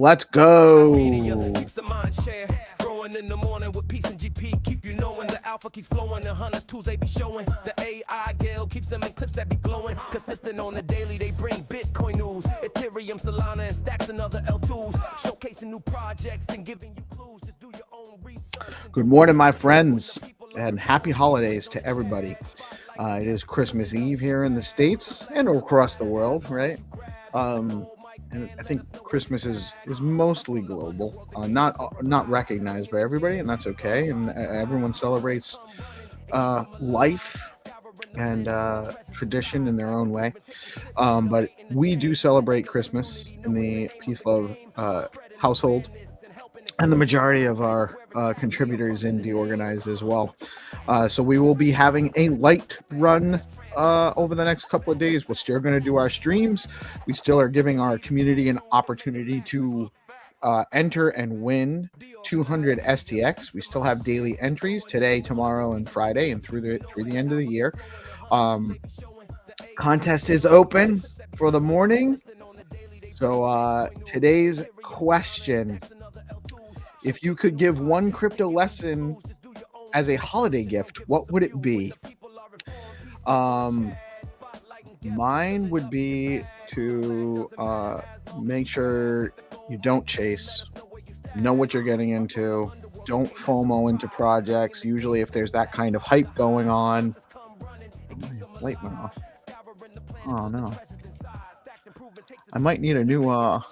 Let's go. In the morning with peace and GP, keep you knowing the alpha keeps flowing, the hunters tools they be showing, the AI Gale keeps them in clips that be glowing, consistent on the daily they bring Bitcoin news, Ethereum, Solana and stacks and other L2s, showcasing new projects and giving you clues, just do your own research. Good morning, my friends, and happy holidays to everybody. It is Christmas Eve here in the States and across the world, right? And I think Christmas is mostly global, not recognized by everybody, and that's okay. And everyone celebrates life and tradition in their own way. But we do celebrate Christmas in the Peace Love household, and the majority of our contributors in DeOrganized as well. So we will be having a light run over the next couple of days. We're still going to do our streams. We still are giving our community an opportunity to enter and win 200 STX. We still have daily entries today, tomorrow, and Friday, and through the end of the year. Contest is open for the morning. So today's question: if you could give one crypto lesson as a holiday gift, what would it be? Mine would be to make sure you don't chase, know what you're getting into, don't FOMO into projects. Usually if there's that kind of hype going on, my light went off. Oh no. I might need a new my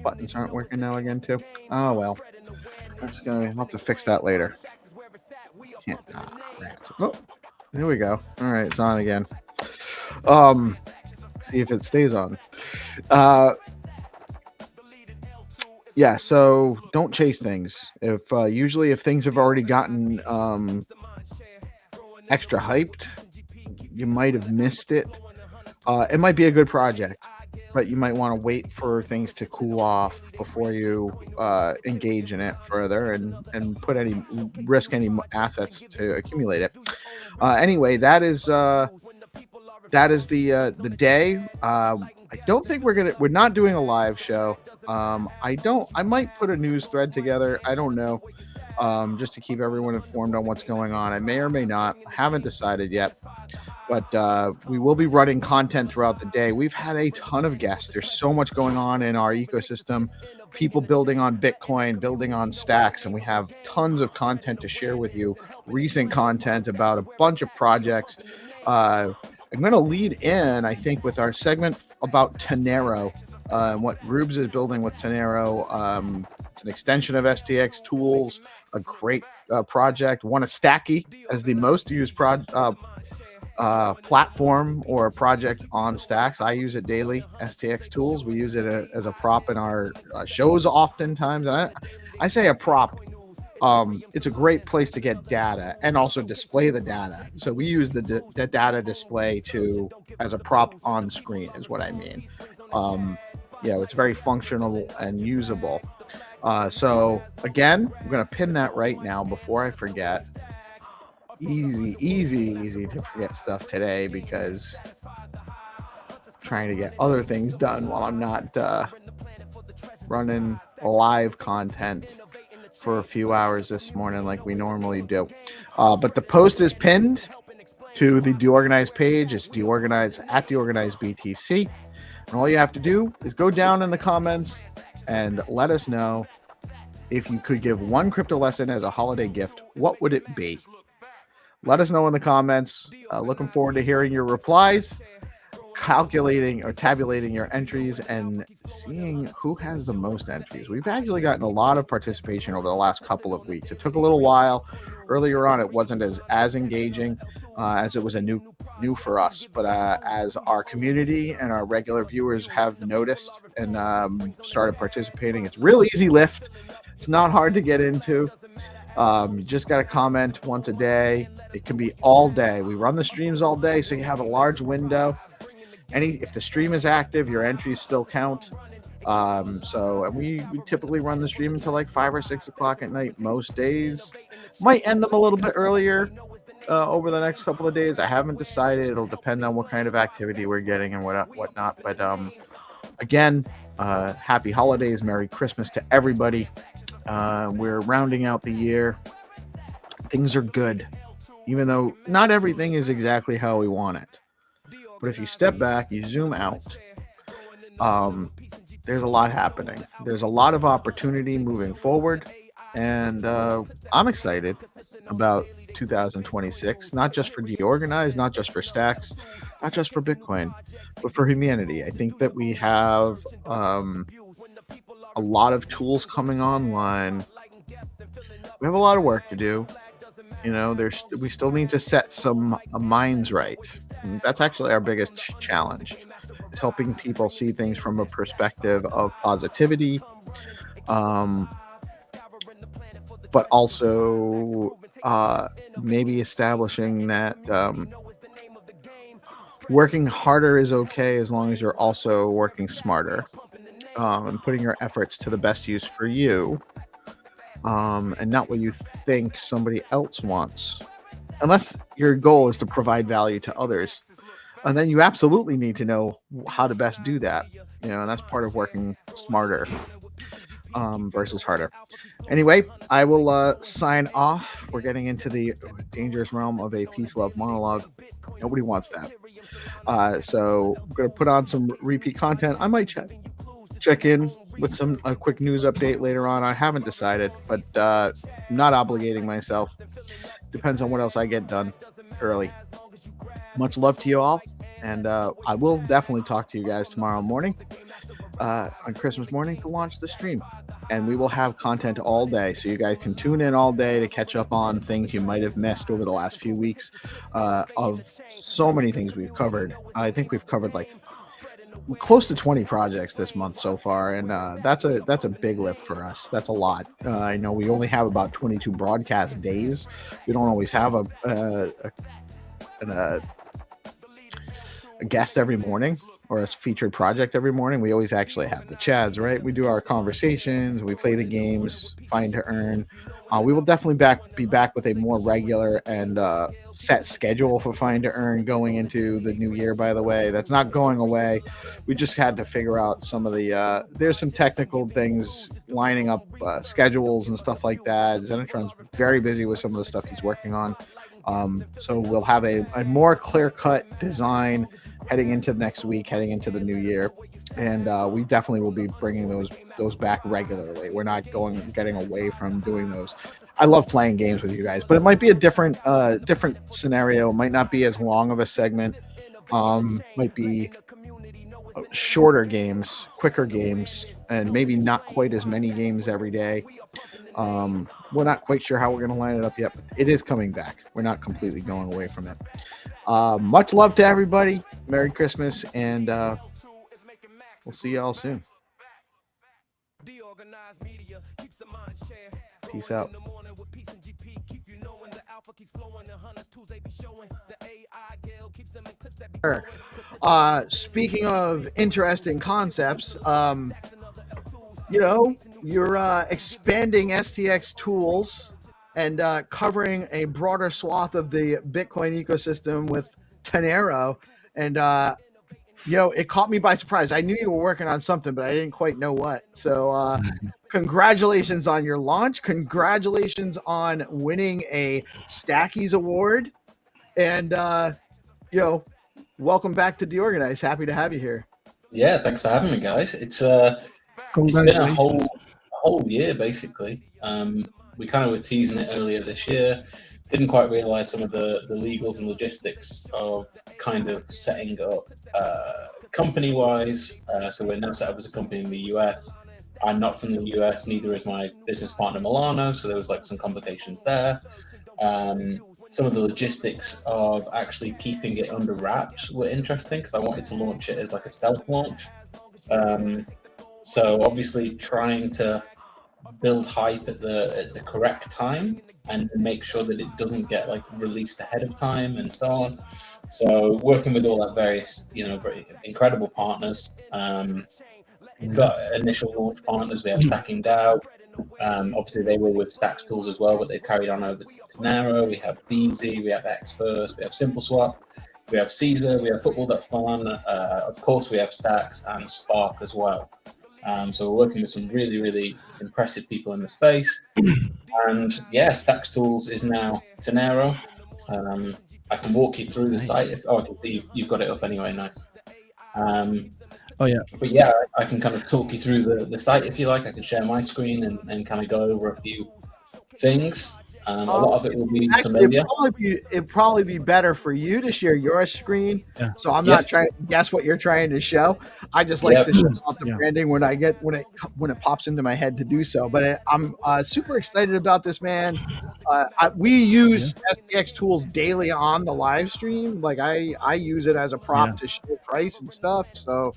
buttons aren't working now again too. Oh well. I'll have to fix that later. Can't. Oh, there we go. All right, it's on again. See if it stays on. Yeah, so don't chase things. If usually if things have already gotten extra hyped, you might have missed it. It might be a good project, but you might want to wait for things to cool off before you engage in it further and put any assets to accumulate it. Anyway, that is the day. I don't think we're not doing a live show. I might put a news thread together. I don't know. Just to keep everyone informed on what's going on. I may or may not. I haven't decided yet. But we will be running content throughout the day. We've had a ton of guests. There's so much going on in our ecosystem. People building on Bitcoin, building on stacks, and we have tons of content to share with you. Recent content about a bunch of projects. I'm going to lead in, I think, with our segment about Tenero and what Rubes is building with Tenero. It's an extension of STX tools, a great project. One of Stacky as the most used platform or a project on stacks. I use it daily. STX tools. We use it as a prop in our shows oftentimes. And I say a prop. It's a great place to get data and also display the data. So we use the data display as a prop on screen is what I mean. It's very functional and usable. So again, I'm going to pin that right now before I forget. Easy to forget stuff today because I'm trying to get other things done while I'm not running live content for a few hours this morning like we normally do. But the post is pinned to the DeOrganized page. It's DeOrganized at DeOrganized BTC. And all you have to do is go down in the comments and let us know if you could give one crypto lesson as a holiday gift, what would it be? Let us know in the comments. Looking forward to hearing your replies, calculating or tabulating your entries, and seeing who has the most entries. We've actually gotten a lot of participation over the last couple of weeks. It took a little while. Earlier on, it wasn't as engaging as it was new for us. But as our community and our regular viewers have noticed and started participating, it's real easy lift. It's not hard to get into. You just got to comment once a day. It can be all day. We run the streams all day, so you have a large window. If the stream is active, your entries still count. And we typically run the stream until like 5 or 6 o'clock at night most days. Might end them a little bit earlier over the next couple of days. I haven't decided. It'll depend on what kind of activity we're getting and whatnot. But again, Happy holidays, Merry Christmas to everybody. We're rounding out the year. Things are good, even though not everything is exactly how we want it. But if you step back, you zoom out, there's a lot happening. There's a lot of opportunity moving forward, and I'm excited about 2026, not just for DeOrganized, not just for Stacks, not just for Bitcoin, but for humanity. I think that we have a lot of tools coming online. We have a lot of work to do. You know, we still need to set some minds right. And that's actually our biggest challenge, is helping people see things from a perspective of positivity, but also maybe establishing that working harder is okay as long as you're also working smarter, and putting your efforts to the best use for you, and not what you think somebody else wants. Unless your goal is to provide value to others. And then you absolutely need to know how to best do that. You know, and that's part of working smarter versus harder. Anyway, I will sign off. We're getting into the dangerous realm of a peace love monologue. Nobody wants that. So I'm going to put on some repeat content. I might check in with a quick news update later on. I haven't decided, but not obligating myself. Depends on what else I get done early. Much love to you all, and I will definitely talk to you guys tomorrow morning, on Christmas morning, to launch the stream. And we will have content all day, so you guys can tune in all day to catch up on things you might have missed over the last few weeks, of so many things we've covered. I think we've covered like close to 20 projects this month so far, and that's a big lift for us. That's a lot. I know we only have about 22 broadcast days. We don't always have a guest every morning or a featured project every morning. We always actually have the chads, right? We do our conversations, we play the games, find to earn. We will definitely be back with a more regular and set schedule for Find to Earn going into the new year, by the way. That's not going away. We just had to figure out some of the there's some technical things lining up, schedules and stuff like that. Zenitron's very busy with some of the stuff he's working on. So we'll have a more clear-cut design heading into next week, heading into the new year. And we definitely will be bringing those back regularly. We're not getting away from doing those. I love playing games with you guys, but it might be a different scenario. It might not be as long of a segment. Might be shorter games, quicker games, and maybe not quite as many games every day. We're not quite sure how we're going to line it up yet, but it is coming back. We're not completely going away from it. Much love to everybody. Merry Christmas, and we'll see y'all soon. Peace out. Speaking of interesting concepts, you're expanding STX tools and covering a broader swath of the Bitcoin ecosystem with Tenero. And, it caught me by surprise. I knew you were working on something, but I didn't quite know what. So congratulations on your launch. Congratulations on winning a Stackies Award. And, welcome back to DeOrganized. Happy to have you here. Yeah, thanks for having me, guys. It's been a whole year, basically. We kind of were teasing it earlier this year. Didn't quite realize some of the legals and logistics of kind of setting up company-wise. So we're now set up as a company in the US. I'm not from the US, neither is my business partner Milano, so there was like some complications there. Some of the logistics of actually keeping it under wraps were interesting because I wanted to launch it as like a stealth launch. So obviously trying to build hype at the correct time and make sure that it doesn't get like released ahead of time and so on. So working with all that various, very incredible partners. We've got initial launch partners. We have Stacking DAO. Obviously they were with Stacks Tools as well, but they carried on over to Tenero. We have Beansy, we have Xverse, we have SimpleSwap, we have Caesar, we have Football.Fun. Of course, we have Stacks and Spark as well. So we're working with some really, really impressive people in the space. And yeah, Stacks Tools is now Tenero. I can walk you through the site. I can see you've got it up anyway. Nice. Oh yeah. But yeah, I can kind of talk you through the site if you like. I can share my screen and kind of go over a few things. A lot of it will be familiar. It'd probably be better for you to share your screen. Yeah. So I'm not trying to guess what you're trying to show. I just like to show off the branding when it pops into my head to do so. But I'm super excited about this, man. We use SPX tools daily on the live stream. Like I use it as a prop to show price and stuff. So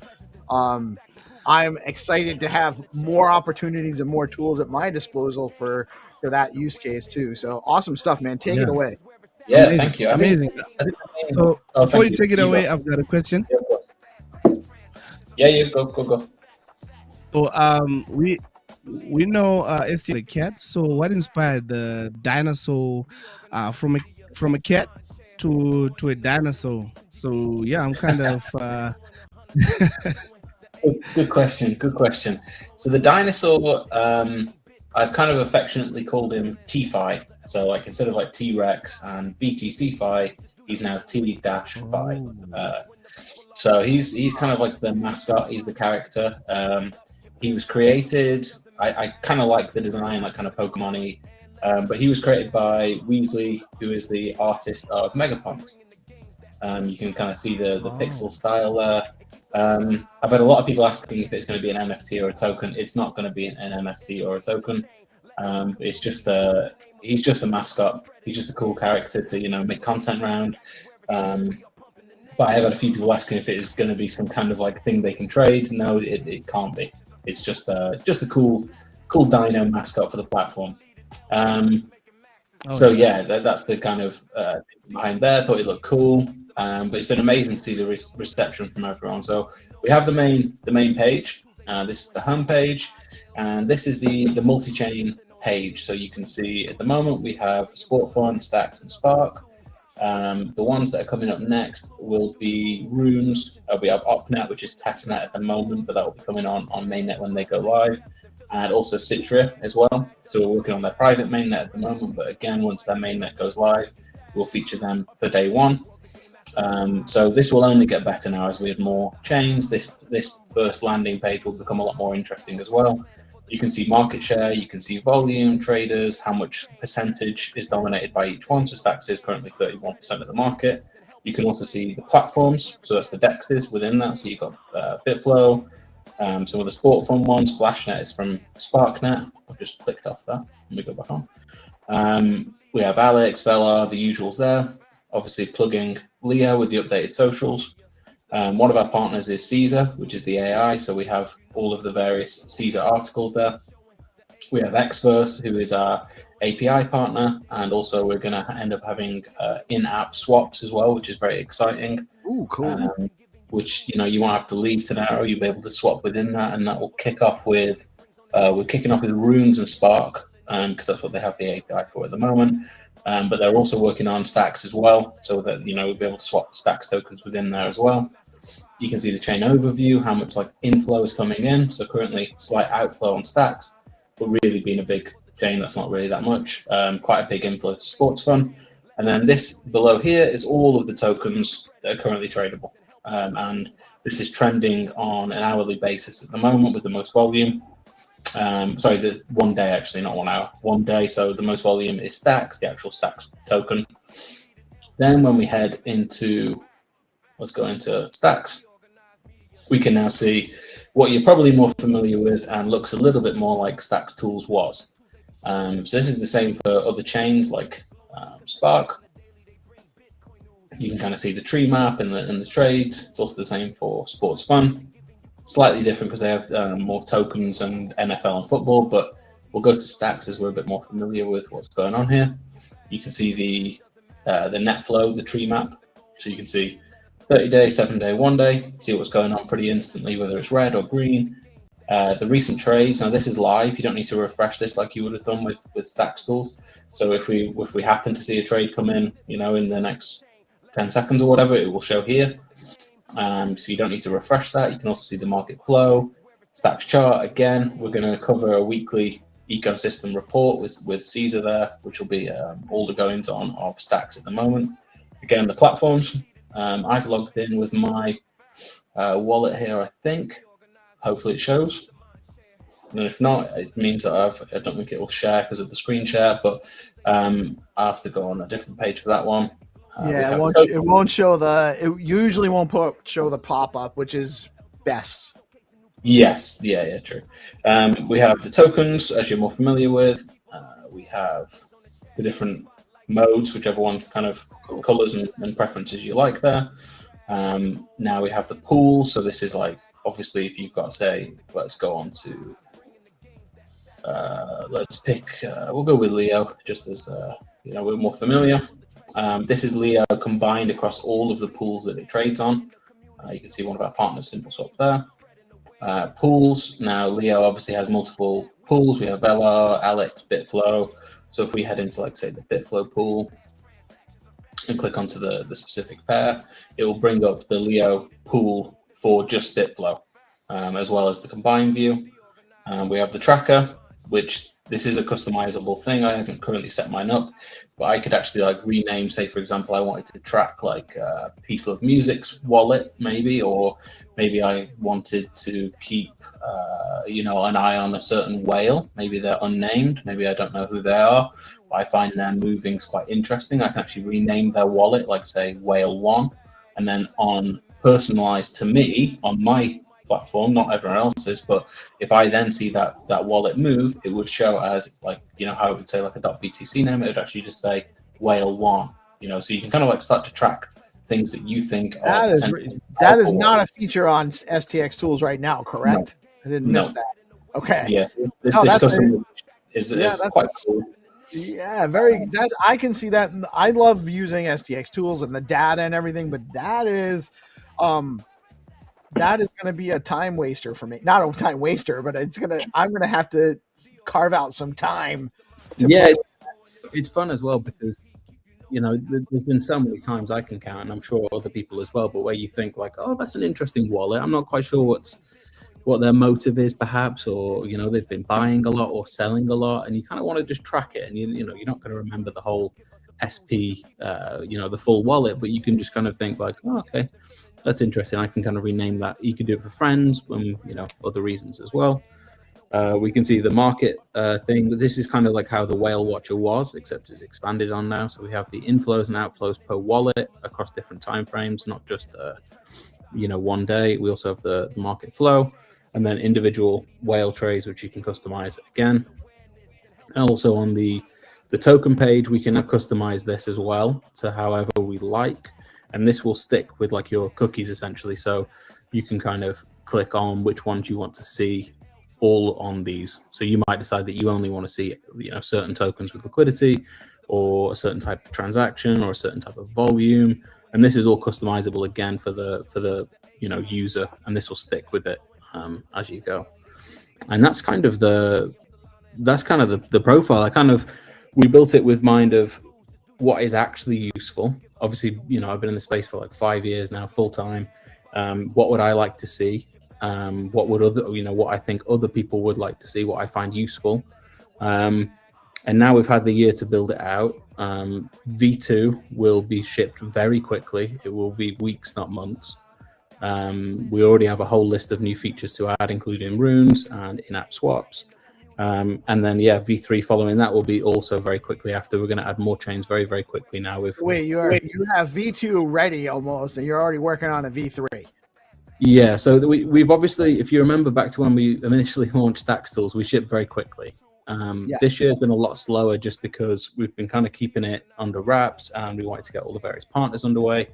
I'm excited to have more opportunities and more tools at my disposal for that use case too. So awesome stuff, man. Take it away. Yeah, amazing. Thank you. Amazing. So before you take it away, I've got a question. Yeah, of course. Yeah, go. So we know ST the cat. So what inspired the dinosaur from a cat to a dinosaur? So yeah, I'm kind of Good question. So the dinosaur, I've kind of affectionately called him T-Fi. So like instead of like T-Rex and BTC-Fi, he's now T-Fi. So he's kind of like the mascot. He's the character. He was created. I kind of like the design, like kind of Pokemon-y. But he was created by Weasley, who is the artist of Megapunk. You can kind of see the pixel style there. I've had a lot of people asking if it's going to be an NFT or a token. It's not going to be an NFT or a token. It's just he's just a mascot. He's just a cool character to make content around. But I have had a few people asking if it is going to be some kind of like thing they can trade. No, it can't be. It's just a cool dino mascot for the platform. So yeah, that's the kind of behind there. Thought it looked cool. But it's been amazing to see the reception from everyone. So we have the main page. This is the home page, and this is the multi-chain page. So you can see at the moment we have Sport Fun, Stacks, and Spark. The ones that are coming up next will be Runes. We have OpNet, which is testnet at the moment, but that will be coming on mainnet when they go live, and also Citria as well. So we're working on their private mainnet at the moment, but again, once their mainnet goes live, we'll feature them for day one. So this will only get better now as we have more chains. This first landing page will become a lot more interesting as well. You can see market share, you can see volume, traders, how much percentage is dominated by each one. So Stacks is currently 31% of the market. You can also see the platforms, so that's the DEXs within that. So you've got Bitflow, some of the sport fund ones. Flashnet is from SparkNet. I've just clicked off that. Let me go back on. We have Alex, Velar, the usuals there. Obviously plugging Leo with the updated socials. One of our partners is Caesar, which is the AI. So we have all of the various Caesar articles there. We have Xverse, who is our API partner. And also we're going to end up having in-app swaps as well, which is very exciting. Ooh, cool. Which, you won't have to leave Tenero. You'll be able to swap within that. And that will kick off with, we're kicking off with Runes and Spark, because that's what they have the API for at the moment. But they're also working on Stacks as well, so that we'll be able to swap Stacks tokens within there as well. You can see the chain overview, how much like inflow is coming in. So currently slight outflow on Stacks, but really being a big chain, that's not really that much. Quite a big inflow to Sports Fund. And then this below here is all of the tokens that are currently tradable. And this is trending on an hourly basis at the moment with the most volume. Sorry, the 1 day actually, not 1 hour. 1 day, so the most volume is Stacks, the actual Stacks token. Then when we head into, let's go into Stacks, we can now see what you're probably more familiar with and looks a little bit more like Stacks Tools was. So this is the same for other chains like Spark. You can kind of see the tree map and the trades. It's also the same for Sports Fun. Slightly different because they have more tokens and NFL and football, but we'll go to Stacks as we're a bit more familiar with what's going on here. You can see the net flow, the tree map. So you can see 30-day, 7-day, 1 day, see what's going on pretty instantly, whether it's red or green. The recent trades, now this is live. You don't need to refresh this like you would have done with Stacks tools. So if we happen to see a trade come in, in the next 10 seconds or whatever, it will show here. So you don't need to refresh that. You can also see the market flow. Stacks chart, again, we're going to cover a weekly ecosystem report with Caesar there, which will be all the goings on of Stacks at the moment. Again, the platforms. I've logged in with my wallet here, I think. Hopefully it shows. And if not, it means that I don't think it will share because of the screen share, but I have to go on a different page for that one. Yeah, it won't show it usually won't show the pop-up, which is best. Yes, yeah, true. We have the tokens, as you're more familiar with. We have the different modes, whichever one kind of colors and preferences you like there. Now we have the pool. So this is like, obviously, if you've got, say, let's go on to, let's pick, we'll go with Leo, just as, we're more familiar. This is Leo combined across all of the pools that it trades on. You can see one of our partners, SimpleSwap, there. Pools. Now, Leo obviously has multiple pools. We have LR, Alex, Bitflow. So if we head into, like, say, the Bitflow pool and click onto the specific pair, it will bring up the Leo pool for just Bitflow, as well as the combined view. We have the tracker, which this is a customizable thing. I haven't currently set mine up, but I could actually like rename, say, for example, I wanted to track like Peace Love Music's wallet, maybe, or maybe I wanted to keep, an eye on a certain whale. Maybe they're unnamed. Maybe I don't know who they are, but I find their movings quite interesting. I can actually rename their wallet, like say Whale 1, and then on personalized to me on my platform, not everyone else's, but if I then see that wallet move, it would show as like, how it would say like a .btc name, it would actually just say Whale 1, so you can kind of like start to track things that you think that is not a feature on STX tools right now, correct? No. I didn't miss that. Okay. Yes, this custom is quite cool. Yeah, I can see that. I love using STX tools and the data and everything, but that is going to be a time waster for me. Not a time waster, but I'm going to have to carve out some time. It's fun as well because, there's been so many times I can count, and I'm sure other people as well, but where you think like, oh, that's an interesting wallet. I'm not quite sure what their motive is perhaps, or, they've been buying a lot or selling a lot, and you kind of want to just track it. And, you're not going to remember the whole SP, the full wallet, but you can just kind of think like, oh, okay, that's interesting. I can kind of rename that. You can do it for friends, other reasons as well. We can see the market thing, but this is kind of like how the Whale Watcher was, except it's expanded on now. So we have the inflows and outflows per wallet across different time frames, not just, 1 day. We also have the market flow and then individual whale trades, which you can customize again. And also on the token page, we can now customize this as well to however we like. And this will stick with like your cookies essentially. So you can kind of click on which ones you want to see all on these. So you might decide that you only want to see, certain tokens with liquidity or a certain type of transaction or a certain type of volume. And this is all customizable again for the user, and this will stick with it as you go. And that's kind of the profile. We built it with mind of what is actually useful. Obviously, I've been in the space for like 5 years now, full time. What would I like to see? What I think other people would like to see, what I find useful. And now we've had the year to build it out. V2 will be shipped very quickly. It will be weeks, not months. We already have a whole list of new features to add, including runes and in-app swaps. And then, V3 following that will be also very quickly after. We're going to add more chains very, very quickly now. You have V2 ready almost, and you're already working on a V3. Yeah, so we've obviously, if you remember back to when we initially launched Stacks Tools, we shipped very quickly. This year has been a lot slower just because we've been kind of keeping it under wraps and we wanted to get all the various partners underway.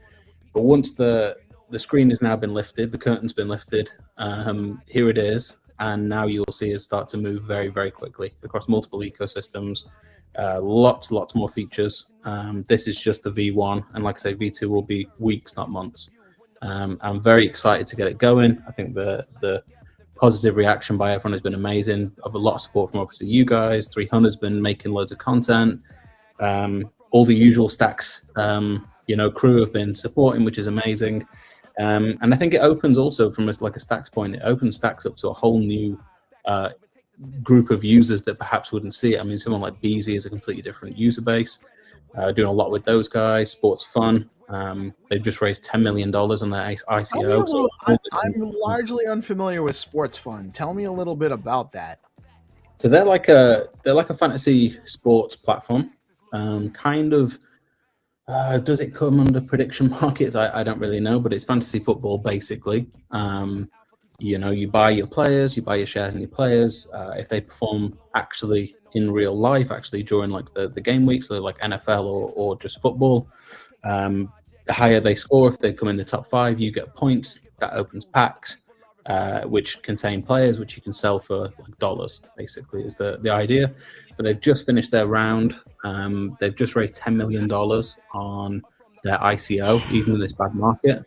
But once the screen has now been lifted, the curtain's been lifted, here it is. And now you'll see it start to move very, very quickly across multiple ecosystems, lots more features. This is just the V1. And like I say, V2 will be weeks, not months. I'm very excited to get it going. I think the positive reaction by everyone has been amazing. I have a lot of support from obviously you guys. 300's been making loads of content. All the usual Stacks, crew have been supporting, which is amazing. And I think it opens also from like a stacks point, it opens stacks up to a whole new group of users that perhaps wouldn't see it. I mean, someone like Beezy is a completely different user base. Doing a lot with those guys. Sports Fun. They've just raised $10 million on their ICO. So I'm largely unfamiliar with Sports Fun. Tell me a little bit about that. So they're like a fantasy sports platform. Kind of. Does it come under prediction markets? I don't really know, but it's fantasy football basically. You know, you buy your players, you buy your shares in your players. If they perform actually in real life, actually during like the game weeks, so like NFL or just football, the higher they score, if they come in the top 5, you get points. That opens packs, which contain players, which you can sell for like dollars. Basically, is the idea. But they've just finished their round. They've just raised $10 million on their ICO, even in this bad market.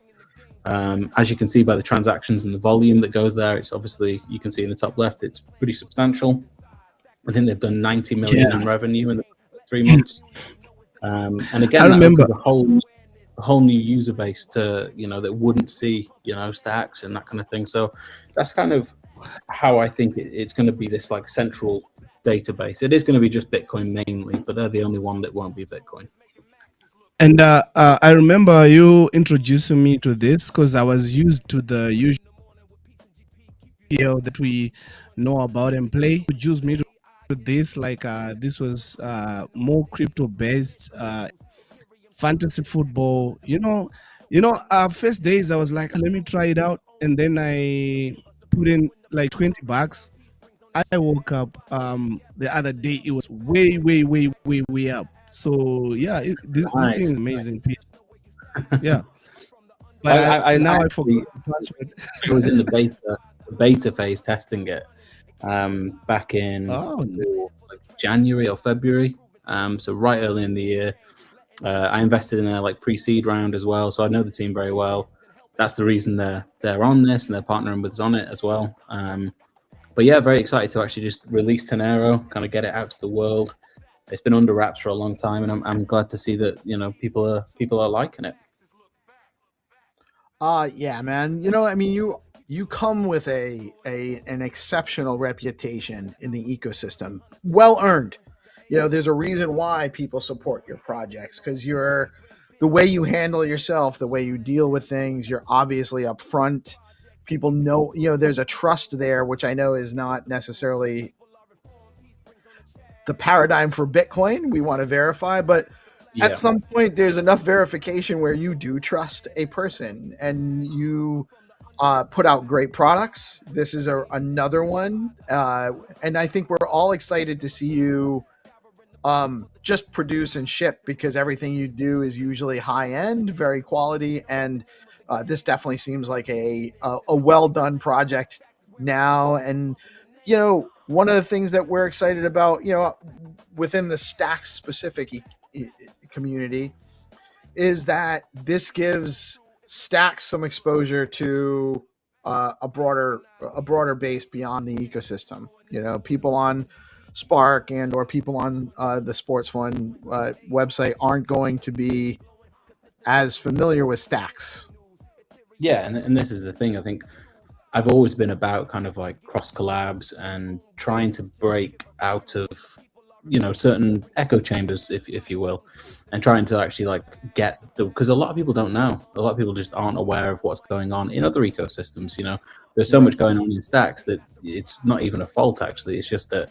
As you can see by the transactions and the volume that goes there, it's obviously, you can see in the top left, it's pretty substantial. I think they've done 90 million in revenue in the 3 months. And again, I remember a whole new user base to, you know, that wouldn't see, you know, stacks and that kind of thing. So that's kind of how I think it's going to be, this like central database. It is going to be just Bitcoin mainly, but they're the only one that won't be Bitcoin. And I remember you introducing me to this because I was used to the usual that we know about and play. Introduced me to this, like this was more crypto based fantasy football. You know, first days I was like, let me try it out, and then I put in like $20. I woke up the other day, it was way up. So yeah, this thing is amazing piece. Yeah, but I now I forgot the password. I was in the beta phase testing it back in like January or February. So right early in the year, I invested in a like pre-seed round as well. So I know the team very well. That's the reason they're on this and they're partnering with us on it as well. But yeah, very excited to actually just release Tenero, kind of get it out to the world. It's been under wraps for a long time, and I'm glad to see that, you know, people are liking it. Yeah, man. You know, I mean, you come with an exceptional reputation in the ecosystem, well earned. You know, there's a reason why people support your projects, because you're the way you handle yourself, the way you deal with things. You're obviously upfront. People know, you know, there's a trust there, which I know is not necessarily the paradigm for Bitcoin. We want to verify, but at some point there's enough verification where you do trust a person and you put out great products. This is another one. And I think we're all excited to see you just produce and ship, because everything you do is usually high end, very quality. And this definitely seems like a well done project now. And, you know, one of the things that we're excited about, you know, within the Stacks specific community, is that this gives Stacks some exposure to a broader base beyond the ecosystem. You know, people on Spark and or people on the Sports Fun website aren't going to be as familiar with Stacks. Yeah, and this is the thing. I think I've always been about kind of like cross collabs and trying to break out of, you know, certain echo chambers, if you will, and trying to actually like get because a lot of people don't know. A lot of people just aren't aware of what's going on in other ecosystems. You know, there's so much going on in Stacks that it's not even a fault, actually. It's just that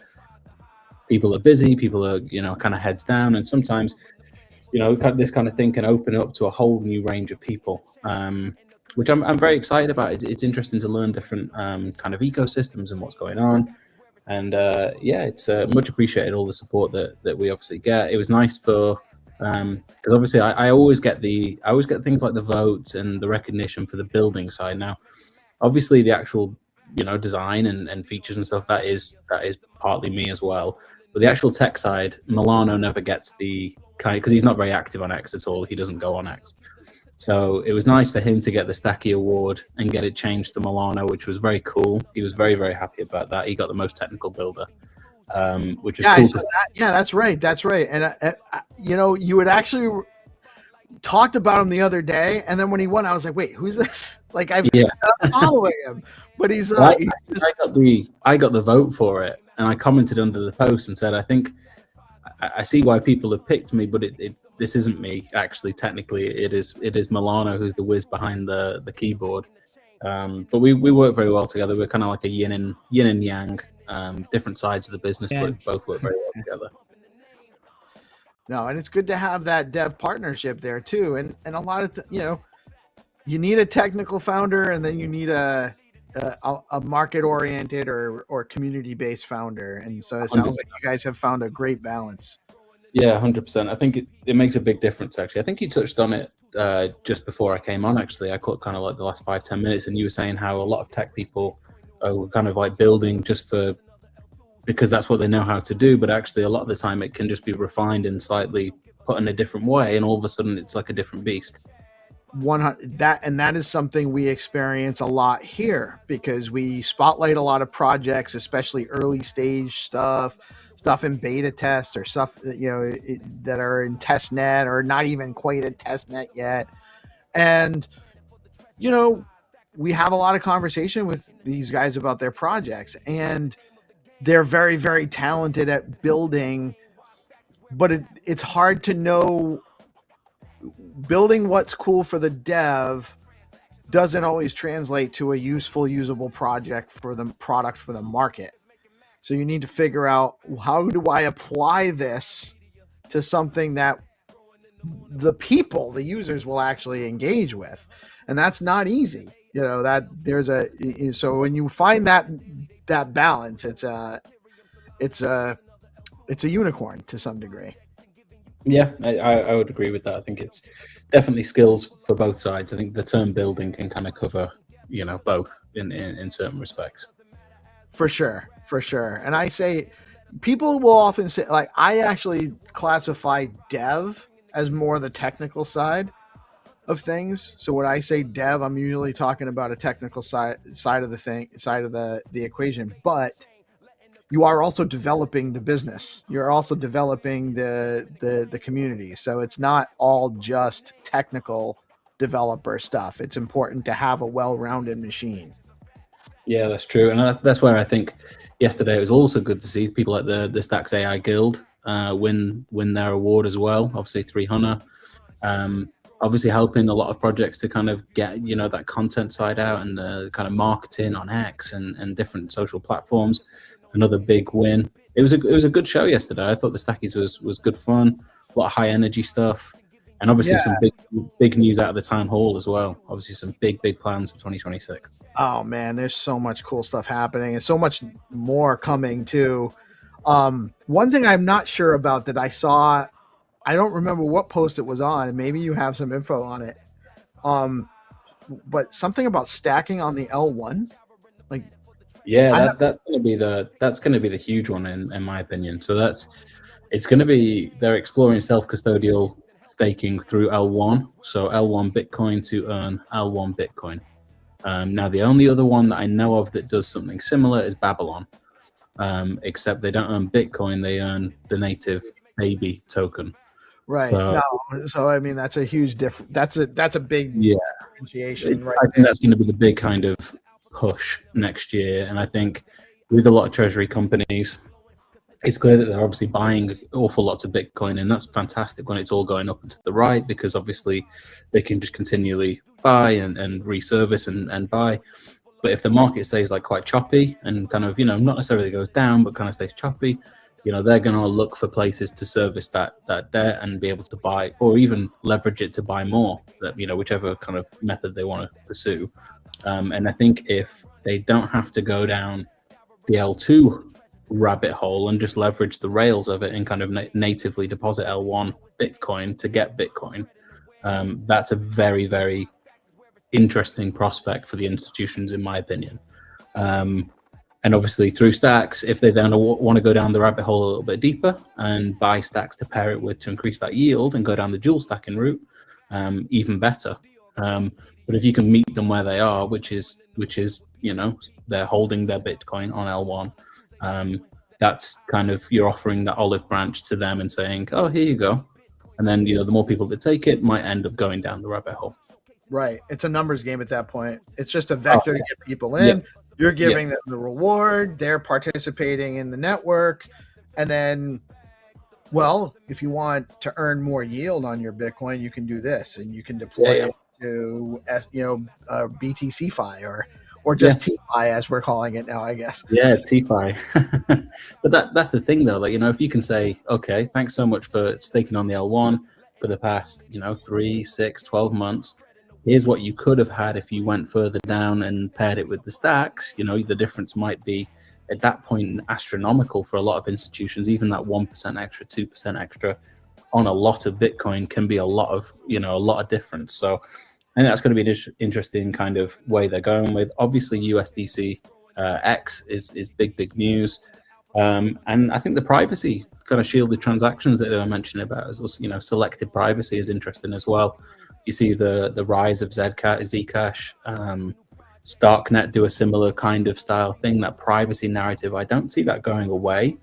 people are busy, people are, you know, kind of heads down, and sometimes, you know, this kind of thing can open up to a whole new range of people. Which I'm very excited about. It's interesting to learn different kind of ecosystems and what's going on. And yeah, it's much appreciated, all the support that we obviously get. It was nice for because obviously I always get things like the votes and the recognition for the building side. Now, obviously the actual, you know, design and features and stuff, that is partly me as well. But the actual tech side, Milano never gets the kind, because he's not very active on X at all. He doesn't go on X. So it was nice for him to get the Stacky Award and get it changed to Milano, which was very cool. He was very, very happy about that. He got the most technical builder, which was cool. Yeah, that's right. That's right. And, you know, you would actually, talked about him the other day, and then when he won, I was like, wait, who's this? Like I'm Yeah. following him, but he's Well, he's just, I got the vote for it, and I commented under the post and said, I think I see why people have picked me, but this isn't me. Actually, technically, it is Milano who's the whiz behind the keyboard. But we work very well together. We're kind of like a yin and yang, different sides of the business, but both work very well together. no, and it's good to have that dev partnership there too. And a lot of you need a technical founder, and then you need a market oriented or community based founder. And so it sounds like you guys have found a great balance. Yeah, 100%. I think it makes a big difference, actually. I think you touched on it just before I came on, actually. I caught kind of like the last 5-10 minutes, and you were saying how a lot of tech people are kind of like building just because that's what they know how to do. But actually, a lot of the time, it can just be refined and slightly put in a different way, and all of a sudden, it's like a different beast. That is something we experience a lot here, because we spotlight a lot of projects, especially early stage stuff in beta test, or stuff that are in test net or not even quite a test net yet. And we have a lot of conversation with these guys about their projects, and they're very, very talented at building, but it's hard to know. Building what's cool for the dev doesn't always translate to a usable project for the product for the market. So you need to figure out, how do I apply this to something that the users will actually engage with? And that's not easy. So when you find that balance, it's a unicorn to some degree. Yeah, I would agree with that. I think it's definitely skills for both sides. I think the term building can kind of cover, both in certain respects. For sure. And I say, people will often say, like, I actually classify dev as more the technical side of things. So when I say dev, I'm usually talking about a technical side of the equation. But you are also developing the business. You're also developing the community. So it's not all just technical developer stuff. It's important to have a well-rounded machine. Yeah, that's true. And that's where I think yesterday it was also good to see people like the Stacks AI Guild win their award as well. Obviously 300. Obviously helping a lot of projects to kind of get, that content side out, and the kind of marketing on X and different social platforms. Another big win. It was a good show yesterday. I thought the Stackies was good fun, a lot of high energy stuff, and obviously some big news out of the town hall as well. Obviously some big plans for 2026. Oh man, there's so much cool stuff happening, and so much more coming too. One thing I'm not sure about that I saw, I don't remember what post it was on, and maybe you have some info on it. But something about stacking on the L1, like. Yeah, that's going to be the huge one in my opinion. So it's going to be, they're exploring self-custodial staking through L1. So L1 Bitcoin to earn L1 Bitcoin. Now the only other one that I know of that does something similar is Babylon, except they don't earn Bitcoin, they earn the native baby token. Right. So I mean, that's a huge difference. That's a big differentiation. Right. I think that's going to be the big kind of push next year. And I think with a lot of treasury companies, it's clear that they're obviously buying awful lots of Bitcoin, and that's fantastic when it's all going up and to the right, because obviously they can just continually buy and reservice and buy. But if the market stays like quite choppy and kind of, not necessarily goes down, but kind of stays choppy, they're going to look for places to service that debt and be able to buy, or even leverage it to buy more, that, whichever kind of method they want to pursue. And I think if they don't have to go down the L2 rabbit hole and just leverage the rails of it and kind of natively deposit L1 Bitcoin to get Bitcoin, that's a very, very interesting prospect for the institutions, in my opinion. And obviously through stacks, if they then want to go down the rabbit hole a little bit deeper and buy stacks to pair it with to increase that yield and go down the dual stacking route, even better. But if you can meet them where they are, which is they're holding their Bitcoin on L1, that's kind of, you're offering that olive branch to them and saying, oh, here you go. And then, the more people that take it might end up going down the rabbit hole. Right. It's a numbers game at that point. It's just a vector to get people in. Yeah. You're giving them the reward. They're participating in the network. And then, well, if you want to earn more yield on your Bitcoin, you can do this, and you can deploy it to, BTC Fi or just TFI as we're calling it now, I guess. Yeah, TFI. But that's the thing, though. Like, if you can say, okay, thanks so much for staking on the L1 for the past, 3, 6, 12 months. Here's what you could have had if you went further down and paired it with the stacks. The difference might be at that point astronomical for a lot of institutions. Even that 1% extra, 2% extra on a lot of Bitcoin can be a lot of difference. So I think that's going to be an interesting kind of way they're going with. Obviously, USDC X is big news. And I think the privacy kind of shielded transactions that they were mentioning about as well, selective privacy is interesting as well. You see the rise of Zcash, Starknet do a similar kind of style thing, that privacy narrative. I don't see that going away.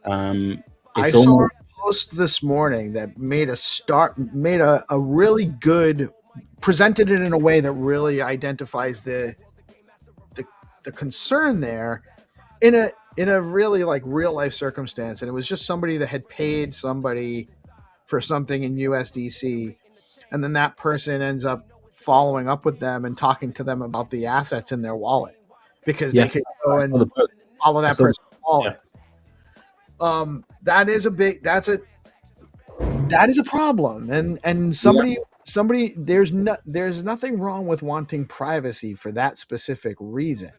I saw a post this morning that made a really good, presented it in a way that really identifies the concern there in a really like real life circumstance. And it was just somebody that had paid somebody for something in USDC. And then that person ends up following up with them and talking to them about the assets in their wallet because they could go and follow that person's wallet. That is a problem. And somebody there's nothing wrong with wanting privacy for that specific reason.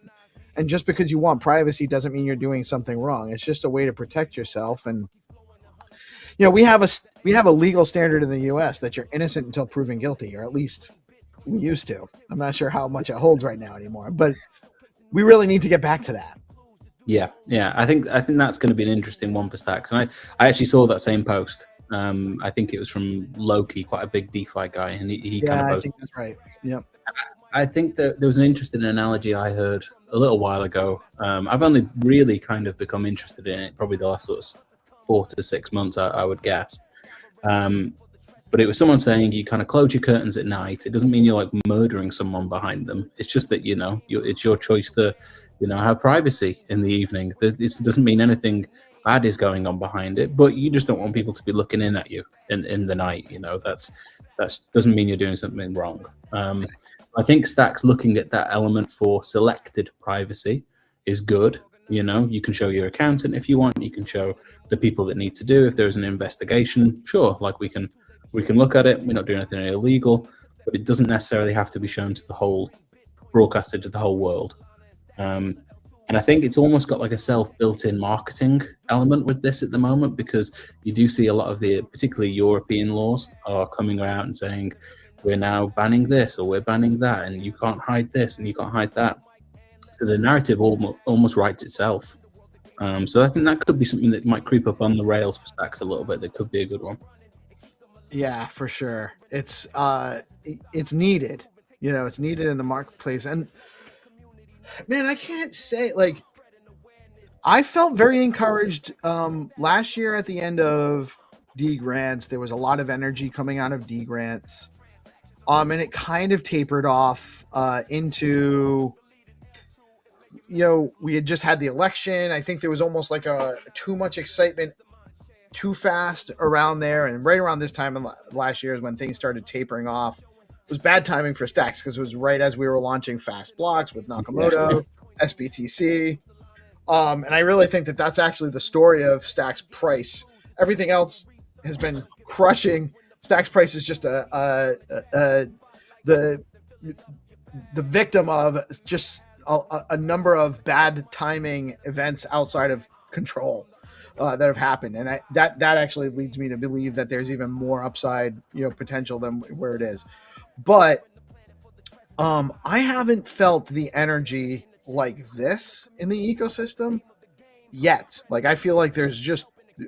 And just because you want privacy doesn't mean you're doing something wrong. It's just a way to protect yourself. And we have a legal standard in the U.S. that you're innocent until proven guilty, or at least we used to. I'm not sure how much it holds right now anymore, but we really need to get back to that. Yeah. I think that's going to be an interesting one for Stacks. And I actually saw that same post. I think it was from Loki, quite a big DeFi guy, and he kind of posted. I think that's right. Yep. I think that there was an interesting analogy I heard a little while ago. I've only really kind of become interested in it probably the last sort of 4 to 6 months, I would guess. But it was someone saying you kind of close your curtains at night. It doesn't mean you're like murdering someone behind them. It's just that, it's your choice to, have privacy in the evening. It doesn't mean anything bad is going on behind it, but you just don't want people to be looking in at you in the night. That doesn't mean you're doing something wrong. I think Stacks looking at that element for selected privacy is good. You can show your accountant if you want. You can show the people that need to do. If there's an investigation, sure, like we can look at it. We're not doing anything illegal, but it doesn't necessarily have to be shown to the whole, broadcasted to the whole world. And I think it's almost got like a self-built-in marketing element with this at the moment, because you do see a lot of the particularly European laws are coming out and saying, we're now banning this or we're banning that, and you can't hide this and you can't hide that. So the narrative almost writes itself. So I think that could be something that might creep up on the rails for Stacks a little bit. That could be a good one. Yeah, for sure. It's needed. It's needed in the marketplace. And man, I can't say, like, I felt very encouraged last year at the end of D grants. There was a lot of energy coming out of D grants. And it kind of tapered off into, we had just had the election. I think there was almost like too much excitement too fast around there. And right around this time last year is when things started tapering off. It was bad timing for Stacks because it was right as we were launching fast blocks with Nakamoto, SBTC. And I really think that that's actually the story of Stacks price. Everything else has been crushing. Stacks price is just the victim of just a number of bad timing events outside of control that have happened, and that actually leads me to believe that there's even more upside, potential than where it is. But I haven't felt the energy like this in the ecosystem yet. Like, I feel like there's just,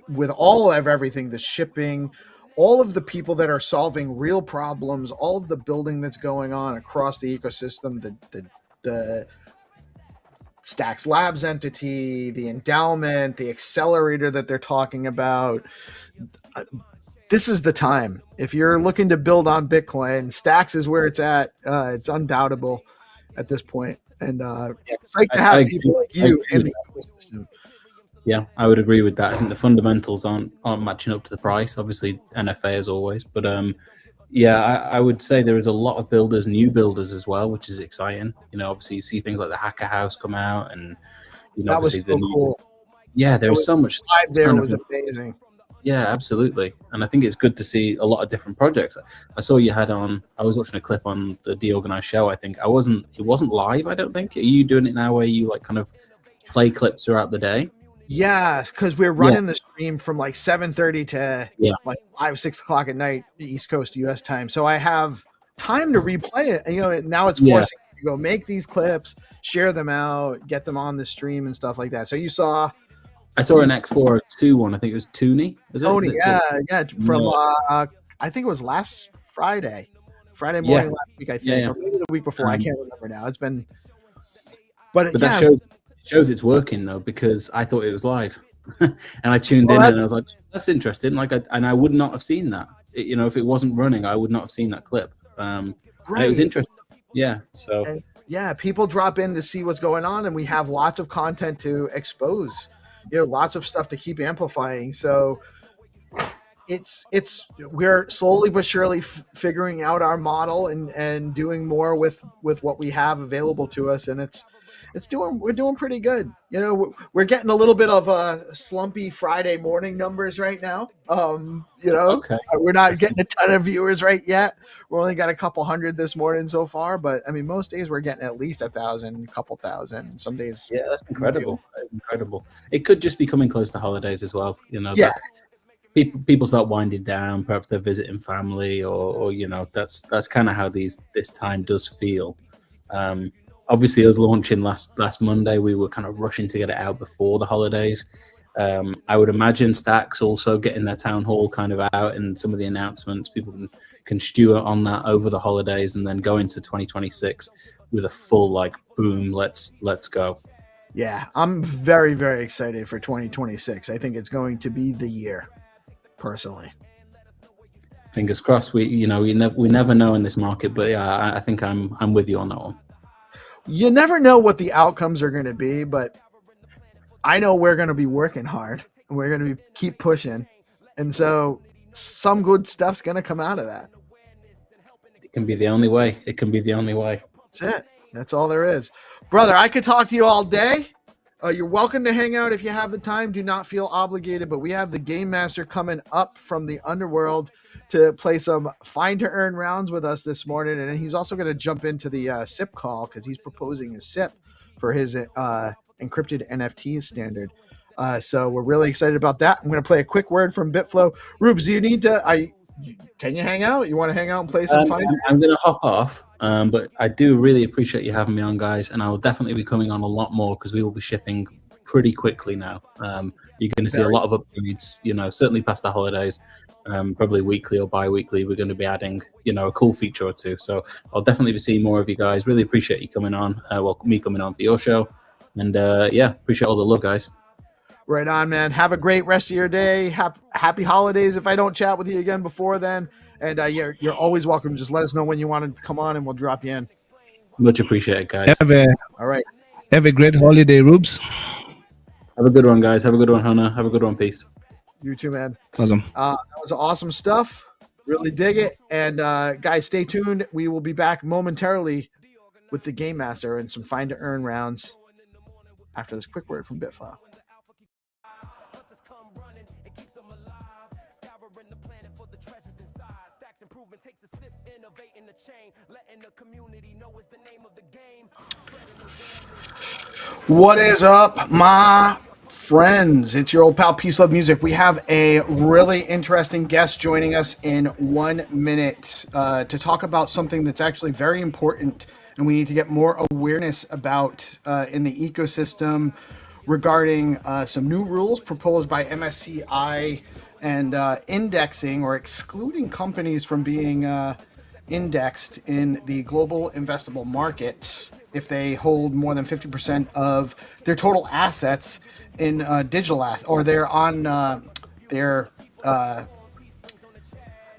with all of everything, the shipping, all of the people that are solving real problems, all of the building that's going on across the ecosystem, the Stacks Labs entity, the endowment, the accelerator that they're talking about, this is the time. If you're looking to build on Bitcoin, Stacks is where it's at. It's undoubtable at this point. And it's like to have people like you in the ecosystem. Yeah, I would agree with that. I think the fundamentals aren't matching up to the price. Obviously, NFA as always, but I would say there is a lot of builders, new builders as well, which is exciting. You know, obviously you see things like the Hacker House come out, and you know, that was so cool. Yeah, there's so much. There was amazing. Yeah, absolutely. And I think it's good to see a lot of different projects. I saw you had on. I was watching a clip on the DeOrganized show. I think it wasn't live. I don't think. Are you doing it now where you like kind of play clips throughout the day? Yeah, because we're running the stream from like 7:30 to like 5-6 o'clock at night, East Coast U.S. time. So I have time to replay it. And, you know, now it's forcing me to go make these clips, share them out, get them on the stream and stuff like that. So you saw. I saw an X402 one. I think it was Tony. Tony, yeah. From I think it was last Friday morning last week. I think, or maybe the week before. I can't remember now. It's been, but that shows it's working though, because I thought it was live, and I tuned in and I was like, "That's interesting." Like, I would not have seen that. You know, if it wasn't running, I would not have seen that clip. It was interesting. Yeah. So. And, people drop in to see what's going on, and we have lots of content to expose. You know, lots of stuff to keep amplifying. So we're slowly but surely figuring out our model and doing more with what we have available to us. And we're doing pretty good. You know, we're getting a little bit of slumpy Friday morning numbers right now. We're not getting a ton of viewers right yet. We only got a couple hundred this morning so far, but I mean, most days we're getting at least 1,000, couple thousand. Some days, that's incredible. That's incredible. It could just be coming close to holidays as well. You know, people start winding down. Perhaps they're visiting family, or you know, that's kind of how this time does feel. Obviously, us launching last Monday, we were kind of rushing to get it out before the holidays. I would imagine Stacks also getting their town hall kind of out and some of the announcements. People can stew on that over the holidays and then go into 2026 with a full like boom. Let's go. Yeah, I'm very, very excited for 2026. I think it's going to be the year, personally. Fingers crossed. We never know in this market, but yeah, I think I'm with you on that one. You never know what the outcomes are going to be, but I know we're going to be working hard and we're going to keep pushing. And so some good stuff's going to come out of that. It can be the only way. That's it. That's all there is. Brother, I could talk to you all day. You're welcome to hang out if you have the time. Do not feel obligated, but we have the Game Master coming up from the underworld to play some Find2Earn rounds with us this morning. And he's also going to jump into the SIP call because he's proposing a SIP for his encrypted NFT standard. So we're really excited about that. I'm going to play a quick word from BitFlow. Rubes, do you need to... Can you hang out? You want to hang out and play some Find? I'm going to hop off, but I do really appreciate you having me on, guys, and I will definitely be coming on a lot more because we will be shipping pretty quickly now. You're going to see a lot of upgrades, you know, certainly past the holidays, probably weekly or bi-weekly. We're going to be adding, you know, a cool feature or two. So I'll definitely be seeing more of you guys. Really appreciate you coming on, me coming on for your show, and appreciate all the love, guys. Right on, man. Have a great rest of your day. Happy holidays if I don't chat with you again before then. And you're always welcome. Just let us know when you want to come on and we'll drop you in. Much appreciated, guys. All right. Have a great holiday, Rubes. Have a good one, guys. Have a good one, Hannah. Have a good one. Peace. You too, man. Awesome. That was awesome stuff. Really dig it. And guys, stay tuned. We will be back momentarily with the Game Master and some Find2Earn rounds after this quick word from BitFlow. Takes a sip, innovating the chain, letting the community know is the name of the game. What is up, my friends? It's your old pal Peace Love Music. We have a really interesting guest joining us in 1 minute to talk about something that's actually very important and we need to get more awareness about in the ecosystem regarding some new rules proposed by MSCI and indexing or excluding companies from being indexed in the global investable market if they hold more than 50% of their total assets in digital assets, or they're on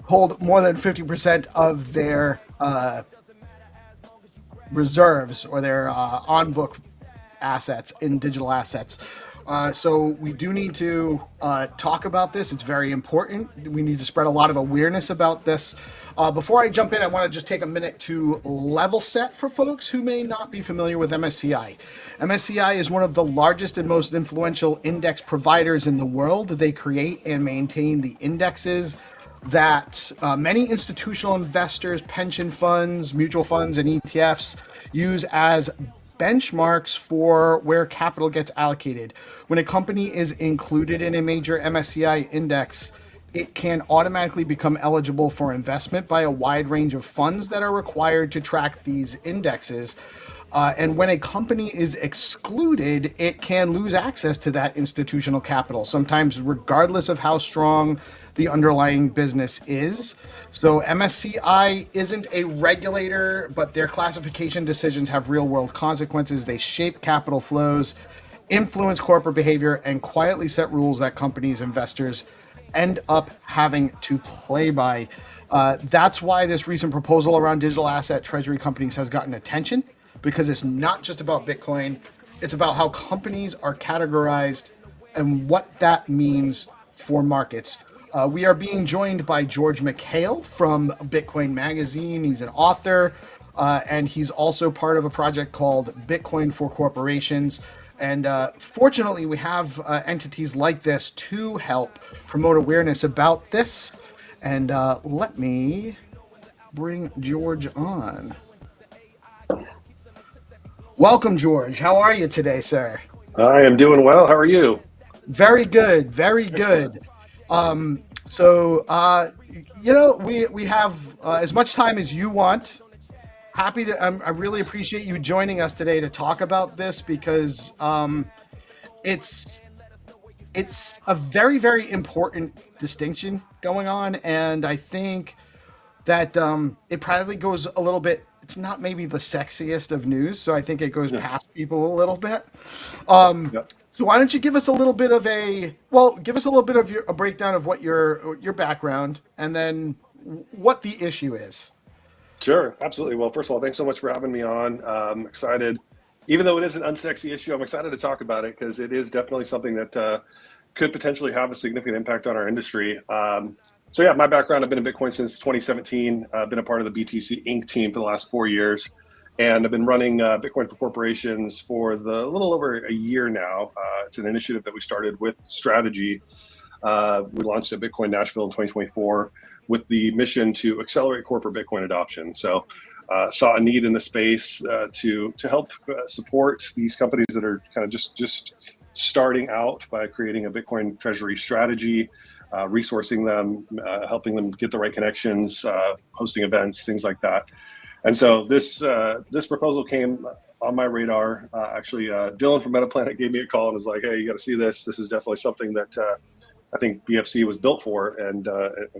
hold more than 50% of their reserves or their on-book assets in digital assets. So we do need to talk about this. It's very important. We need to spread a lot of awareness about this. Before I jump in, I want to just take a minute to level set for folks who may not be familiar with MSCI. MSCI is one of the largest and most influential index providers in the world. They create and maintain the indexes that many institutional investors, pension funds, mutual funds, and ETFs use as benchmarks for where capital gets allocated. When a company is included in a major MSCI index, it can automatically become eligible for investment by a wide range of funds that are required to track these indexes. And when a company is excluded, it can lose access to that institutional capital, sometimes regardless of how strong the underlying business is. So MSCI isn't a regulator, but their classification decisions have real world consequences. They shape capital flows, influence corporate behavior, and quietly set rules that companies, investors end up having to play by. That's why this recent proposal around digital asset treasury companies has gotten attention, because it's not just about Bitcoin. It's about how companies are categorized and what that means for markets. We are being joined by George McHale from Bitcoin Magazine. He's an author, and he's also part of a project called Bitcoin for Corporations. And fortunately, we have entities like this to help promote awareness about this. And let me bring George on. Welcome, George. How are you today, sir? I am doing well. How are you? Very good. Very good. We have as much time as you want. Happy to. I really appreciate you joining us today to talk about this, because it's a very, very important distinction going on, and I think that it probably goes a little bit. It's not maybe the sexiest of news, so I think it goes past people a little bit. Yep. So why don't you give us a little bit of a breakdown of what your background, and then what the issue is. Sure, absolutely. Well, first of all, thanks so much for having me on. I'm excited. Even though it is an unsexy issue, I'm excited to talk about it because it is definitely something that could potentially have a significant impact on our industry. So yeah, my background, I've been in Bitcoin since 2017. I've been a part of the BTC Inc. team for the last 4 years. And I've been running Bitcoin for Corporations for the little over a year now. It's an initiative that we started with Strategy. We launched at Bitcoin Nashville in 2024 with the mission to accelerate corporate Bitcoin adoption. So saw a need in the space to help support these companies that are kind of just starting out by creating a Bitcoin treasury strategy, resourcing them, helping them get the right connections, hosting events, things like that. And so this proposal came on my radar. Actually, Dylan from MetaPlanet gave me a call and was like, "Hey, you got to see this. This is definitely something that I think BFC was built for." And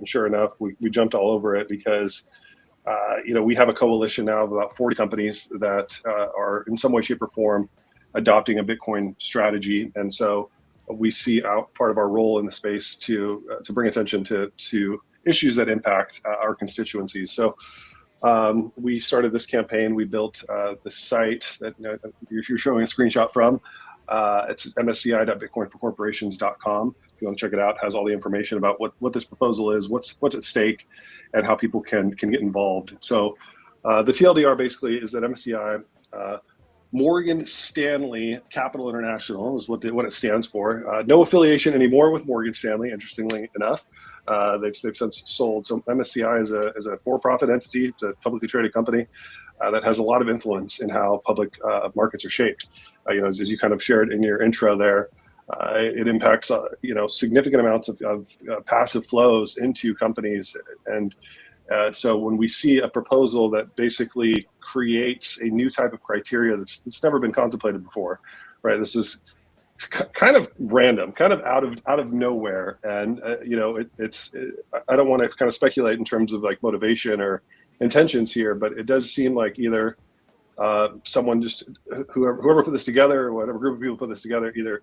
sure enough, we jumped all over it because we have a coalition now of about 40 companies that are in some way, shape, or form adopting a Bitcoin strategy. And so we see part of our role in the space to bring attention to issues that impact our constituencies. So. We started this campaign. We built the site that you're showing a screenshot from. It's msci.bitcoinforcorporations.com. If you want to check it out, it has all the information about what this proposal is, what's at stake, and how people can get involved. So the TLDR basically is that MSCI, Morgan Stanley Capital International is what it stands for. No affiliation anymore with Morgan Stanley, interestingly enough. They've since sold. So MSCI is a for-profit entity, it's a publicly traded company that has a lot of influence in how public markets are shaped. As you kind of shared in your intro there, it impacts significant amounts of passive flows into companies. And so when we see a proposal that basically creates a new type of criteria that's never been contemplated before, right? This is kind of random, kind of out of nowhere, and I don't want to kind of speculate in terms of like motivation or intentions here, but it does seem like either someone just whoever put this together, or whatever group of people put this together, either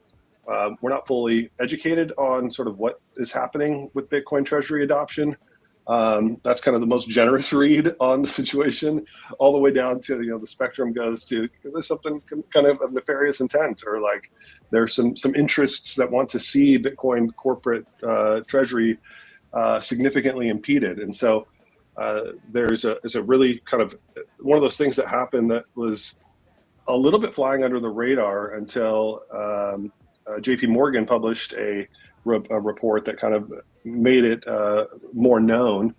we're not fully educated on sort of what is happening with Bitcoin treasury adoption, That's kind of the most generous read on the situation, all the way down to, the spectrum goes to there's something kind of nefarious intent, or like there's some interests that want to see Bitcoin corporate treasury significantly impeded. And so there's a really kind of one of those things that happened that was a little bit flying under the radar until JP Morgan published a report that kind of made it more known.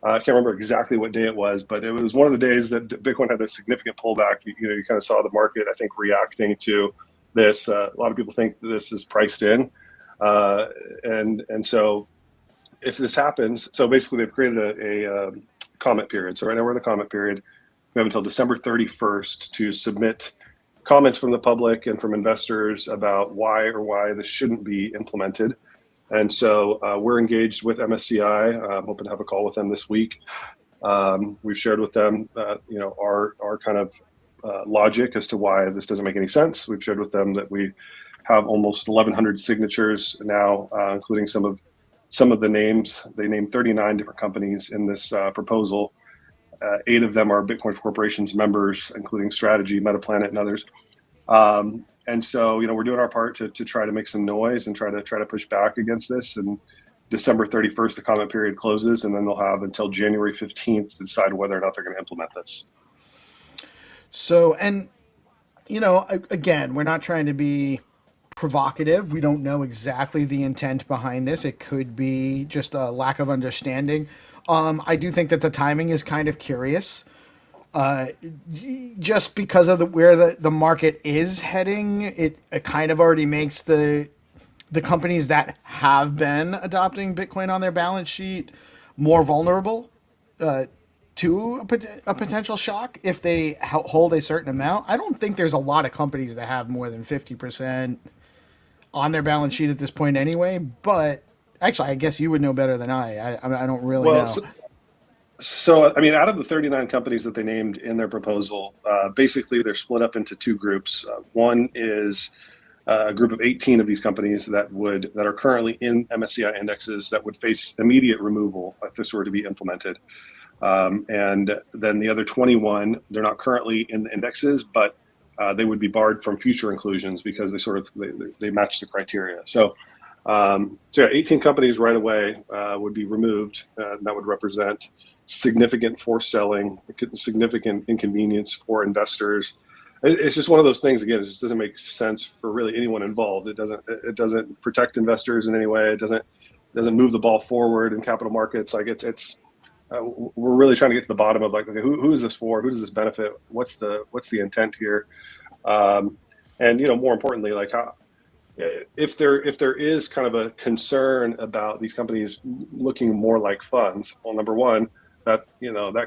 I can't remember exactly what day it was, but it was one of the days that Bitcoin had a significant pullback. You kind of saw the market, I think, reacting to this. A lot of people think this is priced in, and so if this happens, so basically they've created a comment period. So right now we're in the comment period. We have until December 31st to submit comments from the public and from investors about why this shouldn't be implemented. And so we're engaged with MSCI. I'm hoping to have a call with them this week. We've shared with them, our kind of logic as to why this doesn't make any sense. We've shared with them that we have almost 1,100 signatures now, including some of the names. They named 39 different companies in this proposal. 8 of them are Bitcoin Corporation's members, including Strategy, Metaplanet, and others. And so, we're doing our part to try to make some noise and try to push back against this. And December 31st, the comment period closes, and then they'll have until January 15th to decide whether or not they're going to implement this. So, and, again, we're not trying to be provocative. We don't know exactly the intent behind this. It could be just a lack of understanding. I do think that the timing is kind of curious. Just because of where the market is heading, it kind of already makes the companies that have been adopting Bitcoin on their balance sheet more vulnerable to a potential shock if they hold a certain amount. I don't think there's a lot of companies that have more than 50% on their balance sheet at this point anyway, but actually, I guess you would know better than I don't really know. So, out of the 39 companies that they named in their proposal, basically they're split up into 2 groups. One is a group of 18 of these companies that are currently in MSCI indexes that would face immediate removal if this were to be implemented. And then the other 21, they're not currently in the indexes, but they would be barred from future inclusions because they match the criteria. So 18 companies right away would be removed. That would represent significant forced selling, significant inconvenience for investors. It's just one of those things. Again, it just doesn't make sense for really anyone involved. It doesn't protect investors in any way. It doesn't move the ball forward in capital markets. Like we're really trying to get to the bottom of okay, who is this for? Who does this benefit? What's the intent here? And more importantly, if there is kind of a concern about these companies looking more like funds, well, number one, that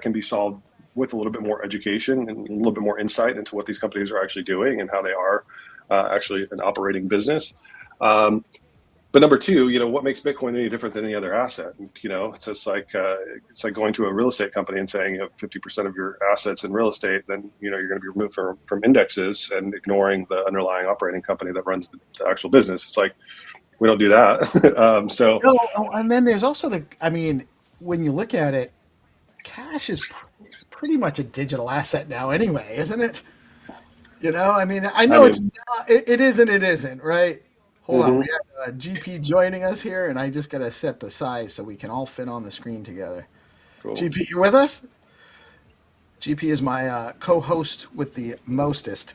can be solved with a little bit more education and a little bit more insight into what these companies are actually doing and how they are actually an operating business. But number two, what makes Bitcoin any different than any other asset? It's just like going to a real estate company and saying you have 50% of your assets in real estate, then you're going to be removed from indexes and ignoring the underlying operating company that runs the actual business. It's like we don't do that. And then there's also when you look at it, cash is pretty much a digital asset now anyway, isn't it? I know it's not, it is and it isn't, right? Hold on, we have GP joining us here, and I just got to set the size so we can all fit on the screen together. Cool. GP, you with us? GP is my co-host with the mostest.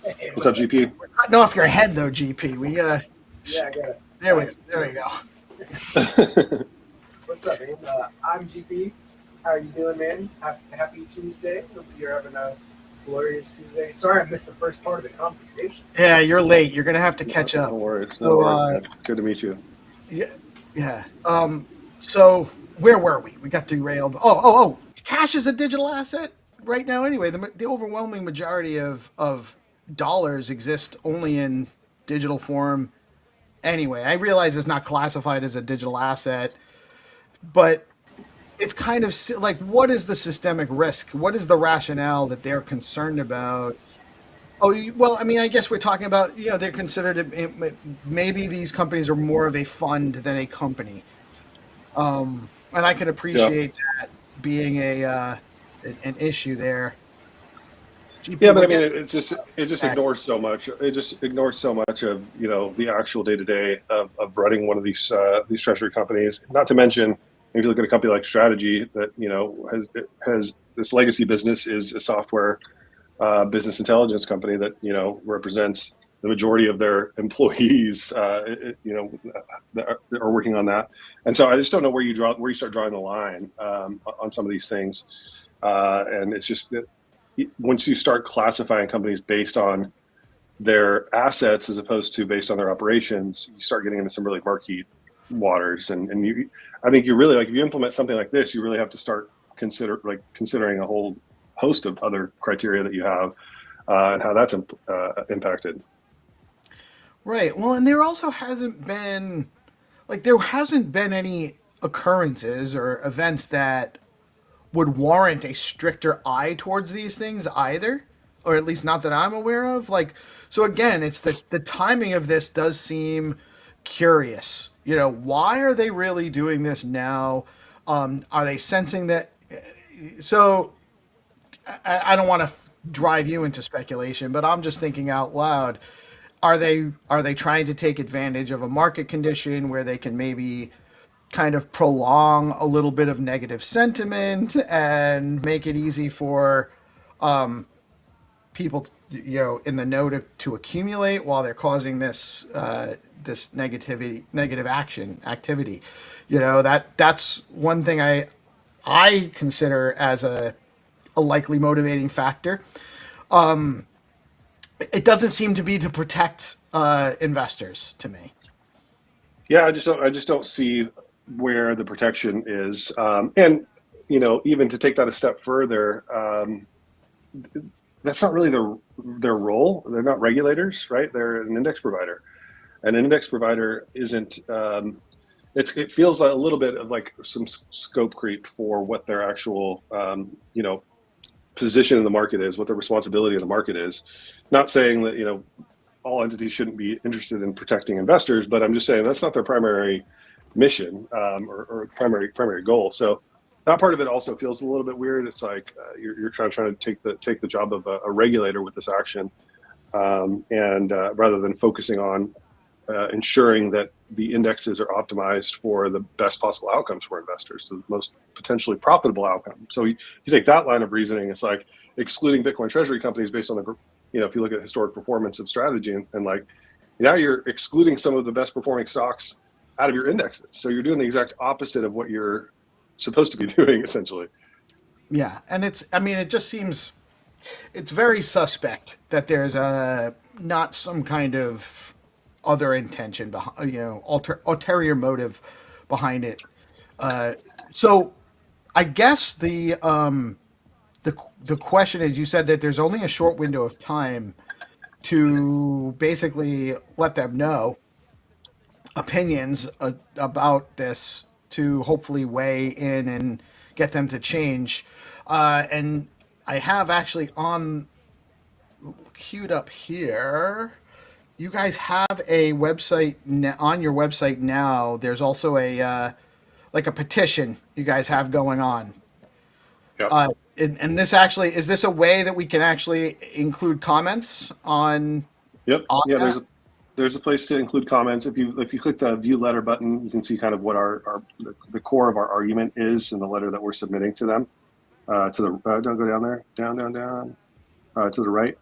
Hey, what's up, GP? We're cutting off your head, though, GP. We gotta. Yeah, I got it. There we go. What's up, man? I'm GP. How are you doing, man? Happy Tuesday. Hope you're having a glorious Tuesday. Sorry I missed the first part of the conversation. Yeah, you're late. You're going to have to catch up. No worries. No worries. Good to meet you. Yeah. So where were we? We got derailed. Oh. Cash is a digital asset right now anyway. The overwhelming majority of dollars exist only in digital form anyway. I realize it's not classified as a digital asset, but it's kind of like, what is the systemic risk? What is the rationale that they're concerned about? Oh, well, I guess we're talking about, they're maybe these companies are more of a fund than a company. and I can appreciate that being an issue there. GP, Yeah, but I we're mean, getting- it just ignores so much. It just ignores so much of the actual day to day of running one of these treasury companies. Not to mention, if you look at a company like Strategy that has this legacy business, is a software business intelligence company that represents the majority of their employees. That are working on that, and so I just don't know where you start drawing the line on some of these things, and it's just that once you start classifying companies based on their assets as opposed to based on their operations, you start getting into some really murky waters. And I think you really, like, if you implement something like this, you really have to start considering a whole host of other criteria that you have and how that's impacted. Right. Well, and there also hasn't been any occurrences or events that would warrant a stricter eye towards these things either, or at least not that I'm aware of. Like, so again, it's the timing of this does seem curious. Why are they really doing this now? Are they sensing that? So I don't want to drive you into speculation, but I'm just thinking out loud. Are they trying to take advantage of a market condition where they can maybe kind of prolong a little bit of negative sentiment and make it easy for people, in the know to accumulate while they're causing this negative activity? That's one thing I consider as a likely motivating factor. It doesn't seem to be to protect investors to me. Yeah, I just don't see where the protection is, and even to take that a step further, that's not really their role. They're not regulators, right? They're an index provider. An index provider isn't. It feels like a little bit of like some scope creep for what their actual position in the market is, what their responsibility in the market is. Not saying that all entities shouldn't be interested in protecting investors, but I'm just saying that's not their primary mission or primary goal. So that part of it also feels a little bit weird. It's like you're trying to take the job of a regulator with this action, and rather than focusing on ensuring that the indexes are optimized for the best possible outcomes for investors, the most potentially profitable outcome. So you take that line of reasoning, it's like excluding Bitcoin treasury companies based on the, if you look at historic performance of Strategy, and like now you're excluding some of the best performing stocks out of your indexes. So you're doing the exact opposite of what you're supposed to be doing, essentially. Yeah, and it just seems it's very suspect that there's not some kind of other intention behind, ulterior motive behind it. So I guess the question is, you said that there's only a short window of time to basically let them know opinions about this, to hopefully weigh in and get them to change. And I have actually queued up here. You guys have a website on your website now. There's also a petition you guys have going on. Yep. And this actually, is this a way that we can actually include comments on? Yep. On yeah. that? There's a place to include comments. If you click the view letter button, you can see kind of what the core of our argument is in the letter that we're submitting to them. Don't go down there. Down. To the right.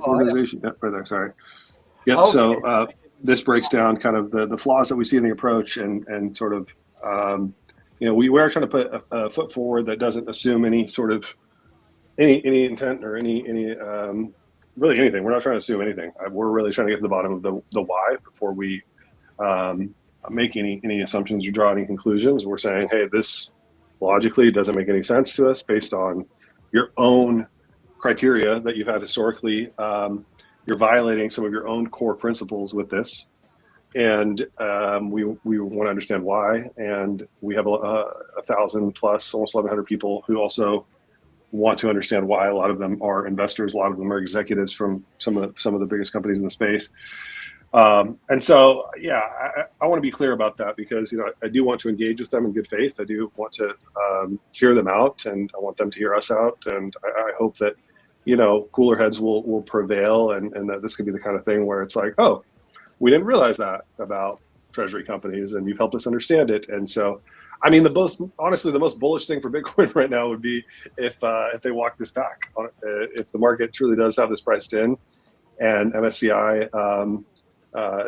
Organization. Yeah, right there. Sorry. Yep. Okay. So this breaks down kind of the flaws that we see in the approach, and sort of we are trying to put a foot forward that doesn't assume any sort of any intent or any really anything. We're not trying to assume anything. We're really trying to get to the bottom of the why before we make any assumptions or draw any conclusions. We're saying, hey, this logically doesn't make any sense to us based on your own criteria that you've had historically. You're violating some of your own core principles with this, and we want to understand why. And we have 1,000 plus, almost 1,100 people who also want to understand why. A lot of them are investors. A lot of them are executives from some of the biggest companies in the space. And so, yeah, I want to be clear about that because, I do want to engage with them in good faith. I do want to hear them out, and I want them to hear us out. And I hope that, cooler heads will prevail, and that this could be the kind of thing where it's like, oh, we didn't realize that about treasury companies, and you've helped us understand it. And so, I mean, honestly, the most bullish thing for Bitcoin right now would be if they walk this back. If the market truly does have this priced in, and MSCI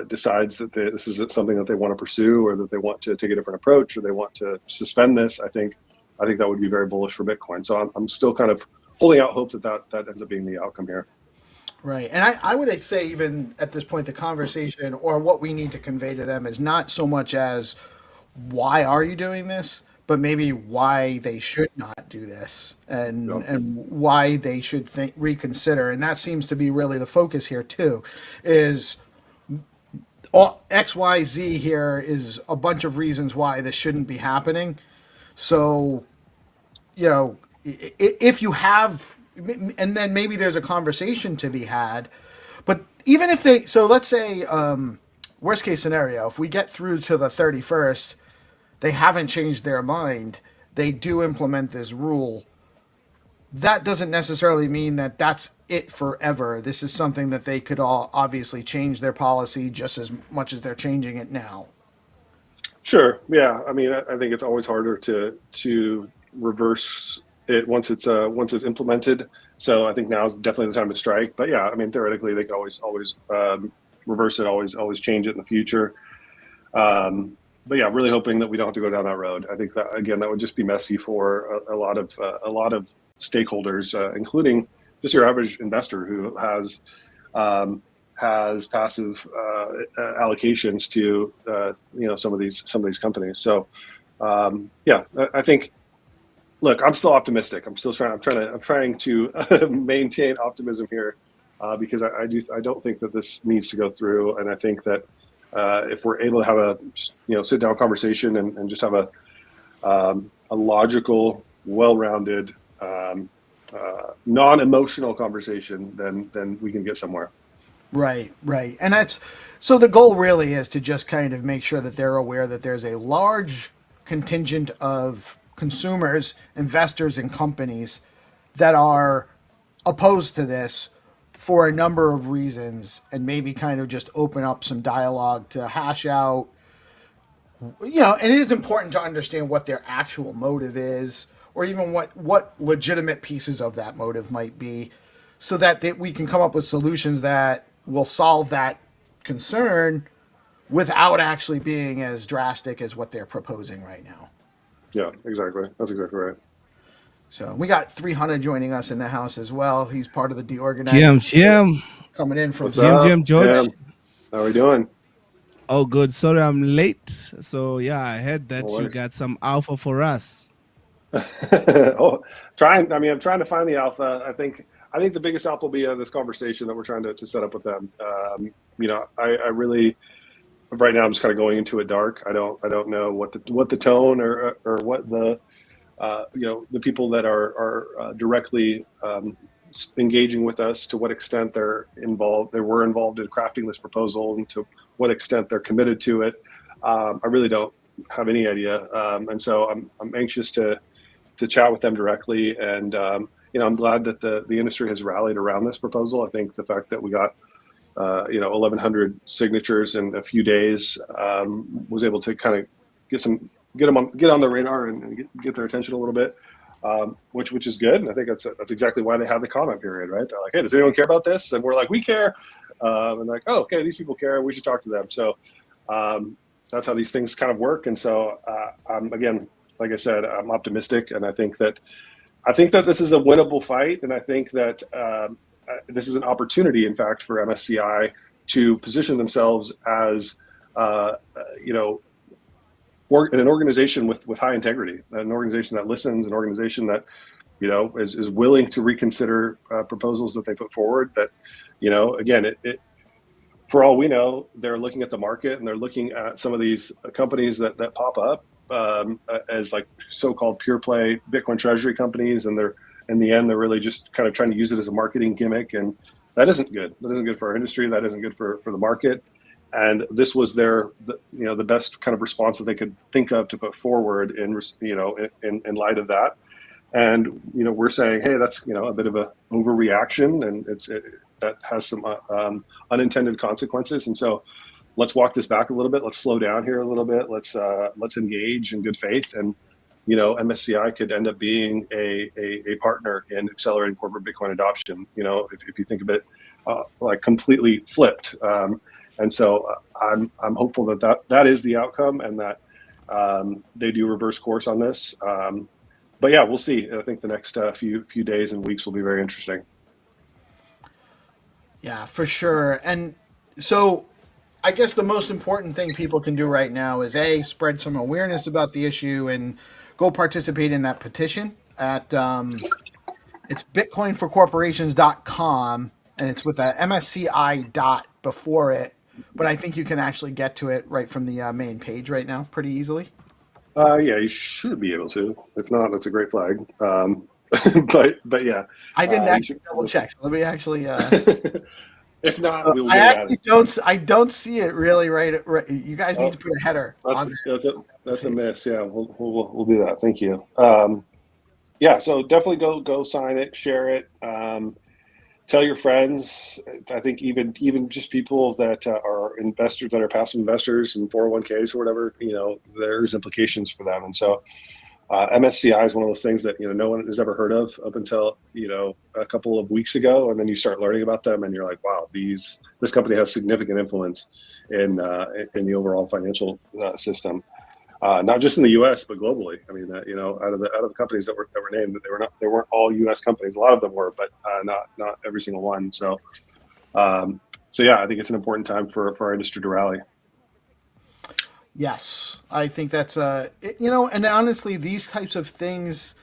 decides that this is something that they want to pursue, or that they want to take a different approach, or they want to suspend this, I think that would be very bullish for Bitcoin. So I'm still kind of holding out hope that ends up being the outcome here. Right. And I would say even at this point, the conversation or what we need to convey to them is not so much as why are you doing this, but maybe why they should not do this, and why they should reconsider. And that seems to be really the focus here too, is XYZ here is a bunch of reasons why this shouldn't be happening. So, if you have, and then maybe there's a conversation to be had, but even if so let's say, worst case scenario, if we get through to the 31st, they haven't changed their mind, they do implement this rule. That doesn't necessarily mean that that's it forever. This is something that they could all obviously change their policy just as much as they're changing it now. Sure. Yeah. I mean, I think it's always harder to reverse it once it's implemented. So I think now is definitely the time to strike. But yeah, I mean, theoretically, they can always reverse it, always change it in the future. But yeah, really hoping that we don't have to go down that road. I think that, again, that would just be messy for a lot of stakeholders, including just your average investor who has passive allocations to some of these companies. So yeah, I think. Look, I'm still optimistic. I'm trying to maintain optimism here because I don't think that this needs to go through, and I think that if we're able to have a sit down conversation and just have a logical, well-rounded, non-emotional conversation, then we can get somewhere. Right. And so the goal really is to just kind of make sure that they're aware that there's a large contingent of consumers, investors, and companies that are opposed to this for a number of reasons, and maybe kind of just open up some dialogue to hash out, and it is important to understand what their actual motive is, or even what legitimate pieces of that motive might be, so that we can come up with solutions that will solve that concern without actually being as drastic as what they're proposing right now. Yeah, exactly. That's exactly right. So we got 300 joining us in the house as well. He's part of the DeOrganized. Jim. Coming in from Jim, George. Jim. How are we doing? Oh, good. Sorry, I'm late. So yeah, I heard that you got some alpha for us. I'm trying to find the alpha. I think the biggest alpha will be this conversation that we're trying to set up with them. I really. Right now, I'm just kind of going into it dark. I don't know what the tone or what the the people that are directly engaging with us, to what extent they were involved in crafting this proposal, and to what extent they're committed to it. I really don't have any idea, and so I'm anxious to chat with them directly. And I'm glad that the industry has rallied around this proposal. I think the fact that we got 1,100 signatures in a few days was able to kind of get on the radar and get their attention a little bit, which is good. And I think that's exactly why they had the comment period, right? They're like, hey, does anyone care about this? And we're like, we care. And like, oh, okay, these people care. We should talk to them. So that's how these things kind of work. And so again, like I said, I'm optimistic, and I think that this is a winnable fight, and I think that. This is an opportunity, in fact, for MSCI to position themselves as, an organization with high integrity, an organization that listens, an organization that, is willing to reconsider proposals that they put forward. That, again, it for all we know, they're looking at the market, and they're looking at some of these companies that pop up as like so-called pure play Bitcoin treasury companies, and in the end, they're really just kind of trying to use it as a marketing gimmick, and that isn't good. That isn't good for our industry. That isn't good for the market. and this was their, the best kind of response that they could think of to put forward in light of that. And we're saying, hey, that's a bit of a overreaction, and that has some unintended consequences. And so let's walk this back a little bit. Let's slow down here a little bit. Let's engage in good faith. And MSCI could end up being a partner in accelerating corporate Bitcoin adoption. If you think of it like completely flipped. And so I'm hopeful that is the outcome, and that they do reverse course on this. But yeah, we'll see. I think the next few days and weeks will be very interesting. Yeah, for sure. And so I guess the most important thing people can do right now is spread some awareness about the issue and go participate in that petition at it's bitcoinforcorporations.com, and it's with a MSCI dot before it. But I think you can actually get to it right from the main page right now pretty easily. Yeah, you should be able to. If not, that's a great flag. But yeah. I didn't actually double check. So let me actually. If not, we will I actually don't. I don't see it really right. You guys need to put a header. That's a miss. Yeah, we'll do that. Thank you. Yeah, so definitely go sign it, share it. Tell your friends. I think even just people that are investors, that are passive investors in 401ks or whatever, there's implications for them. And so MSCI is one of those things that no one has ever heard of up until a couple of weeks ago, and then you start learning about them, and you're like, wow, this company has significant influence in the overall financial system. Not just in the U.S. but globally. I mean, out of the companies that were named, they weren't all U.S. companies. A lot of them were, but not every single one. So, yeah, I think it's an important time for our industry to rally. Yes, I think that's and honestly, these types of things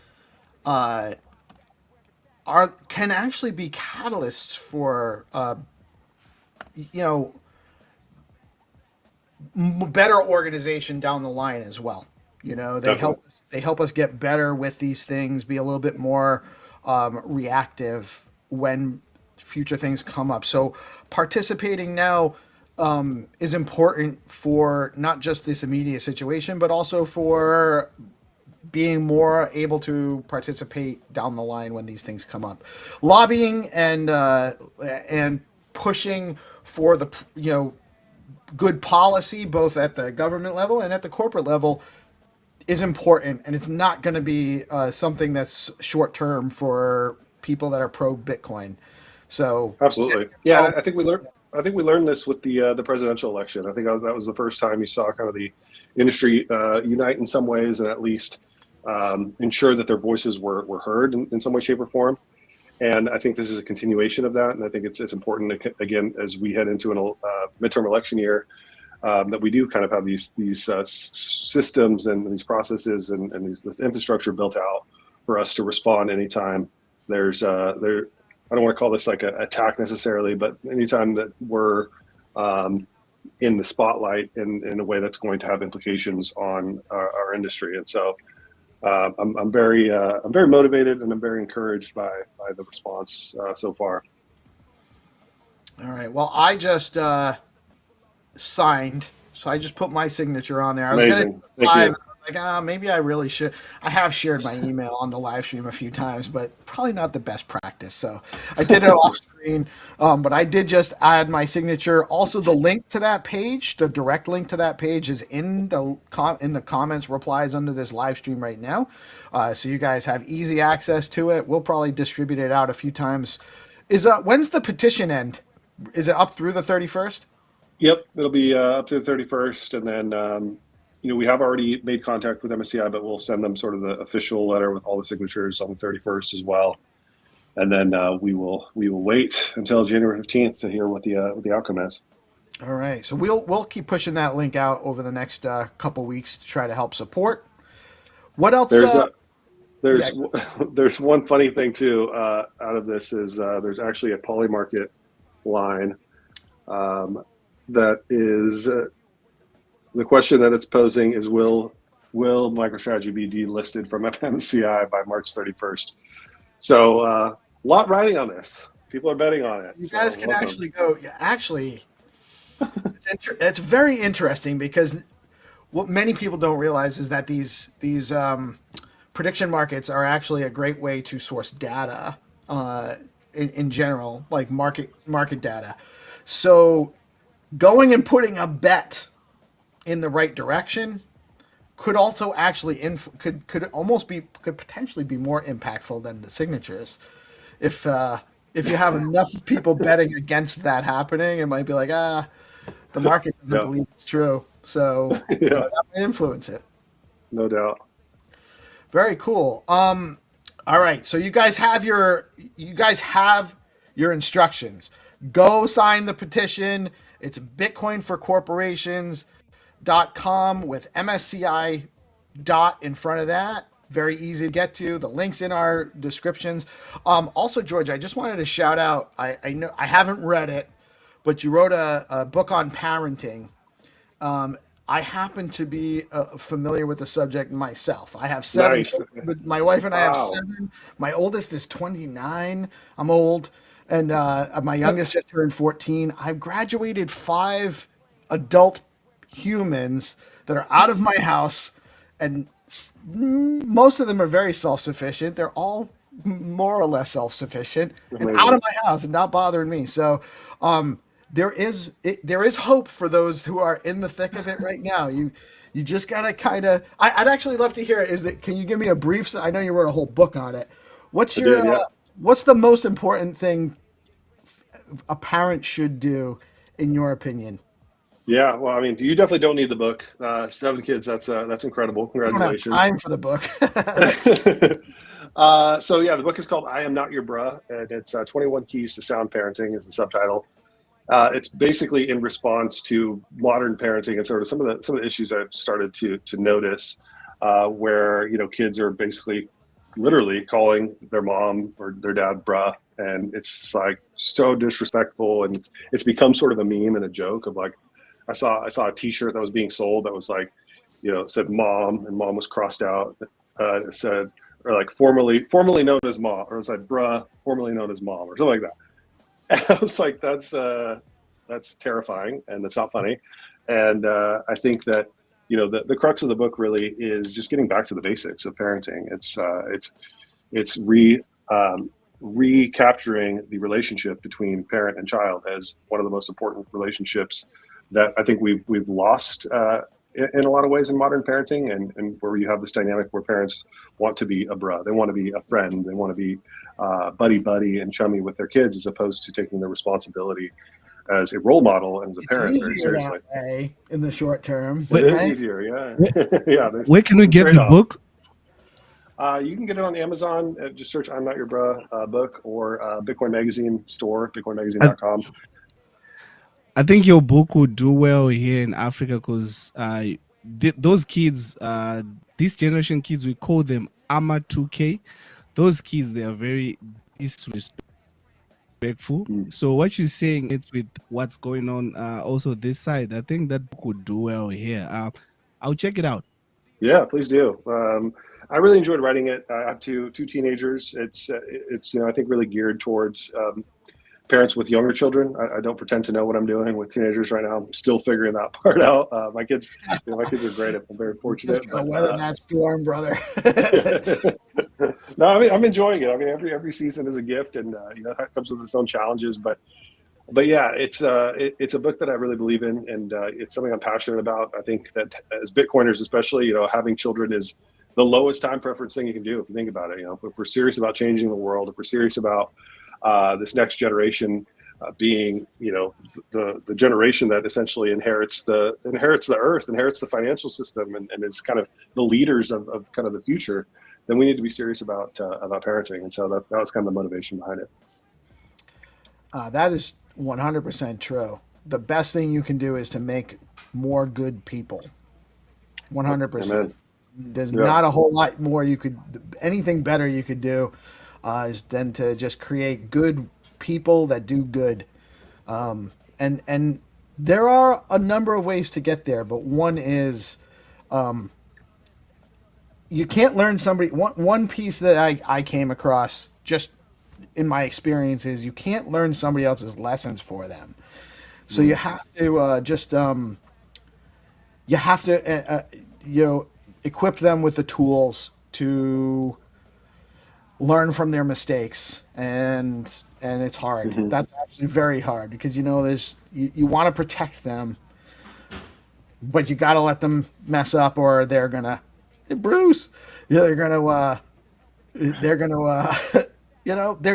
can actually be catalysts for better organization down the line as well. They help us get better with these things, be a little bit more reactive when future things come up. So participating now is important for not just this immediate situation, but also for being more able to participate down the line when these things come up. Lobbying and pushing for the good policy, both at the government level and at the corporate level, is important, and it's not going to be something that's short term for people that are pro Bitcoin. So absolutely, yeah. I think we learned this with the presidential election. I think that was the first time you saw kind of the industry unite in some ways, and at least ensure that their voices were heard in some way, shape, or form. And I think this is a continuation of that. And I think it's important, again, as we head into a midterm election year, that we do kind of have these systems and these processes and this infrastructure built out for us to respond anytime there's I don't want to call this like an attack necessarily, but anytime that we're in the spotlight in a way that's going to have implications on our industry. And so I'm very motivated, and I'm very encouraged by the response so far. All right. Well, I just signed, so I just put my signature on there. I was Amazing. Thank you. Like, maybe I really should. I have shared my email on the live stream a few times, but probably not the best practice. So I did it off screen, but I did just add my signature. Also, the link to that page, the direct link to that page, is in the comments replies under this live stream right now. So you guys have easy access to it. We'll probably distribute it out a few times. When's the petition end? Is it up through the 31st? Yep, it'll be up to the 31st, and then we have already made contact with MSCI, but we'll send them sort of the official letter with all the signatures on the 31st as well, and then we will wait until January 15th to hear what the outcome is. All right, so we'll keep pushing that link out over the next couple weeks to try to help support. What else? There's one funny thing too out of this is there's actually a Polymarket line that is. The question that it's posing is, will MicroStrategy be delisted from MSCI by March 31st? So a lot riding on this. People are betting on it. You guys can actually go. Yeah, actually, It's very interesting because what many people don't realize is that these prediction markets are actually a great way to source data in general, like market data. So going and putting a bet in the right direction could also actually could potentially be more impactful than the signatures. If you have enough people betting against that happening, it might be like, the market doesn't believe it's true. So that might influence it. No doubt. Very cool. All right. So you guys have your instructions. Go sign the petition. It's bitcoinforcorporations.com with MSCI dot in front of that. Very easy to get to. The link's in our descriptions. Also, George, I just wanted to shout out. I know I haven't read it, but you wrote a book on parenting. I happen to be familiar with the subject myself. I have 7. Nice. But my wife and I have Wow. 7. My oldest is 29. I'm old, and my youngest just turned 14. I've graduated 5 adult humans that are out of my house, and most of them are very self-sufficient. They're all more or less self-sufficient and out of my house and not bothering me. So there is hope for those who are in the thick of it right now. You just gotta kind of. I'd actually love to hear it. Can you give me a brief? I know you wrote a whole book on it. What's the most important thing a parent should do, in your opinion? Yeah, well, I mean, you definitely don't need the book. 7 kids, that's incredible. Congratulations. I don't have time for the book. So yeah, the book is called I Am Not Your Bruh, and it's 21 Keys to Sound Parenting is the subtitle. It's basically in response to modern parenting and sort of some of the issues I've started to notice, where kids are basically literally calling their mom or their dad bruh, and it's like so disrespectful, and it's become sort of a meme and a joke of like, I saw a T-shirt that was being sold that was like, said mom, and mom was crossed out. It said, or like formerly known as mom, or it said bruh, formerly known as mom, or something like that. And I was like, that's terrifying, and that's not funny. And I think that the crux of the book really is just getting back to the basics of parenting. It's recapturing the relationship between parent and child as one of the most important relationships that I think we've lost in a lot of ways in modern parenting, and where you have this dynamic where parents want to be a bruh, they want to be a friend, they want to be buddy and chummy with their kids, as opposed to taking the responsibility as a role model and as a parent very seriously. That way, in the short term, it is easier, yeah. Yeah. Where can we get the book? You can get it on Amazon. Just search "I'm Not Your Bruh" book, or Bitcoin Magazine store, bitcoinmagazine.com. I think your book would do well here in Africa because those kids, this generation kids, we call them AMA 2K. Those kids, they are very disrespectful. So what you're saying, it's with what's going on also this side. I think that book would do well here. I'll check it out. Yeah, please do. I really enjoyed writing it. I have two teenagers. It's I think really geared towards parents with younger children. I don't pretend to know what I'm doing with teenagers right now. I'm still figuring that part out. My kids are great. I'm very fortunate. Just gonna weather that storm, brother. No, I mean, I'm enjoying it. I mean, every season is a gift, and it comes with its own challenges. But yeah, it's a book that I really believe in, and it's something I'm passionate about. I think that as Bitcoiners, especially, having children is the lowest time preference thing you can do. If you think about it, if we're serious about changing the world, if we're serious about this next generation being, the generation that essentially inherits the earth, inherits the financial system, and is kind of the leaders of kind of the future, then we need to be serious about parenting. And so that was kind of the motivation behind it. That is 100% true. The best thing you can do is to make more good people. 100%. Amen. There's not a whole lot more anything better you could do is than to just create good people that do good. And there are a number of ways to get there, but one is you can't learn somebody. One piece that I came across just in my experience is you can't learn somebody else's lessons for them. So you have to you have to equip them with the tools to learn from their mistakes, and it's hard. That's actually very hard because there's you want to protect them, but you got to let them mess up or they're gonna hey, Bruce they're gonna they're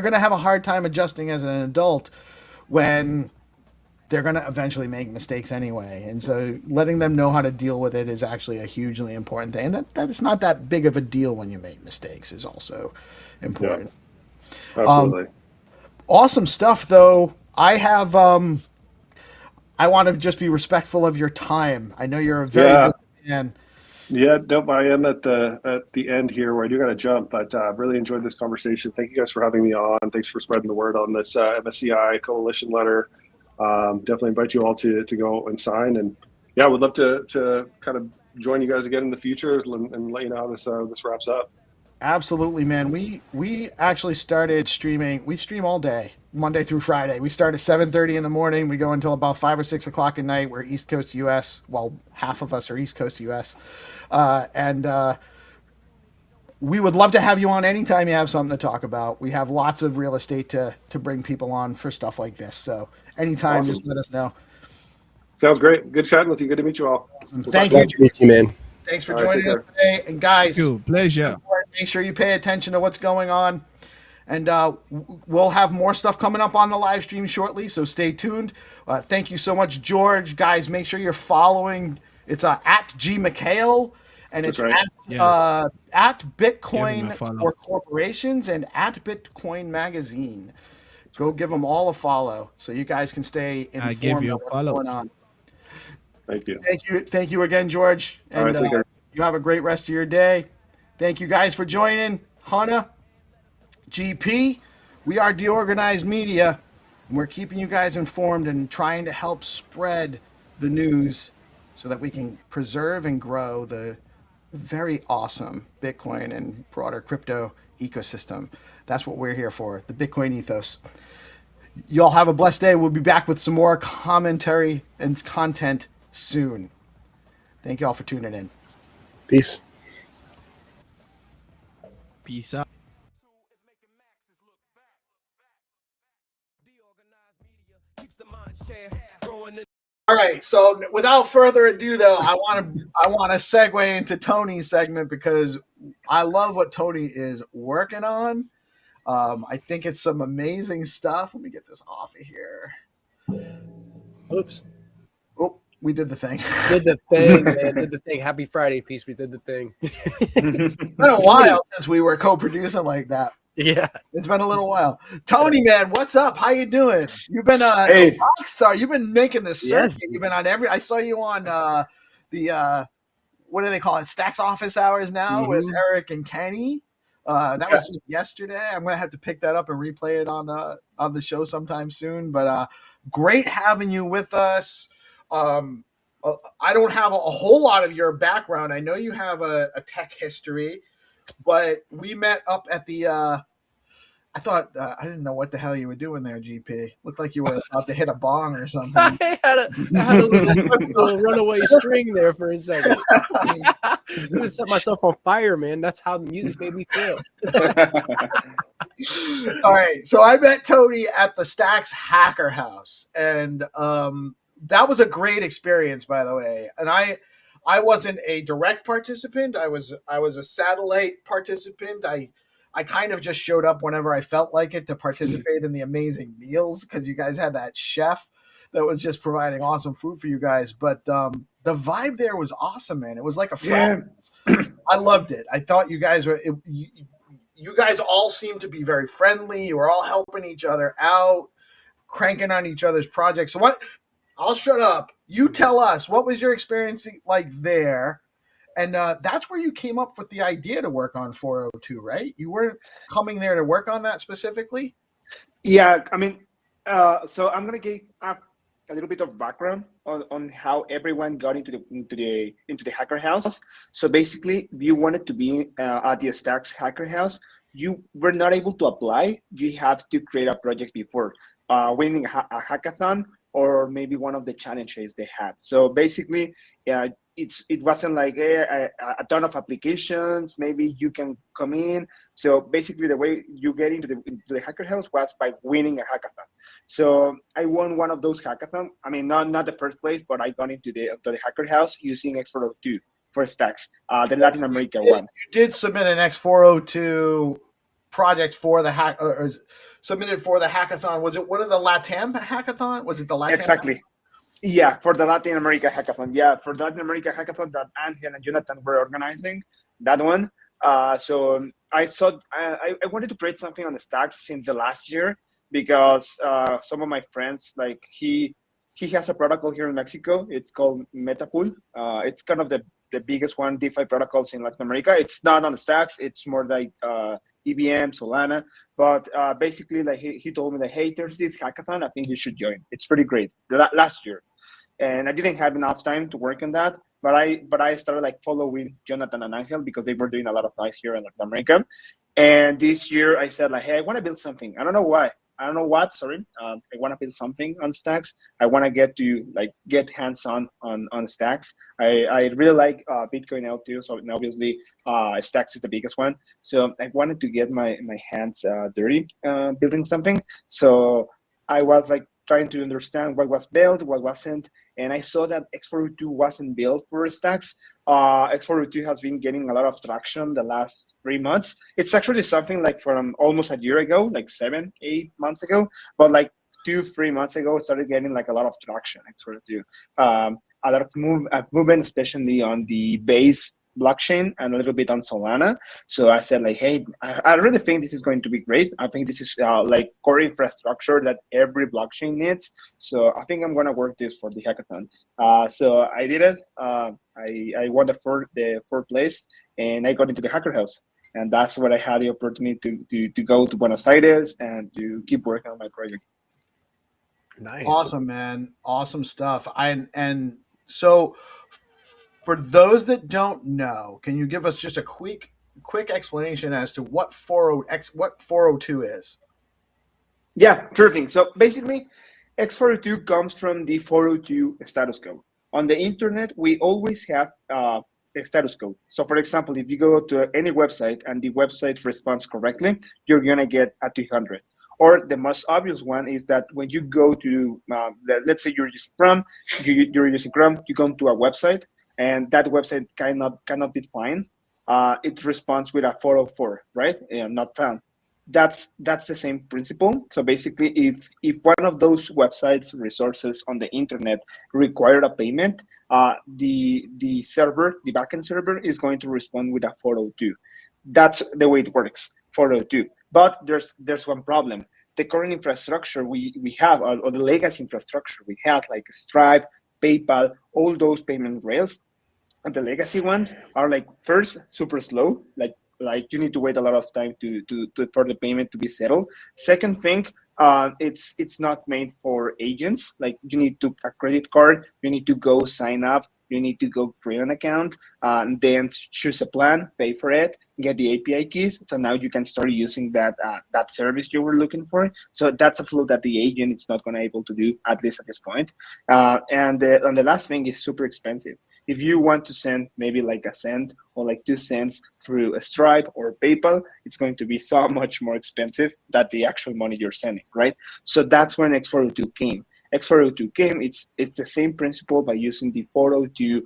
gonna have a hard time adjusting as an adult when they're going to eventually make mistakes anyway. And so letting them know how to deal with it is actually a hugely important thing. And that it's not that big of a deal when you make mistakes is also important. Yeah, absolutely. Awesome stuff, though. I have, I want to just be respectful of your time. I know you're a very good man. Yeah, nope, I am at the end here where I do got to jump, but I've really enjoyed this conversation. Thank you guys for having me on. Thanks for spreading the word on this MSCI coalition letter. Definitely invite you all to go and sign, and yeah, would love to kind of join you guys again in the future and let you know how this wraps up. Absolutely, man. We actually started streaming. We stream all day, Monday through Friday. We start at 7:30 in the morning. We go until about 5 or 6 o'clock at night. We're East Coast U.S. Well, half of us are East Coast U.S. And we would love to have you on anytime you have something to talk about. We have lots of real estate to bring people on for stuff like this. So anytime, Awesome. just let us know. Sounds great. Good chatting with you. Good to meet you all. Awesome. Thank you. Nice to meet you, man. Thanks for All right, joining take us today. And guys, Thank you. Pleasure. make sure you pay attention to what's going on. And we'll have more stuff coming up on the live stream shortly, so stay tuned. Thank you so much, George. Guys, make sure you're following. It's at G McHale, and it's right. at Give him Bitcoin a follow. for Corporations and at Bitcoin Magazine. Go give them all a follow so you guys can stay informed I give you on a what's follow. going on. Thank you. Thank you again, George. All right, And take care. you have a great rest of your day. Thank you guys for joining. Hannah, GP, we are DeOrganized Media, and we're keeping you guys informed and trying to help spread the news so that we can preserve and grow the very awesome Bitcoin and broader crypto ecosystem. That's what we're here for, the Bitcoin ethos. Y'all have a blessed day. We'll be back with some more commentary and content soon. Thank you all for tuning in. Peace. Peace out. All right, so without further ado, though, I want to segue into Tony's segment because I love what Tony is working on. I think it's some amazing stuff. Let me get this off of here. Oops. Oh, we did the thing. Did the thing, man. Did the thing. Happy Friday, peace. We did the thing. It's been a while since we were co-producing like that. Yeah. It's been a little while. Tony, man, what's up? How you doing? You've been Hey. a rock star. You've been making this circuit. Yes. You've been on every. I saw you on the what do they call it? Stacks Office Hours now with Eric and Kenny. That was just yesterday. I'm gonna have to pick that up and replay it on the show sometime soon. But great having you with us. I don't have a whole lot of your background. I know you have a tech history, but we met up at the. I thought I didn't know what the hell you were doing there, GP. Looked like you were about to hit a bong or something. I had a little runaway string there for a second. I just set myself on fire, man. That's how the music made me feel. All right, so I met Tony at the Stacks Hacker House, and that was a great experience, by the way. And I wasn't a direct participant. I was a satellite participant. I kind of just showed up whenever I felt like it to participate in the amazing meals because you guys had that chef that was just providing awesome food for you guys. But the vibe there was awesome, man. It was like a friend. Yeah. I loved it. I thought you guys were you guys all seemed to be very friendly. You were all helping each other out, cranking on each other's projects. So what? I'll shut up. You tell us, what was your experience like there? And that's where you came up with the idea to work on 402, right? You weren't coming there to work on that specifically? Yeah, I mean, so I'm gonna give a little bit of background on how everyone got into the hacker house. So basically, if you wanted to be at the Stacks Hacker House, you were not able to apply. You have to create a project before winning a hackathon or maybe one of the challenges they had. So basically, it wasn't like a ton of applications. Maybe you can come in. So basically, the way you get into the hacker house was by winning a hackathon. So I won one of those hackathons. I mean, not the first place, but I got into the hacker house using X402 for stacks, the Latin America one. You did submit an X402 project for the hack, or submitted for the hackathon. Was it one of the LATAM hackathon? Was it the LATAM? Exactly. Yeah, for the Latin America hackathon. Yeah, for the Latin America hackathon that Angel and Jonathan were organizing, that one. So I thought I wanted to create something on the stacks since the last year, because some of my friends, like he has a protocol here in Mexico. It's called Metapool. It's kind of the biggest one DeFi protocols in Latin America. It's not on the stacks. It's more like EVM, Solana. But basically, like he told me that, hey, there's this hackathon. I think you should join. It's pretty great. Last year, and I didn't have enough time to work on that. But I started like following Jonathan and Angel because they were doing a lot of noise here in Latin America. And this year I said like, hey, I want to build something. I don't know why. I don't know what, sorry. I want to build something on stacks. I want to get hands-on on stacks. I really like Bitcoin L2, so obviously stacks is the biggest one. So I wanted to get my hands dirty building something. So I was like trying to understand what was built, what wasn't, and I saw that X402 wasn't built for stacks. X402 has been getting a lot of traction the last 3 months. It's actually something like from almost a year ago, like 7-8 months ago, but like 2-3 months ago, it started getting like a lot of traction, X402. A lot of movement, especially on the base blockchain and a little bit on Solana. So I said like, hey, I really think this is going to be great. I think this is like core infrastructure that every blockchain needs. So I think I'm going to work this for the hackathon. So I did it. I won the fourth place, and I got into the hacker house. And that's where I had the opportunity to go to Buenos Aires and to keep working on my project. Nice. Awesome, man. Awesome stuff. And so for those that don't know, can you give us just a quick explanation as to what 402 is? Yeah, sure thing. So basically, X402 comes from the 402 status code. On the internet, we always have a status code. So for example, if you go to any website and the website responds correctly, you're going to get a 200. Or the most obvious one is that when you go to, let's say you're using Chrome, you go to a website, and that website cannot be found. It responds with a 404, right? Not found. That's the same principle. So basically, if one of those websites resources on the internet require a payment, the server, the backend server, is going to respond with a 402. That's the way it works, 402. But there's one problem. The current infrastructure we have, or the legacy infrastructure we have, like Stripe, PayPal, all those payment rails, and the legacy ones are like, first, super slow, like you need to wait a lot of time for the payment to be settled. Second thing, it's not made for agents. Like you need a credit card, you need to go sign up, you need to go create an account, and then choose a plan, pay for it, get the API keys. So now you can start using that service you were looking for. So that's a flow that the agent is not going to be able to do, at least at this point. And the last thing is super expensive. If you want to send maybe like a cent or like 2 cents through a Stripe or PayPal, it's going to be so much more expensive than the actual money you're sending, right? So that's when X402 came. X402 came. It's the same principle by using the 402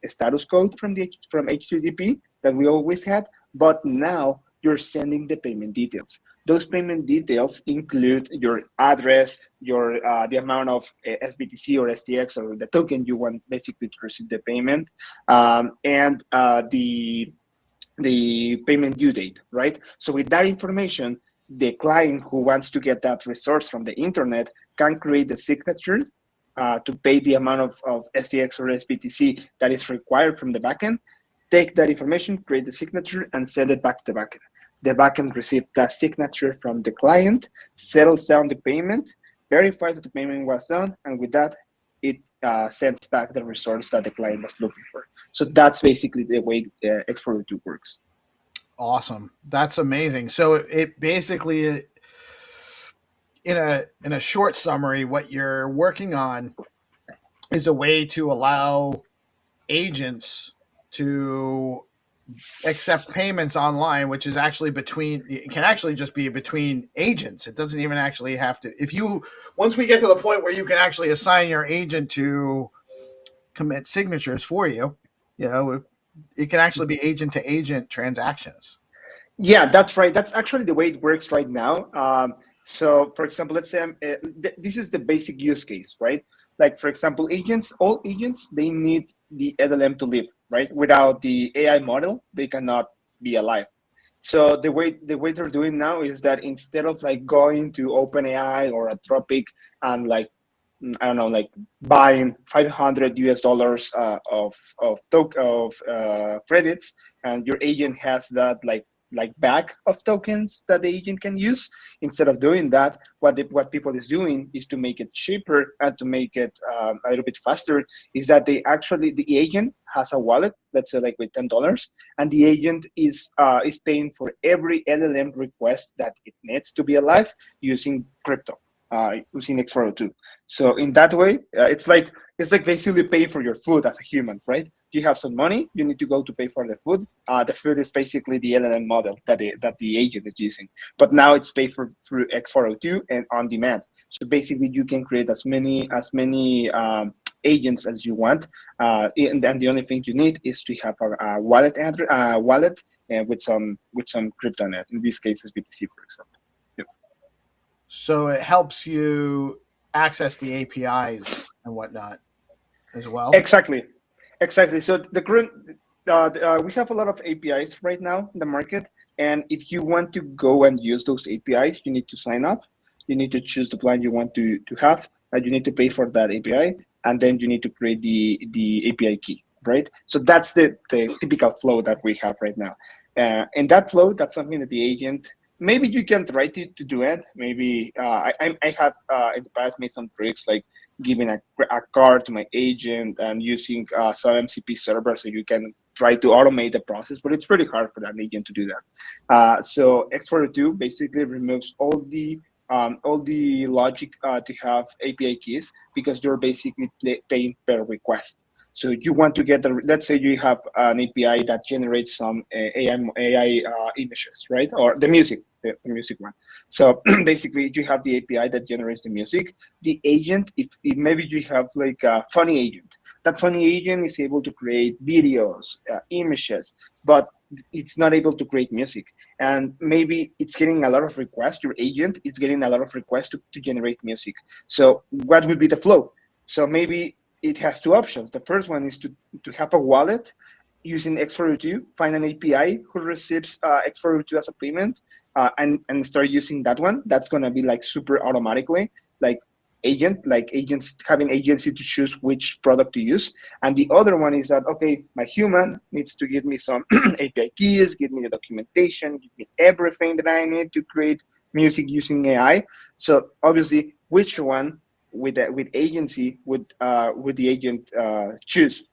status code from HTTP that we always had, but now you're sending the payment details. Those payment details include your address, your the amount of SBTC or STX or the token you want basically to receive the payment, and the payment due date, right? So with that information, the client who wants to get that resource from the internet can create the signature to pay the amount of STX or SBTC that is required from the backend, take that information, create the signature, and send it back to the backend. The backend receives that signature from the client, settles down the payment, verifies that the payment was done, and with that, it sends back the resource that the client was looking for. So that's basically the way X402 works. Awesome. That's amazing. So it basically in a short summary, what you're working on is a way to allow agents to accept payments online, which is actually it can actually just be between agents. It doesn't even actually have to, once we get to the point where you can actually assign your agent to commit signatures for you, it can actually be agent to agent transactions. Yeah, that's right. That's actually the way it works right now. So, for example, let's say this is the basic use case, right? Like, for example, all agents, they need the LLM to live, right? Without the AI model, they cannot be alive. So the way they're doing now is that instead of like going to OpenAI or Anthropic and like, I don't know, like buying $500 of credits, and your agent has that like bag of tokens that the agent can use. Instead of doing that, what people is doing is to make it cheaper and to make it a little bit faster, is that the agent has a wallet, let's say like with $10, and the agent is paying for every LLM request that it needs to be alive using crypto, using X402. So in that way, it's like basically paying for your food as a human, right? You have some money, you need to go to pay for the food. The food is basically the LLM model that the agent is using. But now it's paid for through X402 and on demand. So basically, you can create as many agents as you want, and the only thing you need is to have a wallet with some crypto in it. In this case, it's BTC, for example. So it helps you access the APIs and whatnot as well. Exactly. So the current we have a lot of APIs right now in the market, and if you want to go and use those APIs, you need to sign up. You need to choose the plan you want to have, and you need to pay for that API, and then you need to create the API key, right? So that's the typical flow that we have right now. And that flow, that's something that the agent, maybe you can try to do it. Maybe I have in the past made some tricks, like giving a card to my agent and using some MCP server, so you can try to automate the process, but it's pretty hard for that agent to do that. So X402 basically removes all the logic to have API keys, because you're basically paying per request. So you want to get let's say you have an API that generates some AI images, right? Or the music one. So basically you have the API that generates the music. The agent, if maybe you have like a funny agent, that funny agent is able to create videos, images, but it's not able to create music. And maybe it's getting a lot of requests, your agent is getting a lot of requests to generate music. So what would be the flow? So maybe it has two options. The first one is to have a wallet using X402, find an API who receives X402 as a payment, and start using that one. That's going to be like super automatically, like agents having agency to choose which product to use. And the other one is that, okay, my human needs to give me some API keys, give me the documentation, give me everything that I need to create music using AI. So obviously, which one with agency would the agent choose?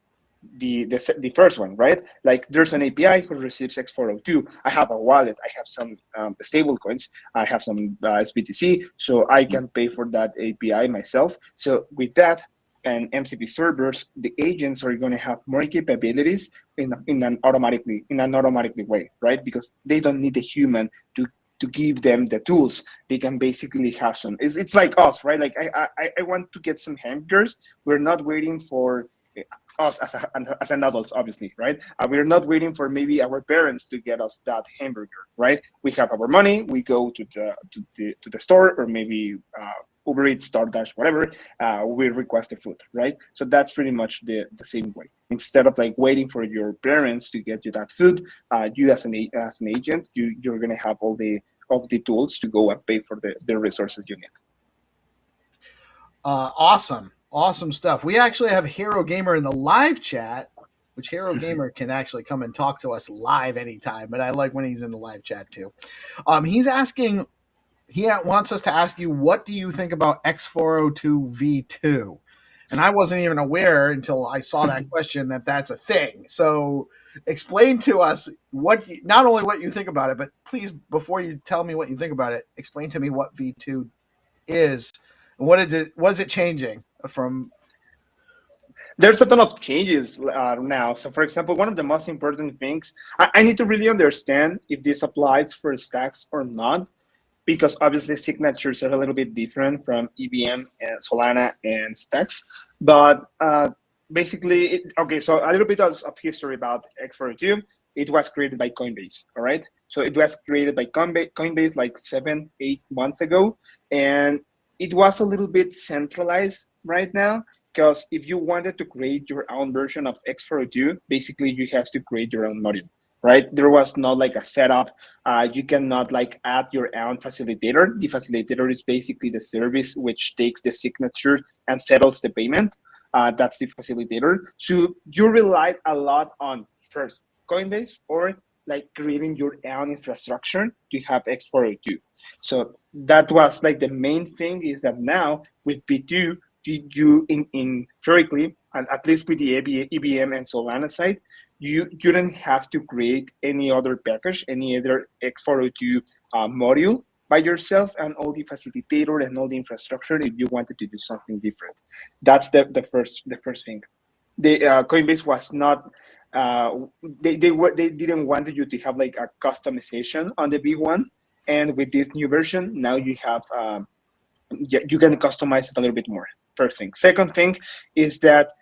The first one, right? Like there's an API who receives X402. I have a wallet. I have some stable coins. I have some SBTC, so I can pay for that API myself. So with that and MCP servers, the agents are going to have more capabilities in an automatic way, right? Because they don't need the human to give them the tools. They can basically have some. It's like us, right? Like I want to get some hamburgers. We're not waiting for us as an adults, obviously, right? We're not waiting for maybe our parents to get us that hamburger, right? We have our money. We go to the store, or maybe Uber Eats, DoorDash, whatever. We request the food, right? So that's pretty much the same way. Instead of like waiting for your parents to get you that food, you as an agent, you're gonna have all the tools to go and pay for the resources you need. Awesome stuff. We actually have Hero Gamer in the live chat, which Hero Gamer can actually come and talk to us live anytime, but I like when he's in the live chat too. He's asking, he wants us to ask you, what do you think about X402 V2? And I wasn't even aware until I saw that question that that's a thing. So explain to us not only what you think about it, but please, before you tell me what you think about it, explain to me what V2 is, and what is it changing from? There's a ton of changes now. So, for example, one of the most important things, I need to really understand if this applies for stacks or not, because obviously signatures are a little bit different from EVM and Solana and stacks. But basically, okay, so a little bit of history about X42. It was created by Coinbase, all right? So it was created by Coinbase like 7-8 months ago. And it was a little bit centralized right now, because if you wanted to create your own version of X42, basically you have to create your own module, right? There was not like a setup. You cannot like add your own facilitator. The facilitator is basically the service which takes the signature and settles the payment. That's the facilitator. So you relied a lot on first Coinbase or like creating your own infrastructure to have X402. So that was like the main thing, is that now with B2, you in theoretically, and at least with the EVM and Solana side, you don't have to create any other package, any other X402 module by yourself, and all the facilitator and all the infrastructure if you wanted to do something different. That's the first thing. The Coinbase was not. They didn't want you to have like a customization on the V1, and with this new version, now you have you can customize it a little bit more. First thing. Second thing is that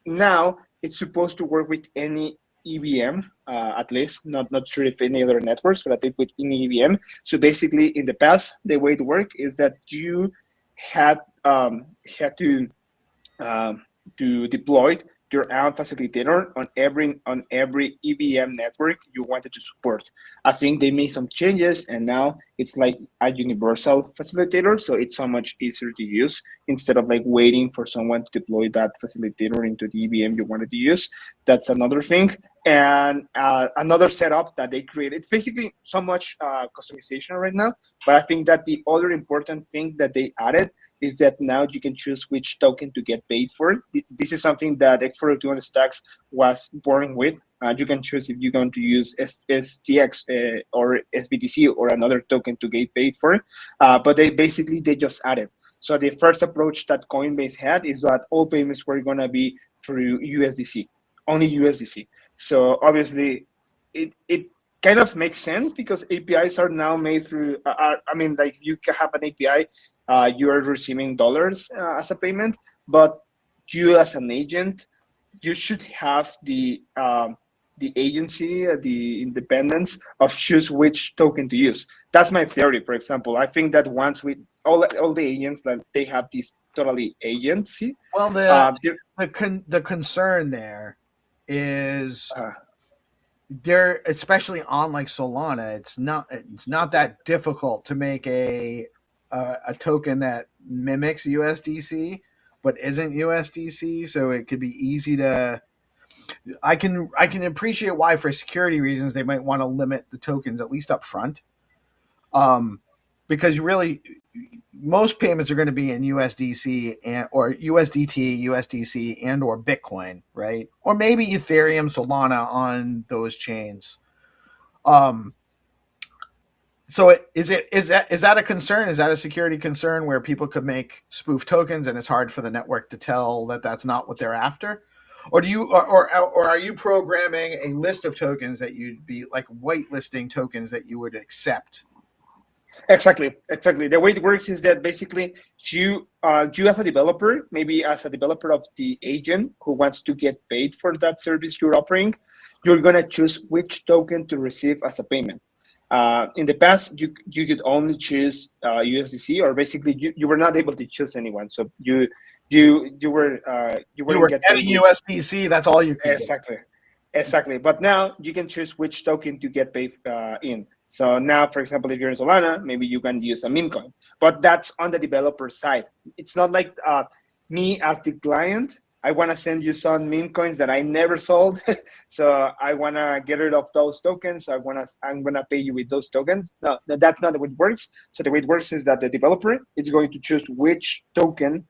now it's supposed to work with any EVM, at least, not sure if any other networks, but at least with any EVM. So basically, in the past, the way it worked is that you had to deploy your own facilitator on every EVM network you wanted to support. I think they made some changes, and now it's like a universal facilitator, so it's so much easier to use instead of like waiting for someone to deploy that facilitator into the EVM you wanted to use. That's another thing. And another setup that they created. It's basically so much customization right now, but I think that the other important thing that they added is that now you can choose which token to get paid for. This is something that X402 on Stacks was born with. You can choose if you're going to use STX or SBTC or another token to get paid for, but they just added. So the first approach that Coinbase had is that all payments were going to be through USDC, only USDC. So obviously, it kind of makes sense because APIs are now made through. I mean, like you can have an API, you are receiving dollars as a payment, but you as an agent, you should have the agency, the independence of choose which token to use. That's my theory. For example, I think that once we all the agents that they have this totally agency. Well, the concern there is there, especially on like Solana, it's not that difficult to make a token that mimics USDC but isn't USDC, so it could be easy to. I can appreciate why, for security reasons, they might want to limit the tokens at least up front, because really most payments are going to be in USDC or USDT, USDC, and or Bitcoin, right? Or maybe Ethereum, Solana on those chains. So is that a concern? Is that a security concern where people could make spoof tokens and it's hard for the network to tell that that's not what they're after? Or do you or are you programming a list of tokens that you'd be like whitelisting tokens that you would accept? Exactly. The way it works is that basically you as a developer, maybe as a developer of the agent who wants to get paid for that service you're offering, you're gonna choose which token to receive as a payment. In the past, you could only choose USDC, or basically you were not able to choose anyone. So you were getting USDC. That's all you could. Exactly. But now you can choose which token to get paid in. So now, for example, if you're in Solana, maybe you can use a meme coin, but that's on the developer side. It's not like me as the client. I want to send you some meme coins that I never sold. So I want to get rid of those tokens. I'm going to pay you with those tokens. No, that's not the way it works. So the way it works is that the developer is going to choose which token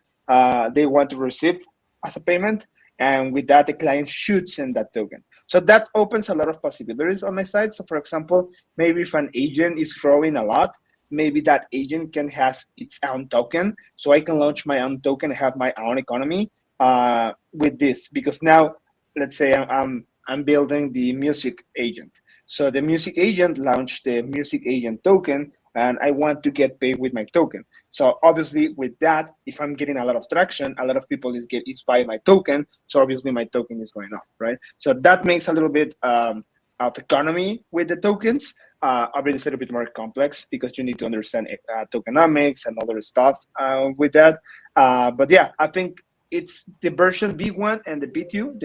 they want to receive as a payment. And with that, the client should send that token. So that opens a lot of possibilities on my side. So for example, maybe if an agent is growing a lot, maybe that agent can has its own token, so I can launch my own token and have my own economy with this. Because now, let's say I'm building the music agent. So the music agent launched the music agent token, and I want to get paid with my token. So obviously with that, if I'm getting a lot of traction, a lot of people is buying my token. So obviously my token is going up, right? So that makes a little bit of economy with the tokens. Obviously it's a little bit more complex because you need to understand tokenomics and other stuff with that. But yeah, I think it's the version B1 and the B2.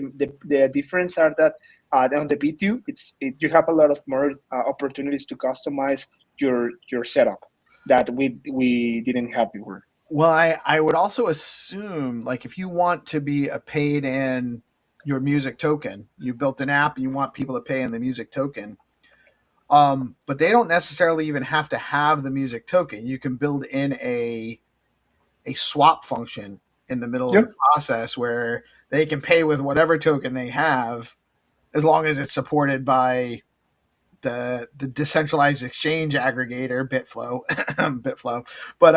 The difference are that on the B2, you have a lot of more opportunities to customize your setup that we didn't have before. Well, I would also assume, like, if you want to be a paid in your music token, you built an app, you want people to pay in the music token, but they don't necessarily even have to have the music token. You can build in a swap function in the middle of the process where they can pay with whatever token they have, as long as it's supported by the decentralized exchange aggregator Bitflow, but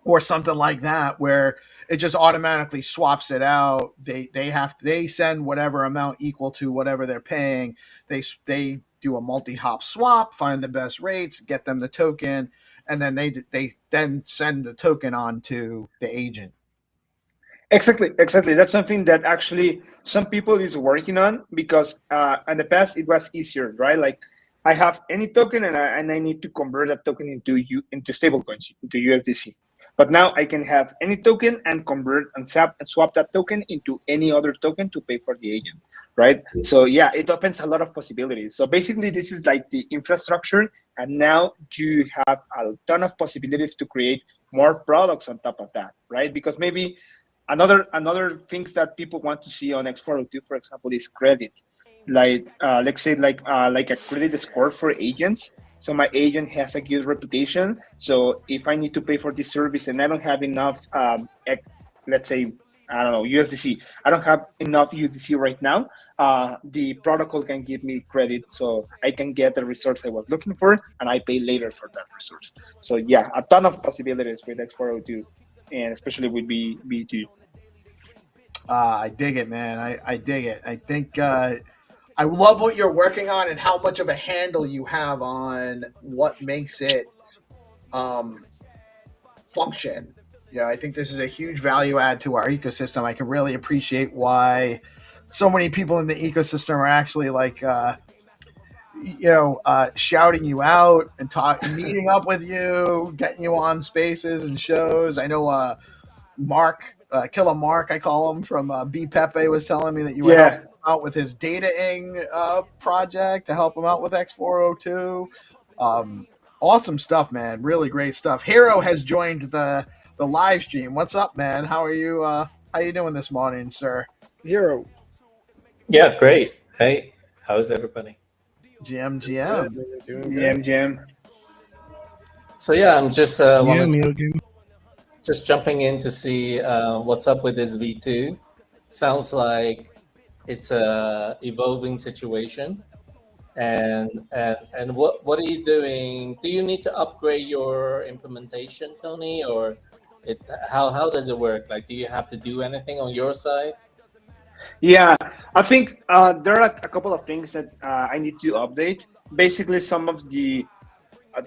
or something like that, where it just automatically swaps it out. They send whatever amount equal to whatever they're paying. They do a multi-hop swap, find the best rates, get them the token, and then they then send the token on to the agent. Exactly. That's something that actually some people is working on, because in the past it was easier, right? Like I have any token and I need to convert that token into stablecoins, into USDC. But now I can have any token and convert and swap that token into any other token to pay for the agent, right? So yeah, it opens a lot of possibilities. So basically this is like the infrastructure, and now you have a ton of possibilities to create more products on top of that, right? Because maybe another things that people want to see on X402, for example, is credit. Like let's say like a credit score for agents. So my agent has a good reputation. So if I need to pay for this service and I don't have enough, let's say, I don't know, USDC, I don't have enough USDC right now, the protocol can give me credit so I can get the resource I was looking for, and I pay later for that resource. So yeah, a ton of possibilities with X402, and especially with B2. I dig it, man. I dig it. I think I love what you're working on and how much of a handle you have on what makes it function. Yeah, I think this is a huge value add to our ecosystem. I can really appreciate why so many people in the ecosystem are actually like, shouting you out and meeting up with you, getting you on spaces and shows. I know Mark, Killer Mark, I call him, from B Pepe, was telling me that you were helping him out with his dataing project to help him out with X402. Awesome stuff, man. Really great stuff. Hero has joined the live stream. What's up, man? How are you? How you doing this morning, sir? Hero. Yeah, great. Hey, how's everybody? GM. So yeah, I'm just just jumping in to see what's up with this V2. Sounds like it's a evolving situation. And what are you doing? Do you need to upgrade your implementation, Tony, or how does it work? Like, do you have to do anything on your side? Yeah, I think there are a couple of things that I need to update. Basically, some of the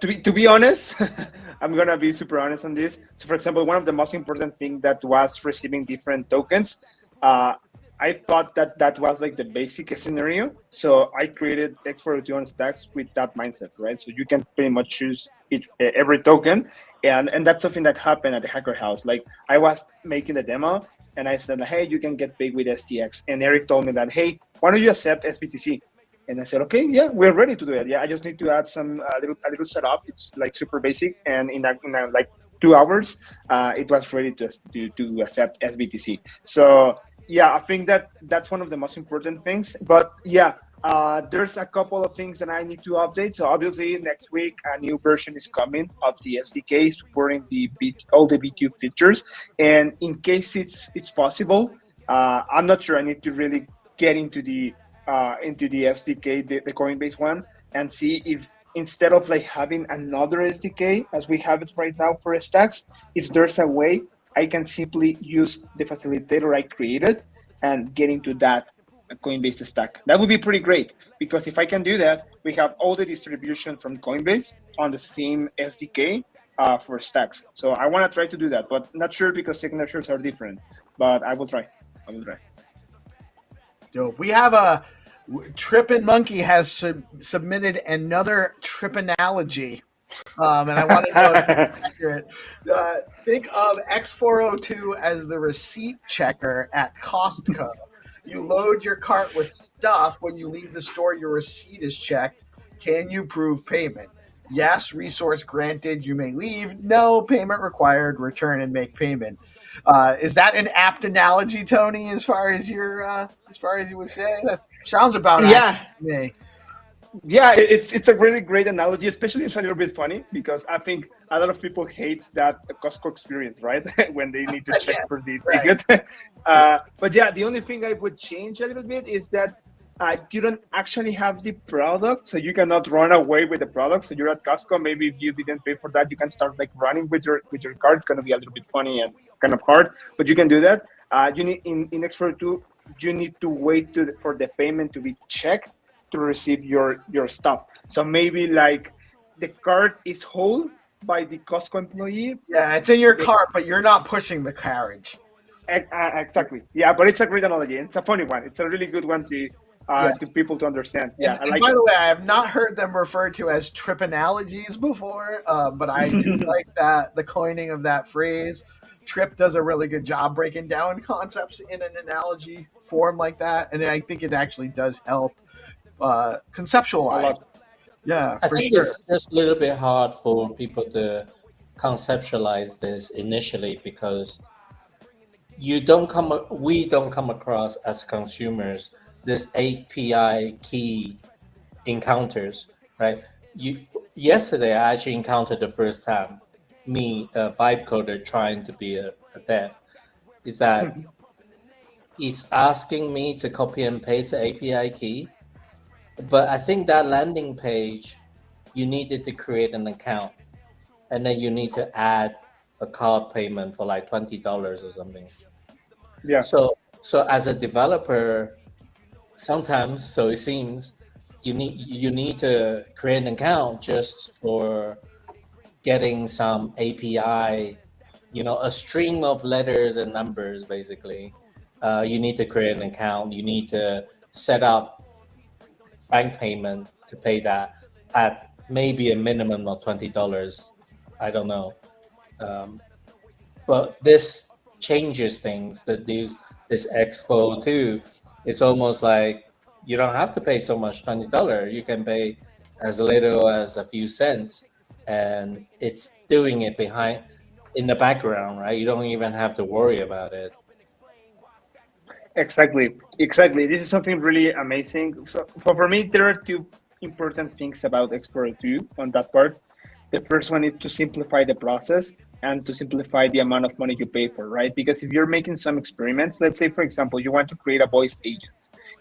to be honest, I'm gonna be super honest on this. So, for example, one of the most important things that was receiving different tokens. I thought that was like the basic scenario. So I created X402 on Stacks with that mindset, right? So you can pretty much choose every token. And that's something that happened at the Hacker House. Like I was making the demo and I said, hey, you can get paid with STX. And Eric told me that, hey, why don't you accept SBTC? And I said, okay, yeah, we're ready to do it. Yeah, I just need to add some a little setup. It's like super basic. And in like 2 hours, it was ready to accept SBTC. So yeah, I think that's one of the most important things. But yeah, there's a couple of things that I need to update. So obviously next week a new version is coming of the SDK supporting all the B2 features. And in case it's possible, I'm not sure. I need to really get into the SDK, the Coinbase one, and see if instead of like having another SDK as we have it right now for stacks, if there's a way I can simply use the facilitator I created and get into that Coinbase stack. That would be pretty great, because if I can do that, we have all the distribution from Coinbase on the same SDK for stacks. So I want to try to do that, but not sure because signatures are different. But I will try. Dope. We have a Trippin' Monkey has submitted another trip analogy. And I want to know if it's accurate. Think of X402 as the receipt checker at Costco. You load your cart with stuff. When you leave the store, your receipt is checked. Can you prove payment? Yes, resource granted. You may leave. No, payment required. Return and make payment. Is that an apt analogy, Tony? As far as you would say, that sounds about accurate to me. Yeah, it's a really great analogy, especially it's a little bit funny because I think a lot of people hate that Costco experience, right? When they need to check for the ticket. But yeah, the only thing I would change a little bit is that you don't actually have the product, so you cannot run away with the product. So you're at Costco, maybe if you didn't pay for that, you can start like running with your card. It's gonna be a little bit funny and kind of hard, but you can do that. You need in X402, you need to wait for the payment to be checked to receive your stuff. So maybe like the cart is whole by the Costco employee. Yeah, it's in your cart, but you're not pushing the carriage. Exactly. Yeah, but it's a great analogy. It's a funny one. It's a really good one to people to understand. Yeah, and by the way, I have not heard them referred to as trip analogies before, but I do like that, the coining of that phrase. Trip does a really good job breaking down concepts in an analogy form like that, and I think it actually does help conceptualize. Yeah, I think it's just a little bit hard for people to conceptualize this initially because we don't come across as consumers this API key encounters, right? Yesterday I actually encountered the first time me, a vibe coder trying to be a dev, is that it's asking me to copy and paste the API key. But I think that landing page, you needed to create an account, and then you need to add a card payment for like $20 or something. Yeah. So as a developer, sometimes, so it seems, you need to create an account just for getting some API, a string of letters and numbers, basically. You need to create an account. You need to set up bank payment to pay that at maybe a minimum of $20. I don't know. But this changes things. That this X402, it's almost like you don't have to pay so much $20. You can pay as little as a few cents, and it's doing it in the background, right? You don't even have to worry about it. Exactly. This is something really amazing. So for me, there are two important things about X402 on that part. The first one is to simplify the process and to simplify the amount of money you pay for, right? Because if you're making some experiments, let's say, for example, you want to create a voice agent.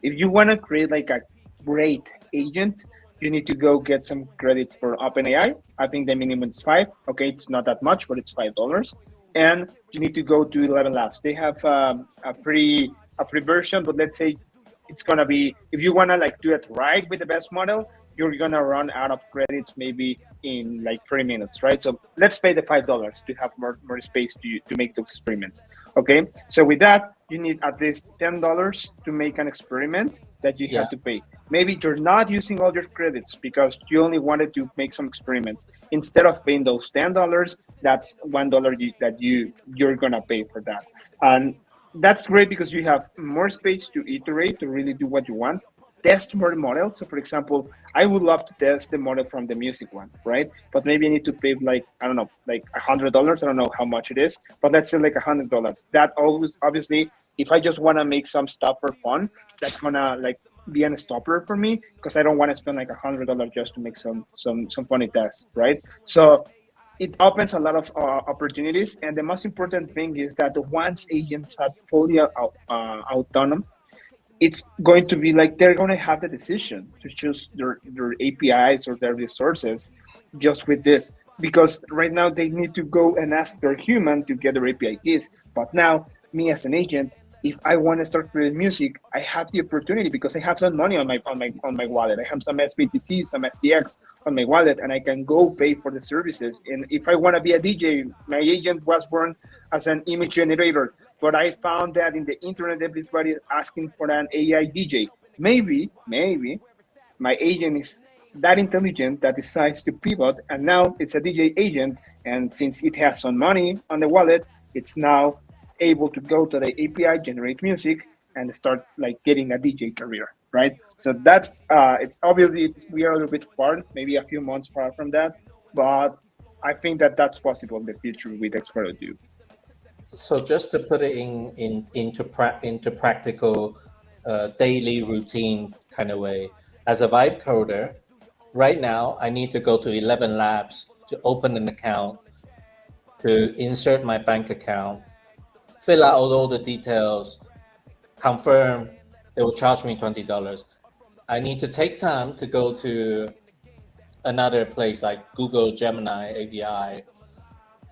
If you want to create like a great agent, you need to go get some credits for OpenAI. I think the minimum is $5. Okay, it's not that much, but it's $5. And you need to go to 11 Labs. They have a free version, but let's say it's gonna be, if you wanna like do it right with the best model, you're gonna run out of credits maybe in like 3 minutes, right? So let's pay the $5 to have more space to make those experiments. Okay, so with that, you need at least $10 to make an experiment that you have to pay. Maybe you're not using all your credits because you only wanted to make some experiments. Instead of paying those $10, that's $1 that you're gonna pay for that. And that's great because you have more space to iterate, to really do what you want. Test more models. So for example, I would love to test the model from the music one, right? But maybe I need to pay like, I don't know, like $100. I don't know how much it is, but let's say like $100. That always, obviously, if I just want to make some stuff for fun, that's gonna like be a stopper for me because I don't want to spend like $100 just to make some funny tests, right? So it opens a lot of opportunities, and the most important thing is that once agents are fully autonomous, it's going to be like they're going to have the decision to choose their APIs or their resources just with this. Because right now they need to go and ask their human to get their API keys. But now, me as an agent, if I want to start creating music, I have the opportunity because I have some money on my wallet. I have some SBTC, some SDX on my wallet, and I can go pay for the services. And if I want to be a DJ, my agent was born as an image generator, but I found that in the internet everybody is asking for an AI DJ. Maybe my agent is that intelligent that decides to pivot, and now it's a DJ agent. And since it has some money on the wallet, it's now able to go to the API, generate music, and start like getting a DJ career, right? So that's it's obviously we are a little bit far, maybe a few months far from that, but I think that that's possible in the future with X402. So just to put it into practical daily routine kind of way, as a vibe coder, right now I need to go to 11 Labs to open an account, to insert my bank account, fill out all the details, confirm. They will charge me $20. I need to take time to go to another place like Google Gemini API.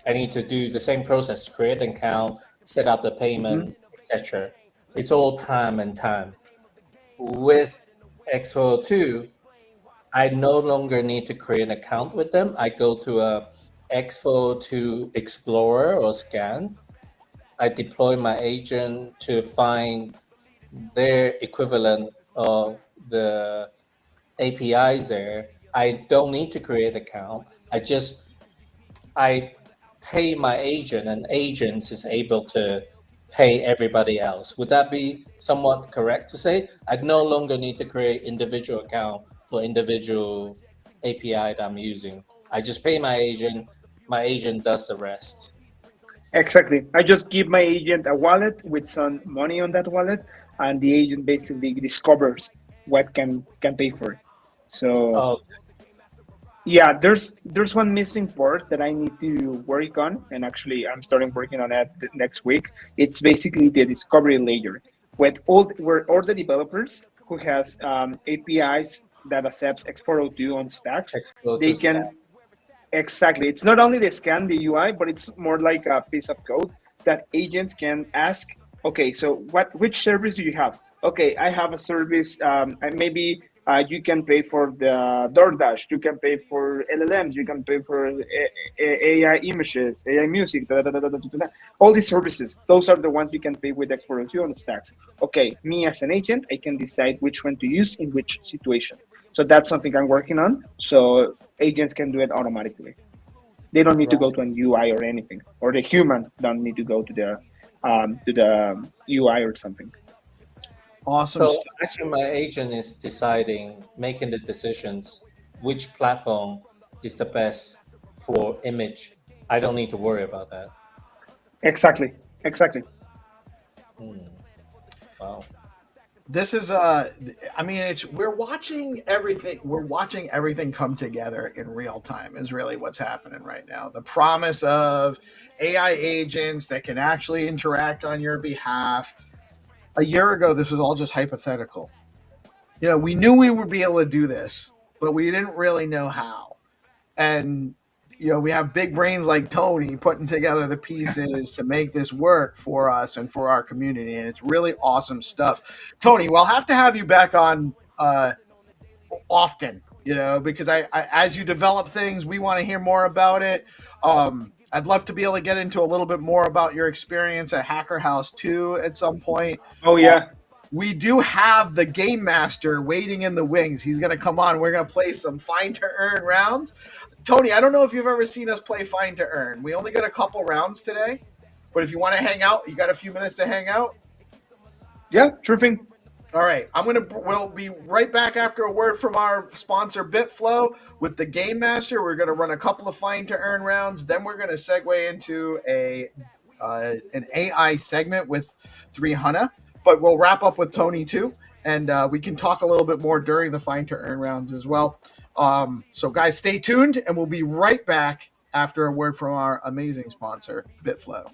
I need to do the same process to create an account, set up the payment, etc. It's all time and time. With X402, I no longer need to create an account with them. I go to a X402 Explorer or Scan. I deploy my agent to find their equivalent of the APIs there. I don't need to create an account. I pay my agent, and agents is able to pay everybody else. Would that be somewhat correct to say? I no longer need to create individual account for individual API that I'm using. I just pay my agent does the rest. Exactly. I just give my agent a wallet with some money on that wallet, and the agent basically discovers what can pay for it. So yeah, there's one missing part that I need to work on, and actually I'm starting working on that next week. It's basically the discovery layer, where all the developers who has APIs that accepts X402 on stacks, they can. Exactly. It's not only the scan, the UI, but it's more like a piece of code that agents can ask, okay, so which service do you have? Okay, I have a service, and maybe you can pay for the DoorDash, you can pay for LLMs, you can pay for AI images, AI music, all these services. Those are the ones you can pay with X402 on the stacks. Okay, me as an agent, I can decide which one to use in which situation. So that's something I'm working on. So agents can do it automatically. They don't need to go to an UI or anything, or the human don't need to go to the UI or something. Awesome. So actually, my agent is making the decisions, which platform is the best for image. I don't need to worry about that. Exactly. Wow. This is I mean, we're watching everything come together in real time is really what's happening right now. The promise of AI agents that can actually interact on your behalf. A year ago, this was all just hypothetical. You know, we knew we would be able to do this, but we didn't really know how. And you know, we have big brains like Tony putting together the pieces to make this work for us and for our community. And it's really awesome stuff. Tony, we'll have to have you back on often, you know, because I as you develop things, we want to hear more about it. I'd love to be able to get into a little bit more about your experience at Hacker House too at some point. Oh, yeah. We do have the game master waiting in the wings. He's going to come on. We're going to play some Find2Earn rounds. Tony, I don't know if you've ever seen us play Find2Earn. We only got a couple rounds today, but if you want to hang out, you got a few minutes to hang out? Yeah, sure thing. All right. We'll be right back after a word from our sponsor, BitFlow, with the Game Master. We're going to run a couple of Find2Earn rounds. Then we're going to segue into an AI segment with 300. But we'll wrap up with Tony too, and we can talk a little bit more during the Find2Earn rounds as well. So guys, stay tuned, and we'll be right back after a word from our amazing sponsor, BitFlow.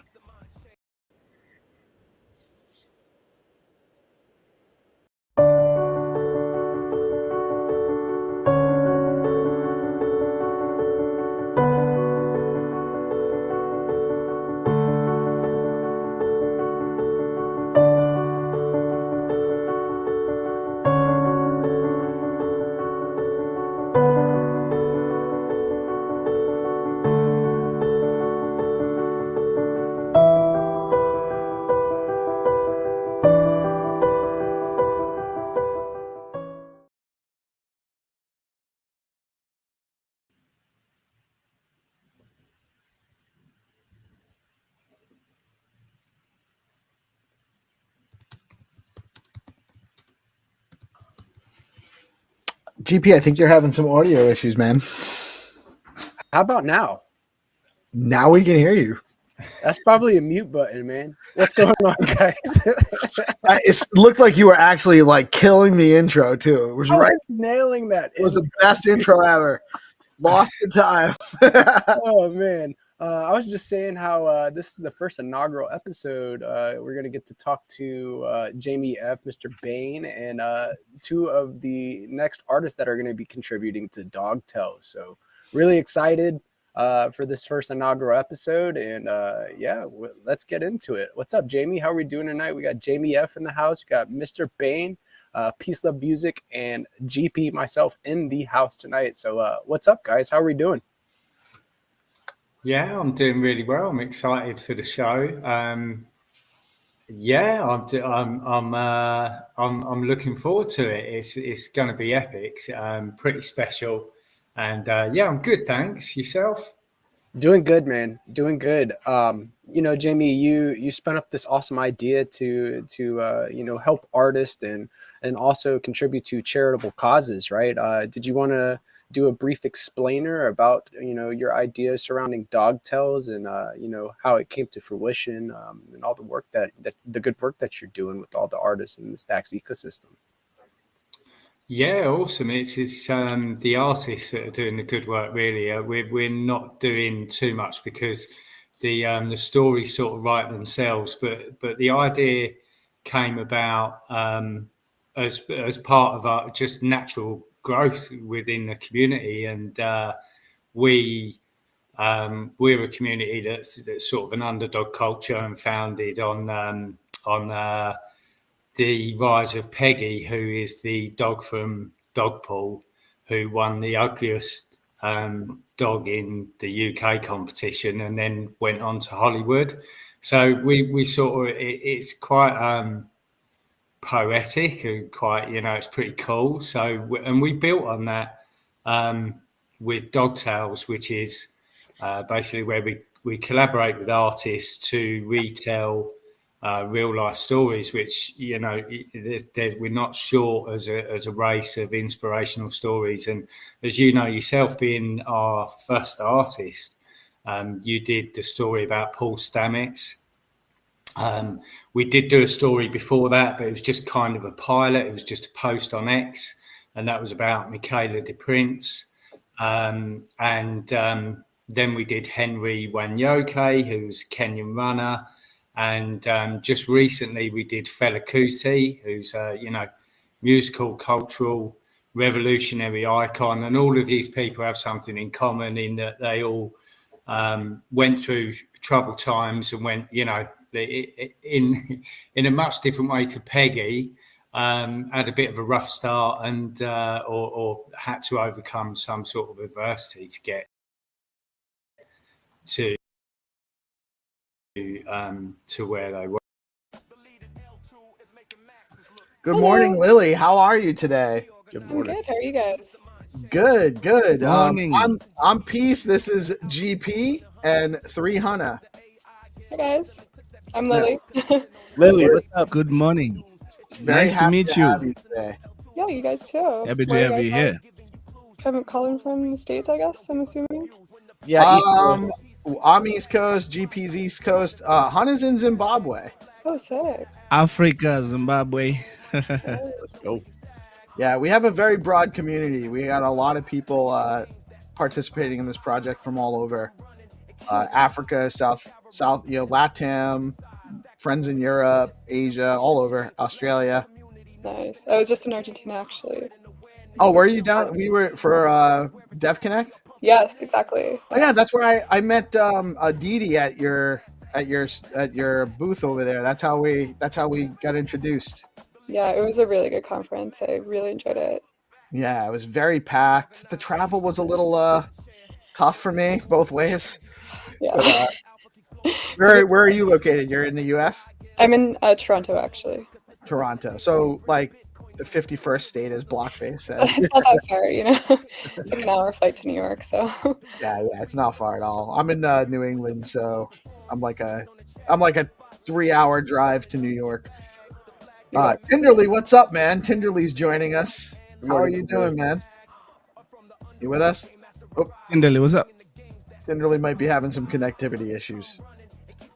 GP, I think you're having some audio issues, man. How about now? Now we can hear you. That's probably a mute button, man. What's going on, guys? It looked like you were actually like killing the intro too. It was I right. was nailing that. It was the best intro ever. Lost the time. Oh man. I was just saying how this is the first inaugural episode. We're going to get to talk to Jamie F., Mr. Bain, and two of the next artists that are going to be contributing to Dogtails. So really excited for this first inaugural episode. And yeah, let's get into it. What's up, Jamie? How are we doing tonight? We got Jamie F. in the house. We got Mr. Bain, Peace Love Music, and GP, myself, in the house tonight. So what's up, guys? How are we doing? Yeah, I'm doing really well. I'm excited for the show. Yeah, I'm looking forward to it. It's going to be epic. Pretty special, and yeah, I'm good. Thanks. Yourself? Doing good, man. Doing good. You know, Jamie, you spun up this awesome idea to you know, help artists and also contribute to charitable causes, right? Did you want to do a brief explainer about, you know, your idea surrounding Dogtails and you know, how it came to fruition, and all the work that the good work that you're doing with all the artists in the Stacks ecosystem? Yeah, awesome. It's the artists that are doing the good work. Really, we're not doing too much because the stories sort of write themselves. But the idea came about as part of our just natural growth within the community, and we're a community that's sort of an underdog culture and founded on the rise of Peggy, who is the dog from Dogpool, who won the ugliest dog in the UK competition and then went on to Hollywood. So we sort of, it's quite poetic and quite, you know, it's pretty cool. So, and we built on that with Dogtails, which is basically where we collaborate with artists to retell real life stories, which, you know, we're not short as a race of inspirational stories. And as you know yourself, being our first artist, you did the story about Paul Stamets. We did do a story before that, but it was just kind of a pilot. It was just a post on X, and that was about Michaela de Prince. And then we did Henry Wanyoke, who's a Kenyan runner. And just recently we did Fela Kuti, who's a, you know, musical, cultural, revolutionary icon. And all of these people have something in common in that they all went through troubled times and went, you know, in a much different way to Peggy, had a bit of a rough start and or had to overcome some sort of adversity to get to where they were. Good morning, Lily. How are you today? Good I'm morning. good. How are you guys? Good. Morning. I'm Peace. This is GP and 300. Hey guys. I'm Lily. Lily, what's up? Good morning. Very Nice to happy meet have you. today. Yeah, you guys too. Happy to Where have are you guys here. calling from the States, I guess, I'm assuming. Yeah, East Coast. I'm East Coast, GP's East Coast. Huna's in Zimbabwe. Oh, sick. Africa, Zimbabwe. Let's go. Yeah, we have a very broad community. We got a lot of people participating in this project from all over Africa, South, you know, LATAM, friends in Europe, Asia, all over, Australia. Nice. I was just in Argentina, actually. Oh, where are you down? We were for Dev Connect. Yes, exactly. Oh yeah, that's where I met Didi at your booth over there. That's how we got introduced. Yeah, it was a really good conference. I really enjoyed it. Yeah, it was very packed. The travel was a little tough for me both ways. Yeah. But, where are you located? You're in the U.S.? I'm in Toronto, actually. Toronto. So like the 51st state, as Blockface said. It's not that far, you know. It's like an hour flight to New York, so. Yeah, it's not far at all. I'm in New England, so I'm like a 3-hour drive to New York. Tinderly, what's up, man? Tinderly's joining us. How are you doing, man? You with us? Oh, Cinderly, what's up? Tinderly might be having some connectivity issues,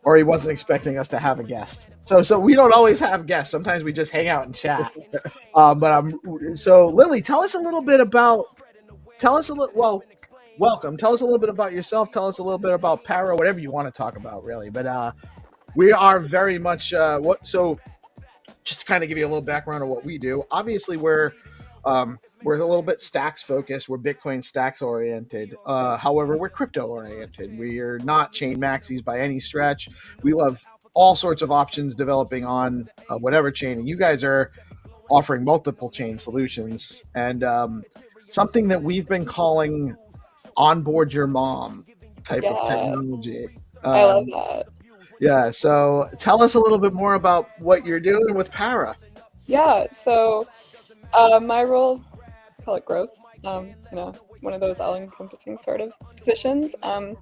or he wasn't expecting us to have a guest. So we don't always have guests. Sometimes we just hang out and chat. So Lily, tell us a little bit about. Welcome. Tell us a little bit about yourself. Tell us a little bit about Para, whatever you want to talk about, really. But we are very much so. Just to kind of give you a little background of what we do. Obviously, we're a little bit stacks focused. We're Bitcoin stacks oriented. However, we're crypto oriented. We are not chain maxis by any stretch. We love all sorts of options developing on whatever chain. And you guys are offering multiple chain solutions. And something that we've been calling onboard your mom type of technology. I love that. Yeah, so tell us a little bit more about what you're doing with Para. Yeah, so my role, call it growth, one of those all-encompassing sort of positions. And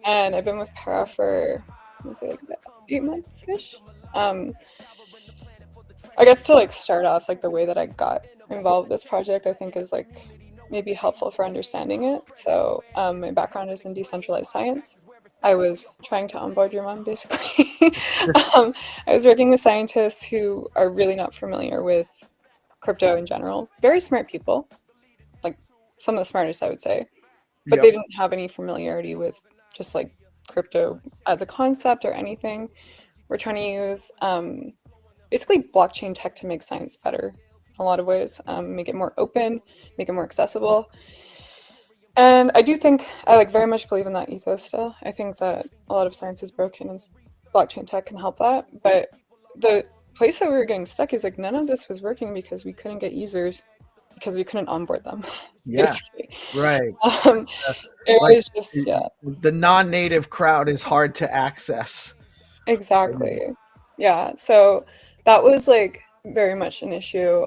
I've been with Para for, about 8 months-ish. I guess to start off, the way that I got involved with this project, I think is maybe helpful for understanding it. So my background is in decentralized science. I was trying to onboard your mom, basically. I was working with scientists who are really not familiar with crypto in general. Very smart people, some of the smartest, I would say. But they didn't have any familiarity with just crypto as a concept or anything. We're trying to use basically blockchain tech to make science better in a lot of ways, make it more open, make it more accessible. And I do think, I very much believe in that ethos still. I think that a lot of science is broken and blockchain tech can help that. But the place that we were getting stuck is none of this was working because we couldn't get users because we couldn't onboard them. Yeah, right. It was just, the non-native crowd is hard to access. Exactly. Yeah, so that was very much an issue.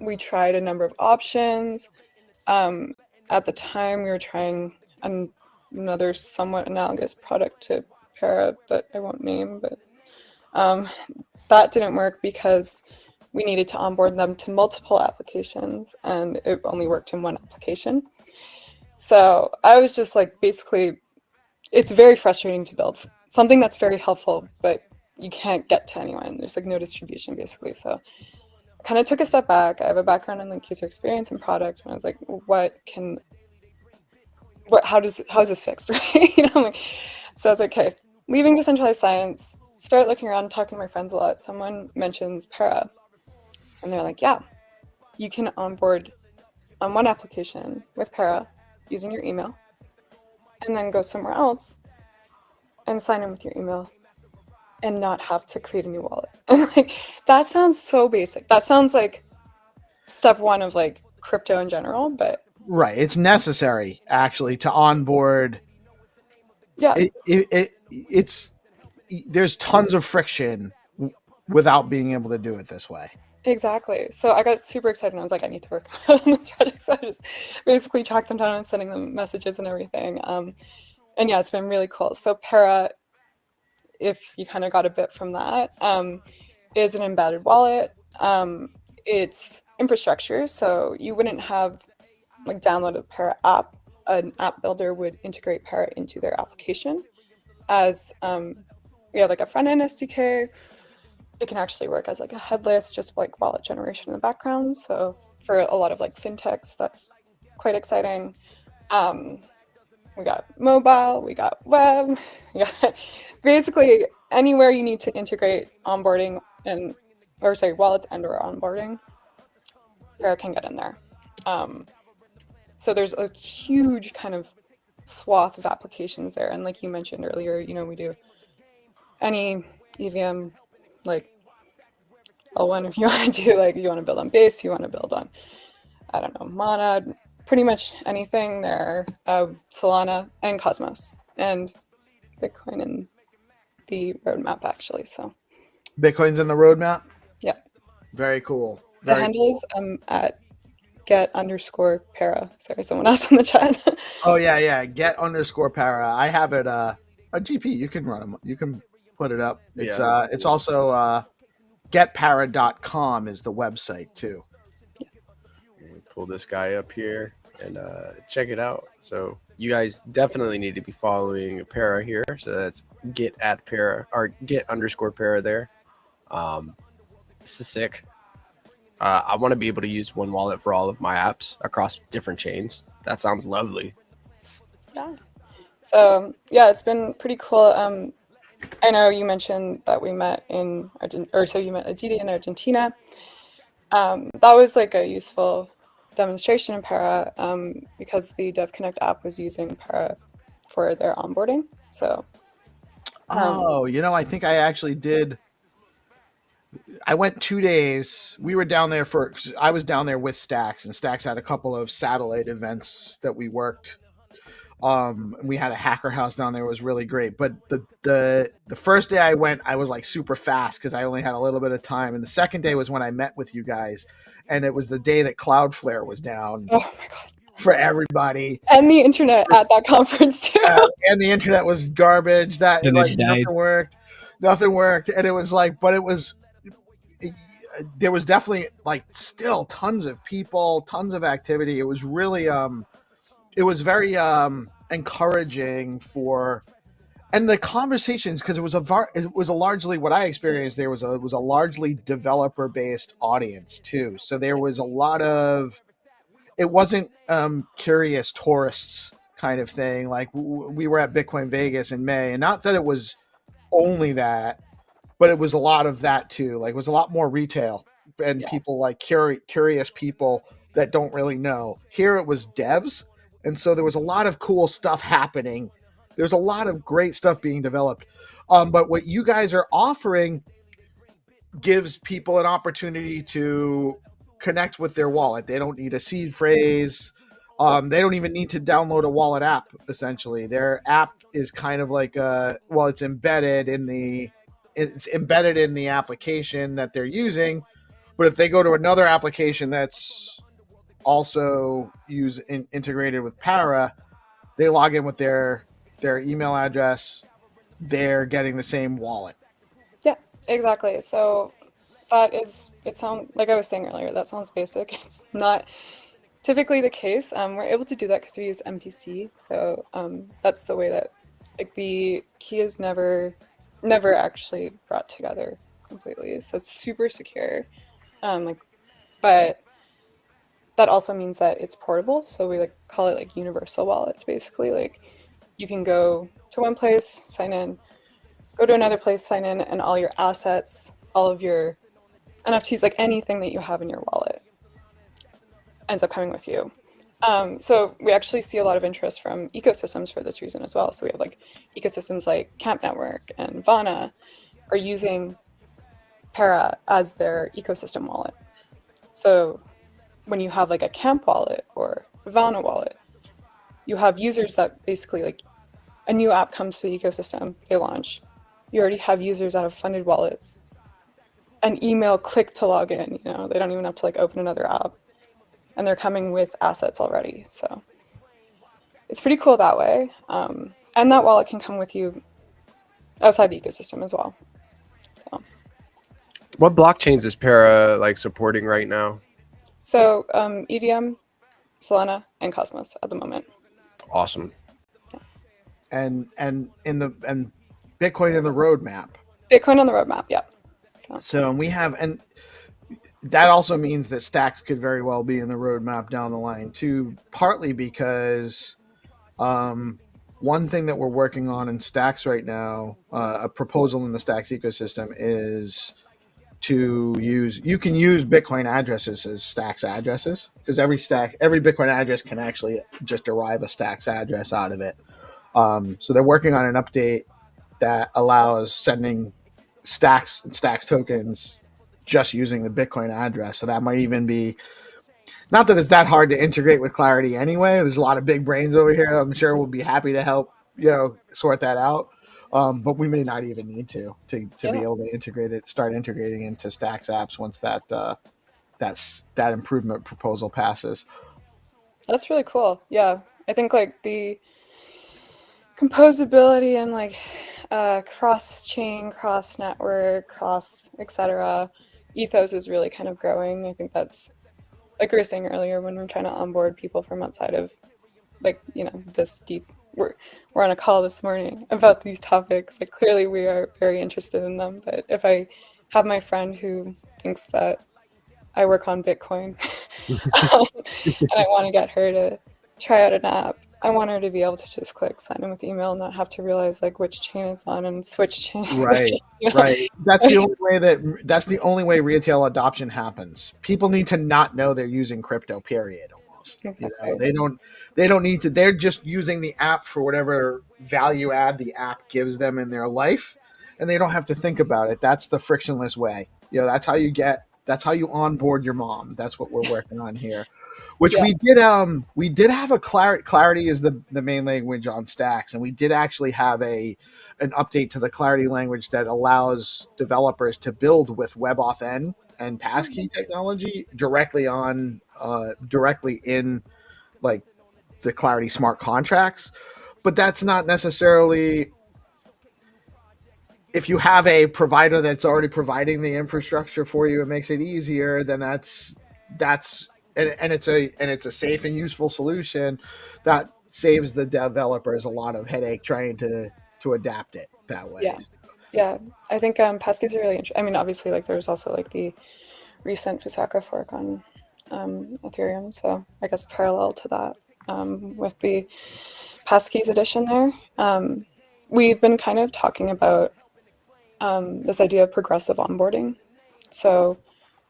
We tried a number of options. At the time, we were trying another somewhat analogous product to Para that I won't name, but that didn't work because we needed to onboard them to multiple applications, and it only worked in one application. So I was just basically, it's very frustrating to build something that's very helpful, but you can't get to anyone. There's no distribution, basically. So I kind of took a step back. I have a background in user experience and product, and I was like, how is this fixed, right? So I was like, okay, leaving decentralized science, start looking around, talking to my friends a lot. Someone mentions Para, and they're like, yeah, you can onboard on one application with Para using your email, and then go somewhere else and sign in with your email and not have to create a new wallet. And that sounds so basic. That sounds like step one of crypto in general, but right, it's necessary actually to onboard. Yeah, it's there's tons of friction without being able to do it this way. Exactly. So I got super excited and I was like, I need to work on this project. So I just basically tracked them down and sending them messages and everything. And yeah, it's been really cool. So Para, if you kind of got a bit from that, is an embedded wallet. It's infrastructure. So you wouldn't have download a Para app. An app builder would integrate Para into their application as we have a front end SDK. It can actually work as a headless, just wallet generation in the background. So for a lot of fintechs, that's quite exciting. We got mobile, we got web, we got basically anywhere you need to integrate onboarding wallets and/or onboarding, Para can get in there. So there's a huge kind of swath of applications there. And like you mentioned earlier, we do any EVM, L1 if you want to do you want to build on Base, you want to build on, I don't know, Mana, pretty much anything there, Solana and Cosmos and Bitcoin in the roadmap actually. So Bitcoin's in the roadmap? Yeah. Very cool. The handle is at get_para. Sorry, someone else in the chat. Oh yeah, get_para. I have it a GP. You can run them. You can put it up. It's it's also getpara.com is the website too. Let me pull this guy up here. and check it out. So you guys definitely need to be following Para here. So that's get@Para or get_Para there. This is sick. I want to be able to use one wallet for all of my apps across different chains. That sounds lovely. Yeah. So yeah, it's been pretty cool. I know you mentioned that we met in so you met Aditi in Argentina. That was like a useful demonstration in Para because the DevConnect app was using Para for their onboarding. So. I think I actually did. I went 2 days. We were down there I was down there with Stacks, and Stacks had a couple of satellite events that we worked. We had a hacker house down there. It was really great. But the first day I went, I was like super fast because I only had a little bit of time. And the second day was when I met with you guys, and it was the day that Cloudflare was down. Oh my god! For everybody, and the internet at that conference too. And the internet was garbage. Nothing worked, and it was like, but it was. There was definitely like still tons of people, tons of activity. It was really it was very encouraging for, and the conversations, because it was a largely, what I experienced there was a largely developer based audience too. So there was a lot of, it wasn't curious tourists kind of thing. Like we were at Bitcoin Vegas in May, and not that it was only that, but it was a lot of that too. Like it was a lot more retail and people like curious people that don't really know. Here it was devs. And so there was a lot of cool stuff happening. There's a lot of great stuff being developed. But what you guys are offering gives people an opportunity to connect with their wallet. They don't need a seed phrase. They don't even need to download a wallet app, essentially. Their app is kind of like it's embedded in the application that they're using. But if they go to another application that's also integrated with Para, they log in with their email address. They're getting the same wallet. Yeah, exactly. So it sounds like I was saying earlier, that sounds basic. It's not typically the case. We're able to do that because we use MPC. So that's the way that like the key is never actually brought together completely. So it's super secure. But that also means that it's portable. So we call it like universal wallets, basically. Like you can go to one place, sign in, go to another place, sign in, and all your assets, all of your NFTs, like anything that you have in your wallet ends up coming with you. So we actually see a lot of interest from ecosystems for this reason as well. So we have like ecosystems like Camp Network and Vana are using Para as their ecosystem wallet. So when you have like a Camp wallet or Vana wallet, you have users that basically like a new app comes to the ecosystem, they launch. You already have users that have funded wallets. An email click to log in, they don't even have to like open another app. And they're coming with assets already. So it's pretty cool that way. And that wallet can come with you outside the ecosystem as well. So. What blockchains is Para like supporting right now? So EVM, Solana, and Cosmos at the moment. Awesome. Yeah. And Bitcoin in the roadmap. Bitcoin on the roadmap, yeah. So we have, and that also means that Stacks could very well be in the roadmap down the line too, partly because one thing that we're working on in Stacks right now, a proposal in the Stacks ecosystem is you can use Bitcoin addresses as Stacks addresses, because every Bitcoin address can actually just derive a Stacks address out of it. So they're working on an update that allows sending Stacks and Stacks tokens just using the Bitcoin address. So that might even be, not that it's that hard to integrate with Clarity anyway. There's a lot of big brains over here. I'm sure we'll be happy to help, sort that out. But we may not even need to be able to start integrating into Stacks apps once that improvement proposal passes. That's really cool. Yeah, I think like the composability and like cross-chain, cross-network, etc. ethos is really kind of growing. I think that's like we were saying earlier, when we're trying to onboard people from outside of, like, you know, this deep, we're on a call this morning about these topics. Like, clearly we are very interested in them. But if I have my friend who thinks that I work on Bitcoin and I want to get her to try out an app, I want her to be able to just click sign in with email and not have to realize like which chain it's on and switch chain. Right. You know? Right. That's the only way retail adoption happens. People need to not know they're using crypto, period. Almost. Exactly. You know, they don't need to, they're just using the app for whatever value add the app gives them in their life, and they don't have to think about it. That's the frictionless way. You know, that's how you onboard your mom. That's what we're working on here. Which we did have a Clarity is the main language on Stacks, and we did actually have an update to the Clarity language that allows developers to build with WebAuthn and passkey technology directly in like the Clarity smart contracts. But that's not necessarily, if you have a provider that's already providing the infrastructure for you, it makes it easier. Then that's and it's a safe and useful solution that saves the developers a lot of headache trying to adapt it that way. Yeah. I think passkeys are really interesting. I mean, obviously, like there's also like the recent Fusaka fork on Ethereum, so I guess parallel to that with the passkeys addition there. We've been kind of talking about this idea of progressive onboarding. So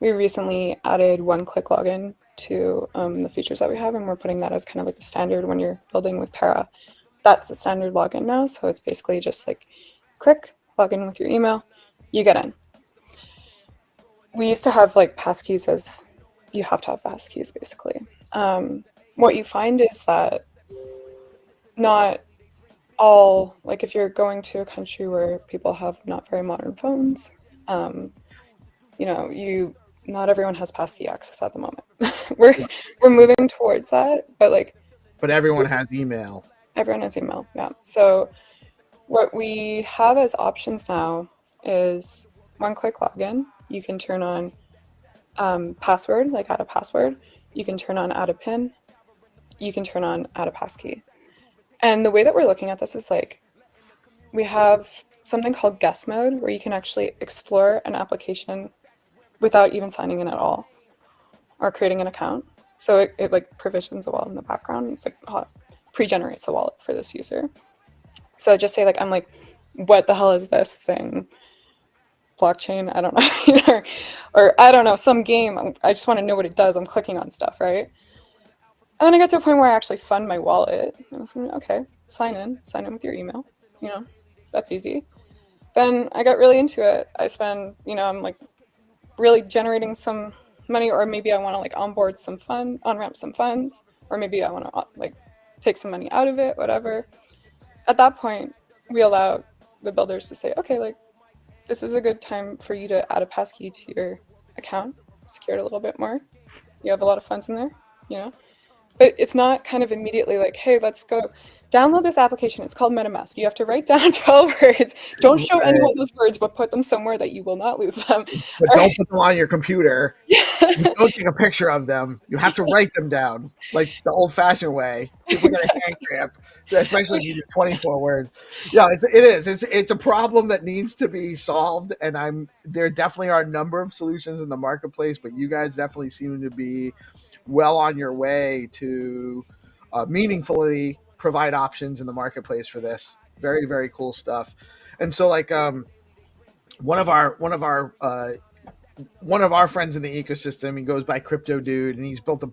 we recently added one-click login to the features that we have, and we're putting that as kind of like the standard when you're building with Para. That's the standard login now, so it's basically just like click, log in with your email, you get in. We used to have like passkeys as you have to have passkeys basically. What you find is that not all, like if you're going to a country where people have not very modern phones, you know, not everyone has passkey access at the moment. we're moving towards that, but everyone has email. Everyone has email, yeah. So what we have as options now is one-click login. You can turn on password, like add a password. You can turn on add a PIN. You can turn on add a passkey. And the way that we're looking at this is like, we have something called guest mode, where you can actually explore an application without even signing in at all or creating an account. So it like provisions a wallet in the background. It's like pre-generates a wallet for this user. So just say like, I'm like, what the hell is this thing? Blockchain, I don't know, or I don't know, some game. I just want to know what it does. I'm clicking on stuff, right? And then I got to a point where I actually fund my wallet. I was like, okay, sign in with your email. You know, that's easy. Then I got really into it. I spend, you know, I'm like really generating some money, or maybe I want to like onboard some on-ramp some funds, or maybe I want to like take some money out of it, whatever. At that point, we allow the builders to say, okay, like this is a good time for you to add a passkey to your account, secure it a little bit more. You have a lot of funds in there, you know. But it's not kind of immediately like, hey, let's go download this application. It's called MetaMask. You have to write down 12 words. Don't show anyone those words, but put them somewhere that you will not lose them. But don't put them on your computer. Don't take a picture of them. You have to write them down, like the old-fashioned way. People get a hand cramp, especially if you do 24 words. Yeah, it is. It's a problem that needs to be solved, and there definitely are a number of solutions in the marketplace, but you guys definitely seem to be well on your way to meaningfully provide options in the marketplace for this. Very, very cool stuff. And so like one of our friends in the ecosystem, he goes by Crypto Dude, and he's built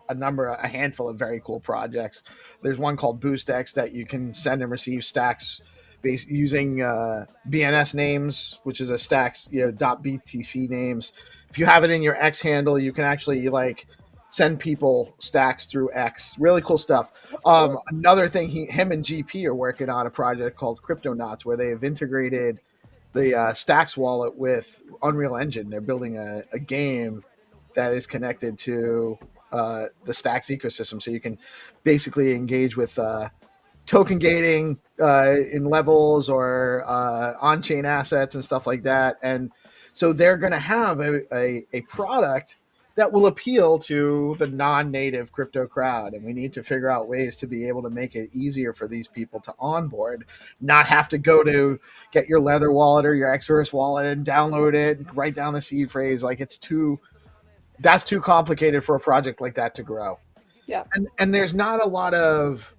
a handful of very cool projects. There's one called BoostX that you can send and receive stacks using BNS names, which is a stacks, .btc names. If you have it in your X handle, you can actually like send people stacks through X. Really cool stuff. Cool. Another thing, him and GP are working on a project called Cryptonauts, where they have integrated the Stacks wallet with Unreal Engine. They're building a game that is connected to the Stacks ecosystem, so you can basically engage with token gating in levels or on-chain assets and stuff like that. And so they're going to have a product that will appeal to the non-native crypto crowd, and we need to figure out ways to be able to make it easier for these people to onboard, not have to go to get your Leather wallet or your Xverse wallet and download it, write down the seed phrase. Like that's too complicated for a project like that to grow. Yeah. And there's not a lot of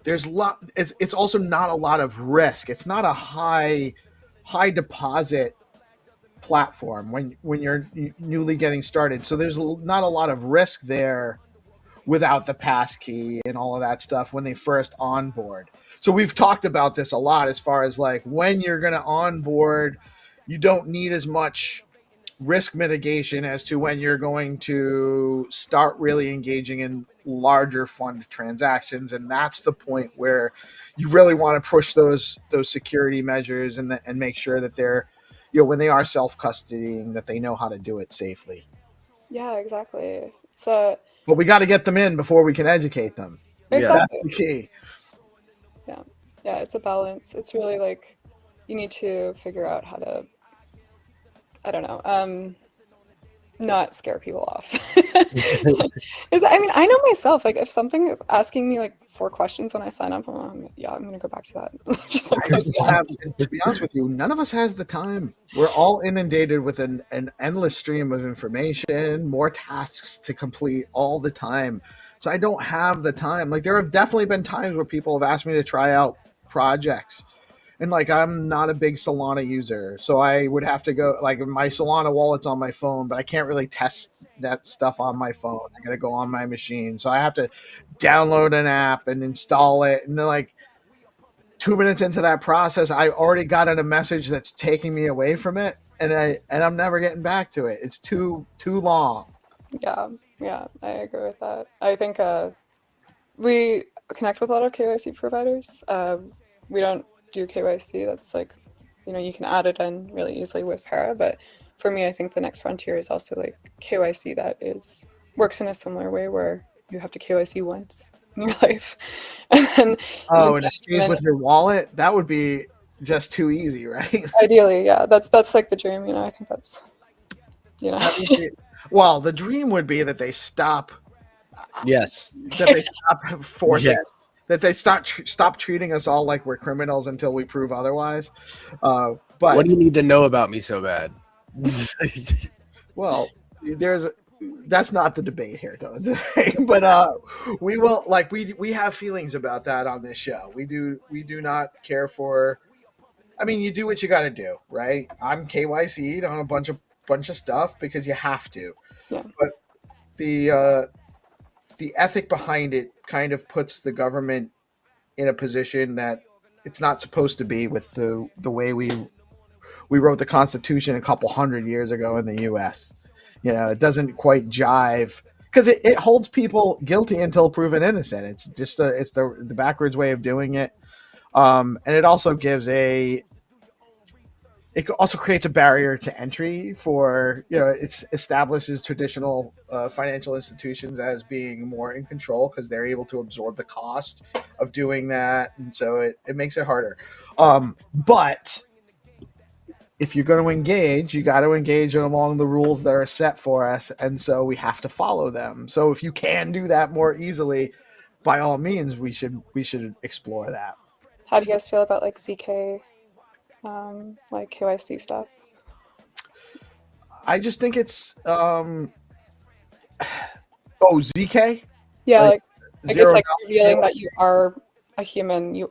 it's also not a lot of risk. It's not a high deposit platform when you're newly getting started. So there's not a lot of risk there without the pass key and all of that stuff when they first onboard. So we've talked about this a lot as far as like when you're going to onboard, you don't need as much risk mitigation as to when you're going to start really engaging in larger fund transactions. And that's the point where you really want to push those security measures and make sure that they're, when they are self-custodying, that they know how to do it safely. Yeah, exactly. But we got to get them in before we can educate them. Exactly. That's the key. Yeah, it's a balance. It's really like you need to figure out how to, I don't know, not scare people off. I mean, I know myself, like if something is asking me like 4 questions when I sign up, I'm gonna go back to that. Just like, to be honest with you, none of us has the time. We're all inundated with an endless stream of information, more tasks to complete all the time. So I don't have the time. Like there have definitely been times where people have asked me to try out projects. And like, I'm not a big Solana user, so I would have to go, like my Solana wallet's on my phone, but I can't really test that stuff on my phone. I got to go on my machine. So I have to download an app and install it. And then like 2 minutes into that process, I already got in a message that's taking me away from it. And I'm never getting back to it. It's too long. Yeah, I agree with that. I think we connect with a lot of KYC providers. We don't do KYC. That's like, you can add it in really easily with Para. But for me, I think the next frontier is also like KYC that works in a similar way where you have to KYC once in your life. And then and it stays with your wallet. That would be just too easy, right? Ideally, yeah. That's like the dream, I think that's, Well, the dream would be that they stop. Yes. That they stop forcing. Yes. That they stop treating us all like we're criminals until we prove otherwise. But what do you need to know about me so bad? Well, that's not the debate here, but we will we have feelings about that on this show. We do not care for. I mean, you do what you got to do, right? I'm KYC'd on a bunch of stuff because you have to. Yeah. But the ethic behind it kind of puts the government in a position that it's not supposed to be with the way we wrote the Constitution a couple hundred years ago in the U.S. It doesn't quite jive because it holds people guilty until proven innocent. It's just it's the backwards way of doing it, and it also gives it also creates a barrier to entry for, it establishes traditional financial institutions as being more in control because they're able to absorb the cost of doing that. And so it makes it harder. But if you're going to engage, you got to engage along the rules that are set for us. And so we have to follow them. So if you can do that more easily, by all means, we should explore that. How do you guys feel about like ZK? Like KYC stuff? I just think it's ZK? Yeah, like it's like revealing scale. that you are a human, you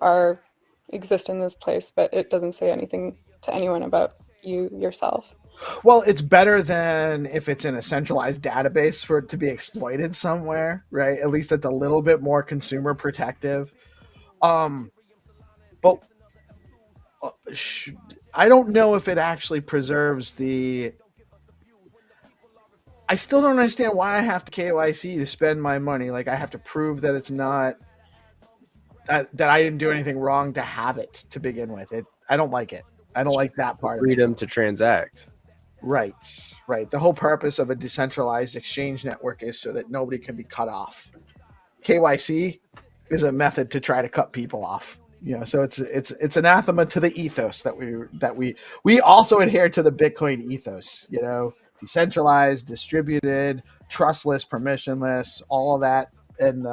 exist in this place, but it doesn't say anything to anyone about you yourself. Well, it's better than if it's in a centralized database for it to be exploited somewhere, right? At least it's a little bit more consumer protective. But I don't know if it actually preserves I still don't understand why I have to KYC to spend my money. Like I have to prove that it's not that I didn't do anything wrong to have it to begin with. I don't like it. I don't like that part. Freedom to transact. Right. The whole purpose of a decentralized exchange network is so that nobody can be cut off. KYC is a method to try to cut people off. So it's anathema to the ethos that we also adhere to the Bitcoin ethos. Decentralized, distributed, trustless, permissionless, all of that, and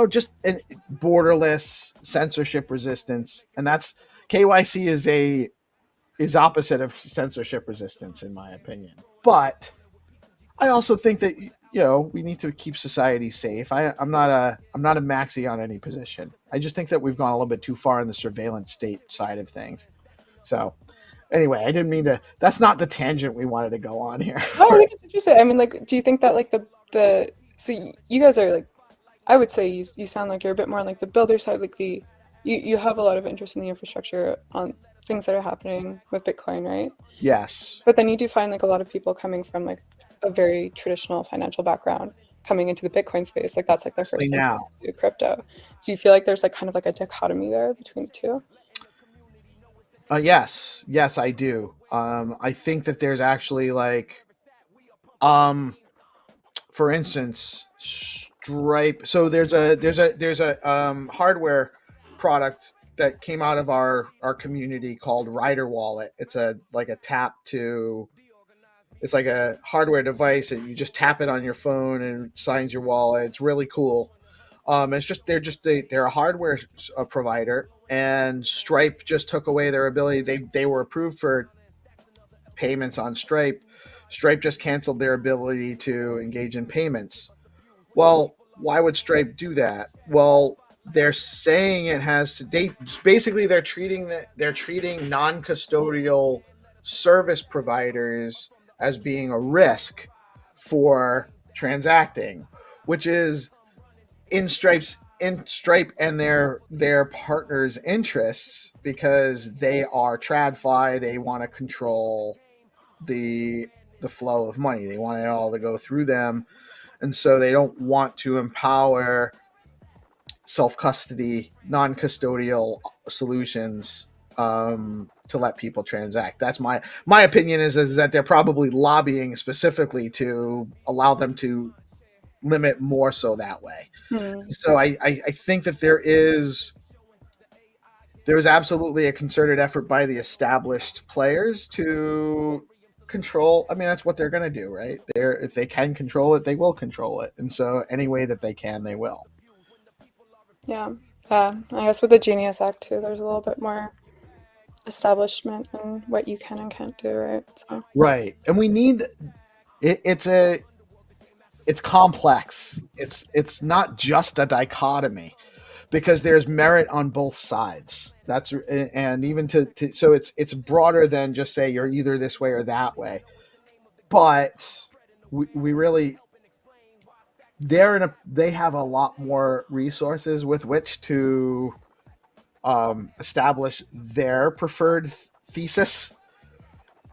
just borderless, censorship resistance, and that's KYC is opposite of censorship resistance in my opinion. But I also think that we need to keep society safe. I'm not a maxi on any position. I just think that we've gone a little bit too far in the surveillance state side of things. So anyway, I didn't mean to. That's not the tangent we wanted to go on here. No, I think it's interesting. I mean, like, do you think that like the so you guys are like, I would say you sound like you're a bit more on like the builder side, like you have a lot of interest in the infrastructure on things that are happening with Bitcoin, right? Yes. But then you do find like a lot of people coming from like a very traditional financial background coming into the Bitcoin space, like that's like their first now into crypto. So you feel like there's like kind of like a dichotomy there between the two? Yes, I do. I think that there's actually like, for instance, Stripe. So there's a hardware product that came out of our community called Rider Wallet. It's like a tap to. It's like a hardware device that you just tap it on your phone and signs your wallet. It's really cool. They're a hardware provider, and Stripe just took away their ability. They were approved for payments on Stripe. Stripe just canceled their ability to engage in payments. Well, why would Stripe do that? Well, they're saying it has to. They're treating non-custodial service providers as being a risk for transacting, which is in Stripe and their partners' interests, because they are TradFi. They want to control the flow of money. They want it all to go through them, and so they don't want to empower self-custody, non-custodial solutions to let people transact. That's my opinion is that they're probably lobbying specifically to allow them to limit more so that way. So I think that there is absolutely a concerted effort by the established players to control. I mean, that's what they're going to do, right? If they can control it, they will control it. And so any way that they can, they will. Yeah. I guess with the Genius Act too, there's a little bit more establishment in what you can and can't do, right? So. Right. And we need it's complex. It's not just a dichotomy, because there's merit on both sides. And even so it's broader than just say you're either this way or that way. But we really they have a lot more resources with which to establish their preferred thesis.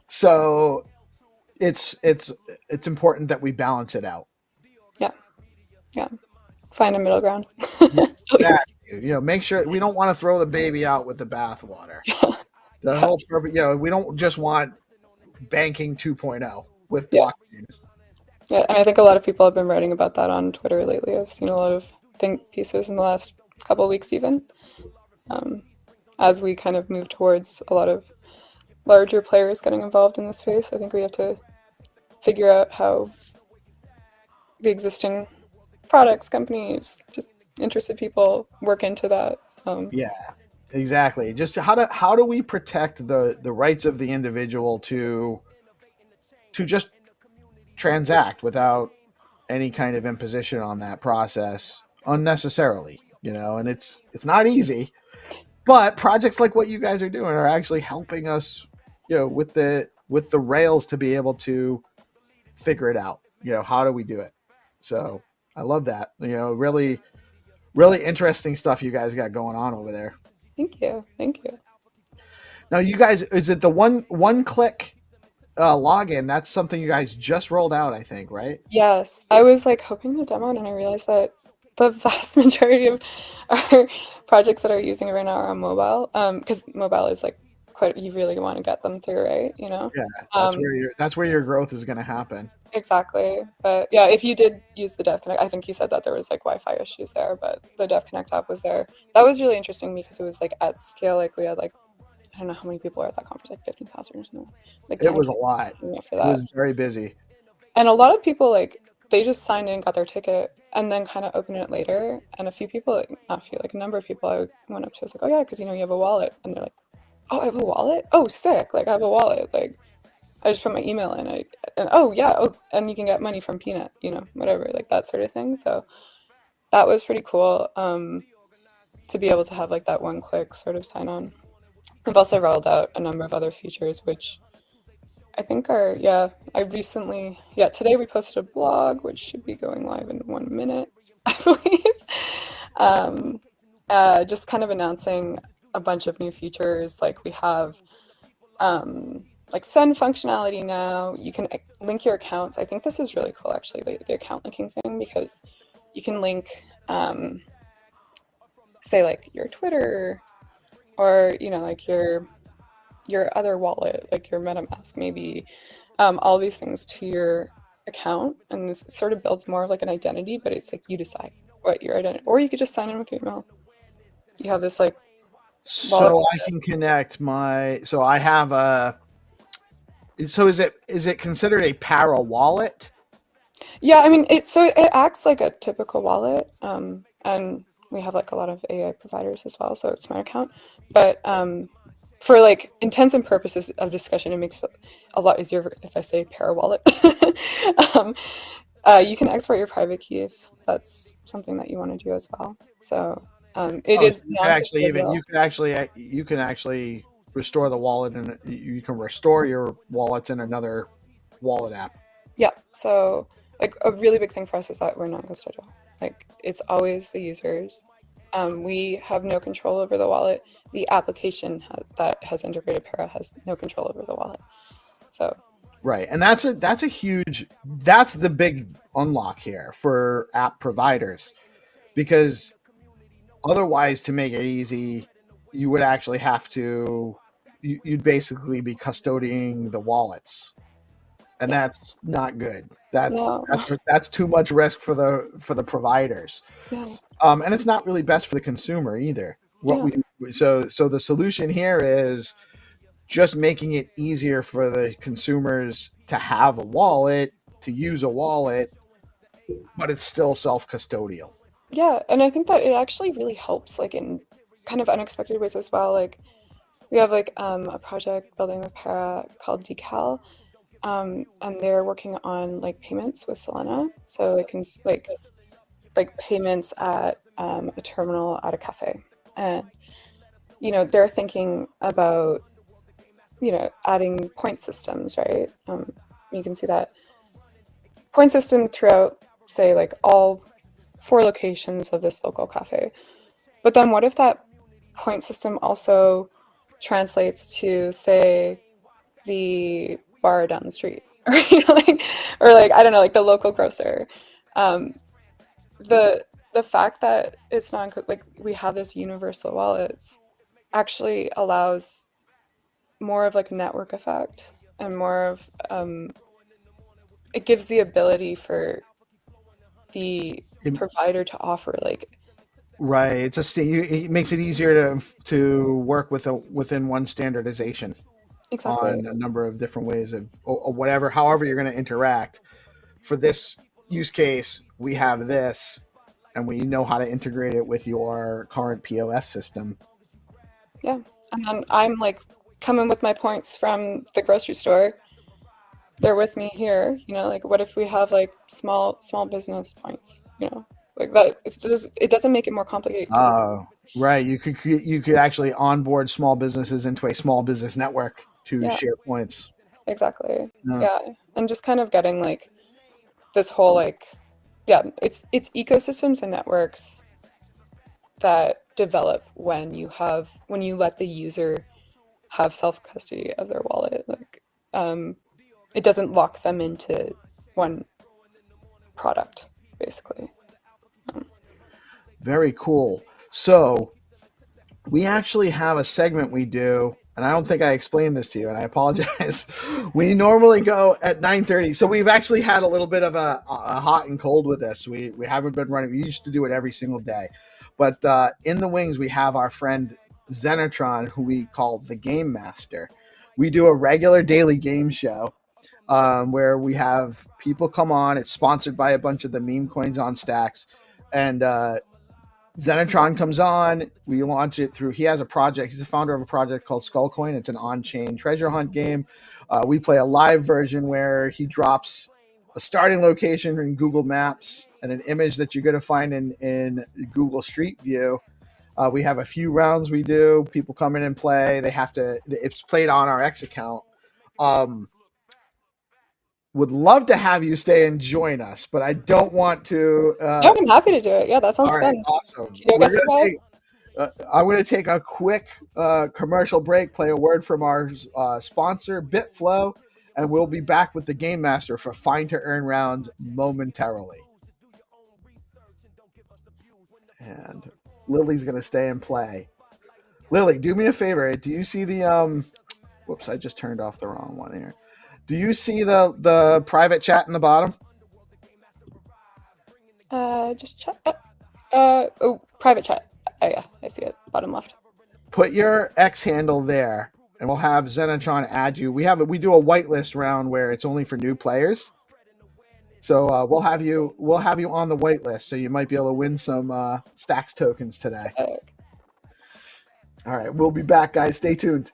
So it's important that we balance it out. Yeah. Find a middle ground. Make sure we don't want to throw the baby out with the bathwater. The whole purpose, we don't just want banking 2.0 with blockchains. Yeah, and I think a lot of people have been writing about that on Twitter lately. I've seen a lot of think pieces in the last couple of weeks even. As we kind of move towards a lot of larger players getting involved in this space, I think we have to figure out how the existing products, companies, just interested people work into that. Yeah, exactly. Just how do we protect the rights of the individual to just transact without any kind of imposition on that process unnecessarily, and it's not easy, but projects like what you guys are doing are actually helping us, with the rails to be able to figure it out. How do we do it? So I love that. Really, really interesting stuff you guys got going on over there. Thank you. Now, you guys, is it the one click login? That's something you guys just rolled out, I think, right? Yes, I was like hoping to demo it, and I realized that the vast majority of our projects that are using it right now are on mobile, because mobile is like you really want to get them through, right? Yeah, that's where your growth is going to happen. Exactly. But yeah, if you did use the DevConnect, I think you said that there was like Wi-Fi issues there, but the DevConnect app was there. That was really interesting because it was like at scale. Like we had like, I don't know how many people were at that conference, like 15,000 or something. Like it was a lot. For that. It was very busy. And a lot of people like they just signed in, got their ticket, and then kind of opened it later. And a few people, a number of people I went up to, I was like, oh yeah, because you have a wallet. And they're like, oh, I have a wallet? Oh, sick. Like, I have a wallet. Like, I just put my email in. And you can get money from Peanut, whatever, like that sort of thing. So that was pretty cool, to be able to have like that one-click sort of sign-on. I've also rolled out a number of other features, which I think are, today we posted a blog, which should be going live in 1 minute, I believe. Just kind of announcing a bunch of new features. Like we have like send functionality now. You can link your accounts. I think this is really cool, actually, the account linking thing, because you can link, say like your Twitter or, like your other wallet, like your MetaMask, maybe, all these things to your account. And this sort of builds more of like an identity, but it's like you decide what your identity, or you could just sign in with your email. You have this like wallet. So I can connect so I have so is it considered a para wallet? Yeah, I mean, it acts like a typical wallet, and we have like a lot of AI providers as well, so it's my account. But for like intents and purposes of discussion, it makes it a lot easier if I say para wallet. You can export your private key if that's something that you want to do as well. So you can actually restore the wallet, and you can restore your wallets in another wallet app. Yeah. So like a really big thing for us is that we're non-custodial. Like it's always the users. We have no control over the wallet. The application that has integrated Para has no control over the wallet. So right, and that's the big unlock here for app providers, because otherwise, to make it easy, you would actually have to you'd basically be custodying the wallets, and that's not good. That's too much risk for the providers. Yeah. And it's not really best for the consumer either. So the solution here is just making it easier for the consumers to have a wallet, to use a wallet, but it's still self-custodial. Yeah, and I think that it actually really helps, like in kind of unexpected ways as well. Like we have like a project building with Para called Decal, and they're working on like payments with Solana, so they can like payments at a terminal at a cafe, and they're thinking about adding point systems, right? You can see that point system throughout, say, like all 4 locations of this local cafe. But then what if that point system also translates to, say, the bar down the street, or I don't know, like the local grocer? The fact that it's not like we have this universal wallets actually allows more of like a network effect, and more of it gives the ability for the provider to offer like right. It makes it easier to work within one standardization. Exactly. On a number of different ways of or however you're going to interact. For this use case, we have this, and we know how to integrate it with your current POS system. Yeah, and then I'm like coming with my points from the grocery store. They're with me here, like what if we have like small business points, like that. It doesn't make it more complicated. Oh, right. You could actually onboard small businesses into a small business network to share points. Exactly. Yeah, and just kind of getting like this whole it's ecosystems and networks that develop when you let the user have self-custody of their wallet. Like it doesn't lock them into one product, basically. Very cool. So we actually have a segment we do, and I don't think I explained this to you, and I apologize. We normally go at 9:30. So we've actually had a little bit of a hot and cold with this. We haven't been running. We used to do it every single day. But in the wings, we have our friend Zenatron, who we call the Game Master. We do a regular daily game show. where we have people come on. It's sponsored by a bunch of the meme coins on Stacks, and Zenitron comes on. We launch it through. He has a project. He's the founder of a project called Skullcoin. It's an on-chain treasure hunt game. We play a live version where he drops a starting location in Google Maps and an image that you're going to find in Google Street View. We have a few rounds we do. People come in and play. They have to. It's played on our X account. Would love to have you stay and join us, but I don't want to. No, I'm happy to do it. Yeah, that sounds all right, fun. awesome. I'm going to take a quick commercial break, play a word from our sponsor, BitFlow, and we'll be back with the Game Master for Find2Earn rounds momentarily. And Lily's going to stay and play. Lily, do me a favor. Do you see the whoops, I just turned off the wrong one here. Do you see the private chat in the bottom? Just check. Oh, private chat. Oh yeah, I see it. Bottom left. Put your X handle there, and we'll have Zenitron add you. We do a whitelist round where it's only for new players. So we'll have you on the whitelist, so you might be able to win some Stacks tokens today. All right, we'll be back, guys. Stay tuned.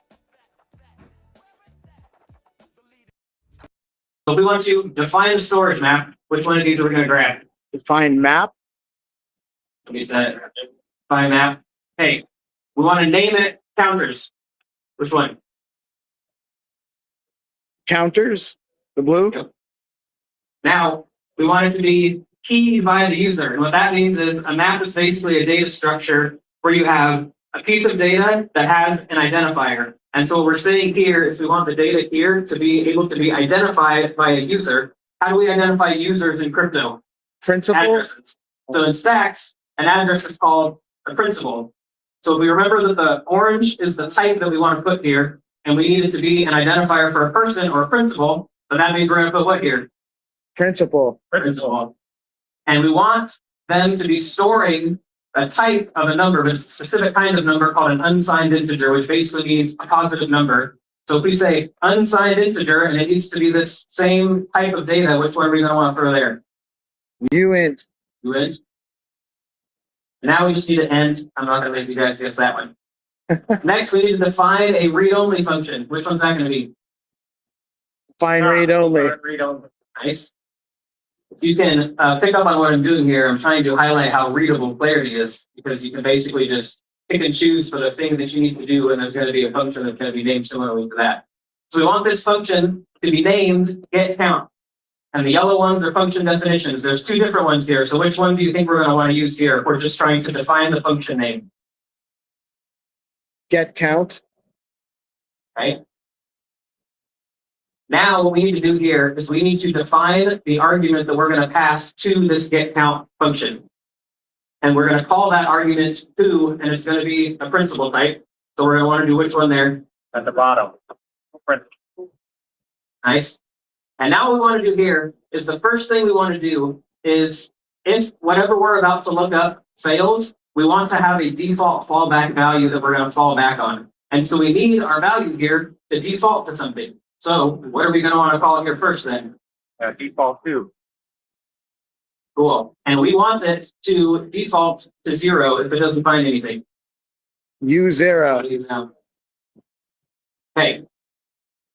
So we want to define the storage map. Which one of these are we going to grab? Define map. We said define map. Hey, we want to name it counters. Which one? Counters. The blue. Yep. Now we want it to be keyed by the user, and what that means is a map is basically a data structure where you have a piece of data that has an identifier. And so what we're saying here is we want the data here to be able to be identified by a user. How do we identify users in crypto? Principal. Addresses. So in Stacks, an address is called a principal. So if we remember that the orange is the type that we want to put here, and we need it to be an identifier for a person or a principal, then that means we're going to put what here? Principal. Principal. And we want them to be storing a type of a number, but it's a specific kind of number called an unsigned integer, which basically means a positive number. So if we say unsigned integer and it needs to be this same type of data, which one are we going to want to throw there? Uint. Uint. Now we just need to end. I'm not going to make you guys guess that one. Next, we need to define a read-only function. Which one's that going to be? Define read-only. Read-only. Nice. If you can pick up on what I'm doing here, I'm trying to highlight how readable clarity is, because you can basically just pick and choose for the thing that you need to do, and there's going to be a function that's going to be named similarly to that. So we want this function to be named getCount. And the yellow ones are function definitions. There's two different ones here. So which one do you think we're going to want to use here if we're just trying to define the function name? GetCount. Right. Now what we need to do here is we need to define the argument that we're going to pass to this getCount function. And we're going to call that argument to, and it's going to be a principal type. So we're going to want to do which one there? At the bottom. Nice. And now what we want to do here is the first thing we want to do is if whatever we're about to look up fails, we want to have a default fallback value that we're going to fall back on. And so we need our value here to default to something. So what are we going to want to call it here first then? Default to. Cool. And we want it to default to 0 if it doesn't find anything. U0. Okay.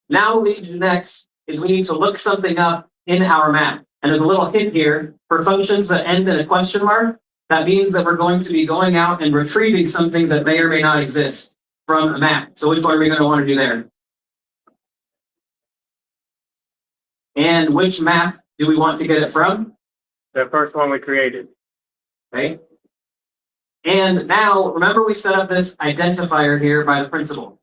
Now what we need to do next is we need to look something up in our map. And there's a little hint here for functions that end in a question mark. That means that we're going to be going out and retrieving something that may or may not exist from a map. So which one are we going to want to do there? And which map do we want to get it from? The first one we created. Okay. And now, remember we set up this identifier here by the principal.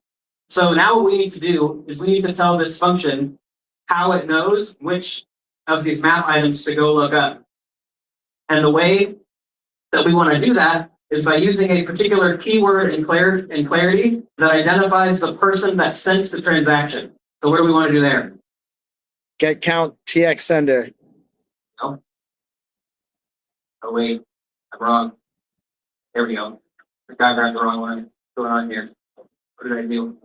So now what we need to do is we need to tell this function how it knows which of these map items to go look up. And the way that we want to do that is by using a particular keyword in clarity that identifies the person that sent the transaction. So what do we want to do there? GetCount TX sender. No. Oh wait, I'm wrong. There we go. The guy grabbed the wrong one. What's going on here? What did I do?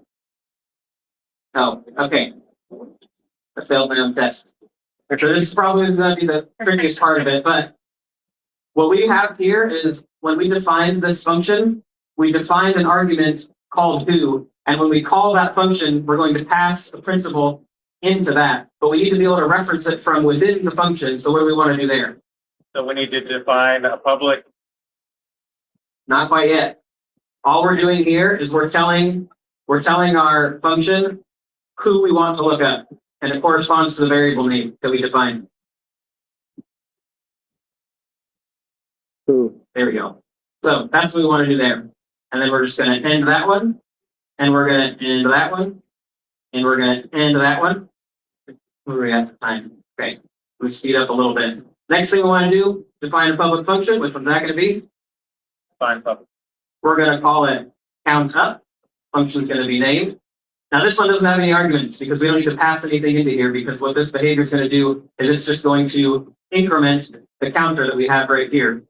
Oh, okay. I failed my own test. So this is probably going to be the trickiest part of it, but what we have here is when we define this function, we define an argument called who, and when we call that function, we're going to pass a principal into that, but we need to be able to reference it from within the function. So what do we want to do there? So we need to define a public. Not quite yet. All we're doing here is we're telling our function who we want to look up, and it corresponds to the variable name that we define. Who? There we go. So that's what we want to do there. And then we're just going to end that one, and we're going to end that one, and we're going to end that one. Where are we at the time? Okay, we speed up a little bit. Next thing we want to do, define a public function. Which one's that going to be? Define public. We're going to call it count up. Function's going to be named. Now this one doesn't have any arguments because we don't need to pass anything into here, because what this behavior is going to do is it's just going to increment the counter that we have right here.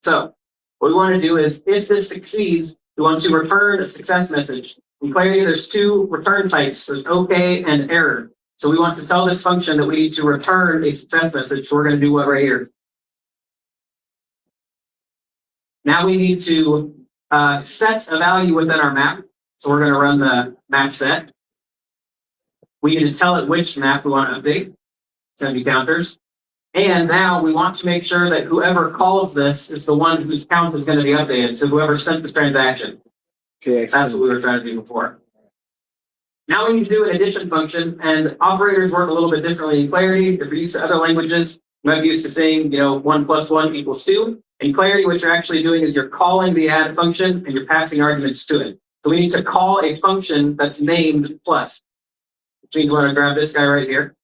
So what we want to do is, if this succeeds, we want to return a success message. In Clarity, there's two return types. There's OK and error. So we want to tell this function that we need to return a success message. So we're going to do what right here? Now we need to set a value within our map. So we're going to run the map set. We need to tell it which map we want to update. It's going to be counters. And now we want to make sure that whoever calls this is the one whose count is going to be updated. So whoever sent the transaction. Okay, that's what we were trying to do before. Now we need to do an addition function, and operators work a little bit differently in Clarity. If you're used to other languages, you might be used to saying, 1 + 1 = 2. In Clarity, what you're actually doing is you're calling the add function and you're passing arguments to it. So we need to call a function that's named plus, which means we're going to grab this guy right here.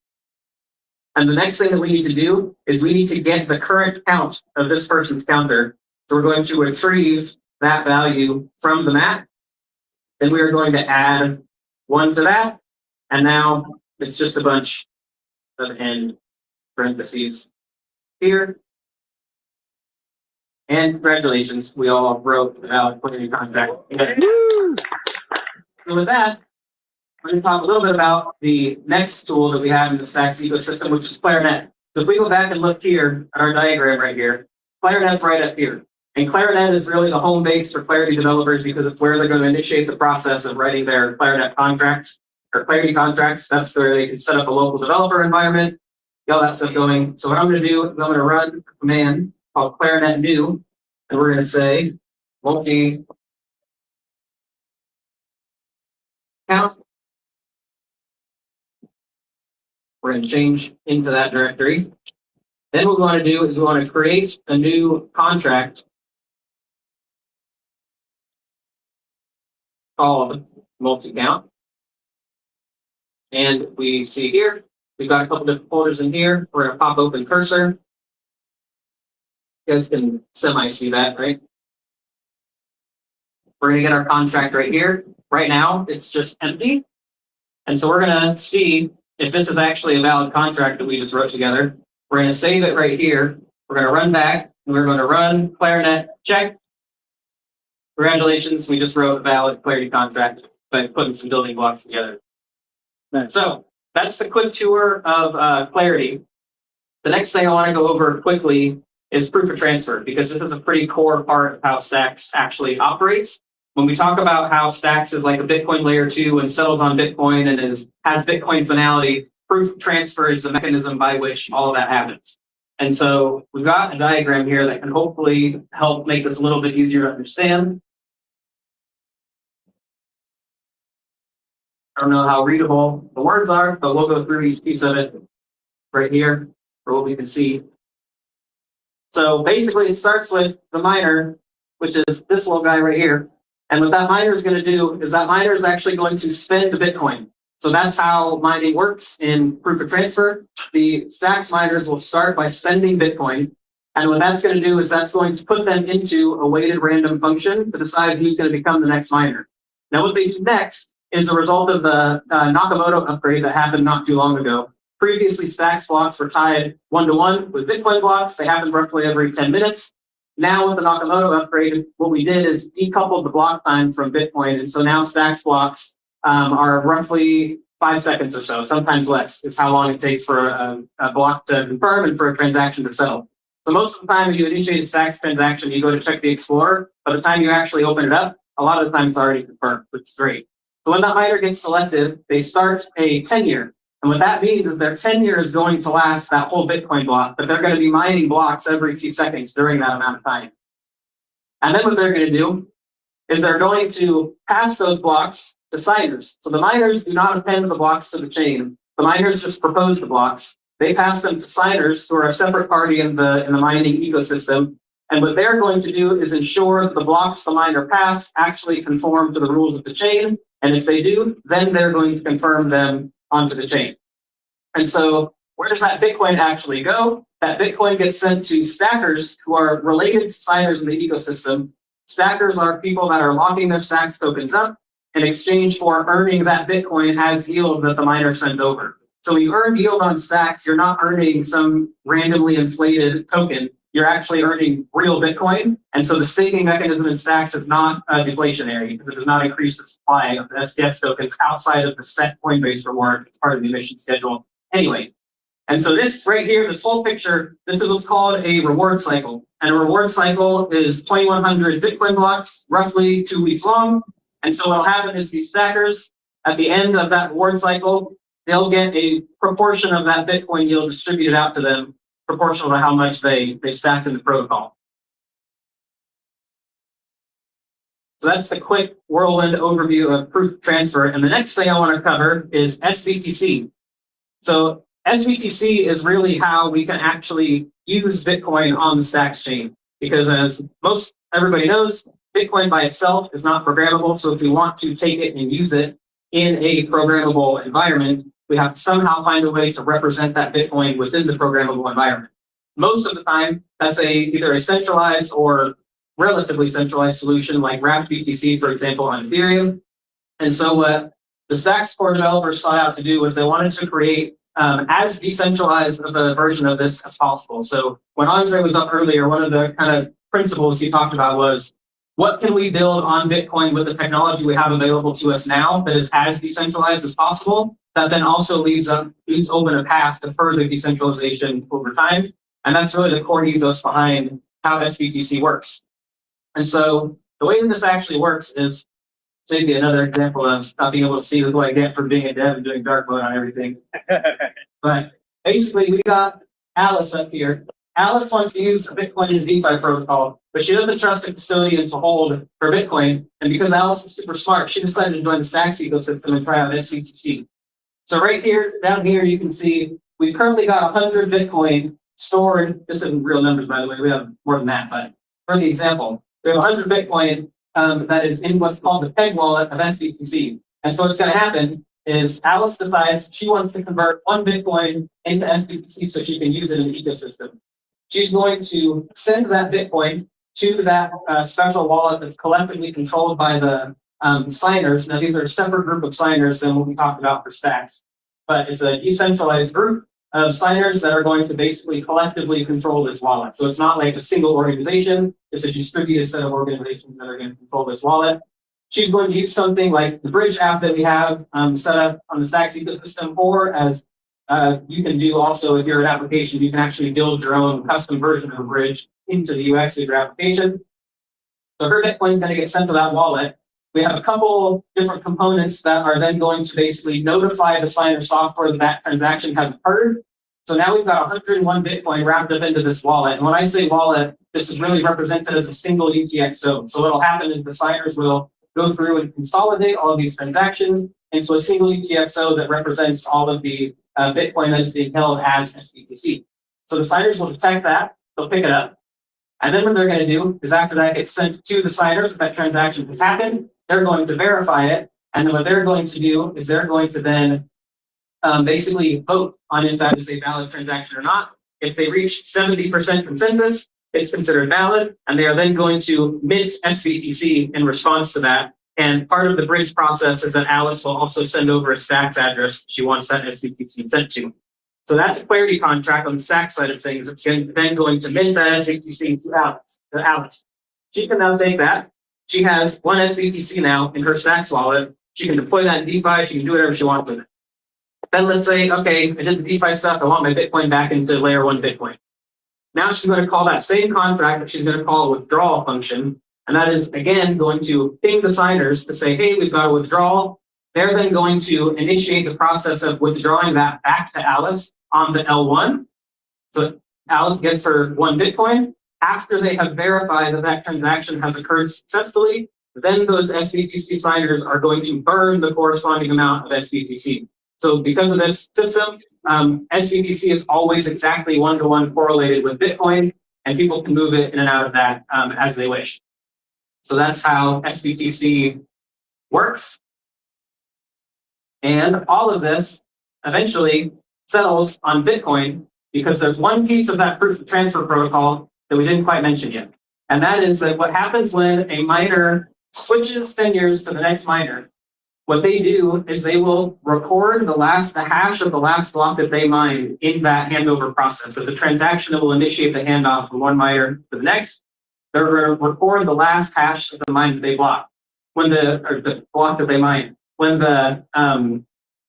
And the next thing that we need to do is we need to get the current count of this person's counter. So we're going to retrieve that value from the map. Then we are going to add 1 to that. And now it's just a bunch of end parentheses here. And congratulations, we all wrote about putting a contract. So with that, we're going to talk a little bit about the next tool that we have in the Stacks ecosystem, which is Clarinet. So if we go back and look here at our diagram right here, Clarinet's right up here. And Clarinet is really the home base for Clarity developers because it's where they're going to initiate the process of writing their Clarinet contracts or Clarity contracts. That's where they can set up a local developer environment, get all that stuff going. So what I'm going to do is I'm going to run a command called Clarinet new, and we're going to say multi count. We're going to change into that directory. Then what we want to do is we want to create a new contract called multi-count. And we see here, we've got a couple different folders in here. We're going to pop open cursor. You guys can semi-see that, right? We're going to get our contract right here. Right now, it's just empty. And so we're going to see if this is actually a valid contract that we just wrote together. We're going to save it right here. We're going to run back, and we're going to run Clarinet check. Congratulations, we just wrote a valid Clarity contract by putting some building blocks together. So that's the quick tour of Clarity. The next thing I want to go over quickly is proof of transfer, because this is a pretty core part of how Stacks actually operates. When we talk about how Stacks is like a Bitcoin layer 2 and settles on Bitcoin and has Bitcoin finality, proof of transfer is the mechanism by which all of that happens. And so we've got a diagram here that can hopefully help make this a little bit easier to understand. I don't know how readable the words are, but we'll go through each piece of it right here for what we can see. So basically it starts with the miner, which is this little guy right here. And what that miner is going to do is that miner is actually going to spend the Bitcoin. So that's how mining works in proof of transfer. The Stacks miners will start by spending Bitcoin. And what that's going to do is that's going to put them into a weighted random function to decide who's going to become the next miner. Now what they do next is a result of the Nakamoto upgrade that happened not too long ago. Previously, Stacks blocks were tied 1-to-1 with Bitcoin blocks. They happened roughly every 10 minutes. Now with the Nakamoto upgrade, what we did is decoupled the block time from Bitcoin. And so now Stacks blocks are roughly 5 seconds or so, sometimes less, is how long it takes for a block to confirm and for a transaction to settle. So most of the time when you initiate a Stacks transaction, you go to check the Explorer. By the time you actually open it up, a lot of the time it's already confirmed, which is great. So when that miner gets selected, they start a tenure. And what that means is their tenure is going to last that whole Bitcoin block, but they're going to be mining blocks every few seconds during that amount of time. And then what they're going to do is they're going to pass those blocks to signers. So the miners do not append the blocks to the chain. The miners just propose the blocks. They pass them to signers, who are a separate party in the mining ecosystem. And what they're going to do is ensure the blocks the miner pass actually conform to the rules of the chain. And if they do, then they're going to confirm them onto the chain. And so where does that Bitcoin actually go? That Bitcoin gets sent to stackers who are related to signers in the ecosystem. Stackers are people that are locking their Stacks tokens up in exchange for earning that Bitcoin as yield that the miner sent over. So when you earn yield on Stacks, you're not earning some randomly inflated token. You're actually earning real Bitcoin. And so the staking mechanism in Stacks is not deflationary, because it does not increase the supply of the SDX tokens outside of the set Coinbase reward. It's part of the emission schedule anyway. And so this right here, this whole picture, this is what's called a reward cycle. And a reward cycle is 2,100 Bitcoin blocks, roughly 2 weeks long. And so what'll happen is these stackers, at the end of that reward cycle, they'll get a proportion of that Bitcoin yield distributed out to them, proportional to how much they stacked in the protocol. So that's the quick whirlwind overview of proof transfer. And the next thing I want to cover is SBTC. So SBTC is really how we can actually use Bitcoin on the Stacks chain, because as most everybody knows, Bitcoin by itself is not programmable. So if we want to take it and use it in a programmable environment, we have to somehow find a way to represent that Bitcoin within the programmable environment. Most of the time, that's either a centralized or relatively centralized solution like wrapped BTC, for example, on Ethereum. And so what the Stacks core developers sought out to do was they wanted to create as decentralized of a version of this as possible. So when Andre was up earlier, one of the kind of principles he talked about was, what can we build on Bitcoin with the technology we have available to us now that is as decentralized as possible, that then also leaves open a path to further decentralization over time. And that's really the core ethos behind how SBTC works. And so the way that this actually works is, maybe another example of not being able to see what I get for being a dev and doing dark mode on everything. But basically, we got Alice up here. Alice wants to use a Bitcoin in DeFi protocol, but she doesn't trust a custodian to hold her Bitcoin. And because Alice is super smart, she decided to join the Stacks ecosystem and try out SBTC. So right here, down here, you can see we've currently got 100 Bitcoin stored. This isn't real numbers, by the way. We have more than that. But for the example, we have 100 Bitcoin that is in what's called the peg wallet of SBTC. And so what's going to happen is Alice decides she wants to convert 1 Bitcoin into SBTC so she can use it in the ecosystem. She's going to send that Bitcoin to that special wallet that's collectively controlled by the signers. Now, these are a separate group of signers than what we talked about for Stacks, but it's a decentralized group of signers that are going to basically collectively control this wallet. So it's not like a single organization, it's a distributed set of organizations that are going to control this wallet. She's going to use something like the Bridge app that we have set up on the Stacks ecosystem, or as you can do also if you're an application, you can actually build your own custom version of a Bridge into the UX of your application. So her Bitcoin is going to get sent to that wallet. We have a couple different components that are then going to basically notify the signer software that that transaction has occurred. So now we've got 101 Bitcoin wrapped up into this wallet. And when I say wallet, this is really represented as a single UTXO. So what'll happen is the signers will go through and consolidate all of these transactions into a single UTXO that represents all of the Bitcoin that is being held as SBTC. So the signers will detect that, they'll pick it up. And then what they're going to do is after that gets sent to the signers, that transaction has happened, they're going to verify it. And then what they're going to do is they're going to then basically vote on if that is a valid transaction or not. If they reach 70% consensus, it's considered valid. And they are then going to mint SBTC in response to that. And part of the bridge process is that Alice will also send over a Stacks address she wants that SBTC sent to. So that's a clarity contract on the Stacks side of things. It's then going to mint that SBTC to Alice. She can now take that. She has 1 SBTC now in her Stacks wallet. She can deploy that in DeFi. She can do whatever she wants with it. Then let's say, okay, I did the DeFi stuff. I want my Bitcoin back into layer 1 Bitcoin. Now she's going to call that same contract, but she's going to call a withdrawal function. And that is, again, going to ping the signers to say, hey, we've got a withdrawal. They're then going to initiate the process of withdrawing that back to Alice on the L1. So Alice gets her 1 Bitcoin. After they have verified that that transaction has occurred successfully, then those SBTC signers are going to burn the corresponding amount of SBTC. So because of this system, SBTC is always exactly 1-to-1 correlated with Bitcoin, and people can move it in and out of that as they wish. So that's how SBTC works. And all of this eventually settles on Bitcoin because there's one piece of that proof of transfer protocol that we didn't quite mention yet. And that is that what happens when a miner switches tenures to the next miner, what they do is they will record the hash of the last block that they mined in that handover process. So it's a transaction that will initiate the handoff from one miner to the next. They're going to record the last hash of the mine that they blocked, the block that they mined. When the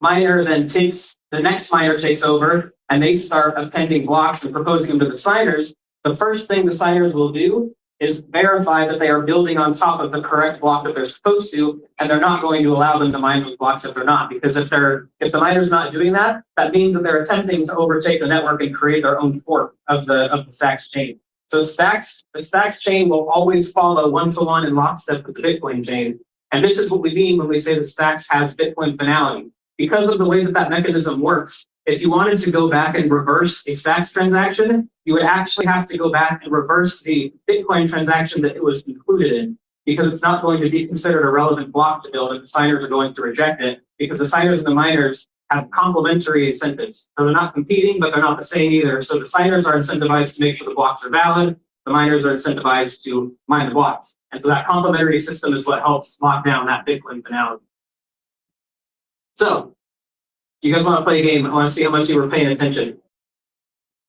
miner then the next miner takes over and they start appending blocks and proposing them to the signers, the first thing the signers will do is verify that they are building on top of the correct block that they're supposed to, and they're not going to allow them to mine those blocks if they're not. Because if the miner's not doing that, that means that they're attempting to overtake the network and create their own fork of the Stacks chain. So the Stacks chain will always follow 1-to-1 in lockstep with the Bitcoin chain. And this is what we mean when we say that Stacks has Bitcoin finality. Because of the way that that mechanism works, if you wanted to go back and reverse a Stacks transaction, you would actually have to go back and reverse the Bitcoin transaction that it was included in, because it's not going to be considered a relevant block to build, and the signers are going to reject it, because the signers and the miners have complementary incentives. So they're not competing, but they're not the same either. So the signers are incentivized to make sure the blocks are valid. The miners are incentivized to mine the blocks. And so that complementary system is what helps lock down that Bitcoin finality. So, you guys want to play a game? I want to see how much you were paying attention.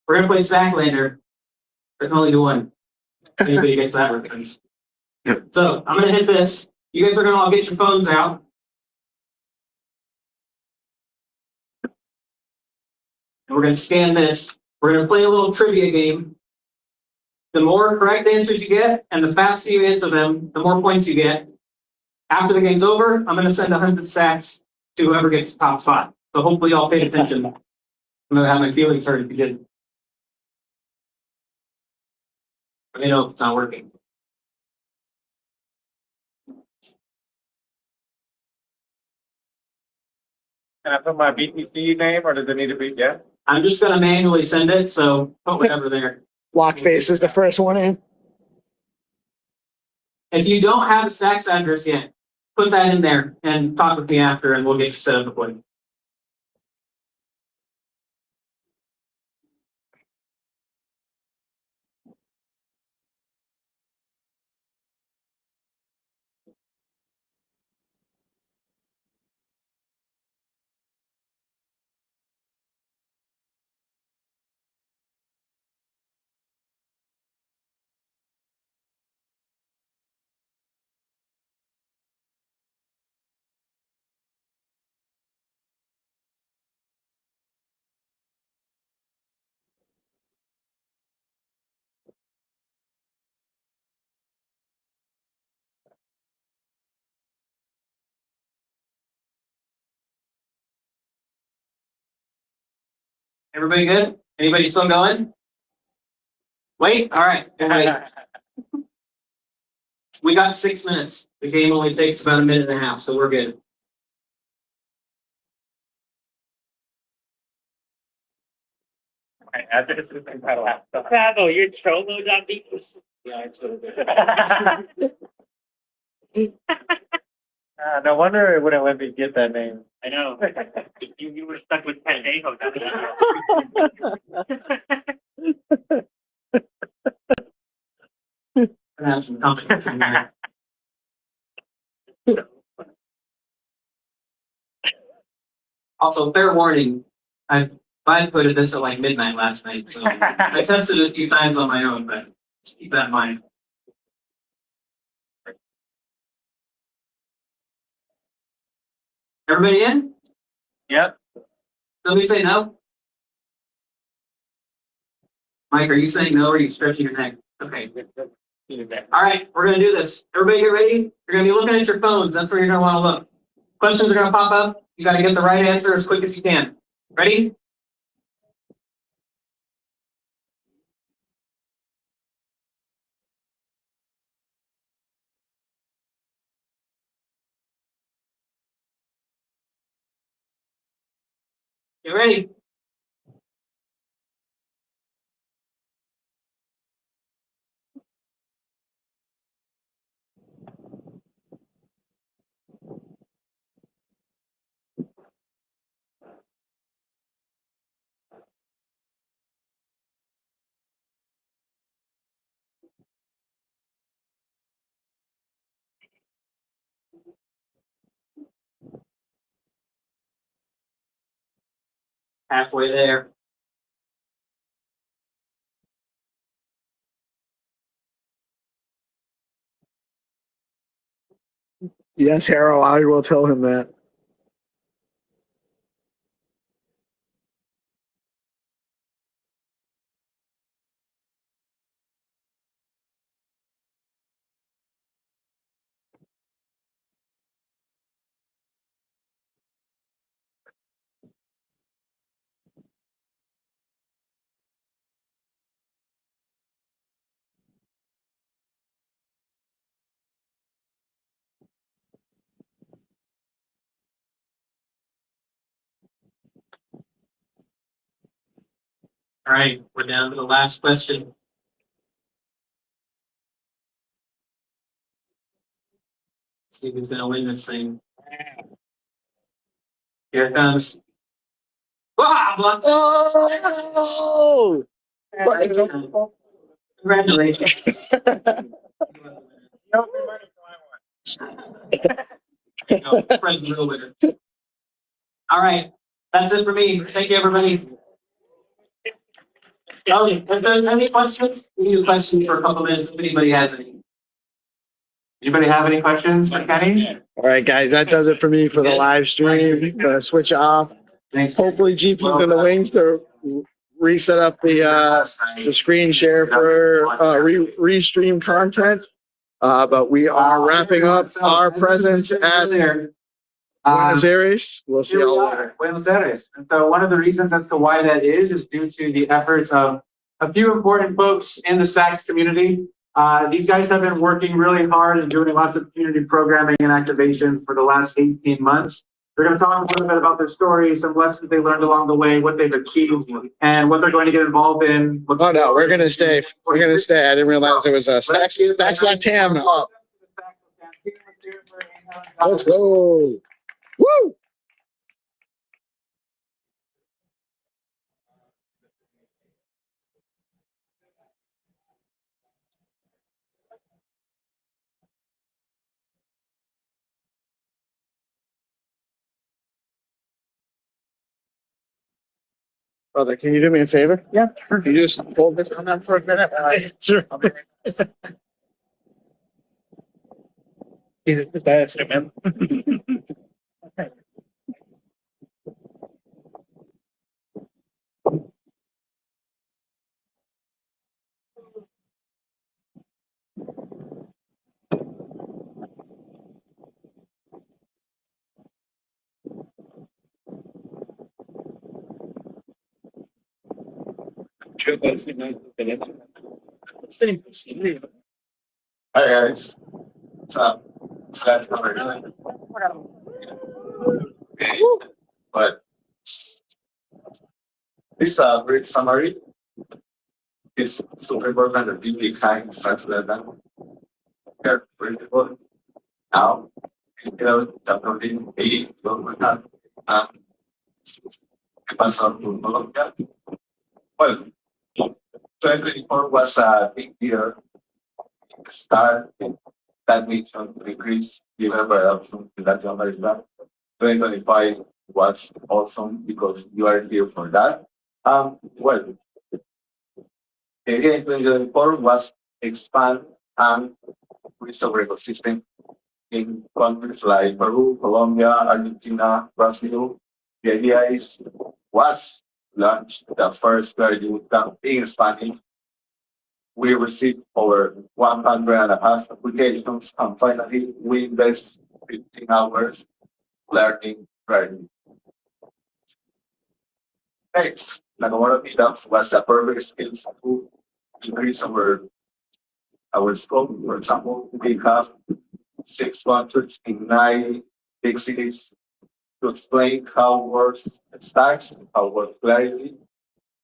We're going to play Stacklander. There can only do one. Anybody gets that reference. So, I'm going to hit this. You guys are going to all get your phones out. And we're going to scan this. We're going to play a little trivia game. The more correct answers you get, and the faster you answer them, the more points you get. After the game's over, I'm going to send 100 stacks to whoever gets the top spot. So hopefully y'all paid attention. I'm going to have my feelings hurt if you didn't. Let me know if it's not working. Can I put my BTC name, or does it need to be, yeah? I'm just going to manually send it, so put whatever there. Blockface is the first one in. If you don't have a Stacks address yet, put that in there and talk with me after, and we'll get you set up accordingly. Everybody good? Anybody still going? Wait, all right. We got 6 minutes. The game only takes about 1.5 minutes, so we're good. After this is incredible. Bravo, you're cholo.beats. Yeah, I totally no wonder it wouldn't let me get that name. I know. you were stuck with Pendejo. Have some competition there. Also, fair warning, I coded this at like midnight last night, so I tested it a few times on my own, but just keep that in mind. Everybody in? Yep. Somebody say no? Mike, are you saying no or are you stretching your neck? Okay. All right, we're going to do this. Everybody get ready? You're going to be looking at your phones. That's where you're going to want to look. Questions are going to pop up. You got to get the right answer as quick as you can. Ready? Get ready. Halfway there. Yes, Harold, I will tell him that. All right, we're down to the last question. Let's see who's going to win this thing. Here it comes. Ah, Oh! Congratulations. No, Fred's the real winner. All right, that's it for me. Thank you, everybody. Oh, if there's any questions, we need questions for a couple minutes if anybody has any. Anybody have any questions for Kenny? All right, guys, that does it for me for the live stream. Gonna switch off. Thanks. Hopefully, GP's in the wings to reset up the screen share for Restream content. But we are wrapping up our presence at Buenos Aires. We'll see you all later. Buenos Aires. And so one of the reasons as to why that is due to the efforts of a few important folks in the Stacks community. These guys have been working really hard and doing lots of community programming and activation for the last 18 months. They're going to talk a little bit about their stories, some lessons they learned along the way, what they've achieved, and what they're going to get involved in. Oh no, we're going to stay. We're going to stay. I didn't realize it was a Stacks Latam up. Let's go. Woo! Brother, can you do me a favor? Yeah. Can you just hold this on that for a minute? Sure. He's the best, man. Hi guys, what's up? It's glad to cover it. But this brief summary is super important and deeply kind starts that here principle. Now, downloading a government depends on Colombia. Well, 2024 was a big year. Start that mission to increase developer adoption in Latin America. 2025 was awesome because you are here for that. Well, again, 2024 was expand and increase our ecosystem in countries like Peru, Colombia, Argentina, Brazil. The idea is was launched the first Clarity Bootcamp in Spanish. We received over 100.5 applications, and finally, we invest 15 hours learning Clarity. Next, Nakamura Meetups was the perfect skills to increase our scope. For example, we have 6 countries in 9 big cities to explain how works stacks, how works Clarity,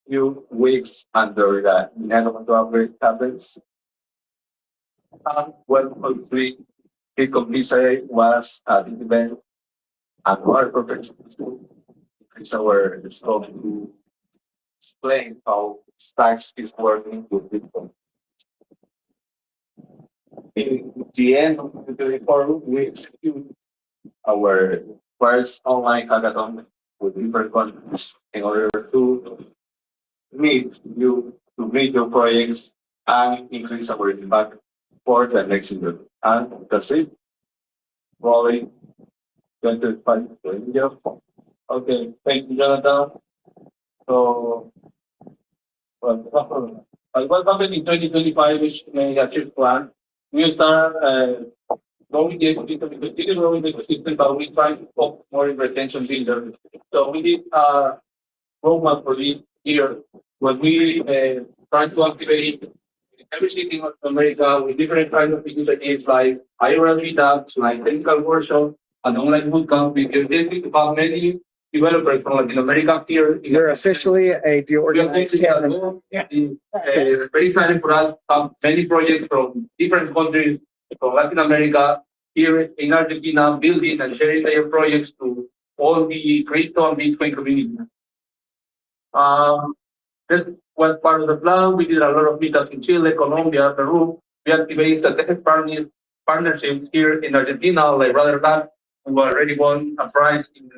few weeks under the minimum operate tablets. And 1.3 Bitcoin was an event and our perfect to increase our scope to explain how stacks is working with Bitcoin. In the end of 2024, we execute our first online hackathon with different countries in order to meet your projects and increase our impact for the next year. And that's it. Rolling 25 to India. Okay, thank you, Jonathan. So, what happened in 2025 is a shift plan. We start growing the ecosystem, we continue growing the ecosystem, but we try to focus more in retention builders. So we did a roadmap for this year when we try to activate every city in North America with different kinds of initiatives like IRL meetups, like technical workshops, and online bootcamp. We can definitely have many developers from Latin America here. You're officially a DeOrganized canon. Very exciting for us to have many projects from different countries from Latin America here in Argentina, building and sharing their projects to all the crypto and Bitcoin community. This was part of the plan. We did a lot of meetups in Chile, Colombia, Peru. We activated the tech partnerships here in Argentina, like Rather Than, who already won a prize in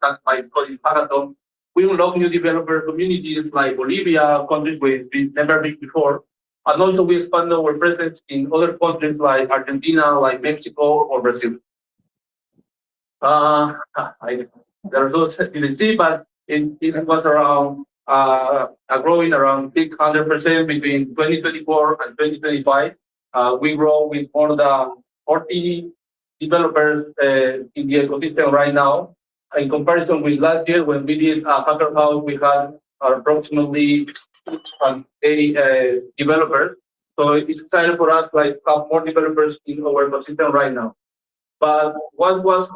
Tax by Coding Hackathon. We unlock new developer communities like Bolivia, countries we've never been before. And also we expand our presence in other countries like Argentina, like Mexico or Brazil. The results you didn't see, but it was around growing around 600% between 2024 and 2025. We grow with more than 40 developers in the ecosystem right now. In comparison with last year, when we did a hacker house, we had approximately 80 developers. So it's exciting for us to have more developers in our ecosystem right now. But what was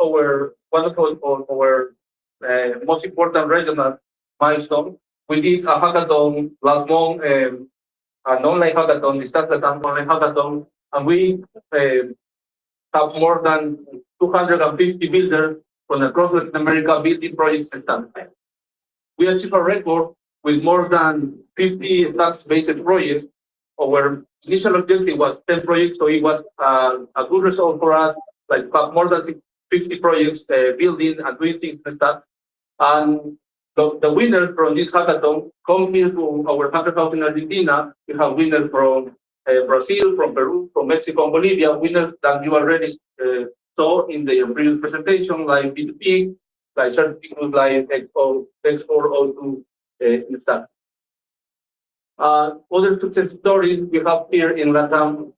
one of our most important regional milestone? We did a hackathon last month, an online hackathon, the Start online hackathon, and we have more than 250 builders from across Latin America building projects and stuff. We achieved a record with more than 50 stacks-based projects. Our initial objective was 10 projects, so it was a good result for us, like more than 50 projects building and doing things and stuff. And the winners from this hackathon come here to our hackathon in Argentina. We have winners from Brazil, from Peru, from Mexico, and Bolivia, winners that you already saw in the previous presentation, like P2P, like certificates like X402 and stuff. Other success stories we have here in LATAM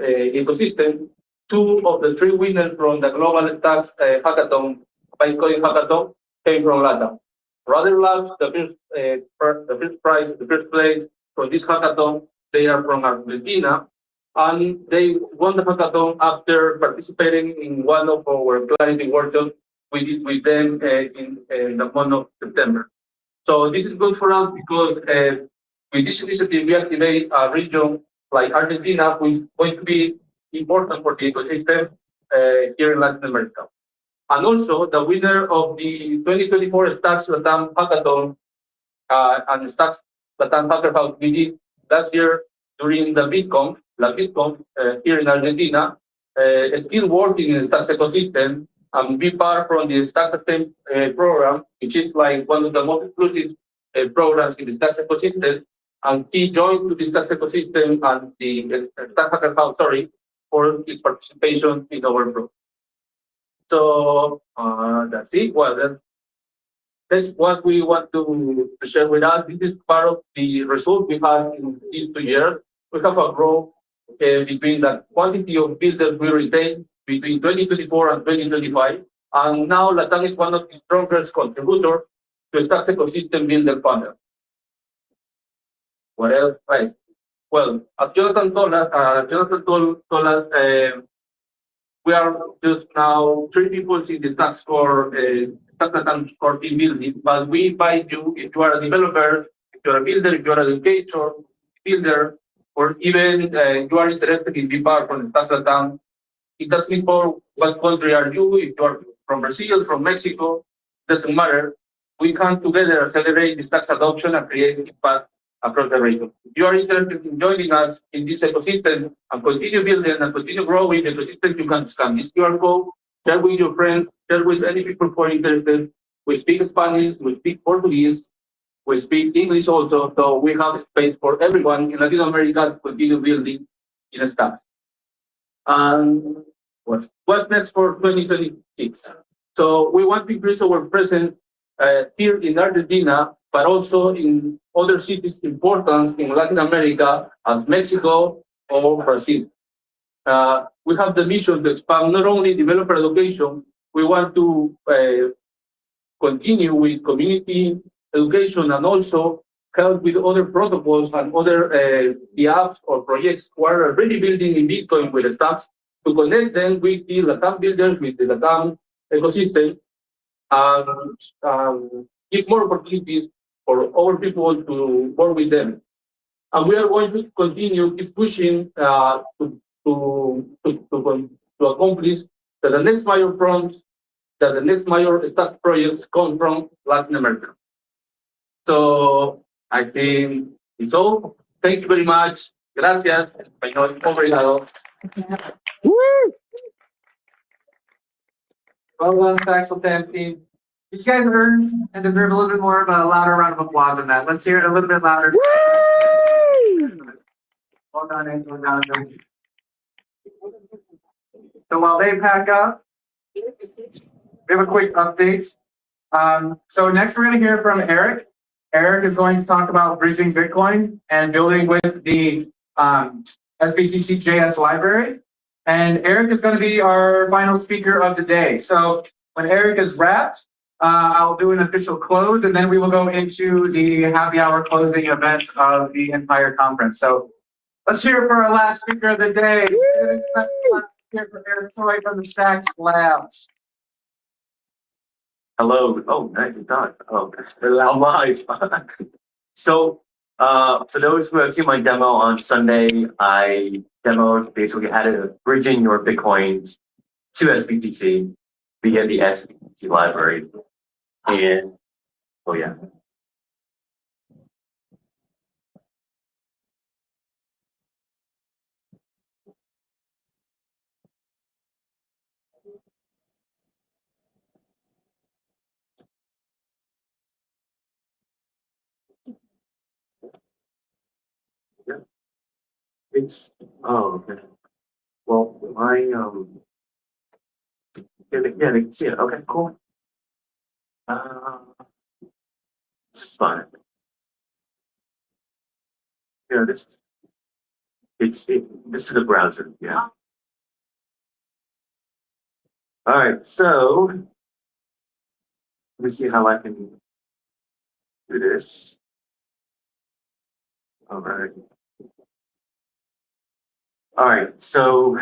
ecosystem. 2 of the 3 winners from the Global Stacks hackathon, by Coding Hackathon, came from LATAM. Rather Labs, the first prize, the first place for this hackathon, they are from Argentina, and they won the hackathon after participating in one of our Clarity workshops we did with them in the month of September. So this is good for us because with this initiative, we activate a region like Argentina, which is going to be important for the ecosystem here in Latin America. And also, the winner of the 2024 Stacks Latam Hackathon and Stacks Latam Hackathon we did last year during the BitConf, here in Argentina, still working in the Stacks ecosystem and be part from the Stacks program, which is like one of the most exclusive programs in the Stacks ecosystem. And he joined to the Stacks ecosystem and the Stacks Hackathon, for his participation in our program. So that's it. Well, that's what we want to share with us. This is part of the result we had in these 2 years. We have a growth between the quantity of builders we retain between 2024 and 2025. And now Latam is one of the strongest contributors to Stacks ecosystem builder panel. What else? Right. Well, as Jonathan told us, we are just now 3 people in the Stacks core team building, but we invite you, if you are a developer, if you're a builder, if you're an educator, builder, or even you are interested in being part from the Stacks Latam, it doesn't matter what country are you, if you are from Brazil, from Mexico, doesn't matter. We come together, accelerate the Stacks adoption, and create impact across the region. If you are interested in joining us in this ecosystem and continue building and continue growing the ecosystem, you can scan this QR code, share with your friends, share with any people who are interested. We speak Spanish, we speak Portuguese, we speak English also, so we have space for everyone in Latin America to continue building in Stacks. And what's next for 2026? So we want to increase our presence here in Argentina, but also in other cities important in Latin America, as Mexico or Brazil. We have the mission to expand not only developer education, we want to continue with community education and also help with other protocols and other the apps or projects who are already building in Bitcoin with the Stacks to connect them with the Latam builders, with the Latam ecosystem, and give more opportunities for our people to work with them. And we are going to continue keep pushing to accomplish that the next major fronts, that the next major Stacks projects come from Latin America. So I think it's all. Thank you very much. Gracias. Obrigado. Well done, Stacks Latam team. You guys earned and deserve a little bit more of a louder round of applause than that. Let's hear it a little bit louder. Well done, Angela. Well done. So while they pack up, we have a quick update. So next we're going to hear from Eric. Eric is going to talk about bridging Bitcoin and building with the SBTC JS library. And Eric is going to be our final speaker of the day. So when Eric is wrapped, I'll do an official close, and then we will go into the happy hour closing event of the entire conference. So let's hear it for our last speaker of the day. Let's hear for Eric Toy from the Stacks Labs. Hello. Oh, nice done. Oh, I'm live. So, for those who have seen my demo on Sunday, I demoed basically how to bridging your Bitcoins to SBTC via the SBTC library. And, oh yeah. Yeah. It's, oh, okay. Well, yeah, they can see it. Okay, cool. This is fine. Yeah, this is the browser. Yeah. All right, so let me see how I can do this. All right. All right, so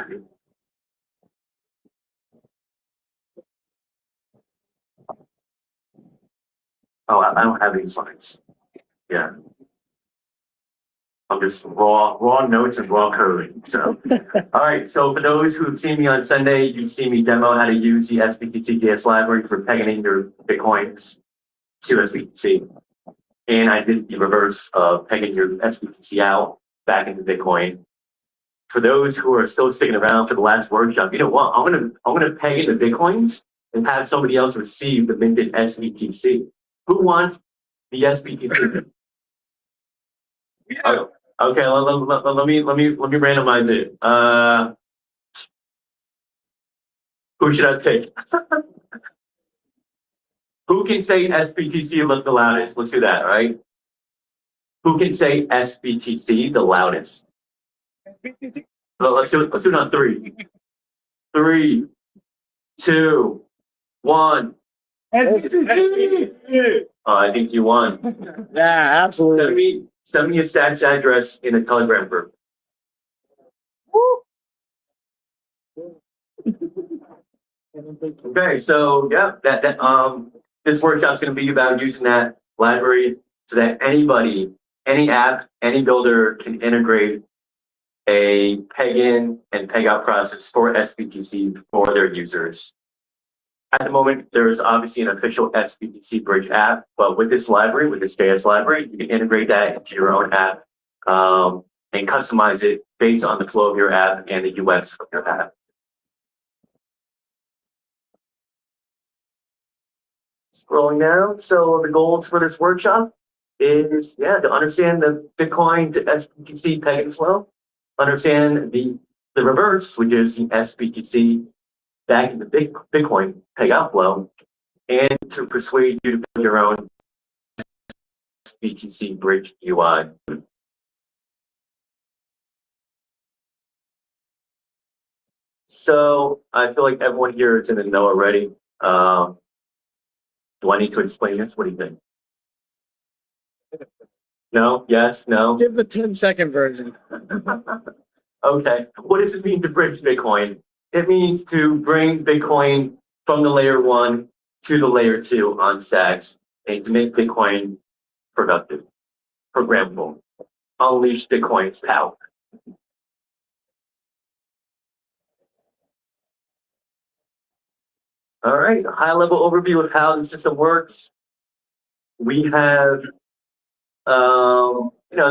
oh, I don't have any slides. Yeah. I'm just raw notes and raw code. So, all right. So for those who've seen me on Sunday, you've seen me demo how to use the SBTC JS library for pegging your Bitcoins to SBTC. And I did the reverse of pegging your SBTC out back into Bitcoin. For those who are still sticking around for the last workshop, you know what? I'm gonna peg in the Bitcoins and have somebody else receive the minted SBTC. Who wants the SBTC? Yeah. Okay, let me randomize it. Who should I pick? Who can say SBTC the loudest? Let's do that, right? Who can say SBTC the loudest? Well, let's do it on 3. 3, 2, 1. I think you won. Yeah, absolutely. Send me your stats address in a Telegram group. Okay, so yeah, this workshop's going to be about using that library so that anybody, any app, any builder can integrate a peg-in and peg-out process for SBTC for their users. At the moment, there is obviously an official SBTC Bridge app, but with this library, with this JS library, you can integrate that into your own app and customize it based on the flow of your app and the UX of your app. Scrolling down, so the goals for this workshop is, to understand the Bitcoin to SBTC peg-in flow, understand the reverse, which is the SBTC back in the Bitcoin peg-out flow, and to persuade you to build your own SBTC Bridge UI. So I feel like everyone here is in the know already. Do I need to explain this? What do you think? No? Yes? No? Give the 10-second version. Okay. What does it mean to bridge Bitcoin? It means to bring Bitcoin from the layer 1 to the layer 2 on stacks and to make Bitcoin productive, programmable, unleash Bitcoin's power. All right, a high-level overview of how the system works. We have,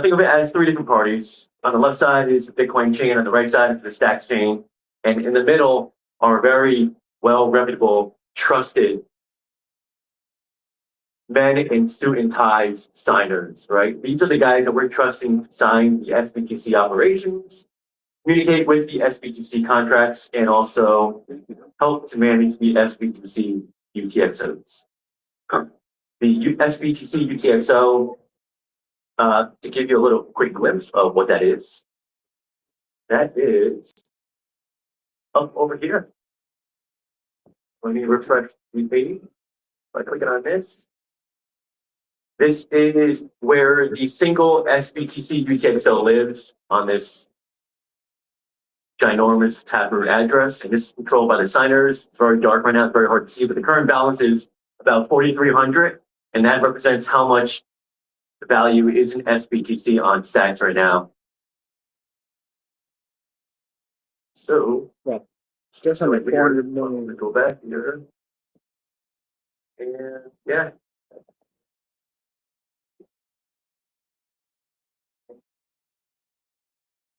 think of it as 3 different parties. On the left side is the Bitcoin chain, on the right side is the Stacks chain, and in the middle are very well reputable, trusted men in suit and ties signers, right? These are the guys that we're trusting to sign the SBTC operations, communicate with the SBTC contracts, and also help to manage the SBTC UTXOs. The SBTC UTXO, to give you a little quick glimpse of what that is up over here. Let me refresh the page by clicking on this. This is where the single SBTC UTXO lives on this ginormous taproot address, and this is controlled by the signers. It's very dark right now, it's very hard to see, but the current balance is about 4,300, and that represents how much the value is in SBTC on stacks right now. So, it's just under 400 million. Go back here. And yeah.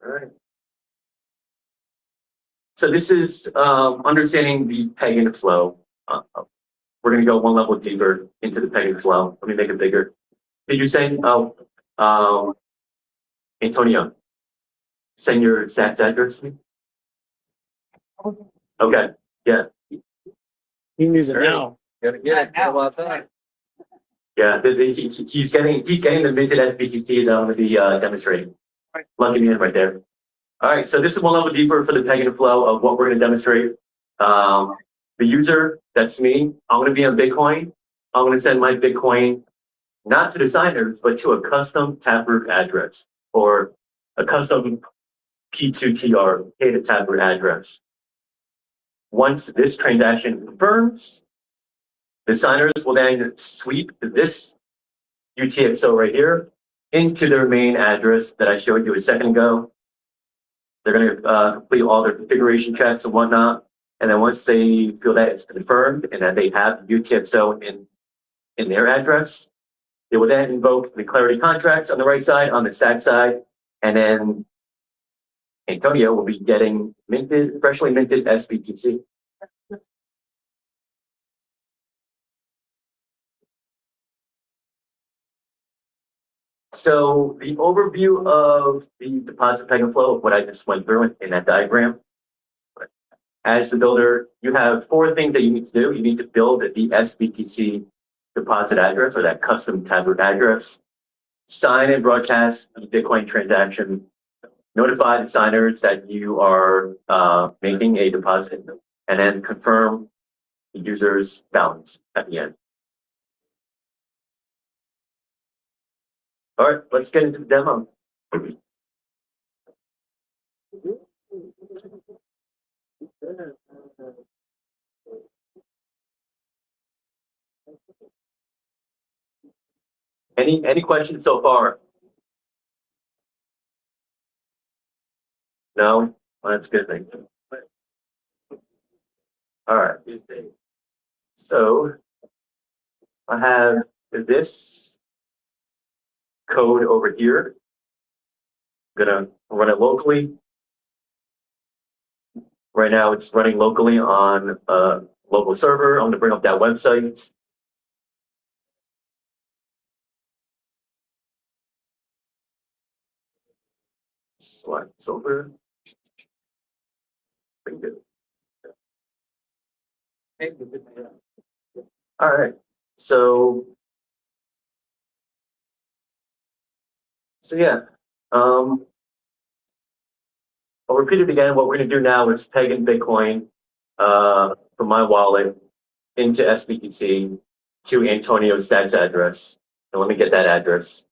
All right. So this is understanding the peg-in flow. We're going to go one level deeper into the peg-in flow. Let me make it bigger. Did you send, Antonio, send your stats address to me? Okay, yeah. He needs it now. Gotta get it. Got a lot of time. Yeah, he's getting the minted SBTC that I'm going to be demonstrating. Lucky me in right there. All right, so this is one level deeper for the peg-in flow of what we're going to demonstrate. The user, that's me. I'm going to be on Bitcoin. I'm going to send my Bitcoin not to the signers, but to a custom taproot address or a custom P2TR, pay to taproot address. Once this transaction confirms, the signers will then sweep this UTXO right here into their main address that I showed you a second ago. They're going to complete all their configuration checks and whatnot. And then once they feel that it's confirmed and that they have the UTXO in their address, they will then invoke the clarity contracts on the right side, on the stack side, and then Antonio will be getting freshly minted SBTC. So the overview of the deposit peg-in flow of what I just went through in that diagram. As the builder, you have 4 things that you need to do. You need to build the SBTC deposit address or that custom tablet address, sign and broadcast the Bitcoin transaction, notify the signers that you are making a deposit, and then confirm the user's balance at the end. All right, let's get into the demo. Any questions so far? No? Well, that's a good thing. All right. So I have this code over here. I'm gonna run it locally. Right now it's running locally on a local server. I'm gonna bring up that website. Slide this over. Bring it. All right. So yeah. I'll repeat it again. What we're going to do now is peg in Bitcoin from my wallet into SBTC to Antonio's stats address. And let me get that address.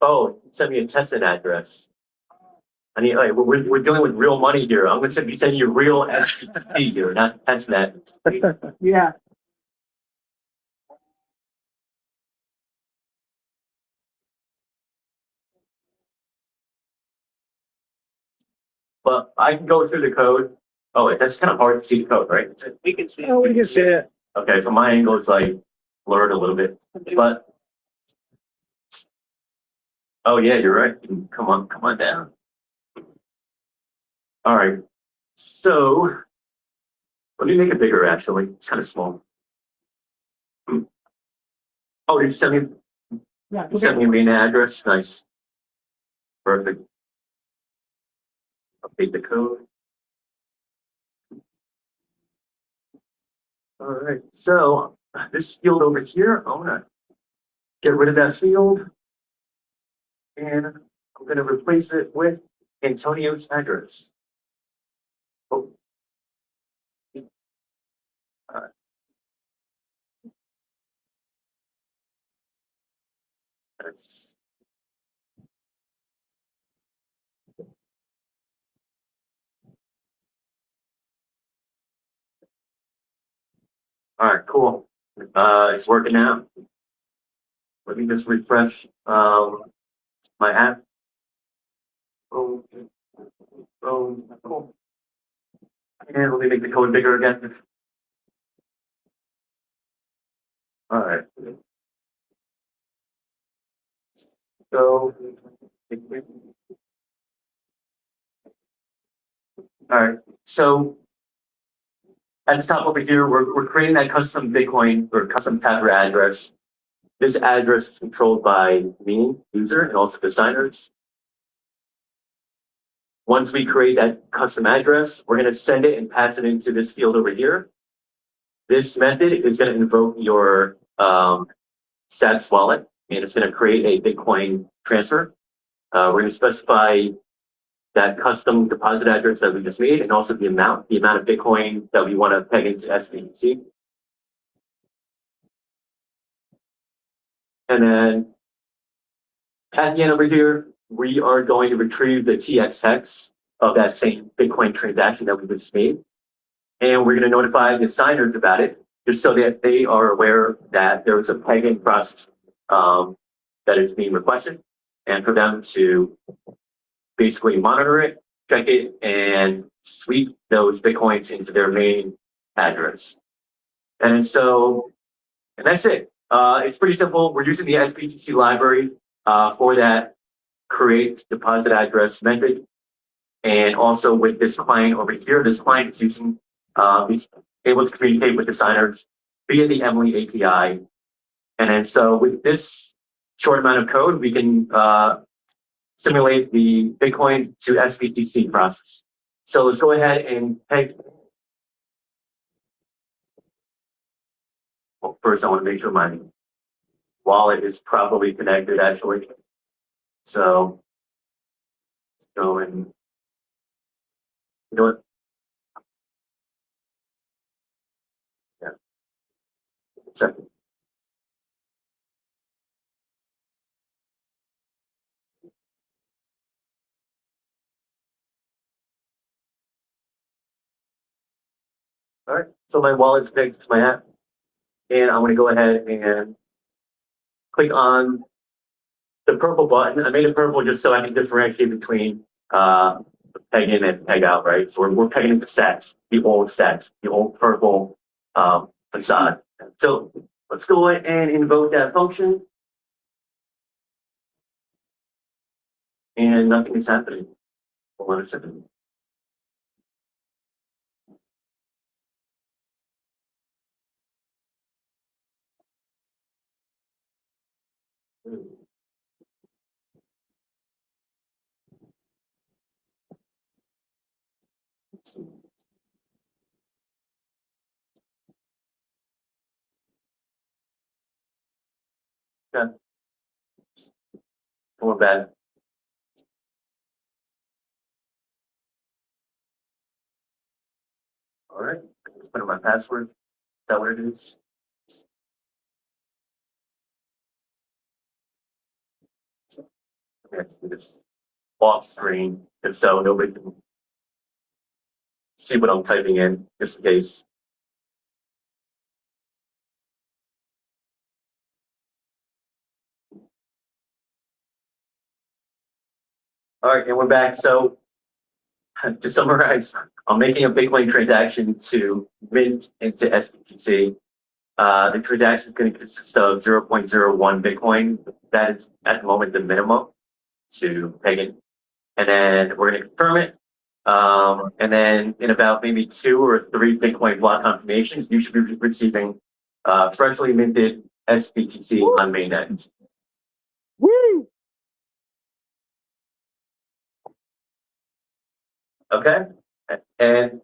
Oh, send me a tested address. I mean, like, we're dealing with real money here. I'm going to be sending you real SBTC here, not testnet. Yeah. But I can go through the code. Oh, wait, that's kind of hard to see the code, right? We can see it. Oh, we can see it. Okay, so my angle is like blurred a little bit, but oh yeah, you're right. Come on down. All right, so let me make it bigger. Actually, it's kind of small. Oh, you sent me. Yeah. You sent me a main address. Nice. Perfect. Update the code. All right, so this field over here, I'm gonna get rid of that field, and I'm gonna replace it with Antonio's address. Oh. All right. That's all right, cool. It's working now. Let me just refresh my app. Oh, cool. And let me make the code bigger again. All right. So, all right. So at the top over here, we're creating that custom Bitcoin or custom Tether address. This address is controlled by me, user, and also the signers. Once we create that custom address, we're going to send it and pass it into this field over here. This method is going to invoke your sats wallet, and it's going to create a Bitcoin transfer. We're going to specify that custom deposit address that we just made, and also the amount of Bitcoin that we want to peg into SBTC. And then at the end over here, we are going to retrieve the TX hex of that same Bitcoin transaction that we just made. And we're going to notify the signers about it, just so that they are aware that there was a pegging process that is being requested, and for them to basically monitor it, check it, and sweep those Bitcoins into their main address. And that's it. It's pretty simple. We're using the SBTC library for that create deposit address method. And also with this client over here, this client is using, he's able to communicate with the signers via the Emily API. And then so with this short amount of code, we can simulate the Bitcoin to SBTC process. So let's go ahead and peg first I want to make sure my wallet is properly connected actually. So go and you know what? Yeah. Second. All right, so my wallet's connected to my app, and I'm going to go ahead and click on the purple button. I made it purple just so I can differentiate between peg in and peg out, right? So we're pegging the stacks, the old purple facade. So let's go ahead and invoke that function, and nothing is happening. Hold on a second. Okay, we're back. All right, let's put in my password. Is that what it is? Okay, this off screen, and so nobody can see what I'm typing in, just in case. All right, and we're back. So to summarize, I'm making a Bitcoin transaction to mint into SBTC. The transaction is going to consist of 0.01 Bitcoin. That is at the moment the minimum to peg in. And then we're going to confirm it. And then in about maybe 2 or 3 Bitcoin block confirmations, you should be receiving freshly minted SBTC on mainnet. Woo! Okay, and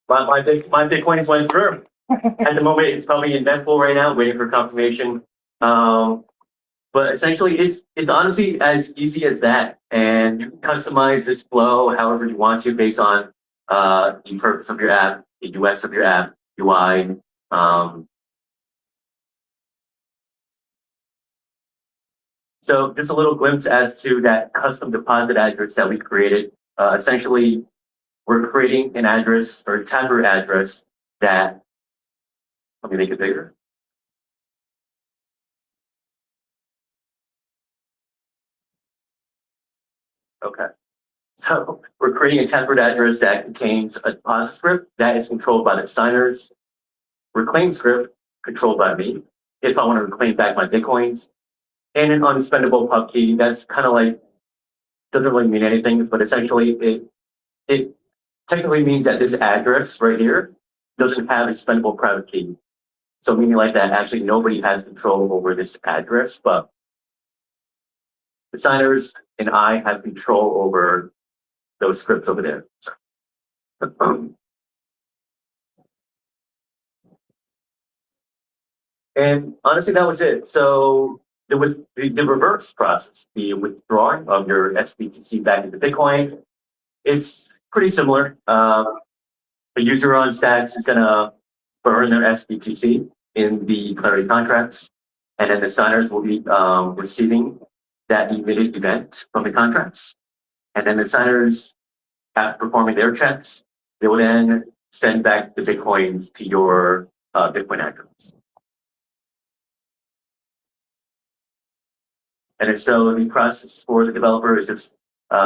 my Bitcoin is went through. At the moment, it's probably in net pool right now, waiting for confirmation. But essentially, it's honestly as easy as that, and you can customize this flow however you want to based on the purpose of your app, the UX of your app, UI. So just a little glimpse as to that custom deposit address that we created. Essentially, we're creating an address or a Taproot address that, let me make it bigger. Okay. So we're creating a Taproot address that contains a deposit script that is controlled by the signers, reclaim script controlled by me if I want to reclaim back my Bitcoins, and an unspendable pub key that's kind of like, doesn't really mean anything, but essentially it technically means that this address right here doesn't have a spendable private key. So meaning like that, actually nobody has control over this address, but the signers and I have control over those scripts over there. And honestly, that was it. So there was the reverse process, the withdrawing of your SBTC back into Bitcoin. It's pretty similar. The user on Stacks is gonna burn their SBTC in the Clarity contracts, and then the signers will be receiving that emitted event from the contracts. And then the signers, after performing their checks, they will then send back the Bitcoins to your Bitcoin address. And so the process for the developer is just you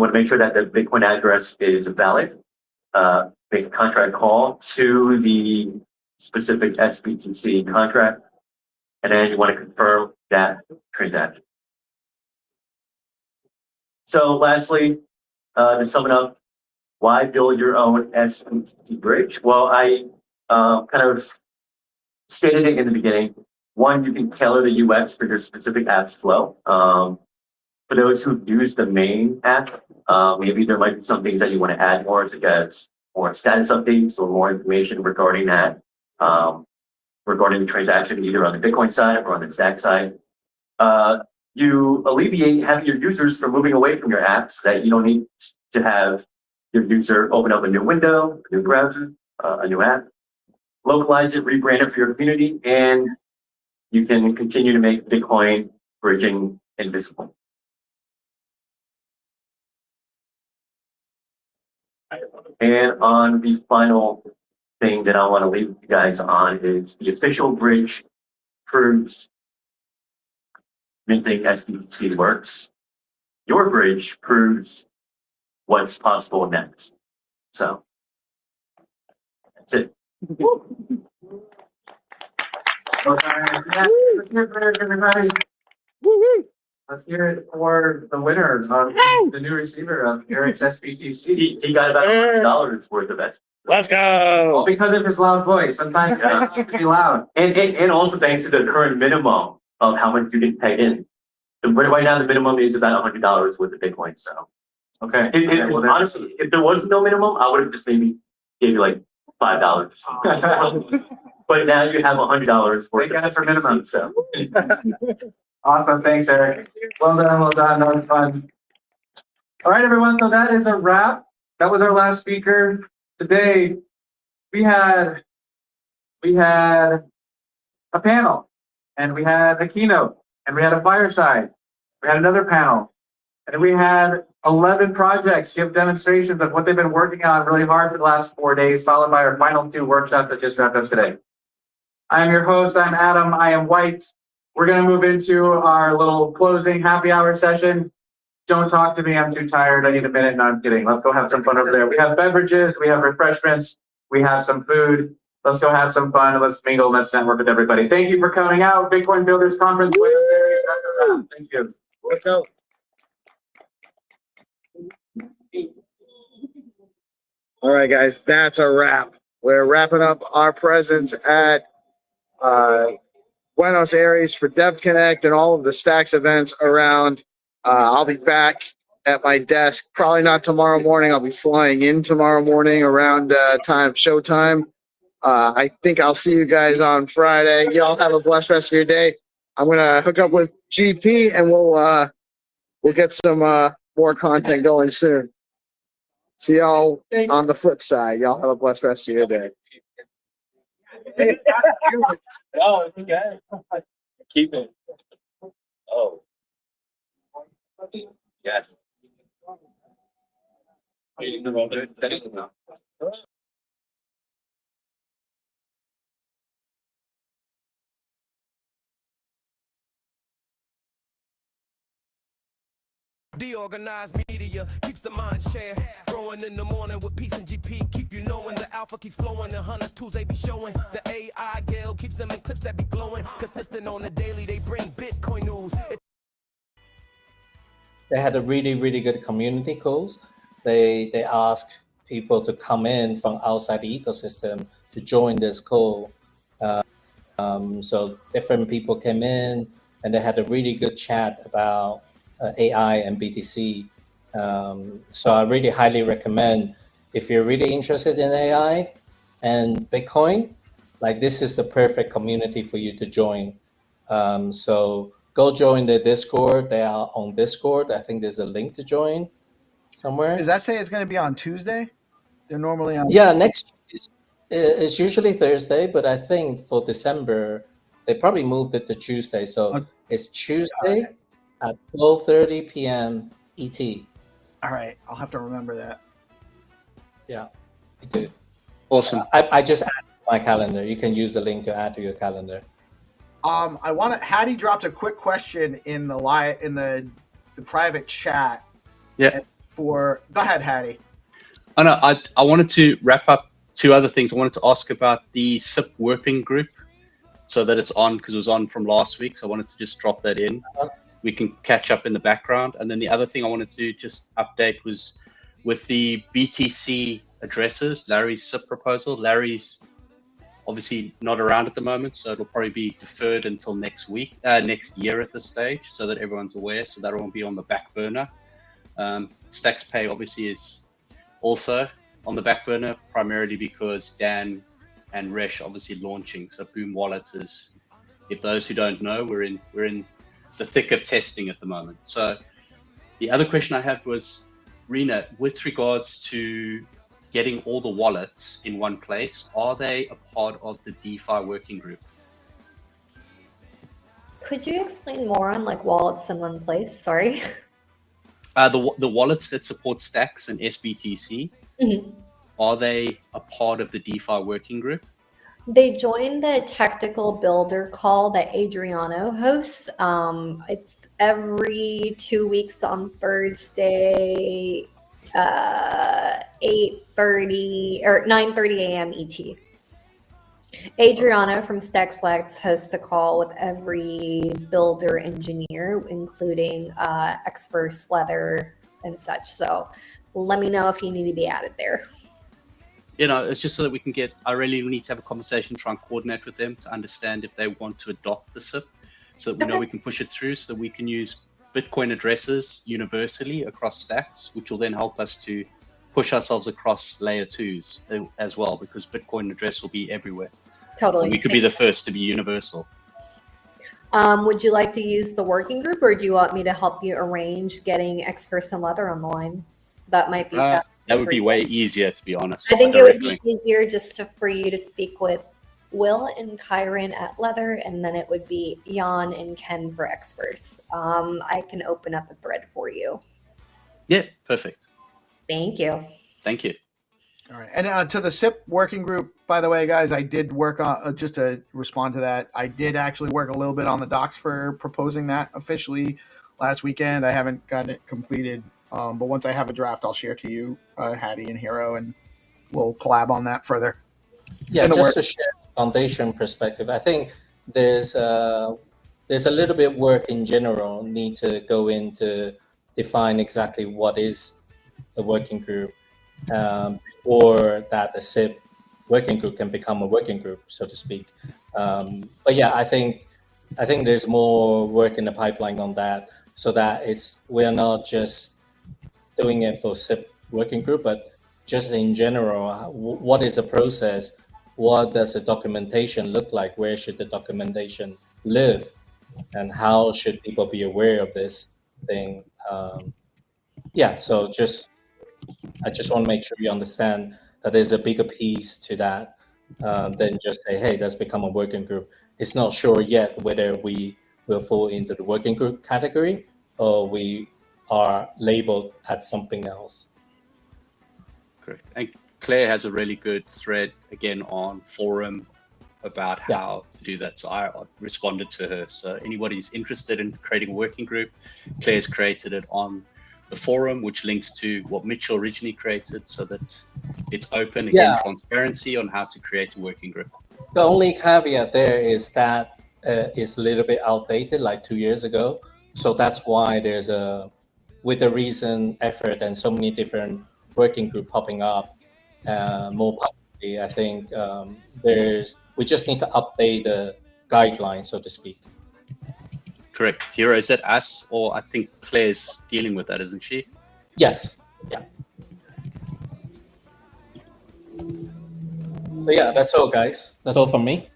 want to make sure that the Bitcoin address is valid. Make a contract call to the specific SBTC contract, and then you want to confirm that transaction. So lastly, to sum it up, why build your own SBTC bridge? Well, I kind of stated it in the beginning. One, you can tailor the UX for your specific app's flow. For those who use the main app, maybe there might be some things that you want to add more, to get more status updates or more information regarding that regarding the transaction, either on the Bitcoin side or on the DEX side. You alleviate having your users from moving away from your apps, that you don't need to have your user open up a new window, a new browser, a new app, localize it, rebrand it for your community, and you can continue to make Bitcoin bridging invisible. And on the final thing that I want to leave you guys on is the official bridge proves minting SBTC works. Your bridge proves what's possible next. So that's it. Everybody. Let's hear it for the winner of the new receiver of Eric's SBTC. He got about $100 worth of it. Let's go. All because of his loud voice. Sometimes it can be loud. And also thanks to the current minimum of how much you can pay in. Right now, the minimum is about $100 worth of Bitcoin. So, okay. Honestly, if there was no minimum, I would have just maybe gave you like $5. But now you have $100 worth of for minimum. So. Awesome. Thanks, Eric. Well done. Well done. That was fun. All right, everyone. So that is a wrap. That was our last speaker. Today, we had a panel, and we had a keynote, and we had a fireside. We had another panel, and we had 11 projects give demonstrations of what they've been working on really hard for the last 4 days, followed by our final 2 workshops that just wrapped up today. I am your host. I'm Adam. I am white. We're going to move into our little closing happy hour session. Don't talk to me. I'm too tired. I need a minute. No, I'm kidding. Let's go have some fun over there. We have beverages. We have refreshments. We have some food. Let's go have some fun. Let's mingle. Let's network with everybody. Thank you for coming out. Bitcoin Builders Conference. Thank you. Let's go. All right, guys, that's a wrap. We're wrapping up our presence at Buenos Aires for Dev Connect and all of the Stacks events around. I'll be back at my desk, probably not tomorrow morning. I'll be flying in tomorrow morning around showtime. I think I'll see you guys on Friday. Y'all have a blessed rest of your day. I'm gonna hook up with GP and we'll get some more content going soon. See y'all on the flip side. Y'all have a blessed rest of your day. Oh, it's okay. Keep it. Oh. Yes. DeOrganized media keeps the mind share. Growing in the morning with peace and GP. Keep you knowing the alpha keeps flowing. The hunters tools they be showing. The AI Gale keeps them in clips that be glowing. Consistent on the daily, they bring Bitcoin news. They had a really good community calls. They asked people to come in from outside the ecosystem to join this call. So different people came in and they had a really good chat about AI and BTC. So I really highly recommend, if you're really interested in AI and Bitcoin, like this is the perfect community for you to join. So go join the Discord. They are on Discord. I think there's a link to join somewhere. Does that say it's going to be on Tuesday? They're normally on. Yeah, next it's usually Thursday, but I think for December they probably moved it to Tuesday. So it's Tuesday at 12:30 p.m. ET. All right, I'll have to remember that. Yeah, me too. Awesome. I just added to my calendar. You can use the link to add to your calendar. I want to. Hattie dropped a quick question in the private chat. Yeah. Go ahead, Hattie. Oh no, I wanted to wrap up 2 other things. I wanted to ask about the SIP working group, so that it's on, because it was on from last week. So I wanted to just drop that in. We can catch up in the background. And then the other thing I wanted to just update was with the BTC addresses, Larry's SIP proposal. Larry's obviously not around at the moment, so it'll probably be deferred until next year at this stage, so that everyone's aware, so that won't be on the back burner. Stacks Pay obviously is also on the back burner, primarily because Dan and Resh obviously launching. So Boom Wallet is, if those who don't know, we're in the thick of testing at the moment. So the other question I had was, Rena, with regards to getting all the wallets in one place, are they a part of the DeFi working group? Could you explain more on like wallets in one place? Sorry. The wallets that support Stacks and SBTC, are they a part of the DeFi working group? They joined the technical builder call that Adriano hosts. It's every 2 weeks on Thursday, 8:30 or 9:30 a.m. ET. Adriano from StacksLex hosts a call with every builder engineer, including experts, Leather, and such. So let me know if you need to be added there. You know, it's just so that we can get, I really need to have a conversation, try and coordinate with them to understand if they want to adopt the SIP, so that we know we can push it through, so that we can use Bitcoin addresses universally across stacks, which will then help us to push ourselves across layer 2s as well, because Bitcoin address will be everywhere. Totally. And we could be the first to be universal. Would you like to use the working group, or do you want me to help you arrange getting Experts and Leather on the line? That might be faster. That would be way easier, to be honest. I think it would be easier just for you to speak with Will and Kyron at Leather, and then it would be Jan and Ken for Experts. I can open up a thread for you. Yeah, perfect. Thank you. Thank you. All right. And to the SIP working group, by the way, guys, I did work on, just to respond to that, I did actually work a little bit on the docs for proposing that officially last weekend. I haven't gotten it completed, but once I have a draft, I'll share to you, Hattie and Hero, and we'll collab on that further. Yeah, just to share foundation perspective, I think there's a little bit work in general need to go into define exactly what is the working group before that the SIP working group can become a working group, so to speak. But yeah, I think there's more work in the pipeline on that, so that we're not just doing it for SIP working group, but just in general, what is the process? What does the documentation look like? Where should the documentation live? And how should people be aware of this thing? Yeah, so I just want to make sure you understand that there's a bigger piece to that than just say, hey, let's become a working group. It's not sure yet whether we will fall into the working group category or we are labeled as something else. Correct. And Claire has a really good thread again on forum about how to do that. So I responded to her. So anybody who's interested in creating a working group, Claire's created it on the forum, which links to what Mitchell originally created, so that it's open, again, transparency on how to create a working group. The only caveat there is that it's a little bit outdated, like 2 years ago. So that's why there's with the recent effort and so many different working group popping up more publicly, I think we just need to update the guidelines, so to speak. Correct. Hero, is that us, or I think Claire's dealing with that, isn't she? Yes. Yeah. So yeah, that's all, guys. That's all from me.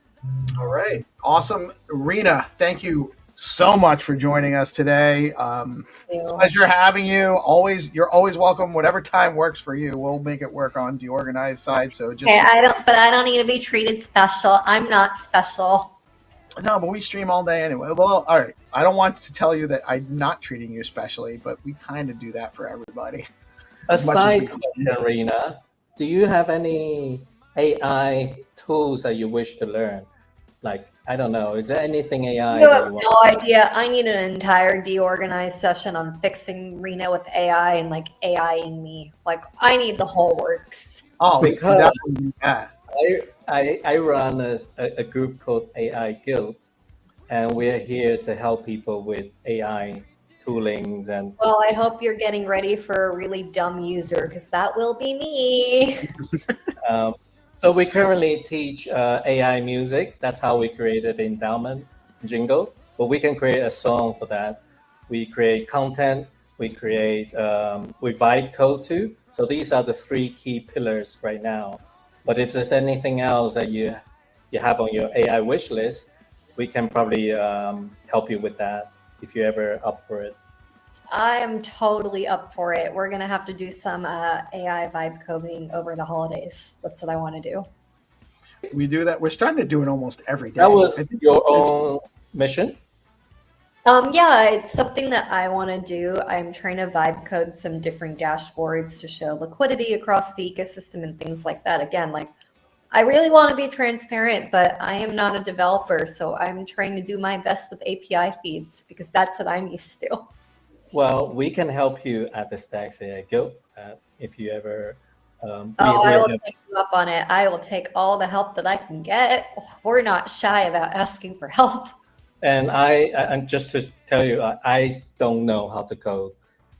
All right. Awesome. Rena, thank you so much for joining us today. Pleasure having you. You're always welcome. Whatever time works for you, we'll make it work on DeOrganized side. So just I don't need to be treated special. I'm not special. No, but we stream all day anyway. Well, all right. I don't want to tell you that I'm not treating you specially, but we kind of do that for everybody. A side question, Rena. Do you have any AI tools that you wish to learn? Like, I don't know. Is there anything AI? You have no idea. I need an entire DeOrganized session on fixing Rena with AI and like AIing me. Like, I need the whole works. Oh, because I run a group called AI Guild, and we're here to help people with AI toolings. And well, I hope you're getting ready for a really dumb user, because that will be me. So we currently teach AI music. That's how we created the endowment jingle. But we can create a song for that. We create content. We create we write code too. So these are the 3 key pillars right now. But if there's anything else that you have on your AI wish list, we can probably help you with that if you're ever up for it. I am totally up for it. We're gonna have to do some AI vibe coding over the holidays. That's what I want to do. We do that. We're starting to do it almost every day. That I was think your it's- own mission? Yeah, it's something that I want to do. I'm trying to vibe code some different dashboards to show liquidity across the ecosystem and things like that. Again, like I really want to be transparent, but I am not a developer, so I'm trying to do my best with API feeds because that's what I'm used to. Well, we can help you at the Stacks AI Guild if you ever. I will take you up on it. I will take all the help that I can get. We're not shy about asking for help. And I'm just to tell you, I don't know how to code,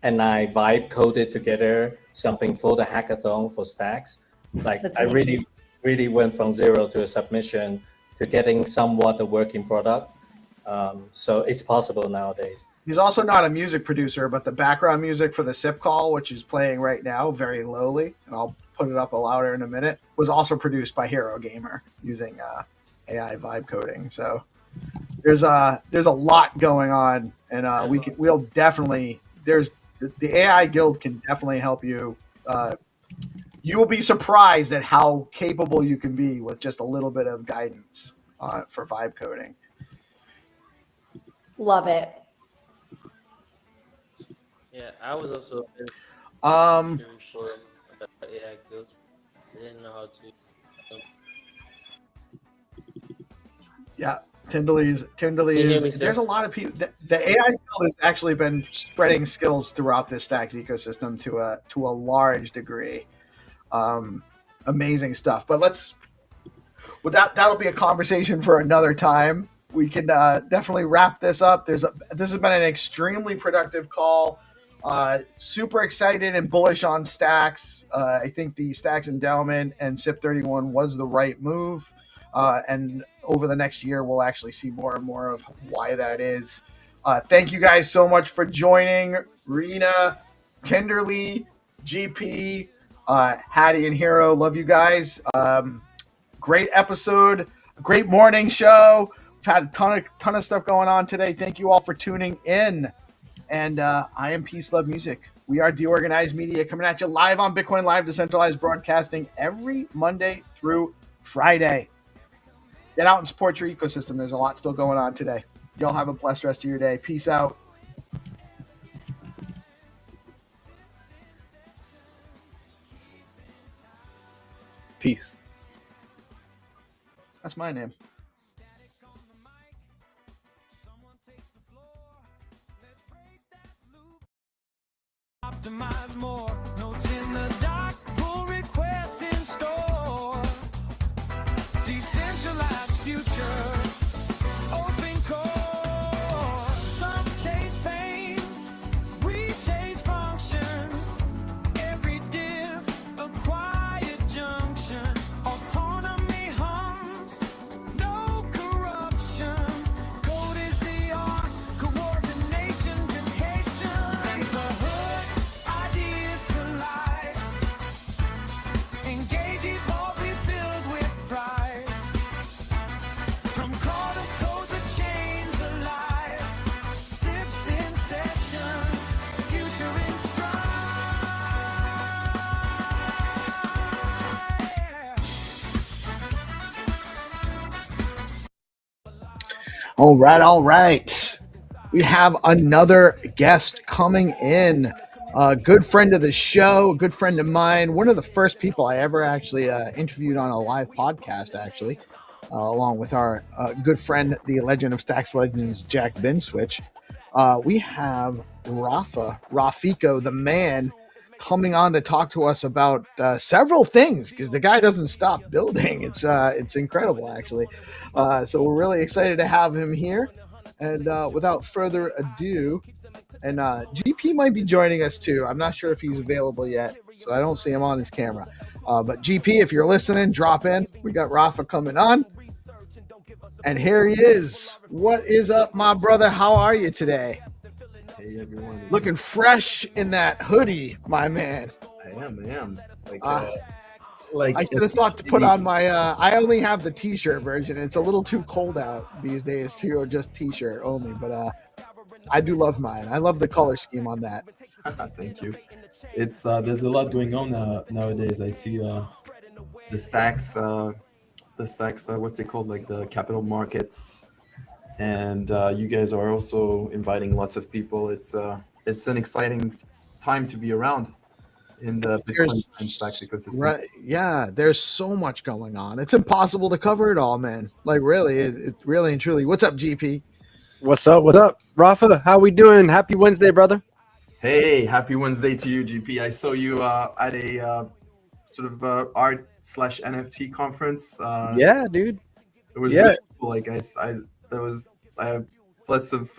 and I vibe coded together something for the hackathon for Stacks. Like That's I amazing. really went from zero to a submission to getting somewhat a working product. So it's possible nowadays. He's also not a music producer, but the background music for the SIP call, which is playing right now, very lowly, and I'll put it up a louder in a minute, was also produced by Hero Gamer using AI vibe coding. So there's a lot going on, and we'll definitely the AI Guild can definitely help you. You will be surprised at how capable you can be with just a little bit of guidance for vibe coding. Love it. Yeah, I was also for the AI Guild. I didn't know how to. Yeah, Tyndall's. Can you hear me, sir? There's a lot of people. The AI Guild has actually been spreading skills throughout this Stacks ecosystem to a large degree. Amazing stuff. But that'll be a conversation for another time. We can definitely wrap this up. This has been an extremely productive call. Super excited and bullish on Stacks. I think the Stacks endowment and SIP31 was the right move. And over the next year, we'll actually see more and more of why that is. Thank you guys so much for joining. Rena, Tenderly, GP, Hattie, and Hero. Love you guys. Great episode. Great morning show. We've had a ton of stuff going on today. Thank you all for tuning in. And I am Peace Love Music. We are DeOrganized Media coming at you live on Bitcoin Live Decentralized Broadcasting every Monday through Friday. Get out and support your ecosystem. There's a lot still going on today. Y'all have a blessed rest of your day. Peace out. Peace. That's my name. Optimize more notes in the doc, pull requests in store. Decentralized future, open core. Some chase fame, we chase function. Every diff, a quiet junction. Autonomy hums, no corruption. Code is the art, coordination, communication. And the hood, ideas collide. Engage, evolve, we build with pride. From core to code, the chains alive. Sips in session, future in stride. All right. We have another guest coming in. A good friend of the show, a good friend of mine. One of the first people I ever actually interviewed on a live podcast, actually, along with our good friend, the Legend of Stacks Legends, Jack Binswitch. We have Rafiko, the man, coming on to talk to us about several things because the guy doesn't stop building. It's incredible, actually. So we're really excited to have him here. And without further ado, and GP might be joining us too. I'm not sure if he's available yet, so I don't see him on his camera. But GP, if you're listening, drop in. We got Rafa coming on. And here he is. What is up, my brother? How are you today? Hey, everyone. Looking fresh in that hoodie, my man. I am. Like, Like I should have thought to put on my. I only have the T-shirt version. It's a little too cold out these days to go just T-shirt only. But I do love mine. I love the color scheme on that. Thank you. It's there's a lot going on nowadays. I see the stacks, what's it called, like the capital markets, and you guys are also inviting lots of people. It's an exciting time to be around in the Bitcoin and stacks ecosystem. Right? Yeah, there's so much going on. It's impossible to cover it all, man. Like really, it really and truly. What's up, GP? What's up? What's up, Rafa? How we doing? Happy Wednesday, brother. Hey, happy Wednesday to you, GP. I saw you at a sort of art/NFT conference. Yeah, dude. It was Yeah. really cool. Like there was lots of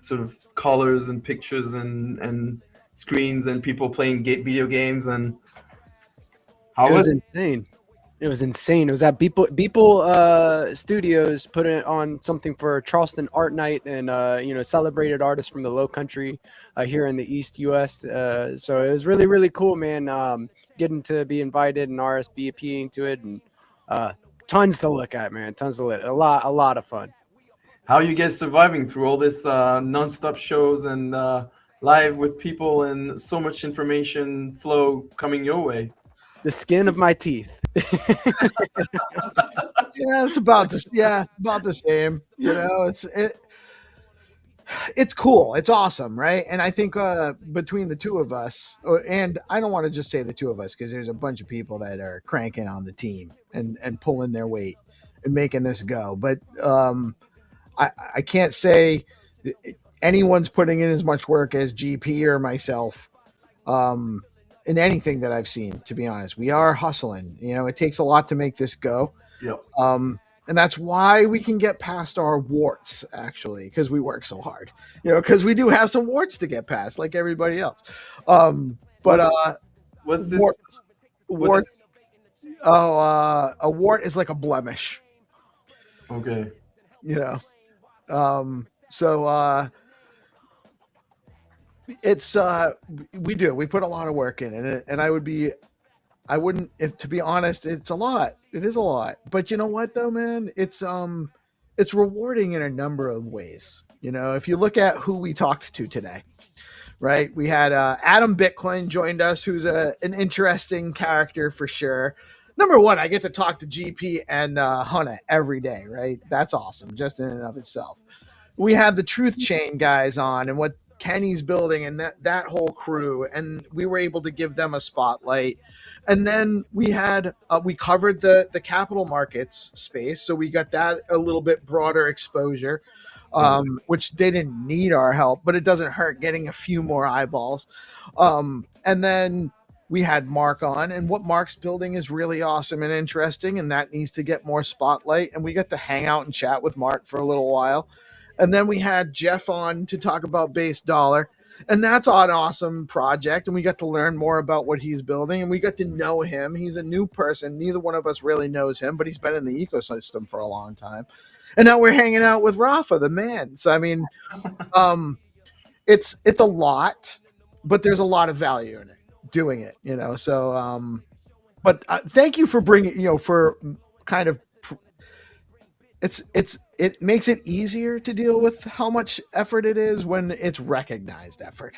sort of colors and pictures and screens and people playing video games. And how It was was it? insane. It was insane. It was at Beeple Studios, put it on something for Charleston Art Night, and celebrated artists from the Low Country here in the East U.S. So it was really, really cool, man. Getting to be invited and RSVPing to it, and tons to look at, man. Tons to look. A lot of fun. How are you guys surviving through all this non-stop shows and live with people and so much information flow coming your way? The skin of my teeth. Yeah, it's about this. Yeah, about the same. You know, it's cool. It's awesome, right? And I think between the two of us, and I don't want to just say the two of us because there's a bunch of people that are cranking on the team and pulling their weight and making this go. But I can't say anyone's putting in as much work as GP or myself in anything that I've seen, to be honest. We are hustling. You know, it takes a lot to make this go. Yep. And that's why we can get past our warts, actually, because we work so hard. You know, because we do have some warts to get past, like everybody else. What's this? Wart? Oh, a wart is like a blemish. Okay. You know, it's we put a lot of work in it, and I wouldn't, if to be honest, it's a lot. It is a lot. But you know what though, man? It's rewarding in a number of ways. You know, if you look at who we talked to today, right? We had Adam Bitcoin joined us, who's an interesting character for sure. Number one, I get to talk to GP and Hunna every day, right? That's awesome, just in and of itself. We had the Truth Chain guys on and what Kenny's building and that whole crew, and we were able to give them a spotlight. And then we had we covered the capital markets space, so we got that a little bit broader exposure, which they didn't need our help, but it doesn't hurt getting a few more eyeballs. And then we had Mark on, and what Mark's building is really awesome and interesting, and that needs to get more spotlight. And we got to hang out and chat with Mark for a little while. And then we had Jeff on to talk about Base Dollar, and that's an awesome project. And we got to learn more about what he's building, and we got to know him. He's a new person. Neither one of us really knows him, but he's been in the ecosystem for a long time. And now we're hanging out with Rafa, the man. So, I mean, it's a lot, but there's a lot of value in it, doing it, you know? So, but thank you for bringing, you know, for kind of, it makes it easier to deal with how much effort it is when it's recognized effort.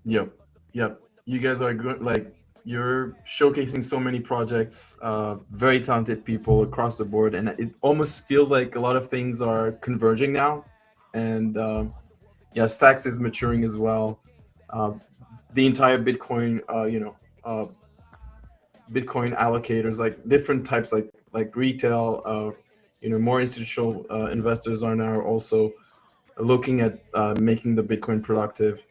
Yep. You guys are good. Like, you're showcasing so many projects, very talented people across the board, and it almost feels like a lot of things are converging now. And Stacks is maturing as well. The entire Bitcoin, Bitcoin allocators, like different types, like retail, more institutional investors are now also looking at making the Bitcoin productive.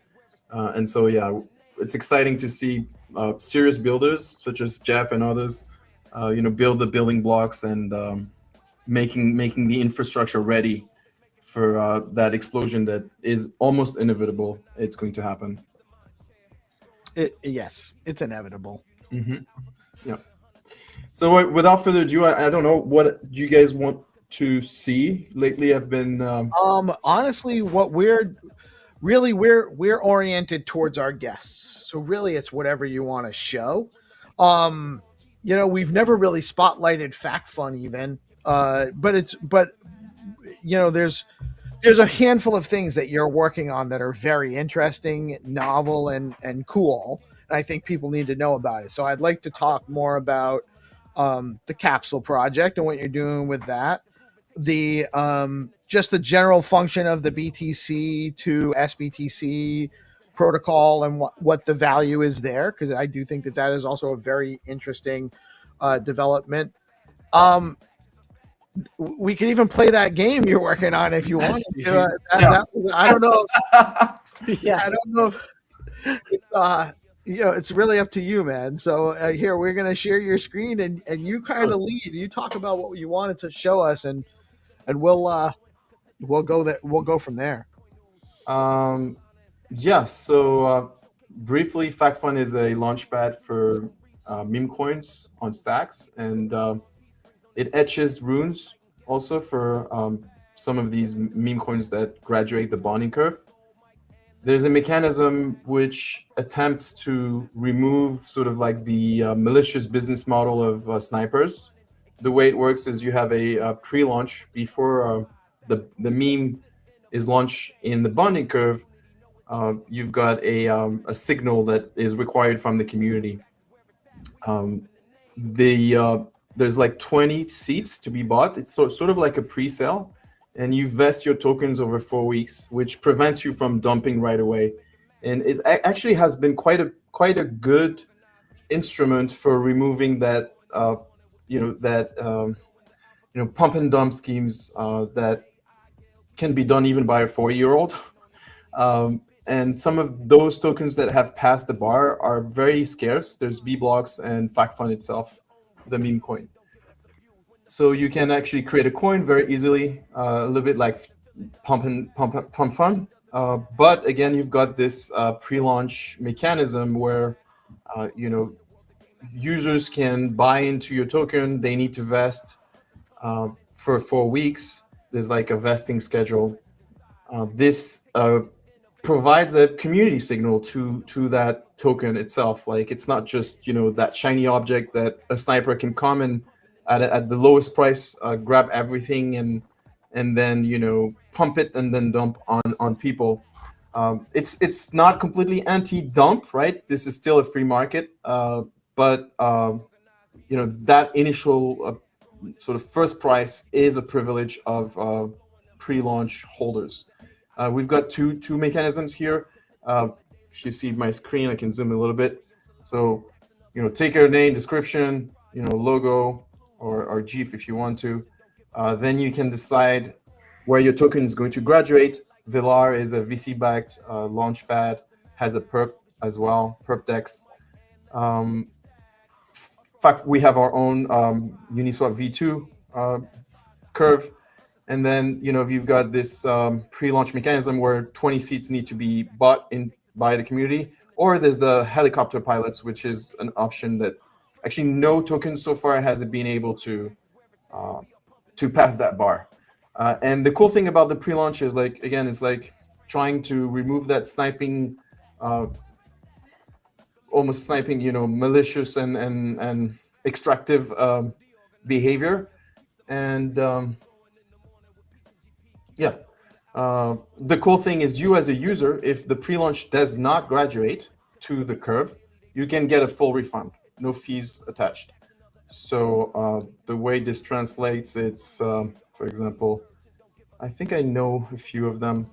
And so, it's exciting to see serious builders such as Jeff and others, build the building blocks and making the infrastructure ready for that explosion that is almost inevitable. It's going to happen. Yes, it's inevitable. Mm-hmm. Yeah. So without further ado, I don't know, what do you guys want to see? Lately I've been honestly, what we're oriented towards our guests. So really it's whatever you want to show. we've never really spotlighted FactFun even, but there's a handful of things that you're working on that are very interesting, novel, and cool. And I think people need to know about it. So I'd like to talk more about the capsule project and what you're doing with that. The just the general function of the BTC to SBTC protocol and what the value is there, because I do think that is also a very interesting development. We could even play that game you're working on if you want to. I don't know. Yes. I don't know if it's really up to you, man. So here we're gonna share your screen and you kind of lead. You talk about what you wanted to show us, and we'll go from there. Yes. So briefly, FactFun is a launchpad for meme coins on stacks, and it etches runes also for some of these meme coins that graduate the bonding curve. There's a mechanism which attempts to remove sort of like the malicious business model of snipers. The way it works is you have a pre-launch before the meme is launched in the bonding curve. You've got a signal that is required from the community. There's like 20 seats to be bought. It's sort of like a pre-sale, and you vest your tokens over 4 weeks, which prevents you from dumping right away. And it actually has been quite a good instrument for removing that pump and dump schemes that can be done even by a 4-year-old. And some of those tokens that have passed the bar are very scarce. There's B blocks and FactFun itself, the meme coin. So you can actually create a coin very easily, a little bit like pump fun. But again, you've got this pre-launch mechanism where users can buy into your token. They need to vest for 4 weeks. There's like a vesting schedule. This provides a community signal to that token itself. Like, it's not just that shiny object that a sniper can come and at the lowest price grab everything and then pump it and then dump on people. It's not completely anti-dump, right? This is still a free market, but that initial sort of first price is a privilege of pre-launch holders. We've got two mechanisms here. If you see my screen, I can zoom a little bit. So, ticker, name, description, logo, or GIF if you want to. Then you can decide where your token is going to graduate. Velar is a VC-backed launchpad, has a perp as well, perp DEX. In fact, we have our own Uniswap V2 curve. And then, you've got this pre-launch mechanism where 20 seats need to be bought in by the community, or there's the helicopter pilots, which is an option that actually no token so far has been able to pass that bar. And the cool thing about the pre-launch is, like, again, it's like trying to remove that sniping, almost sniping, malicious and extractive behavior. And yeah, the cool thing is, you as a user, if the pre-launch does not graduate to the curve, you can get a full refund, no fees attached. So the way this translates, it's, for example, I think I know a few of them.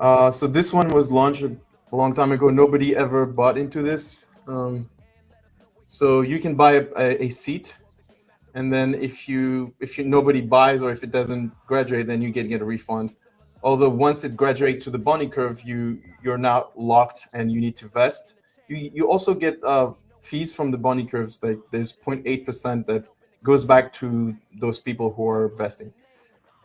So this one was launched a long time ago. Nobody ever bought into this. So you can buy a seat. And then if nobody buys, or if it doesn't graduate, then you get a refund. Although once it graduates to the bonding curve, you're now locked and you need to vest. You also get fees from the bonding curves. Like, there's 0.8% that goes back to those people who are vesting.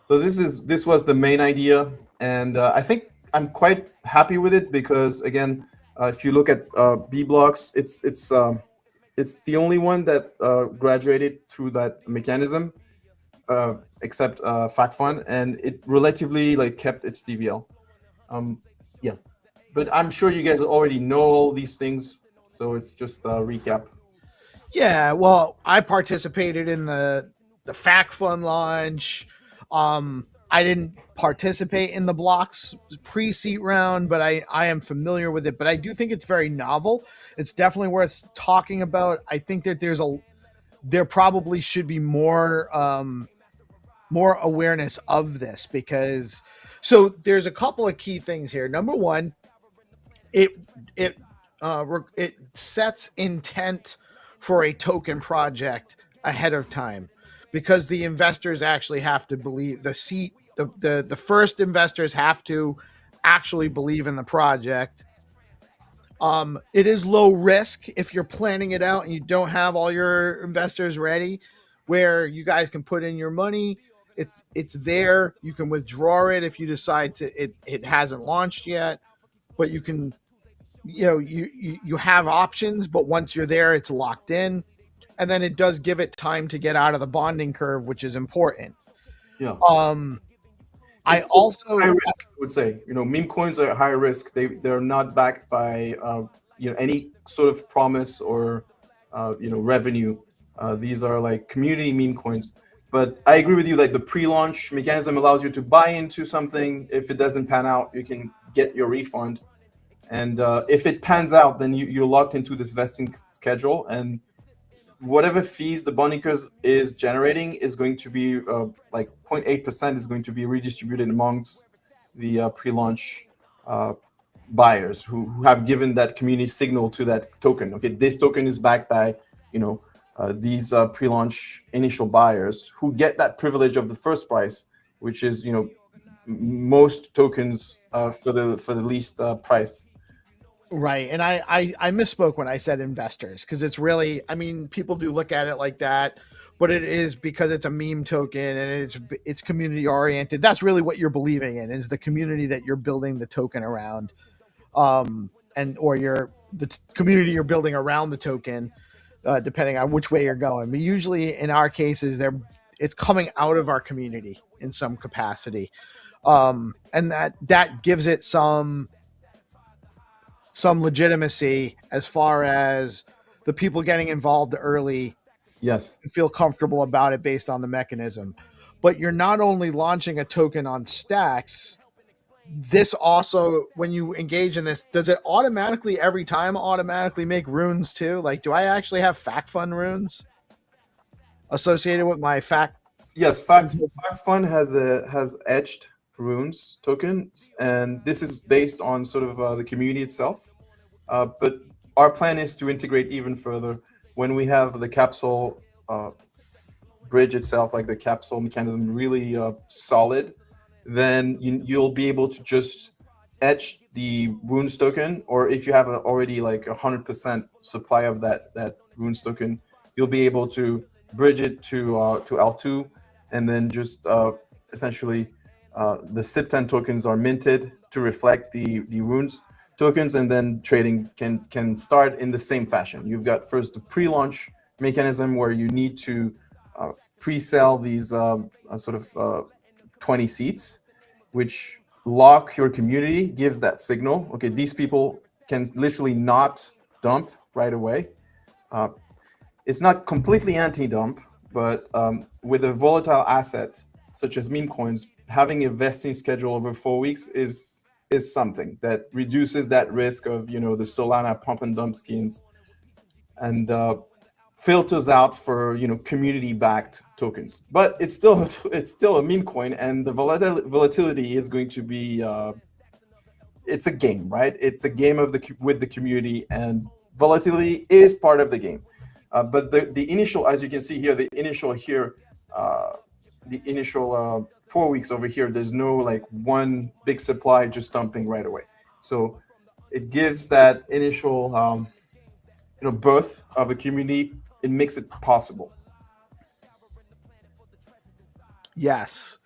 So this was the main idea, and I think I'm quite happy with it because, again, if you look at B blocks, it's the only one that graduated through that mechanism, except FactFun, and it relatively kept its TVL. Yeah, but I'm sure you guys already know all these things, so it's just a recap. Yeah, well, I participated in the FAC Fund launch. I didn't participate in the blocks pre-seat round, but I am familiar with it. But I do think it's very novel. It's definitely worth talking about. I think that there probably should be more more awareness of this, because so there's a couple of key things here. Number one, it it sets intent for a token project ahead of time, because the investors actually have to believe the first investors have to actually believe in the project. It is low risk if you're planning it out and you don't have all your investors ready, where you guys can put in your money. It's there. You can withdraw it if you decide to. It hasn't launched yet, but you can, you have options. But once you're there, it's locked in, and then it does give it time to get out of the bonding curve, which is important. Yeah. I It's also high risk, I would say. Meme coins are high risk. They're not backed by any sort of promise or revenue. These are like community meme coins. But I agree with you. Like the pre-launch mechanism allows you to buy into something. If it doesn't pan out, you can get your refund. And if it pans out, then you're locked into this vesting schedule, and whatever fees the bonding curve is generating is going to be like 0.8% is going to be redistributed amongst the pre-launch buyers who have given that community signal to that token. Okay, this token is backed by these pre-launch initial buyers who get that privilege of the first price, which is most tokens for the least price. Right. And I misspoke when I said investors, because it's really, I mean, people do look at it like that, but it is because it's a meme token and it's community oriented. That's really what you're believing in, is the community that you're building the token around. Or the community you're building around the token, depending on which way you're going. But usually in our cases, it's coming out of our community in some capacity. And that gives it some legitimacy as far as the people getting involved early. Yes. Feel comfortable about it based on the mechanism. But you're not only launching a token on stacks, this also, when you engage in this, does it automatically make runes too? Like, do I actually have FAC Fund runes associated with my FAC? Yes, FAC Fund has edged runes tokens, and this is based on sort of the community itself. But our plan is to integrate even further when we have the capsule bridge itself, like the capsule mechanism, really solid. Then you'll be able to just etch the runes token, or if you have already like 100% supply of that runes token, you'll be able to bridge it to L2, and then just essentially the SIP10 tokens are minted to reflect the runes tokens, and then trading can start in the same fashion. You've got first the pre-launch mechanism where you need to pre-sell these sort of 20 seats, which lock your community, gives that signal. Okay, these people can literally not dump right away. It's not completely anti-dump, but with a volatile asset such as meme coins, having a vesting schedule over 4 weeks is something that reduces that risk of the Solana pump and dump schemes, and filters out for community-backed tokens. But it's still a meme coin, and the volatility is going to be it's a game, right? It's a game with the community, and volatility is part of the game. But the initial, as you can see here, the initial 4 weeks over here, there's no like one big supply just dumping right away. So it gives that initial birth of a community. It makes it possible. Yes,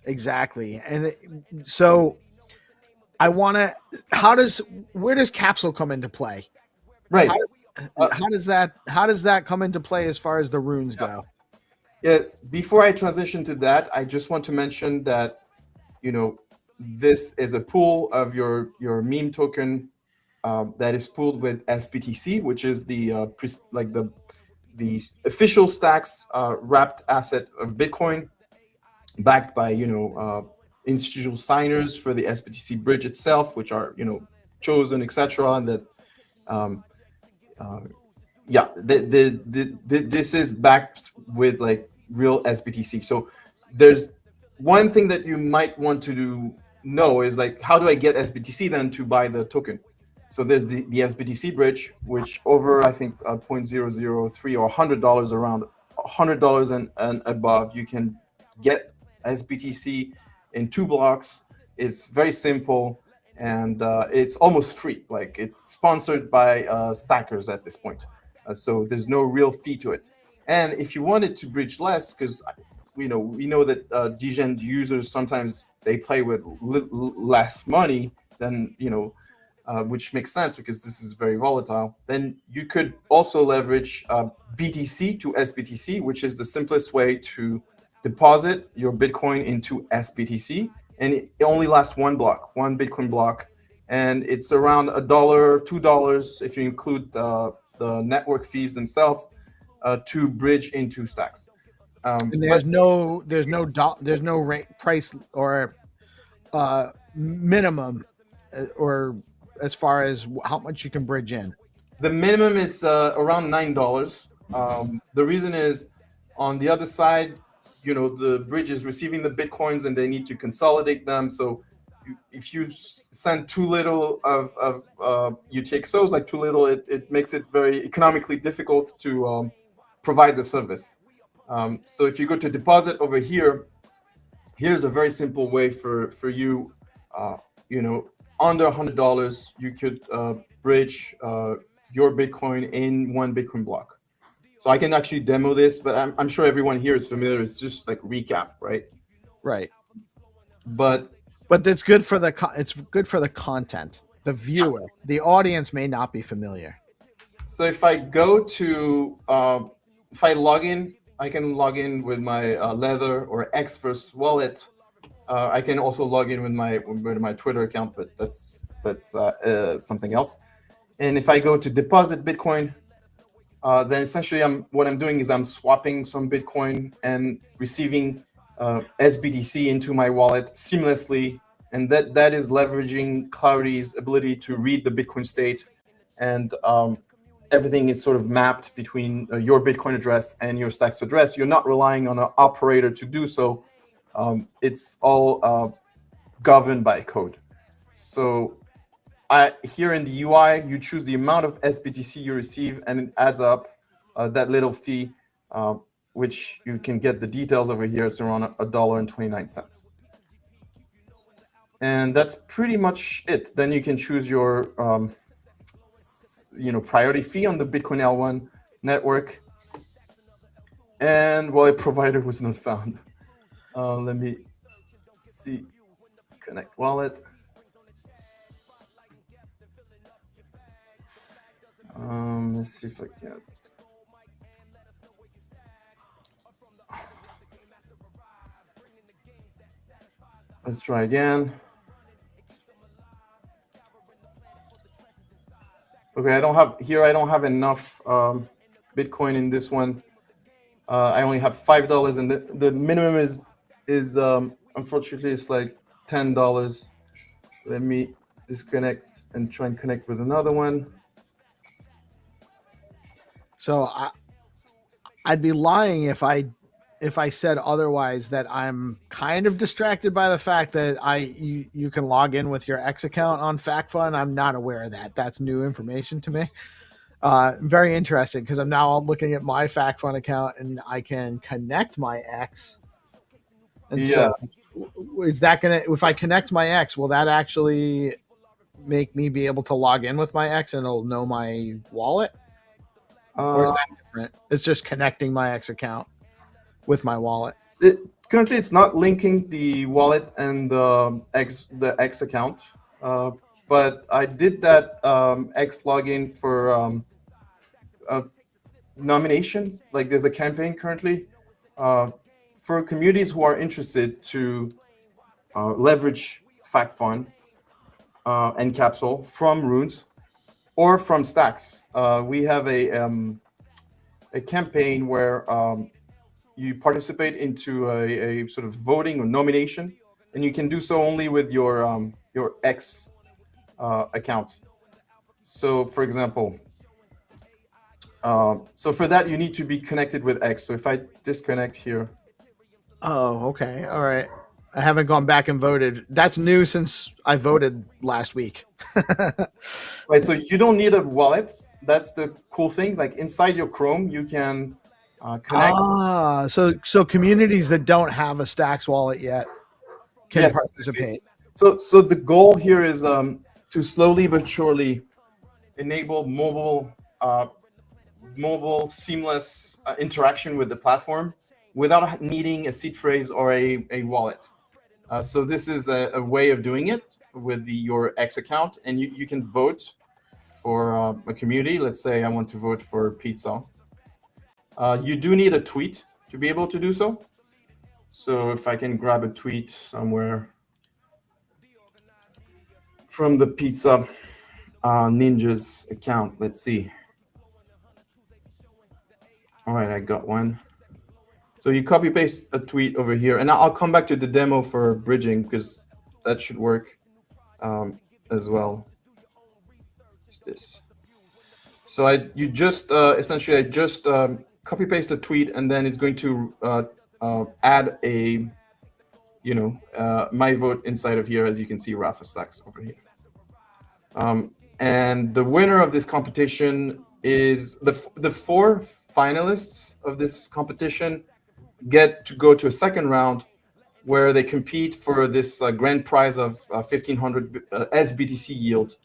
exactly. And so I want to, where does capsule come into play? Right. How does that come into play as far as the runes go? Yeah, before I transition to that, I just want to mention that, this is a pool of your meme token that is pooled with SBTC, which is the the official Stacks wrapped asset of Bitcoin, backed by institutional signers for the SBTC bridge itself, which are chosen, etc. And that this is backed with like real SBTC. So there's one thing that you might want to know is like, how do I get SBTC then to buy the token? So there's the SBTC bridge, which over I think 0.003 or $100, around $100 and above, you can get SBTC in 2 blocks. It's very simple, and it's almost free. Like, it's sponsored by stackers at this point, so there's no real fee to it. And if you wanted to bridge less, because we know that DGen users sometimes they play with less money than which makes sense because this is very volatile. Then you could also leverage BTC to SBTC, which is the simplest way to deposit your Bitcoin into SBTC, and it only lasts one Bitcoin block, and it's around $1, $2 if you include the network fees themselves to bridge into Stacks. And there's no price or minimum or as far as how much you can bridge in. The minimum is around $9. The reason is, on the other side, the bridge is receiving the Bitcoins and they need to consolidate them. So if you send too little of UTXOs, like too little, it makes it very economically difficult to provide the service. So if you go to deposit over here, here's a very simple way for you, under $100, you could bridge your Bitcoin in 1 Bitcoin block. So I can actually demo this, but I'm sure everyone here is familiar. It's just like recap, right? Right. But it's good for the content. The viewer, the audience may not be familiar. So if I go to if I log in, I can log in with my Leather or Xverse wallet. I can also log in with my Twitter account, but that's something else. And if I go to deposit Bitcoin, then essentially what I'm doing is I'm swapping some Bitcoin and receiving SBTC into my wallet seamlessly, and that is leveraging Cloudy's ability to read the Bitcoin state, and everything is sort of mapped between your Bitcoin address and your Stacks address. You're not relying on an operator to do so. It's all governed by code. So here in the UI, you choose the amount of SBTC you receive, and it adds up that little fee, which you can get the details over here. It's around $1.29. And that's pretty much it. Then you can choose your priority fee on the Bitcoin L1 network. And wallet provider was not found. Let me see. Connect wallet. Let's see if I can. Let's try again. Okay, I don't have enough Bitcoin in this one. I only have $5, and the minimum is unfortunately it's like $10. Let me disconnect and try and connect with another one. So I'd be lying if I said otherwise, that I'm kind of distracted by the fact that you can log in with your X account on FactFun. I'm not aware of that. That's new information to me. Very interesting, because I'm now looking at my FactFun account and I can connect my X. And yeah. So is that gonna, if I connect my X, will that actually make me be able to log in with my X and it'll know my wallet? Or is that different? It's just connecting my X account with my wallet. Currently, it's not linking the wallet and the X account, but I did that X login for nomination. Like, there's a campaign currently for communities who are interested to leverage FactFun and Capsule from Runes or from Stacks. We have a a campaign where you participate into a sort of voting or nomination, and you can do so only with your X account. So, for example, so for that you need to be connected with X. So if I disconnect here. Oh, okay. All right. I haven't gone back and voted. That's new since I voted last week. Right. So you don't need a wallet. That's the cool thing. Like inside your Chrome, you can connect. So communities that don't have a Stacks wallet yet can participate. So the goal here is to slowly but surely enable mobile seamless interaction with the platform without needing a seed phrase or a wallet. So this is a way of doing it with your X account, and you can vote for a community. Let's say I want to vote for pizza. You do need a tweet to be able to do so. So if I can grab a tweet somewhere from the Pizza Ninjas account, let's see. All right, I got one. So you copy paste a tweet over here, and I'll come back to the demo for bridging because that should work as well. What's this? So you just essentially I just copy paste a tweet, and then it's going to add a my vote inside of here, as you can see, Rafa Stacks over here. And the winner of this competition is the 4 finalists of this competition get to go to a second round where they compete for this grand prize of 1,500 SBTC yield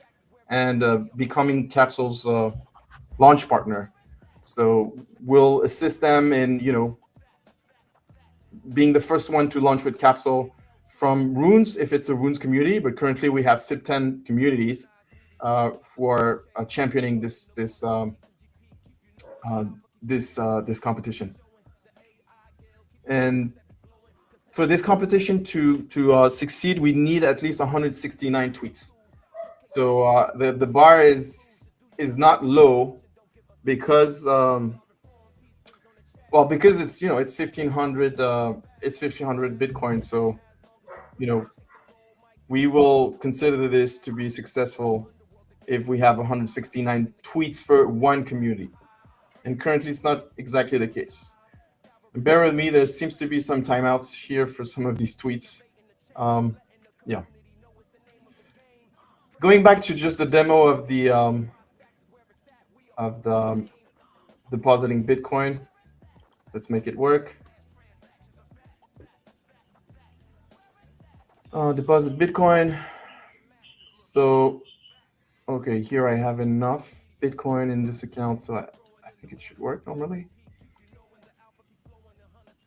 and becoming Capsule's launch partner. So we'll assist them in being the first one to launch with Capsule from Runes if it's a Runes community, but currently we have SIP10 communities who are championing this competition. And for this competition to succeed, we need at least 169 tweets. So the bar is not low because because it's it's 1,500 Bitcoin. So we will consider this to be successful if we have 169 tweets for one community. And currently it's not exactly the case. And bear with me, there seems to be some timeouts here for some of these tweets. Yeah. Going back to just the demo of the depositing Bitcoin. Let's make it work. Deposit Bitcoin. So, okay, here I have enough Bitcoin in this account, so I think it should work normally.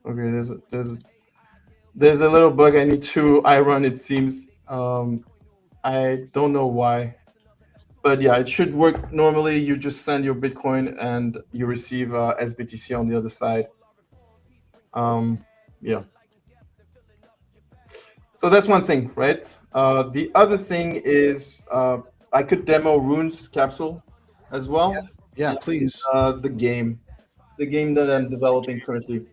Okay, there's a little bug I need to run, it seems. I don't know why, but yeah, it should work normally. You just send your Bitcoin and you receive SBTC on the other side. Yeah. So that's one thing, right? The other thing is I could demo Runes Capsule as well. Yeah, please. The game that I'm developing currently.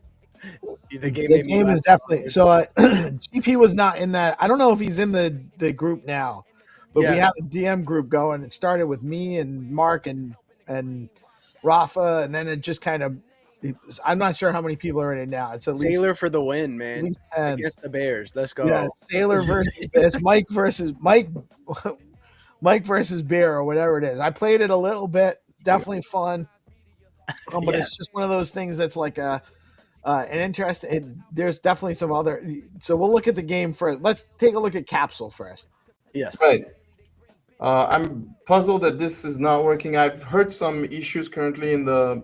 The game is definitely so. GP was not in that. I don't know if he's in the group now, but we have a DM group going. It started with me and Mark and Rafa, and then it just kind of. I'm not sure how many people are in it now. It's at least Sailor for the win, man. Against the Bears. Let's go. Yeah, Sailor versus it's Mike versus Mike versus Bear or whatever it is. I played it a little bit. Definitely fun. But it's just one of those things that's like an interesting. There's definitely some other. So we'll look at the game first. Let's take a look at Capsule first. Yes. Right. I'm puzzled that this is not working. I've heard some issues currently in the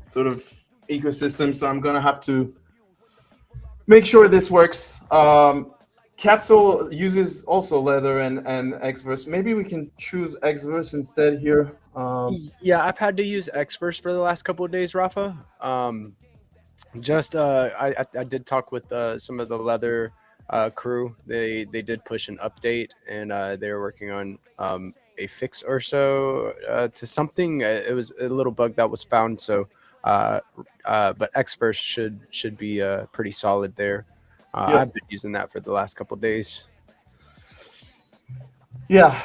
sort of ecosystem, so I'm gonna have to make sure this works. Capsule uses also Leather and Xverse. Maybe we can choose Xverse instead here. Yeah, I've had to use Xverse for the last couple of days, Rafa. I did talk with some of the Leather crew. They did push an update, and they're working on a fix or so to something. It was a little bug that was found, so But Xverse should be pretty solid there. Yeah. I've been using that for the last couple of days. Yeah,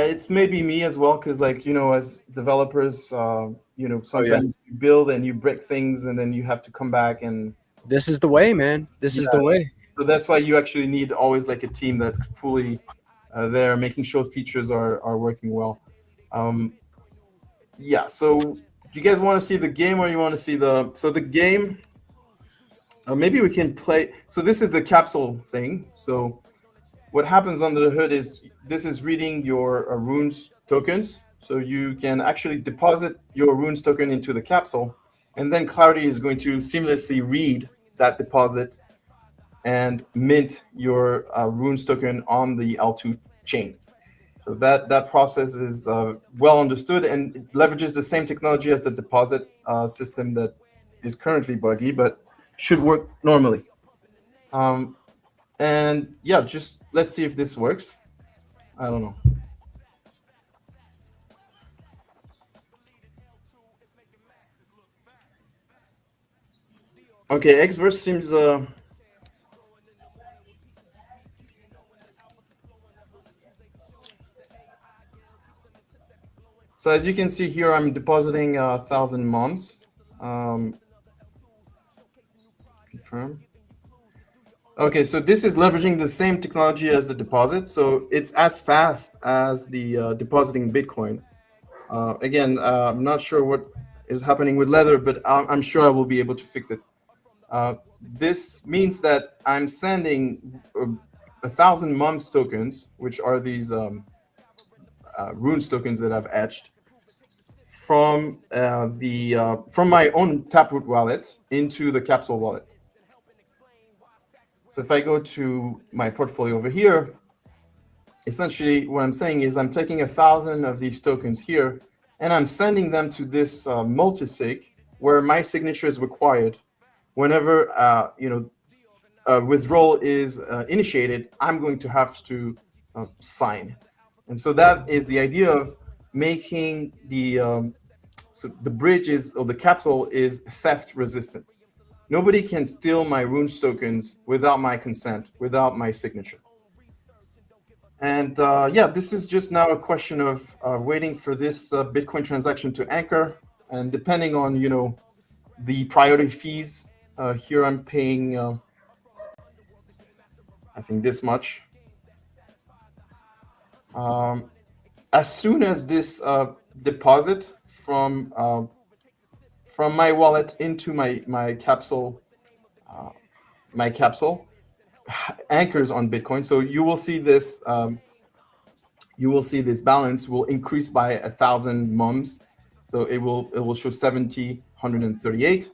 it's maybe me as well, because like, you know, as developers, sometimes you build and you break things and then you have to come back and this is the way, man. This is the way. So that's why you actually need always like a team that's fully there, making sure features are working well. Yeah, so do you guys want to see the game, or you want to see the game? Maybe we can play. So this is the capsule thing. So what happens under the hood is this is reading your runes tokens. So you can actually deposit your runes token into the capsule, and then Clarity is going to seamlessly read that deposit and mint your runes token on the L2 chain. So that process is well understood, and it leverages the same technology as the deposit system that is currently buggy, but should work normally. And yeah, just let's see if this works. I don't know. Okay, Xverse seems so as you can see here, I'm depositing 1,000 moms. Confirm. Okay, so this is leveraging the same technology as the deposit, so it's as fast as the depositing Bitcoin. Again, I'm not sure what is happening with Leather, but I'm sure I will be able to fix it. This means that I'm sending 1,000 mums tokens, which are these runes tokens that I've etched, from from my own Taproot wallet into the Capsule wallet. So if I go to my portfolio over here, essentially what I'm saying is I'm taking 1,000 of these tokens here, and I'm sending them to this multisig where my signature is required. Whenever withdrawal is initiated, I'm going to have to sign. And so that is the idea of making the the bridge is, or the capsule is, theft resistant. Nobody can steal my runes tokens without my consent, without my signature. And yeah, this is just now a question of waiting for this Bitcoin transaction to anchor. And depending on, the priority fees, here I'm paying, I think this much. As soon as this deposit from my wallet into my capsule anchors on Bitcoin, so you will see this balance will increase by 1,000 mums. So it will show 70,138,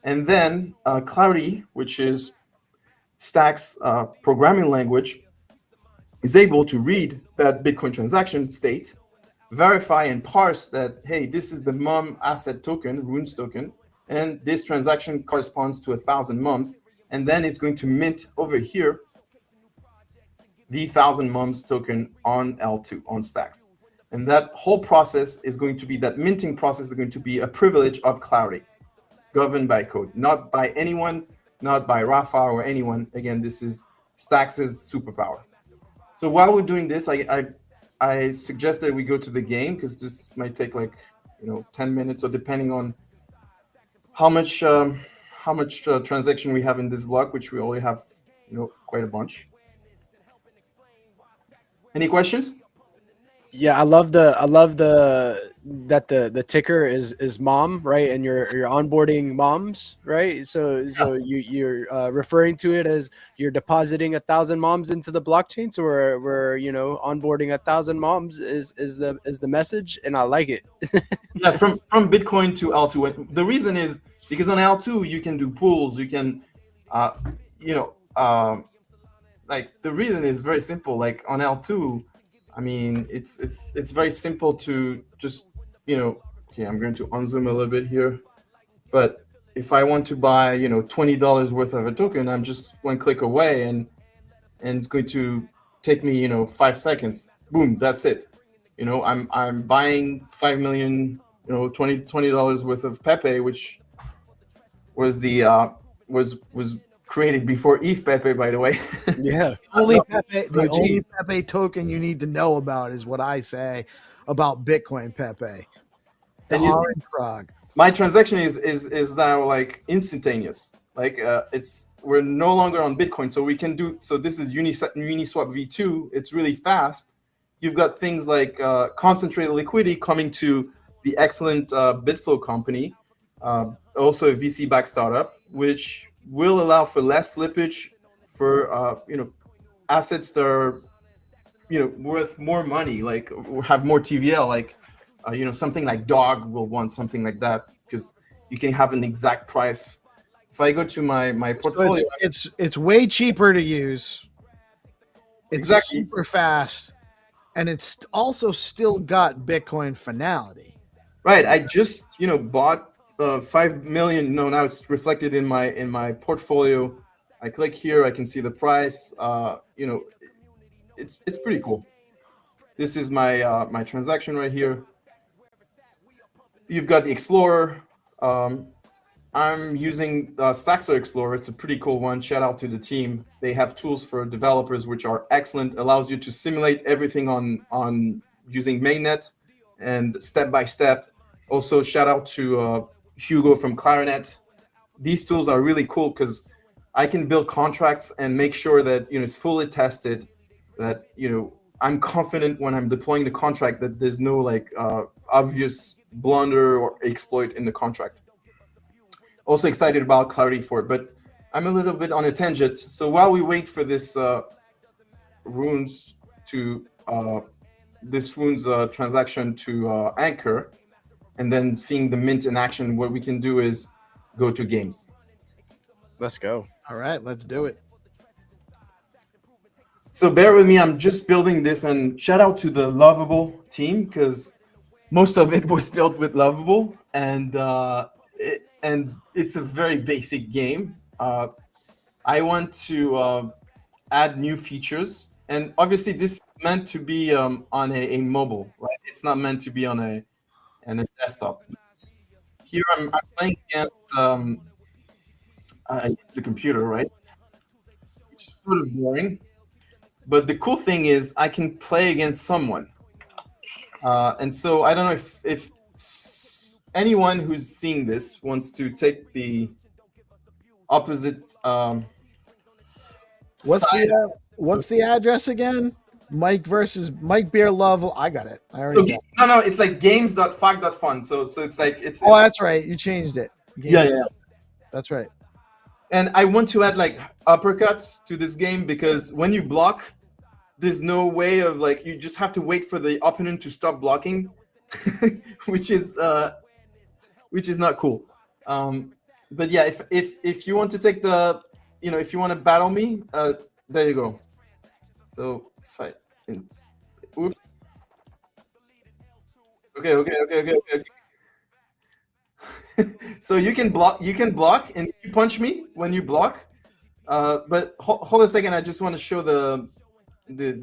and then Clarity, which is Stack's programming language, is able to read that Bitcoin transaction state, verify and parse that, hey, this is the mum asset token, runes token, and this transaction corresponds to 1,000 mums, and then it's going to mint over here the 1,000 mums token on L2, on Stacks. And that whole process is going to be, that minting process is going to be a privilege of Clarity, governed by code, not by anyone, not by Rafa or anyone. Again, this is Stacks' superpower. So while we're doing this, I suggest that we go to the game, because this might take like 10 minutes, or depending on how much transaction we have in this block, which we only have quite a bunch. Any questions? Yeah, I love that the ticker is mom, right? And you're onboarding moms, right? So you're referring to it as you're depositing 1,000 moms into the blockchain. So we're onboarding 1,000 moms is the message, and I like it. Yeah, from Bitcoin to L2. The reason is because on L2 you can do pools, you can like, the reason is very simple. Like on L2, I mean, it's very simple to just, okay, I'm going to unzoom a little bit here. But if I want to buy, $20 worth of a token, I'm just one click away, and it's going to take me, 5 seconds. Boom, that's it. I'm buying 5 million $20 worth of Pepe, which was the was created before ETH Pepe, by the way. Yeah. The only Pepe token you need to know about is what I say about Bitcoin Pepe. The And you see, orange frog. my transaction is now like instantaneous. Like we're no longer on Bitcoin, so we can do. So this is Uniswap V2. It's really fast. You've got things like concentrated liquidity coming to the excellent Bitflow company, also a VC-backed startup, which will allow for less slippage for assets that are worth more money, like have more TVL, like something like Dog will want something like that because you can have an exact price. If I go to my portfolio, so it's way cheaper to use. It's exactly super fast, and it's also still got Bitcoin finality. Right. I just bought 5 million. No, now it's reflected in my portfolio. I click here, I can see the price. It's pretty cool. This is my my transaction right here. You've got the Explorer. I'm using Staxo Explorer. It's a pretty cool one. Shout out to the team. They have tools for developers which are excellent. Allows you to simulate everything on using mainnet and step by step. Also, shout out to Hugo from Clarinet. These tools are really cool because I can build contracts and make sure that it's fully tested. That I'm confident when I'm deploying the contract that there's no like obvious blunder or exploit in the contract. Also excited about Clarity for it, but I'm a little bit on a tangent. So while we wait for this runes transaction to anchor, and then seeing the mint in action, what we can do is go to games. Let's go. All right, let's do it. So bear with me, I'm just building this, and shout out to the Lovable team because most of it was built with Lovable, and it's a very basic game. I want to add new features, and obviously this is meant to be on a mobile, right? It's not meant to be on a desktop. Here I'm playing against the computer, right? Which is sort of boring. But the cool thing is I can play against someone. And so I don't know if anyone who's seeing this wants to take the opposite What's the address again? Mike Beer Love. I got it. I already got it. No, it's like games.fact.fun. So it's like it's that's right. You changed it. Yeah. That's right. And I want to add like uppercuts to this game because when you block, there's no way of like you just have to wait for the opponent to stop blocking, which is not cool. But yeah, if you want to take the if you want to battle me, there you go. So fight. Oops. Okay. So you can block and you punch me when you block. But hold a second, I just want to show the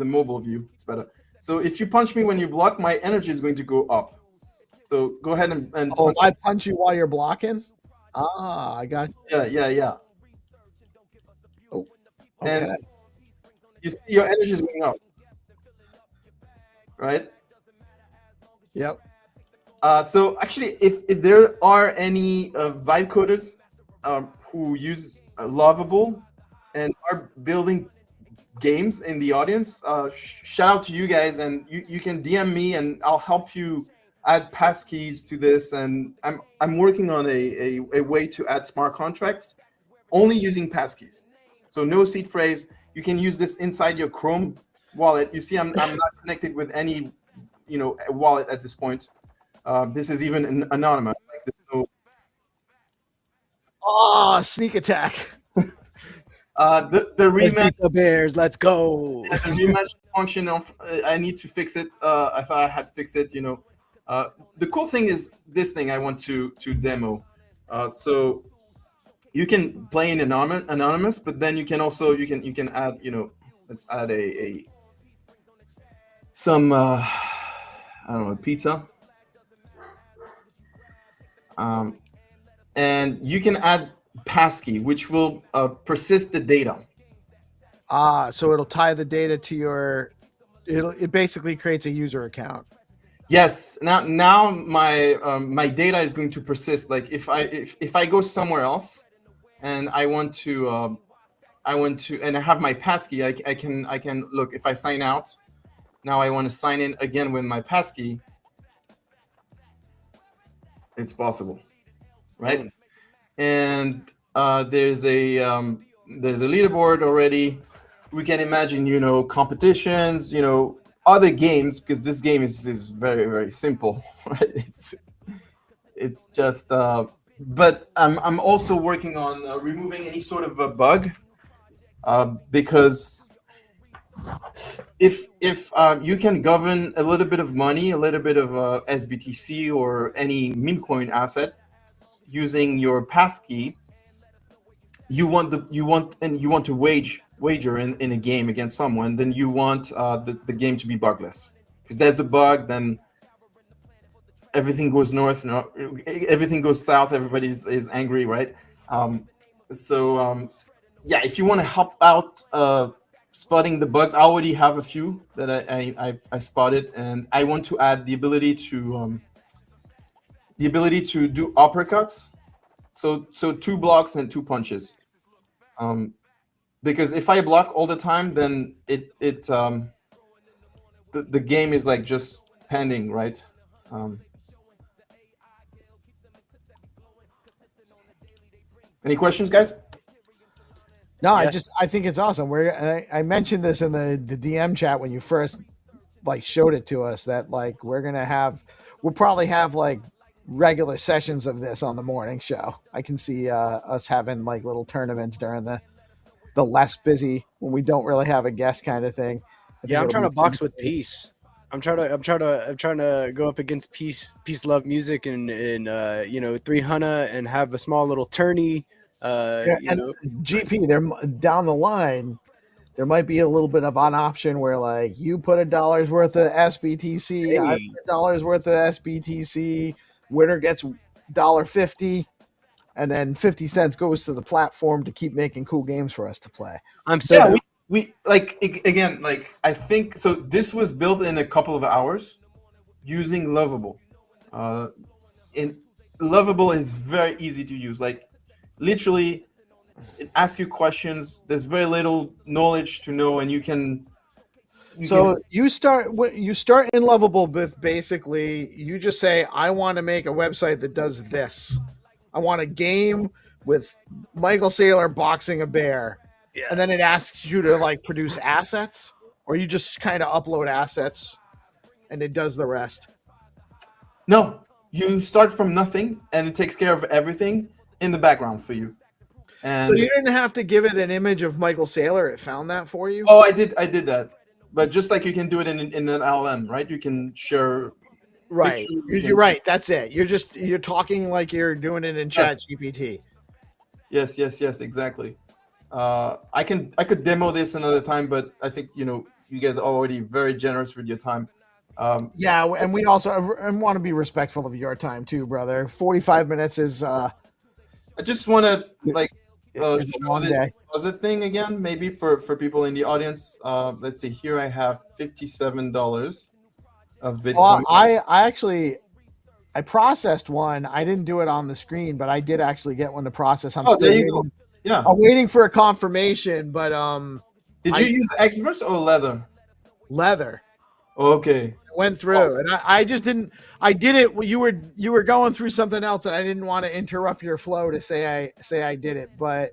mobile view. It's better. So if you punch me when you block, my energy is going to go up. So go ahead and punch I punch you while you're blocking? Ah, I got you. Yeah. Oh, okay. And you see your energy is going up. Right? Yep. So actually, if there are any vibe coders who use Lovable and are building games in the audience, shout out to you guys, and you can DM me and I'll help you add passkeys to this. And I'm working on a way to add smart contracts only using passkeys. So no seed phrase. You can use this inside your Chrome wallet. You see, I'm not connected with any wallet at this point. This is even anonymous. Like there's no sneak attack. The rematch. The Bears, let's go. The rematch function of I need to fix it. I thought I had fixed it. The cool thing is this thing I want to demo. So you can play in anonymous, but then you can also you can add let's add some I don't know, pizza. and you can add passkey, which will persist the data. So it'll tie the data to your. It basically creates a user account. Yes. Now my my data is going to persist. Like if I go somewhere else, and I want to and I have my passkey, I can look. If I sign out, now I want to sign in again with my passkey. It's possible, right? And there's a leaderboard already. We can imagine, competitions, other games, because this game is very, very simple. Right? It's just but I'm also working on removing any sort of a bug, because if you can govern a little bit of money, a little bit of SBTC or any meme coin asset using your passkey, you want to wager in a game against someone, then you want the game to be bugless. Because there's a bug, then everything goes north, everything goes south, everybody is angry, right? Yeah, if you want to help out spotting the bugs, I already have a few that I spotted, and I want to add the ability to do uppercuts. So 2 blocks and 2 punches. Because if I block all the time, then the game is like just pending, right? Any questions, guys? No, I think it's awesome. I mentioned this in the DM chat when you first showed it to us, that we'll probably have regular sessions of this on the morning show. I can see us having little tournaments during the less busy, when we don't really have a guest kind of thing. Yeah, I'm trying to box with Peace. I'm trying to go up against Peace Love Music and 300 and have a small little tourney. GP, there down the line, there might be a little bit of an option where you put $1 worth of SBTC, I put $1 worth of SBTC, winner gets $1.50, and then 50 cents goes to the platform to keep making cool games for us to play. I think so. This was built in a couple of hours using Lovable. Lovable is very easy to use. Literally, it asks you questions. There's very little knowledge to know, and you start in Lovable with basically, you just say, I want to make a website that does this. I want a game with Michael Saylor boxing a bear. Yes. And then it asks you to produce assets, or you just kind of upload assets and it does the rest. No, you start from nothing and it takes care of everything in the background for you. And so you didn't have to give it an image of Michael Saylor. It found that for you. Oh, I did that. But just like you can do it in an LLM, right? You can share. Right. You're right. That's it. You're talking like you're doing it in Chat GPT. Yes, exactly. I could demo this another time, but I think you guys are already very generous with your time. Yeah, and we also want to be respectful of your time too, brother. 45 minutes is. I just want to show this deposit thing again, maybe for people in the audience. Let's see. Here I have $57 of Bitcoin. Well, I processed one. I didn't do it on the screen, but I did actually get one to process. I'm still waiting. Yeah, I'm waiting for a confirmation, but did you use Xverse or Leather? Leather. Okay. It went through, and I just didn't. I did it. You were going through something else, and I didn't want to interrupt your flow to say I did it, but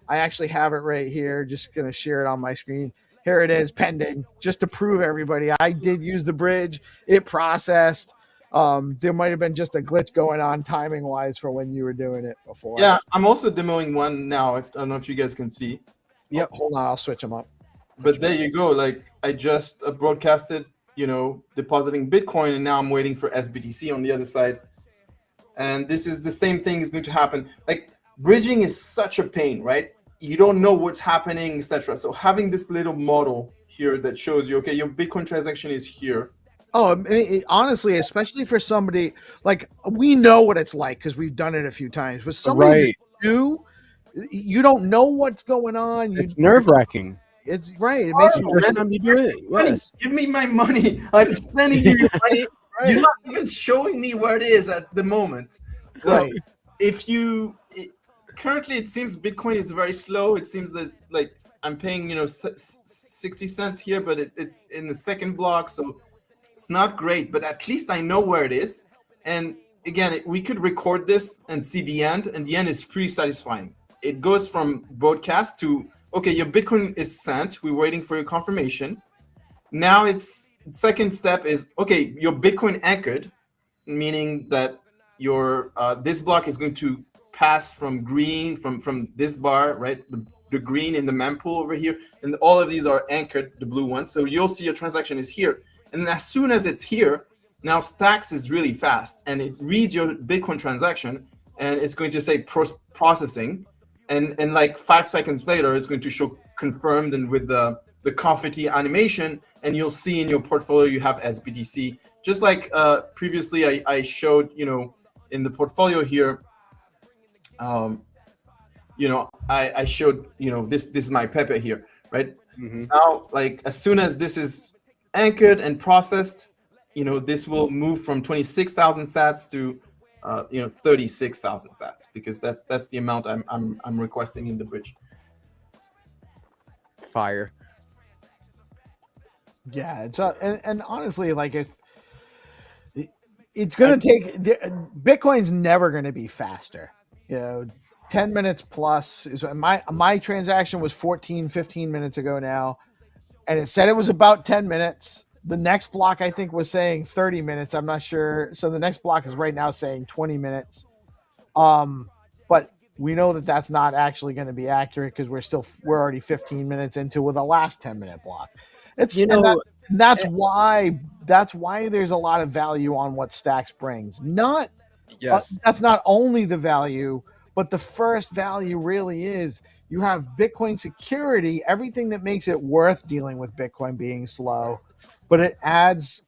I actually have it right here. Just gonna share it on my screen. Here it is, pending, just to prove everybody I did use the bridge. It processed. There might have been just a glitch going on timing wise for when you were doing it before. Yeah, I'm also demoing one now. I don't know if you guys can see. Yep. Hold on, I'll switch them up. But there you go. I just broadcasted, depositing Bitcoin, and now I'm waiting for SBTC on the other side. And this is the same thing is going to happen. Bridging is such a pain, right? You don't know what's happening, etc. So having this little model here that shows you, okay, your Bitcoin transaction is here. Oh, honestly, especially for somebody like we know what it's like because we've done it a few times. But somebody new, you don't know what's going on. It's nerve-wracking. It's right. It makes you First time you do it. Yes. Give me my money. I'm sending you your money. Right. You're not even showing me where it is at the moment. So Right. if you currently, it seems Bitcoin is very slow. It seems that like I'm paying 60 cents here, but it's in the second block, so it's not great. But at least I know where it is. And again, we could record this and see the end, and the end is pretty satisfying. It goes from broadcast to, okay, your Bitcoin is sent. We're waiting for your confirmation. Now it's second step is, okay, your Bitcoin anchored, meaning that your this block is going to pass from green, from this bar, right? The green in the mempool over here, and all of these are anchored, the blue ones. So you'll see your transaction is here. And as soon as it's here, now Stacks is really fast, and it reads your Bitcoin transaction, and it's going to say processing. And like 5 seconds later, it's going to show confirmed and with the confetti animation, and you'll see in your portfolio you have SBTC. Just like previously I showed, in the portfolio here, I showed, this is my Pepe here, right? Now, like as soon as this is anchored and processed, this will move from 26,000 sats to 36,000 sats, because that's the amount I'm requesting in the bridge. Fire. Yeah, it's and honestly, like it's gonna take Bitcoin's never gonna be faster. 10 minutes plus is my transaction was 15 minutes ago now, and it said it was about 10 minutes. The next block I think was saying 30 minutes. I'm not sure. So the next block is right now saying 20 minutes. But we know that that's not actually going to be accurate because we're already 15 minutes into with the last 10-minute block. It's that's why there's a lot of value on what Stacks brings. That's not only the value, but the first value really is you have Bitcoin security, everything that makes it worth dealing with Bitcoin being slow, but it adds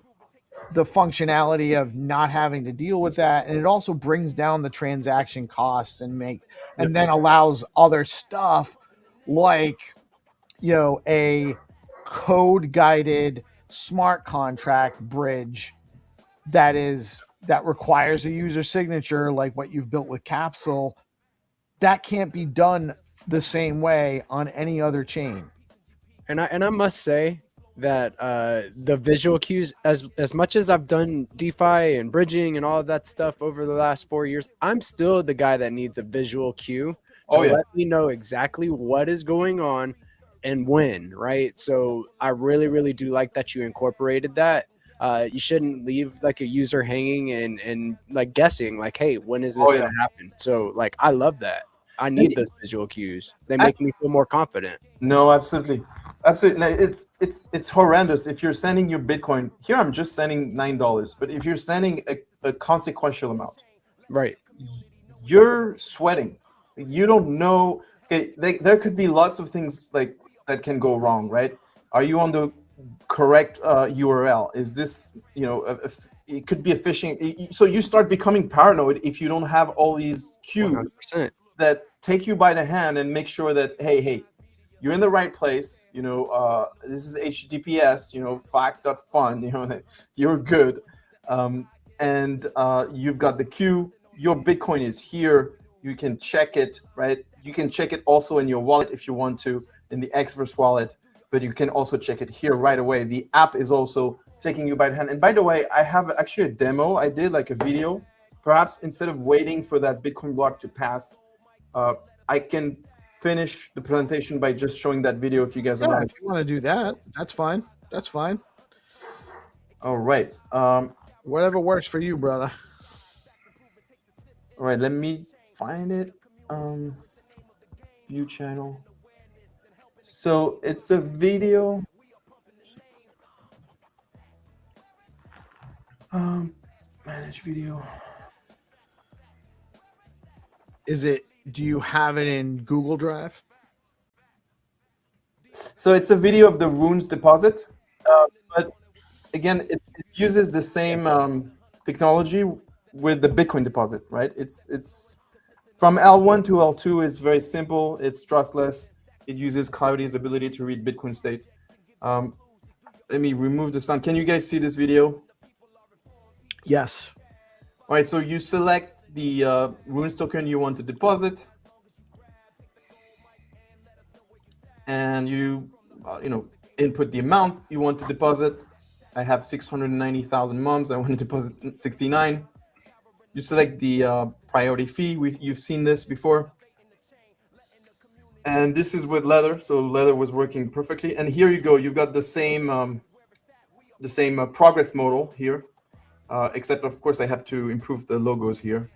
the functionality of not having to deal with that, and it also brings down the transaction costs and then allows other stuff like a code guided smart contract bridge that requires a user signature like what you've built with Capsule. That can't be done the same way on any other chain. And I must say that the visual cues, as much as I've done DeFi and bridging and all of that stuff over the last 4 years, I'm still the guy that needs a visual cue to let me know exactly what is going on and when, right? So I really, really do like that you incorporated that. You shouldn't leave like a user hanging and like guessing like, hey, when is this gonna happen? So like I love that. I need those visual cues. They make me feel more confident. No, absolutely. It's horrendous. If you're sending your Bitcoin here, I'm just sending $9. But if you're sending a consequential amount, right, you're sweating. You don't know. Okay, there could be lots of things like that can go wrong, right? Are you on the correct URL? Is this it could be a phishing. So you start becoming paranoid if you don't have all these cues 100%. that take you by the hand and make sure that hey, you're in the right place. This is HTTPS. Fact.fun. You're good, and you've got the queue. Your Bitcoin is here. You can check it, right? You can check it also in your wallet if you want to, in the Xverse wallet. But you can also check it here right away. The app is also taking you by the hand. And by the way, I have actually a demo. I did like a video. Perhaps instead of waiting for that Bitcoin block to pass, I can finish the presentation by just showing that video if you guys if you want to do that, that's fine. That's fine. All right. Whatever works for you, brother. All right, let me find it. View channel. So it's a video. Manage video. Do you have it in Google Drive? So it's a video of the runes deposit, but again, it uses the same technology with the Bitcoin deposit, right? It's from L1 to L2 is very simple. It's trustless. It uses Clarity's ability to read Bitcoin state. Let me remove the sound. Can you guys see this video? Yes. All right, so you select the runes token you want to deposit, and you input the amount you want to deposit. I have 690,000 mums. I want to deposit 69. You select the priority fee. You've seen this before. And this is with Leather, so Leather was working perfectly. And here you go. You've got the same progress modal here, except of course I have to improve the logos here.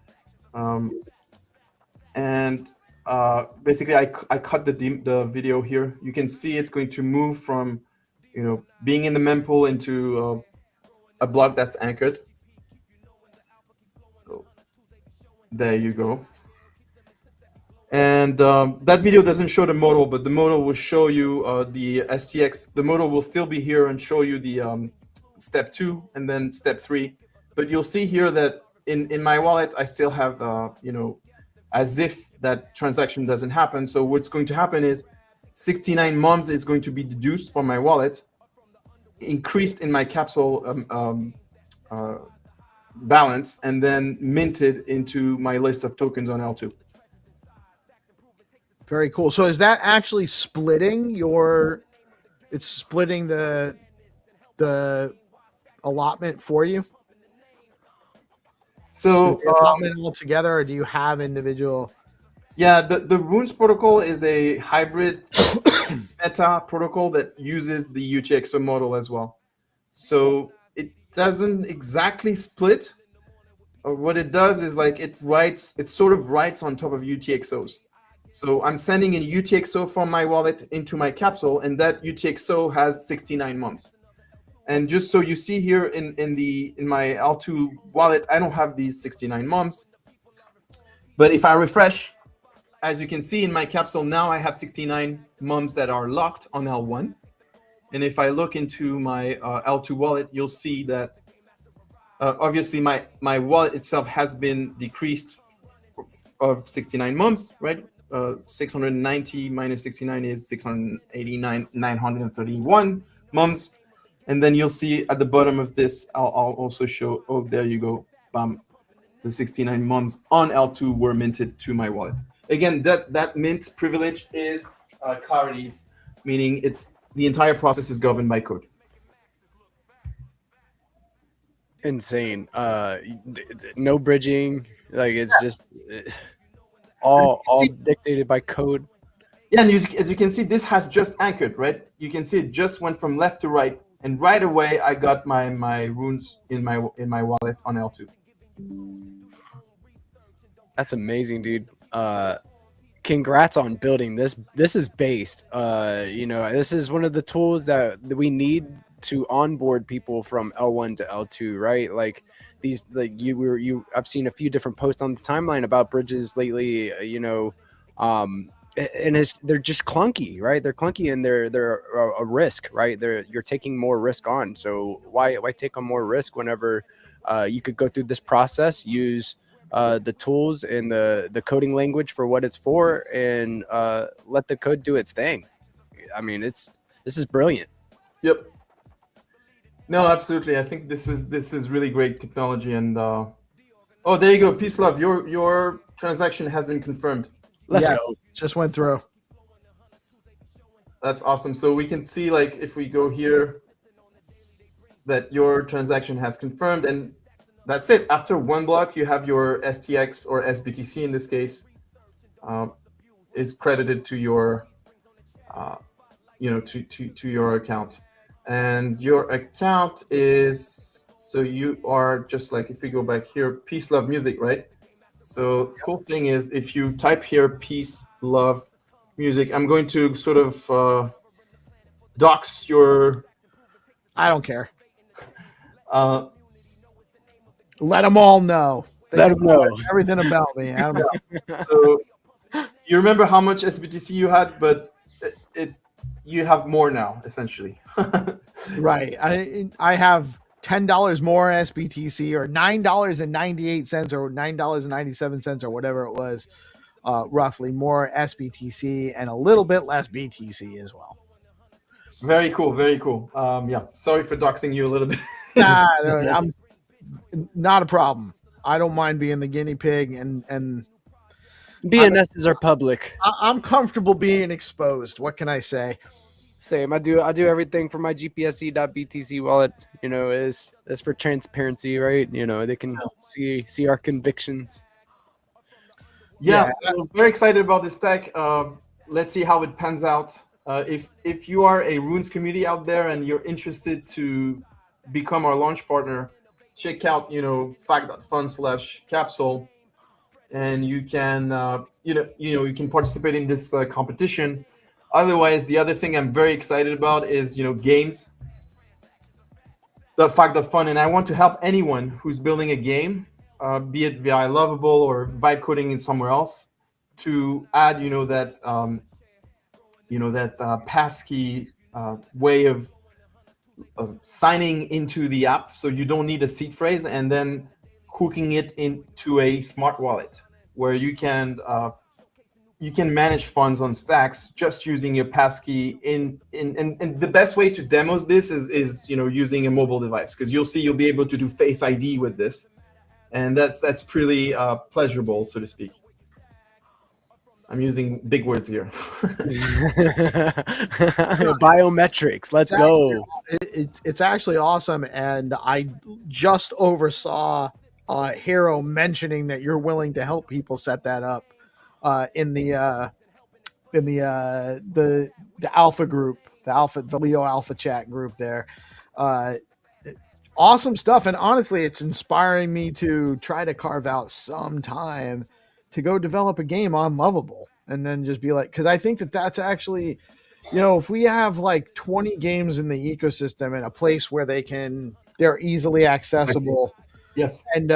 Basically, I cut the video here. You can see it's going to move from, being in the mempool into a block that's anchored. So there you go. And that video doesn't show the modal, but the modal will show you the STX. The modal will still be here and show you the step 2 and then step 3. But you'll see here that in my wallet, I still have, as if that transaction doesn't happen. So what's going to happen is 69 mums is going to be deduced from my wallet, increased in my capsule balance, and then minted into my list of tokens on L2. Very cool. So is that actually splitting it's splitting the allotment for you? So allotment all together, or do you have individual? Yeah, the Runes protocol is a hybrid meta protocol that uses the UTXO model as well. So it doesn't exactly split. What it does is it sort of writes on top of UTXOs. So I'm sending a UTXO from my wallet into my capsule, and that UTXO has 69 months. And just so you see here in my L2 wallet, I don't have these 69 months. But if I refresh, as you can see in my capsule now, I have 69 mums that are locked on L1. And if I look into my L2 wallet, you'll see that obviously my wallet itself has been decreased of 69 mums, right? 690 minus 69 is 689, 931 mums. And then you'll see at the bottom of this, I'll also show, oh, there you go, bam, the 69 mums on L2 were minted to my wallet. Again, that mint privilege is Clarity's, meaning the entire process is governed by code. Insane. No bridging. Like it's just all dictated by code. Yeah, and as you can see, this has just anchored, right? You can see it just went from left to right, and right away I got my runes in my wallet on L2. That's amazing, dude. Congrats on building this. This is based. This is one of the tools that we need to onboard people from L1 to L2, right? Like these, I've seen a few different posts on the timeline about bridges lately, and they're just clunky, right? They're clunky and they're a risk, right? You're taking more risk on. So why take on more risk whenever you could go through this process, use the tools and the coding language for what it's for, and let the code do its thing. I mean, this is brilliant. Yep. No, absolutely. I think this is really great technology. And oh, there you go. Peace, love. Your transaction has been confirmed. Let's go. Just went through. That's awesome. So we can see, like, if we go here, that your transaction has confirmed, and that's it. After one block, you have your STX or SBTC in this case is credited to your, to your account, and your account is, so you are just like, if we go back here, Peace, Love, Music, right? So cool thing is, if you type here Peace, Love, Music, I'm going to sort of dox your. I don't care. Let them all know. Let them know everything about me. I don't know. So you remember how much SBTC you had, but you have more now, essentially. Right. I have $10 more SBTC or $9.98 or $9.97 or whatever it was, roughly more SBTC and a little bit less BTC as well. Very cool. Very cool. Yeah. Sorry for doxing you a little bit. Nah, I'm not a problem. I don't mind being the guinea pig, and BNSs are public. I'm comfortable being exposed. What can I say? Same. I do everything for my GPSC.BTC wallet. You know, is for transparency, right? You know, they can see our convictions. Yeah, so very excited about this tech. Let's see how it pans out. If you are a Runes community out there and you're interested to become our launch partner, check out fact.fund/capsule, and you can you can participate in this competition. Otherwise, the other thing I'm very excited about is games. The fact.fund, and I want to help anyone who's building a game, be it via Lovable or vibe coding in somewhere else, to add that passkey way of signing into the app, so you don't need a seed phrase, and then hooking it into a smart wallet where you can manage funds on stacks just using your passkey and the best way to demo this is using a mobile device, because you'll be able to do Face ID with this, and that's pretty pleasurable, so to speak. I'm using big words here. Biometrics, let's go. It's actually awesome, and I just oversaw Hero mentioning that you're willing to help people set that up in the alpha group, the Leo Alpha chat group there. Awesome stuff, and honestly, it's inspiring me to try to carve out some time to go develop a game on Lovable, and then just be like, because I think that's actually, if we have like 20 games in the ecosystem and a place where they're easily accessible. Yes. And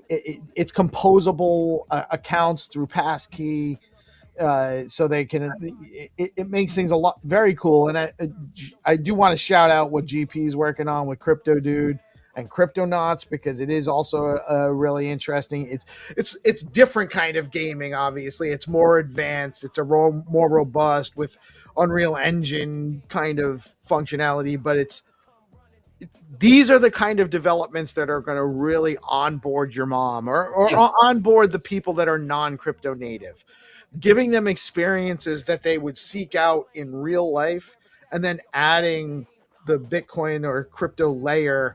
it's composable accounts through passkey, so they can. It makes things a lot very cool. And I do want to shout out what GP is working on with Crypto Dude and Cryptonauts, because it is also really interesting. It's different kind of gaming. Obviously, it's more advanced. It's more robust with Unreal Engine kind of functionality, but these are the kind of developments that are going to really onboard your mom or onboard the people that are non-crypto native, giving them experiences that they would seek out in real life, and then adding the Bitcoin or crypto layer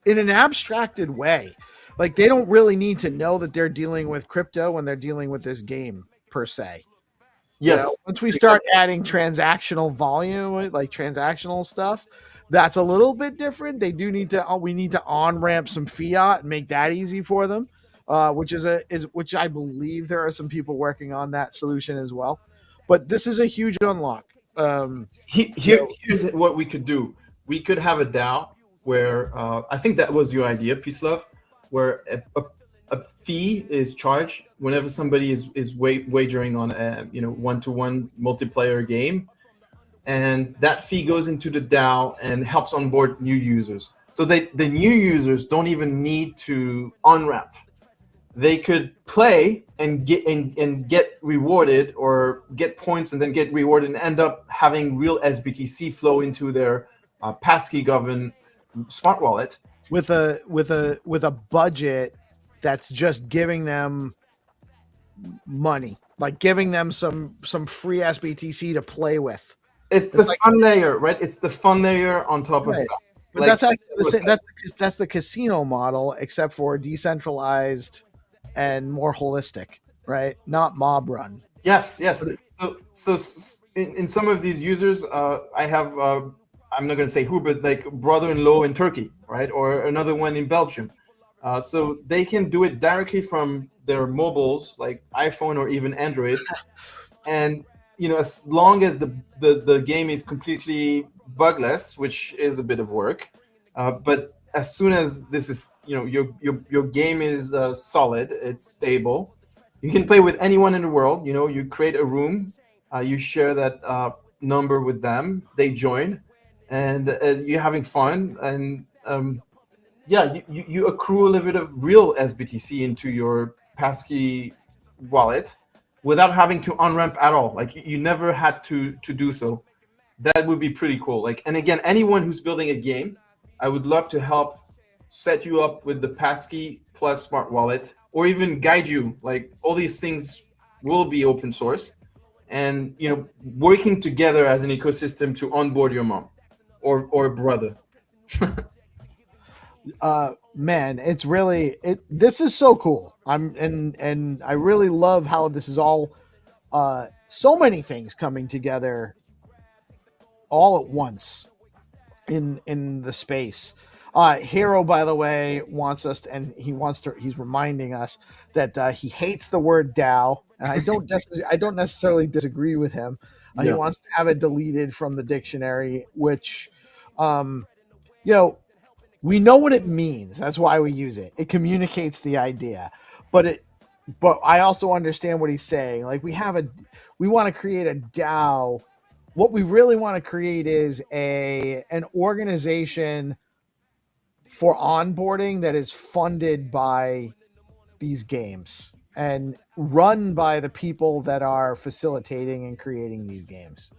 in an abstracted way. Like, they don't really need to know that they're dealing with crypto when they're dealing with this game per se. Yes. Once we start adding transactional volume, like transactional stuff, that's a little bit different. We need to on-ramp some fiat and make that easy for them, which I believe there are some people working on that solution as well. But this is a huge unlock. Here's what we could do. We could have a DAO where I think that was your idea, Peace Love, where a fee is charged whenever somebody is wagering on a one-to-one multiplayer game. And that fee goes into the DAO and helps onboard new users. So the new users don't even need to on-ramp. They could play and get rewarded, or get points and then get rewarded, and end up having real SBTC flow into their passkey governed smart wallet with a budget that's just giving them money, like giving them some free SBTC to play with. It's the fun layer, right? It's the fun layer on top of SaaS. But that's actually that's the casino model, except for decentralized and more holistic, right? Not mob run. Yes. So in some of these users, I have I'm not going to say who, but like brother-in-law in Turkey, right, or another one in Belgium. So they can do it directly from their mobiles, like iPhone or even Android, and as long as the game is completely bugless, which is a bit of work, but as soon as this is, your game is solid, it's stable, you can play with anyone in the world. You create a room, you share that number with them, they join, and you're having fun, and yeah, you accrue a little bit of real SBTC into your passkey wallet without having to on-ramp at all. Like you never had to do so. That would be pretty cool. Like, and again, anyone who's building a game, I would love to help set you up with the passkey plus smart wallet, or even guide you. Like all these things will be open source, and working together as an ecosystem to onboard your mom or brother. Man, it's really this is so cool. And I really love how this is all so many things coming together all at once in the space. Hero, by the way, wants us to, and he's reminding us that he hates the word DAO, and I don't necessarily disagree with him. He wants to have it deleted from the dictionary, which we know what it means. That's why we use it. It communicates the idea, but I also understand what he's saying. Like we want to create a DAO. What we really want to create is an organization for onboarding that is funded by these games and run by the people that are facilitating and creating these games.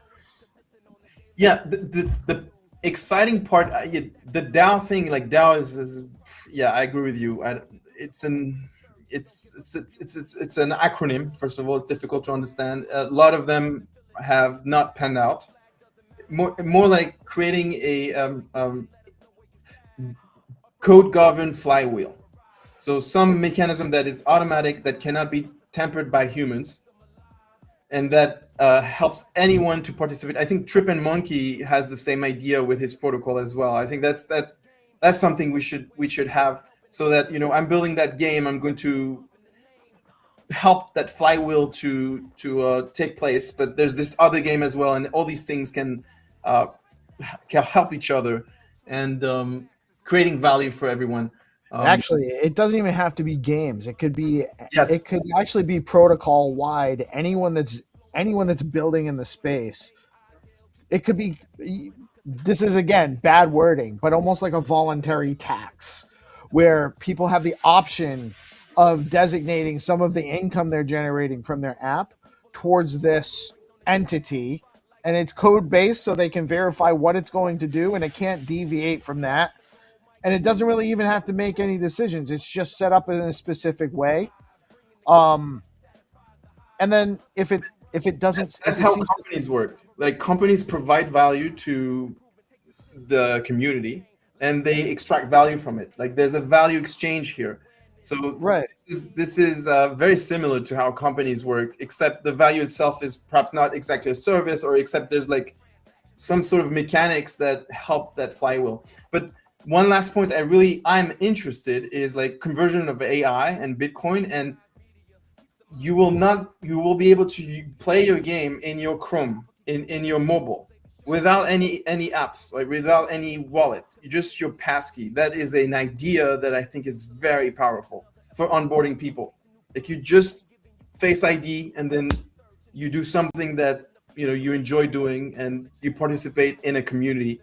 Yeah, the exciting part, the DAO thing, like DAO is yeah, I agree with you. It's an acronym. First of all, it's difficult to understand. A lot of them have not panned out. More like creating a code governed flywheel. So some mechanism that is automatic, that cannot be tampered by humans, and that helps anyone to participate. I think Trip and Monkey has the same idea with his protocol as well. I think that's something we should have, so that I'm building that game, I'm going to help that flywheel to take place, but there's this other game as well, and all these things can help each other, and creating value for everyone. Actually, it doesn't even have to be games. It could be It could actually be protocol wide. Anyone that's building in the space. It could be. This is again bad wording, but almost like a voluntary tax, where people have the option of designating some of the income they're generating from their app towards this entity, and it's code based, so they can verify what it's going to do, and it can't deviate from that. And it doesn't really even have to make any decisions. It's just set up in a specific way. And then if it doesn't, that's how companies work. Like companies provide value to the community, and they extract value from it. Like there's a value exchange here. So right. This is very similar to how companies work, except the value itself is perhaps not exactly a service, or except there's like some sort of mechanics that help that flywheel. But one last point I'm interested is like conversion of AI and Bitcoin, and you will be able to play your game in your Chrome, in your mobile, without any apps, like without any wallet, just your passkey. That is an idea that I think is very powerful for onboarding people. Like you just Face ID, and then you do something that you enjoy doing, and you participate in a community.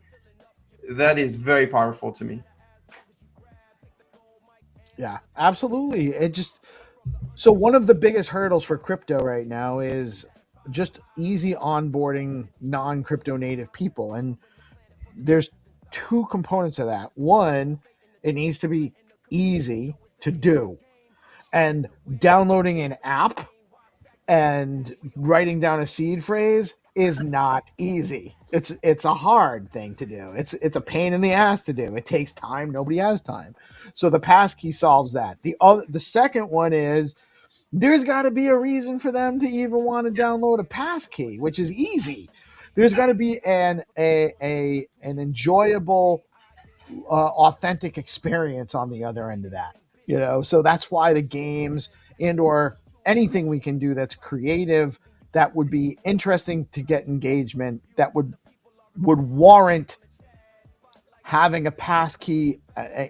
That is very powerful to me. Yeah, absolutely. So one of the biggest hurdles for crypto right now is just easy onboarding non-crypto native people. And there's two components of that. One, it needs to be easy to do. And downloading an app and writing down a seed phrase is not easy. It's a hard thing to do. It's a pain in the ass to do. It takes time. Nobody has time. So the passkey solves that. The second one is there's got to be a reason for them to even want to download a passkey, which is easy. There's got to be an enjoyable, authentic experience on the other end of that. So that's why the games or anything we can do that's creative, that would be interesting to get engagement, that would warrant having a passkey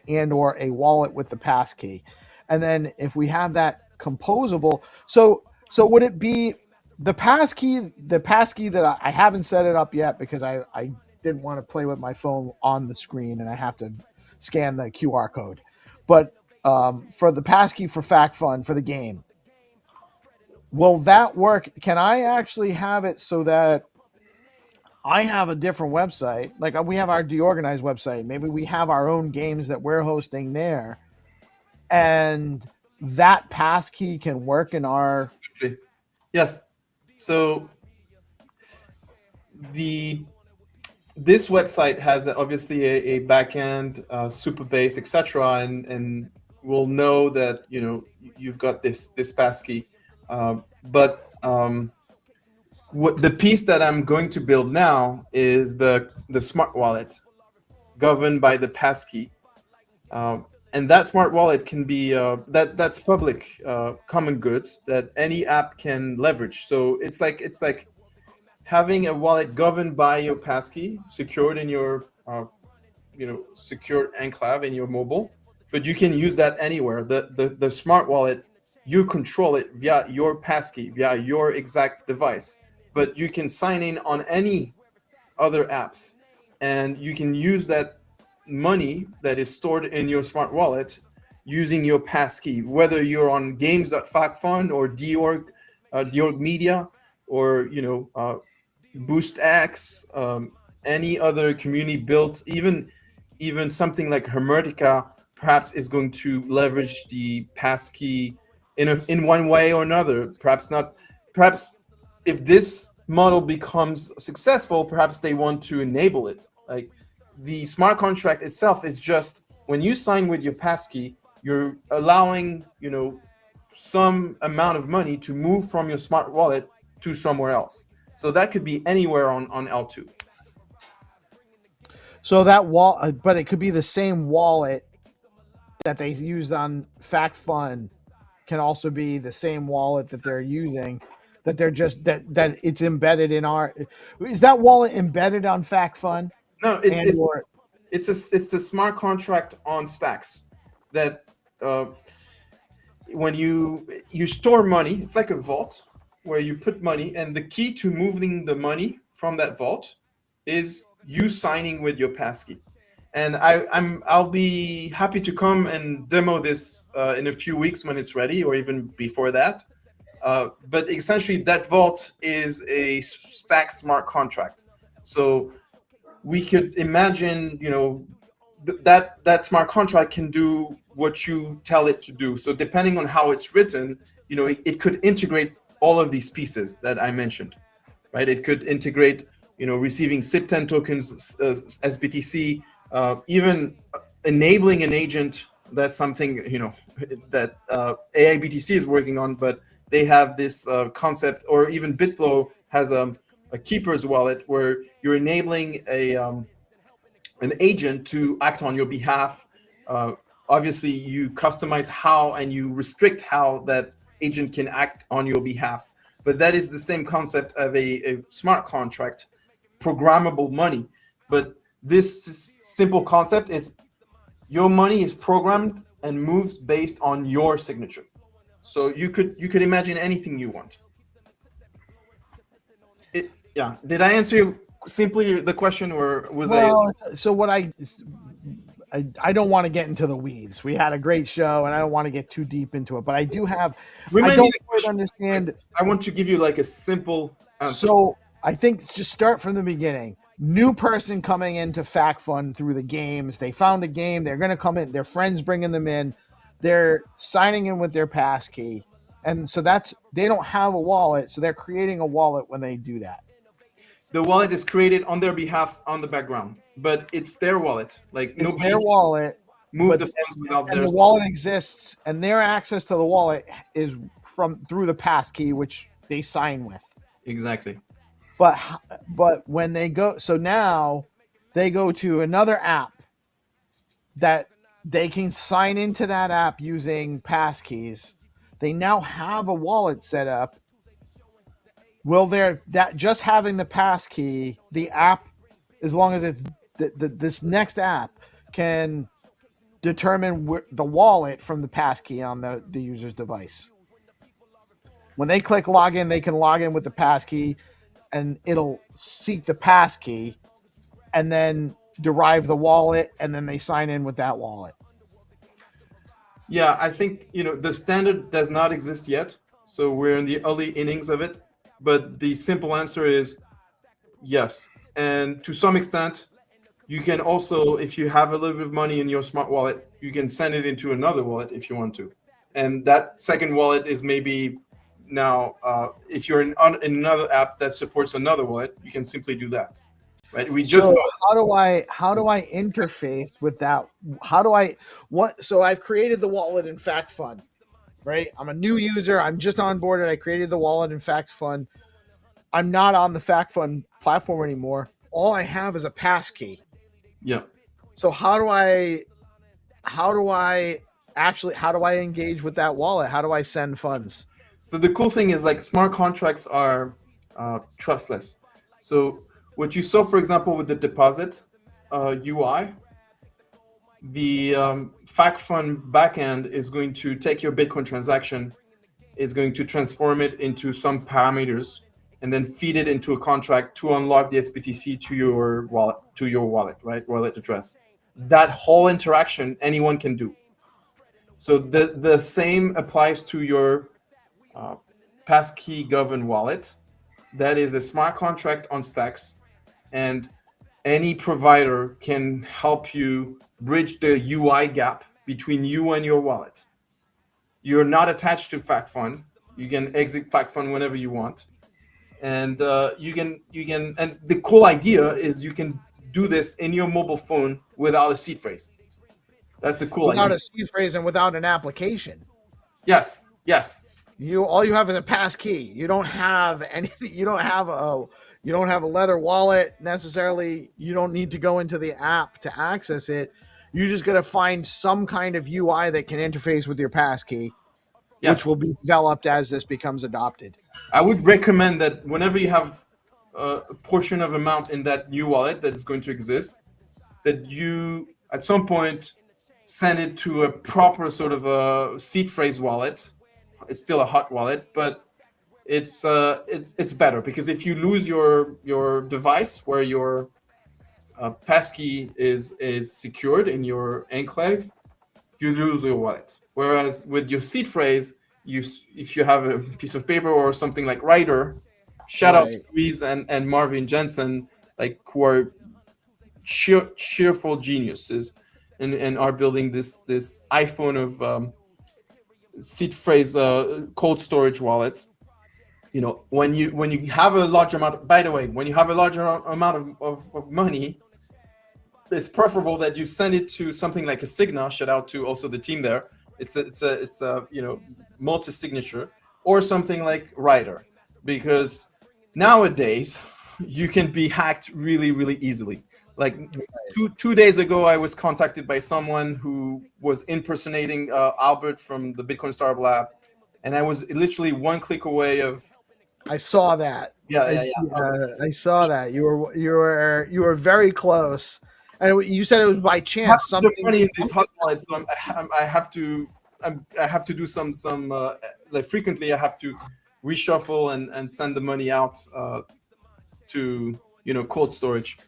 and or a wallet with the passkey. And then if we have that composable, so would it be the passkey that I haven't set it up yet because I didn't want to play with my phone on the screen, and I have to scan the QR code. But for the passkey for Fact Fund for the game, will that work? Can I actually have it so that I have a different website? Like we have our DeOrganized website. Maybe we have our own games that we're hosting there, and that passkey can work in our. Yes. So this website has obviously a backend, super base, etc., and we'll know that you've got this passkey. What the piece that I'm going to build now is the smart wallet governed by the passkey, and that smart wallet can be that's public common goods that any app can leverage. So it's like having a wallet governed by your passkey, secured in your secured enclave in your mobile, but you can use that anywhere. The smart wallet, you control it via your passkey, via your exact device, but you can sign in on any other apps, and you can use that money that is stored in your smart wallet using your passkey, whether you're on games.factfund or Deorg Media, or BoostX, any other community built, even something like Hermetica perhaps is going to leverage the passkey in one way or another. Perhaps not. Perhaps if this model becomes successful, perhaps they want to enable it. Like the smart contract itself is just when you sign with your passkey, you're allowing some amount of money to move from your smart wallet to somewhere else. So that could be anywhere on L2. So that but it could be the same wallet that they used on Fact Fund can also be the same wallet that they're using, that they're just that it's embedded in our. Is that wallet embedded on Fact Fund? No, it's a smart contract on Stacks that when you store money, it's like a vault where you put money, and the key to moving the money from that vault is you signing with your passkey. And I'll be happy to come and demo this in a few weeks when it's ready, or even before that. But essentially, that vault is a Stack smart contract. So we could imagine, that smart contract can do what you tell it to do. So depending on how it's written, it could integrate all of these pieces that I mentioned, right? It could integrate, receiving SIP10 tokens, SBTC, even enabling an agent. That's something, that AIBTC is working on, but they have this concept, or even Bitflow has a keeper's wallet where you're enabling an agent to act on your behalf. Obviously, you customize how and you restrict how that agent can act on your behalf. But that is the same concept of a smart contract, programmable money. But this simple concept is your money is programmed and moves based on your signature. So you could imagine anything you want. Yeah. Did I answer you simply the question, or was So what I don't want to get into the weeds. We had a great show, and I don't want to get too deep into it. But I do have. I don't quite understand. I want to give you like a simple answer. So I think just start from the beginning. New person coming into Fact Fund through the games. They found a game. They're going to come in. Their friends bringing them in. They're signing in with their passkey, and so they don't have a wallet. So they're creating a wallet when they do that. The wallet is created on their behalf on the background, but it's their wallet. Like it's their wallet. Move the funds without their. The wallet exists, and their access to the wallet is through the passkey, which they sign with. Exactly. But when they go, so now they go to another app that they can sign into that app using passkeys. They now have a wallet set up. Will that just having the passkey, the app, as long as it's this next app can determine the wallet from the passkey on the user's device. When they click login, they can log in with the passkey, and it'll seek the passkey, and then derive the wallet, and then they sign in with that wallet. Yeah, I think the standard does not exist yet, so we're in the early innings of it. But the simple answer is yes. And to some extent, you can also, if you have a little bit of money in your smart wallet, you can send it into another wallet if you want to. And that second wallet is maybe now, if you're in another app that supports another wallet, you can simply do that. Right? We just So how do I interface with that? So I've created the wallet in Fact Fund, right? I'm a new user. I'm just onboarded. I created the wallet in Fact Fund. I'm not on the Fact Fund platform anymore. All I have is a pass key. Yeah. So how do I engage with that wallet? How do I send funds? So the cool thing is, like, smart contracts are trustless. So what you saw, for example, with the deposit UI, the Fact Fund backend is going to take your Bitcoin transaction, is going to transform it into some parameters, and then feed it into a contract to unlock the SBTC to your wallet, right? Wallet address. That whole interaction anyone can do. So the same applies to your passkey governed wallet. That is a smart contract on Stacks, and any provider can help you bridge the UI gap between you and your wallet. You're not attached to Fact Fund. You can exit Fact Fund whenever you want. And you can, and the cool idea is you can do this in your mobile phone without a seed phrase. That's a cool without idea. a seed phrase and without an application. Yes. All you have is a pass key. You don't have anything. You don't have a leather wallet necessarily. You don't need to go into the app to access it. You just got to find some kind of UI that can interface with your pass key, which will be developed as this becomes adopted. I would recommend that whenever you have a portion of amount in that new wallet that is going to exist, that you at some point send it to a proper sort of a seed phrase wallet. It's still a hot wallet, but it's better, because if you lose your device where your passkey is secured in your enclave, you lose your wallet. Whereas with your seed phrase, if you have a piece of paper or something like Ryder, shout out to Louise and Marvin Jensen, like, who are cheerful geniuses and are building this iPhone of seed phrase cold storage wallets. When you have a large amount, by the way, when you have a larger amount of money, it's preferable that you send it to something like a Signa. Shout out to also the team there. It's a multi-signature, or something like Ryder, because nowadays you can be hacked really, really easily. Like two days ago, I was contacted by someone who was impersonating Albert from the Bitcoin Startup Lab, and I was literally one click away of. I saw that. Yeah. I saw that. You were very close, and you said it was by chance. Something money in these hot wallets, so I have to do some like frequently. I have to reshuffle and send the money out to cold storage.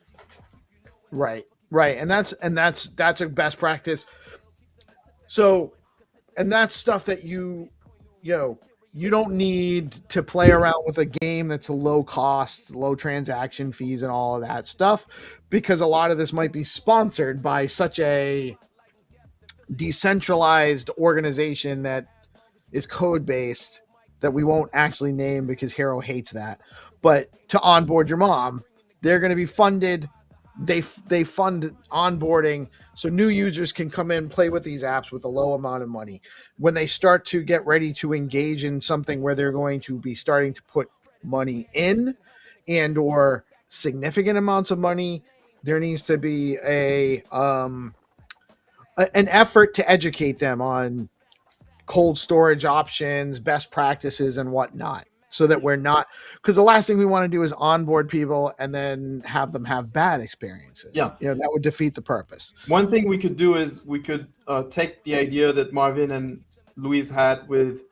Right, and that's a best practice. So, and that's stuff that you don't need to play around with a game that's a low cost, low transaction fees, and all of that stuff, because a lot of this might be sponsored by such a decentralized organization that is code based that we won't actually name because Hero hates that. But to onboard your mom, they're going to be funded. They fund onboarding so new users can come in, play with these apps with a low amount of money. When they start to get ready to engage in something where they're going to be starting to put money in and or significant amounts of money, there needs to be an effort to educate them on cold storage options, best practices, and whatnot, so that we're not, because the last thing we want to do is onboard people and then have them have bad experiences. Yeah, that would defeat the purpose. One thing we could do is we could take the idea that Marvin and Louise had with,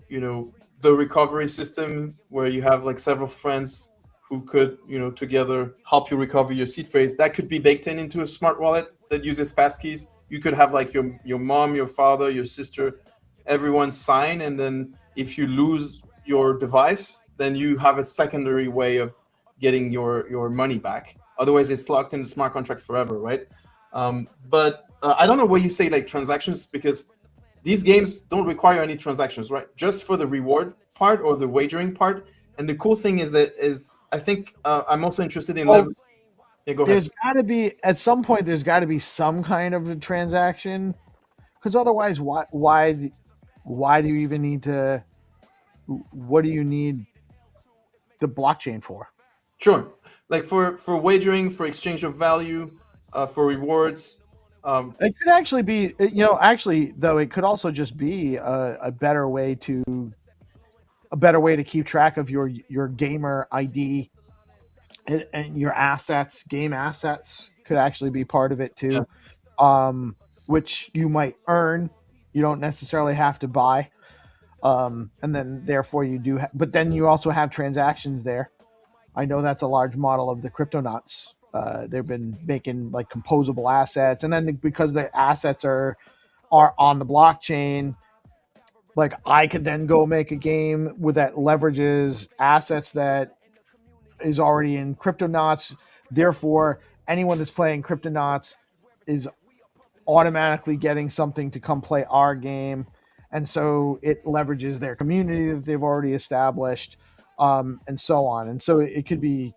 the recovery system, where you have like several friends who could, together help you recover your seed phrase. That could be baked into a smart wallet that uses passkeys. You could have like your mom, your father, your sister, everyone sign, and then if you lose your device, then you have a secondary way of getting your money back. Otherwise, it's locked in the smart contract forever, right? But I don't know what you say, like transactions, because these games don't require any transactions, right? Just for the reward part or the wagering part. And the cool thing is I think I'm also interested in leverage. Yeah, go ahead. There's got to be, at some point, there's got to be some kind of a transaction, because otherwise, why do you even need to? What do you need the blockchain for? Sure, like for wagering, for exchange of value, for rewards. It could actually be, actually though, it could also just be a better way to keep track of your gamer ID and your assets. Game assets could actually be part of it too, which you might earn. You don't necessarily have to buy, and then therefore you do. But then you also have transactions there. I know that's a large model of the Cryptonauts. They've been making like composable assets, and then because the assets are on the blockchain, like I could then go make a game that leverages assets that is already in Cryptonauts. Therefore, anyone that's playing Cryptonauts is automatically getting something to come play our game, and so it leverages their community that they've already established, and so on. And so it could be.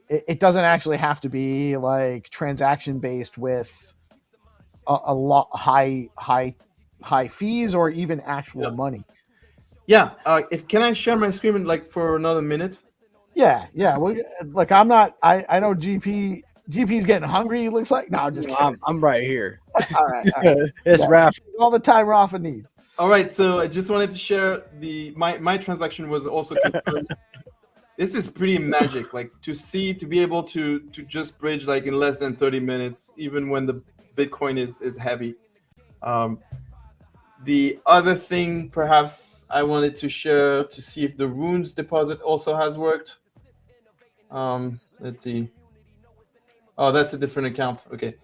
It doesn't actually have to be like transaction based with a lot high fees or even actual money. Yeah. Can I share my screen like for another minute? Yeah. Well, like I'm not. I know GP's getting hungry. He looks like. No, I'm just kidding. I'm right here. All right. It's Rafa. All the time Rafa needs. All right. So I just wanted to share my transaction was also confirmed. This is pretty magic, like to be able to just bridge like in less than 30 minutes, even when the Bitcoin is heavy. The other thing perhaps I wanted to share to see if the runes deposit also has worked. Let's see. Oh, that's a different account. Okay.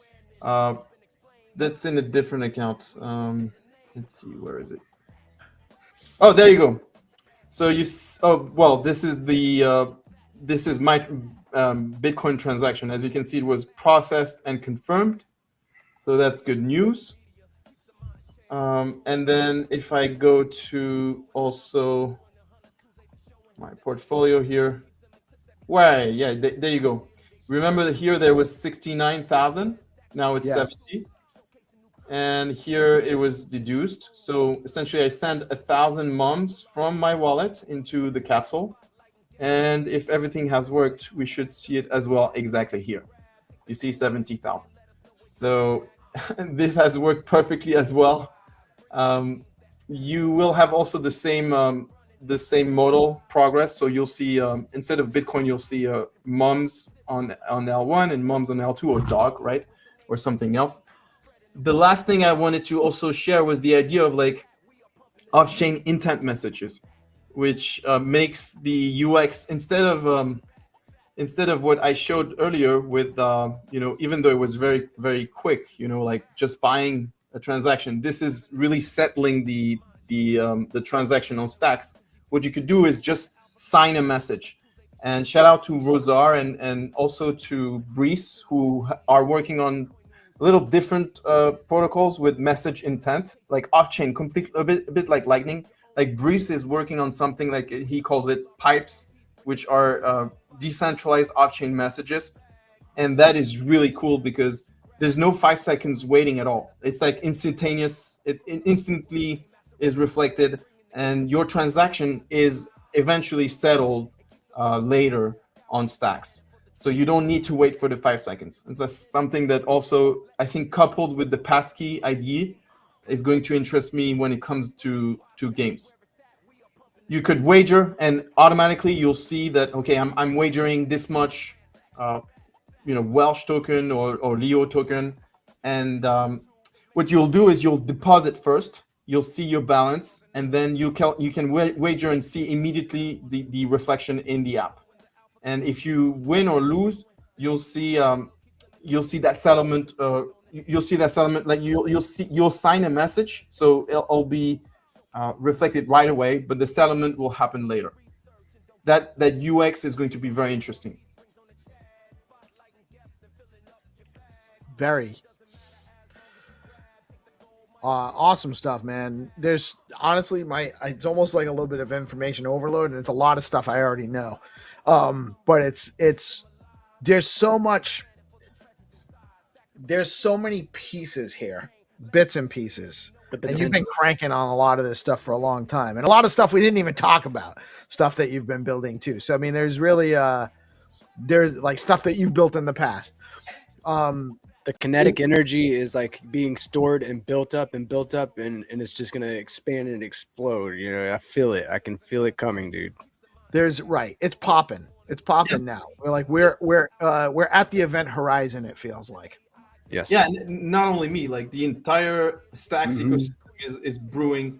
That's in a different account. Let's see, where is it? Oh, there you go. So this is my Bitcoin transaction. As you can see, it was processed and confirmed. So that's good news. And then if I go to also my portfolio here, there you go. Remember that here there was 69,000. Now it's 70. And here it was deduced. So essentially I send 1,000 mums from my wallet into the capsule. And if everything has worked, we should see it as well exactly here. You see 70,000. So this has worked perfectly as well. You will have also the same modal progress. So you'll see instead of Bitcoin, you'll see mums on L1 and mums on L2, or dog, right? Or something else. The last thing I wanted to also share was the idea of like off-chain intent messages, which makes the UX instead of what I showed earlier with even though it was very, very quick, like just buying a transaction, this is really settling the transaction on Stacks. What you could do is just sign a message. And shout out to Rosar and also to Breeze, who are working on a little different protocols with message intent, like off-chain, a bit like Lightning. Like Breeze is working on something like he calls it pipes, which are decentralized off-chain messages. And that is really cool because there's no 5 seconds waiting at all. It's like instantaneous. It instantly is reflected, and your transaction is eventually settled later on Stacks. So you don't need to wait for the 5 seconds. And that's something that also, I think, coupled with the passkey ID, is going to interest me when it comes to games. You could wager, and automatically you'll see that, okay, I'm wagering this much, Welsh token or Leo token. And what you'll do is you'll deposit first. You'll see your balance, and then you can wager and see immediately the reflection in the app. and if you win or lose, you'll see that settlement. You'll see that settlement. Like you'll sign a message, so it'll be reflected right away, but the settlement will happen later. That UX is going to be very interesting. Very awesome stuff, man. There's honestly it's almost like a little bit of information overload, and it's a lot of stuff I already know. But there's so many pieces here, bits and pieces. And you've been cranking on a lot of this stuff for a long time, and a lot of stuff we didn't even talk about, stuff that you've been building too. So I mean, there's really there's like stuff that you've built in the past. The kinetic energy is like being stored and built up, and it's just gonna expand and explode. You know, I feel it. I can feel it coming, dude. It's popping. It's popping now. We're at the event horizon. It feels like. Yes. Yeah. Not only me, like the entire Stacks ecosystem is brewing.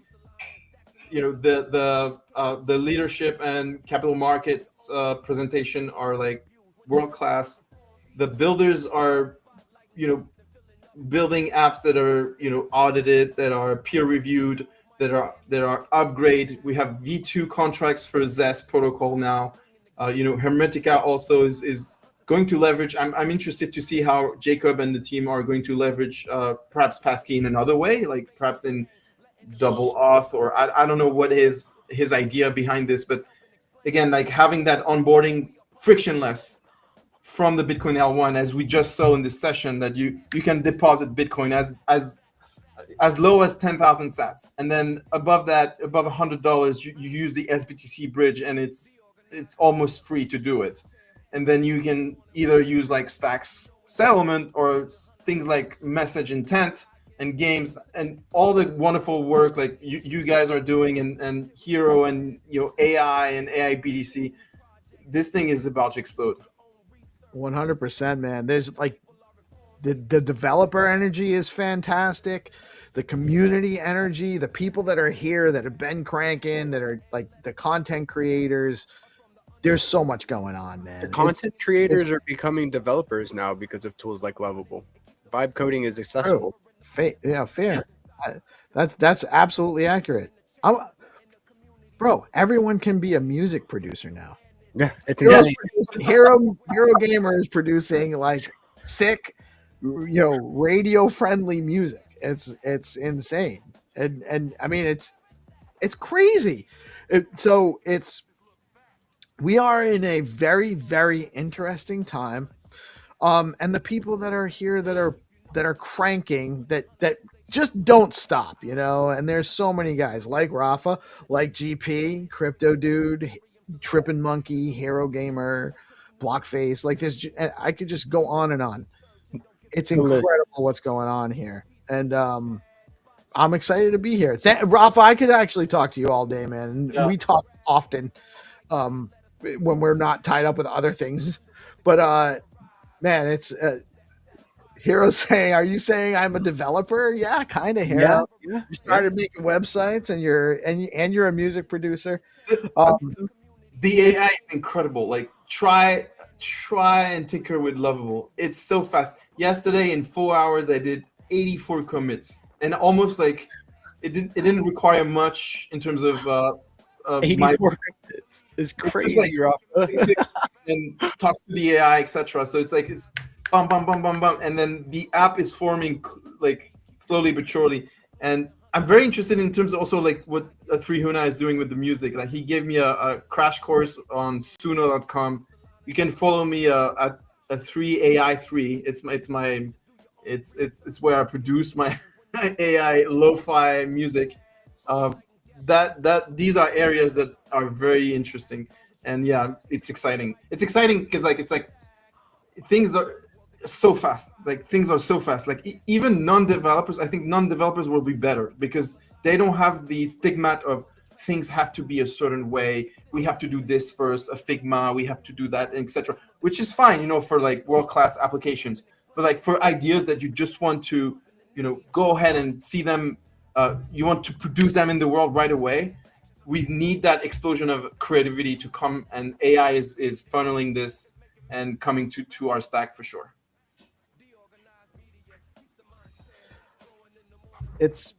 You know, the leadership and capital markets presentation are like world class. The builders are, building apps that are, audited, that are peer reviewed, that are upgrade. We have V2 contracts for Zest protocol now. Hermetica also is going to leverage. I'm interested to see how Jacob and the team are going to leverage perhaps Passkey in another way, like perhaps in double auth, or I don't know what his idea behind this, but again, like having that onboarding frictionless from the Bitcoin L1, as we just saw in this session, that you can deposit Bitcoin as low as 10,000 sats, and then above that, above $100, you use the SBTC bridge, and it's almost free to do it. And then you can either use like Stacks settlement or things like message intent and games and all the wonderful work like you guys are doing, and Hero and AI and AI BTC. This thing is about to explode. 100%, man. There's like the developer energy is fantastic. The community energy, the people that are here that have been cranking, that are like the content creators. There's so much going on, man. The content creators are becoming developers now because of tools like Lovable. Vibe coding is accessible. Fair. Yes. That's absolutely accurate. Bro, everyone can be a music producer now. Yeah, it's insane. Hero Gamer is producing like sick, radio friendly music. It's insane, and I mean it's crazy. We are in a very, very interesting time, and the people that are here that are cranking that just don't stop, and there's so many guys like Rafa, like GP, Crypto Dude, Trippin' Monkey, Hero Gamer, Blockface. Like this, I could just go on and on. It's incredible what's going on here, and I'm excited to be here. Rafa, I could actually talk to you all day, man. Yeah. We talk often when we're not tied up with other things, but man, it's Hero saying, "Are you saying I'm a developer?" Yeah, kind of. Hero. Yeah. You started making websites, and you're a music producer. The AI is incredible. Like try and tinker with Lovable. It's so fast. Yesterday in 4 hours I did 84 commits, and almost like it didn't require much in terms of 84 commits is crazy. And talk to the AI, etc. So it's like it's bum bum bum bum bum, and then the app is forming like slowly but surely. And I'm very interested in terms of also like what 3Huna is doing with the music. Like he gave me a crash course on suno.com. You can follow me at 3AI3. It's where I produce my AI lo-fi music. These are areas that are very interesting, and yeah, it's exciting. It's exciting because it's like things are so fast. Like things are so fast. Like even non-developers, I think non-developers will be better because they don't have the stigma of things have to be a certain way. We have to do this first, a Figma. We have to do that, etc. Which is fine, for like world-class applications. But like for ideas that you just want to, go ahead and see them, you want to produce them in the world right away. we need that explosion of creativity to come, and AI is funneling this and coming to our stack for sure. It's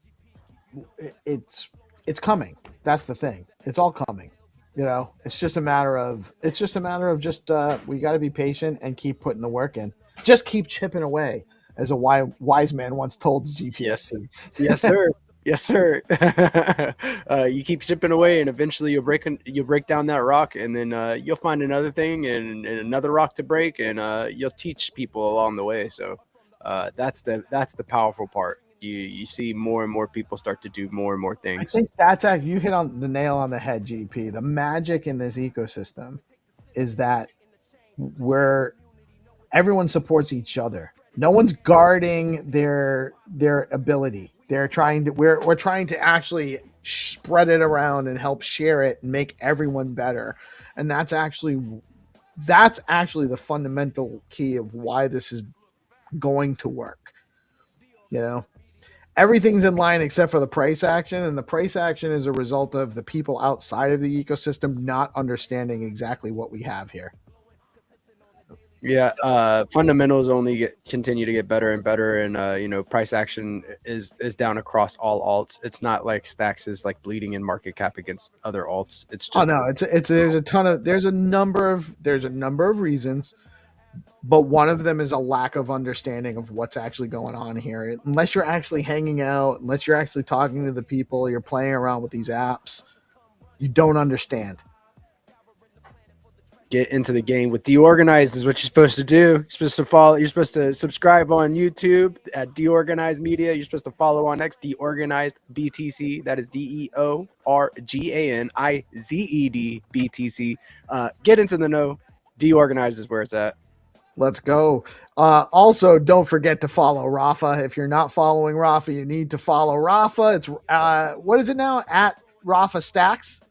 coming. That's the thing. It's all coming. You know, it's just a matter of we got to be patient and keep putting the work in. Just keep chipping away, as a wise man once told GPSC. Yes, sir. Yes, sir. You keep chipping away, and eventually you'll break down that rock, and then you'll find another thing and another rock to break, and you'll teach people along the way. So that's the powerful part. You see more and more people start to do more and more things. I think that's actually, you hit on the nail on the head, GP. The magic in this ecosystem is that everyone supports each other. No one's guarding their ability. We're trying to actually spread it around and help share it and make everyone better. And that's actually the fundamental key of why this is going to work. You know, everything's in line except for the price action, and the price action is a result of the people outside of the ecosystem not understanding exactly what we have here. Yeah, fundamentals only continue to get better and better, and price action is down across all alts. It's not like Stacks is like bleeding in market cap against other alts. It's just there's a number of reasons, but one of them is a lack of understanding of what's actually going on here. Unless you're actually hanging out, unless you're actually talking to the people, you're playing around with these apps, you don't understand. Get into the game with DeOrganized is what you're supposed to do. You're supposed to follow. You're supposed to subscribe on YouTube at DeOrganized Media. You're supposed to follow on X, DeOrganized BTC. That is DeOrganized BTC. Get into the know. DeOrganized is where it's at. Let's go. Also, don't forget to follow Rafa. If you're not following Rafa, you need to follow Rafa. It's what is it now? At Rafa Stacks.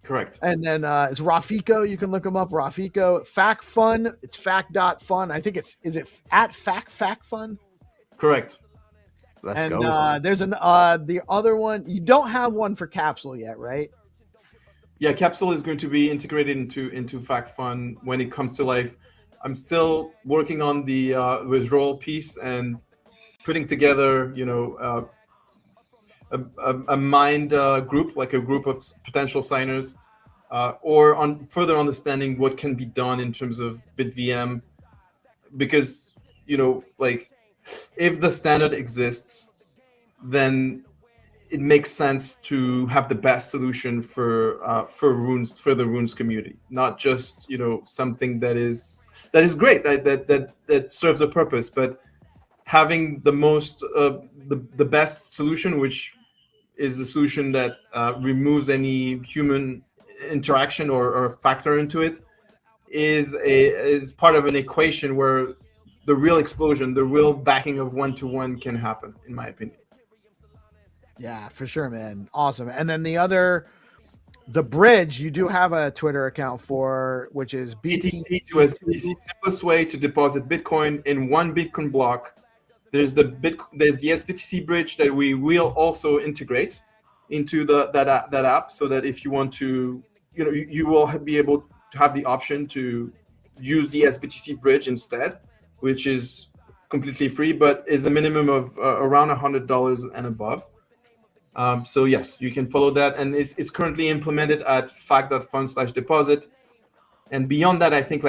Correct. And then it's Rafiko. You can look him up. Rafiko. Fact Fun. It's fact.fun. I think is it at fact fun? Correct. Let's go. There's the other one. You don't have one for Capsule yet, right? Yeah, Capsule is going to be integrated into Fact Fun when it comes to life. I'm still working on the withdrawal piece and putting together, a mind group, like a group of potential signers, or on further understanding what can be done in terms of BitVM, because if the standard exists, then it makes sense to have the best solution for runes, for the runes community, not just something that is great, that serves a purpose, but having the most the best solution, which is a solution that removes any human interaction or factor into it, is part of an equation where the real explosion, the real backing of one-to-one can happen, in my opinion. Yeah, for sure, man. Awesome. And then the bridge, you do have a Twitter account for, which is BTC to SBTC. Simplest way to deposit Bitcoin in one Bitcoin block. There's the SBTC bridge that we will also integrate into that app, so that if you want to, you will be able to have the option to use the SBTC bridge instead, which is completely free, but is a minimum of around $100 and above. So yes, you can follow that, and it's currently implemented at fact.fun/deposit. And beyond that, I think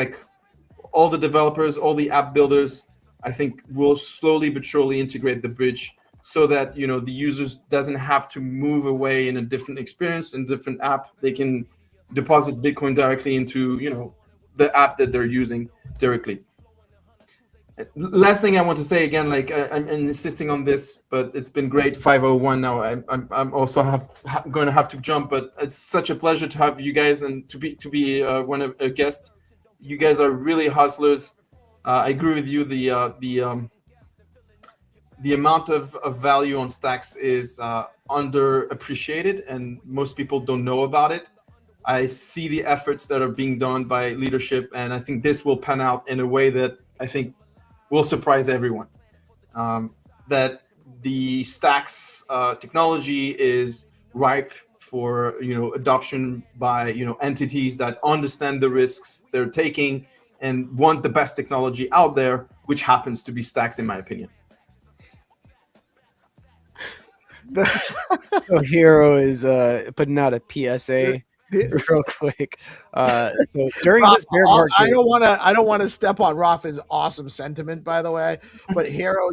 all the developers, all the app builders, I think will slowly but surely integrate the bridge, so that the users doesn't have to move away in a different experience, in a different app. They can deposit Bitcoin directly into the app that they're using directly. Last thing I want to say again, I'm insisting on this, but it's been great. 5:01 now. I'm also going to have to jump, but it's such a pleasure to have you guys and to be one of a guest. You guys are really hustlers. I agree with you. The amount of value on Stacks is underappreciated, and most people don't know about it. I see the efforts that are being done by leadership, and I think this will pan out in a way that I think will surprise everyone. That the Stacks technology is ripe adoption by entities that understand the risks they're taking and want the best technology out there, which happens to be stacks, in my opinion. So Hero is putting out a PSA real quick. So during this bear market, I don't want to step on Rafa's awesome sentiment, by the way, but Hero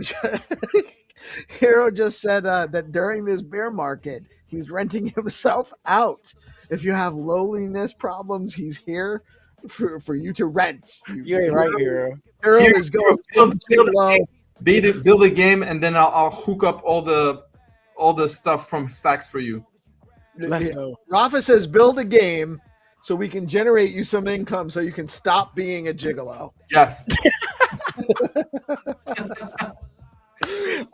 Hero just said that during this bear market, he's renting himself out. If you have loneliness problems, he's here for you to rent. You ain't right, Hero. Hero is going build a game, and then I'll hook up all the stuff from stacks for you. Let's go. Rafa says build a game so we can generate you some income so you can stop being a gigolo. Yes.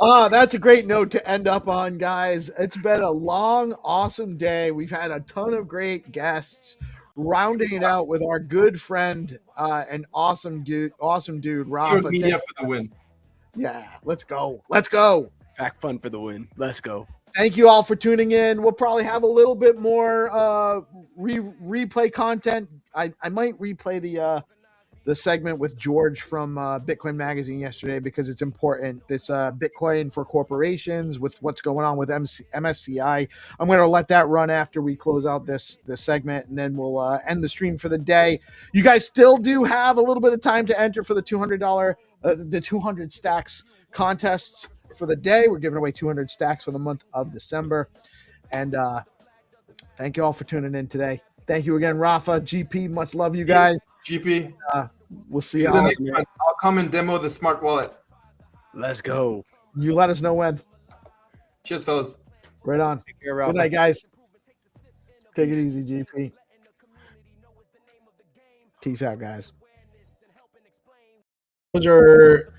That's a great note to end up on, guys. It's been a long, awesome day. We've had a ton of great guests, rounding it out with our good friend and awesome dude, Rafa. Media for the win. Yeah, let's go. Let's go. Fact Fun for the win. Let's go. Thank you all for tuning in. We'll probably have a little bit more replay content. I might replay the segment with George from Bitcoin Magazine yesterday because it's important. This Bitcoin for corporations with what's going on with MSCI. I'm going to let that run after we close out this segment, and then we'll end the stream for the day. You guys still do have a little bit of time to enter for the $200, the 200 stacks contests for the day. We're giving away 200 stacks for the month of December. And thank you all for tuning in today. Thank you again, Rafa, GP. Much love, you guys. GP. We'll see you all. I'll come and demo the smart wallet. Let's go. You let us know when. Cheers, fellas. Right on. Take care, Good night, guys. Take it easy, GP. Peace out, guys. Those are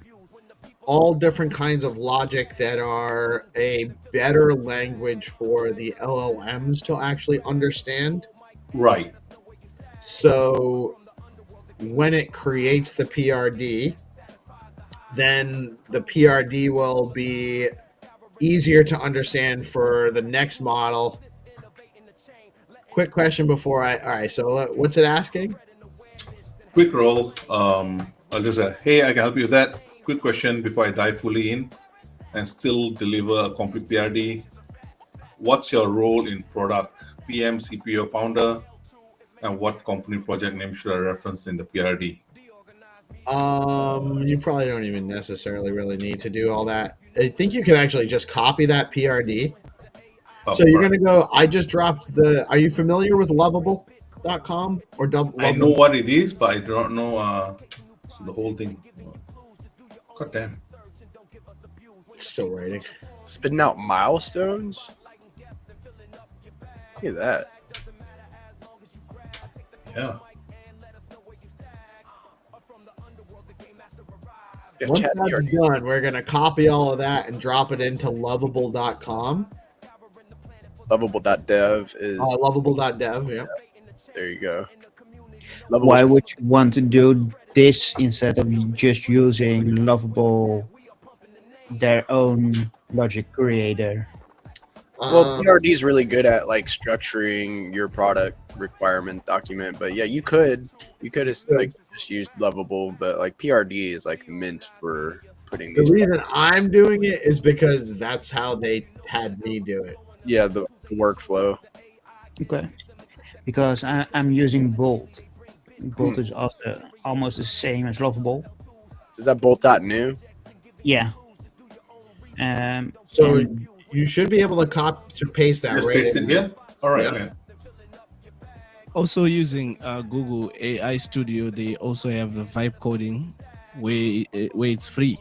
all different kinds of logic that are a better language for the LLMs to actually understand. Right. So when it creates the PRD, then the PRD will be easier to understand for the next model. Quick question before all right, so what's it asking? Quick roll. I'll just say, hey, I can help you with that. Quick question before I dive fully in and still deliver a complete PRD. What's your role in product? PM, CPO, founder, and what company project name should I reference in the PRD? You probably don't even necessarily really need to do all that. I think you can actually just copy that PRD. So you're going to go, I just dropped are you familiar with lovable.com or I know what it is, but I don't know the whole thing. God damn. It's still writing. Spitting out milestones? Look at that. Yeah. Once that's done, we're going to copy all of that and drop it into lovable.com. Lovable.dev is... lovable.dev, yeah. There you go. Why would you want to do this instead of just using Lovable, their own logic creator? Well, PRD is really good at like structuring your product requirement document, but yeah, you could like just use Lovable, but like PRD is like meant for putting these. The reason I'm doing it is because that's how they had me do it. Yeah, the workflow. Okay, because I'm using Bolt. Bolt is also almost the same as Lovable. Is that Bolt.new? Yeah. So you should be able to paste that Just right paste it here? All right. Yeah. Okay. Also using Google AI Studio, they also have the vibe coding where it's free.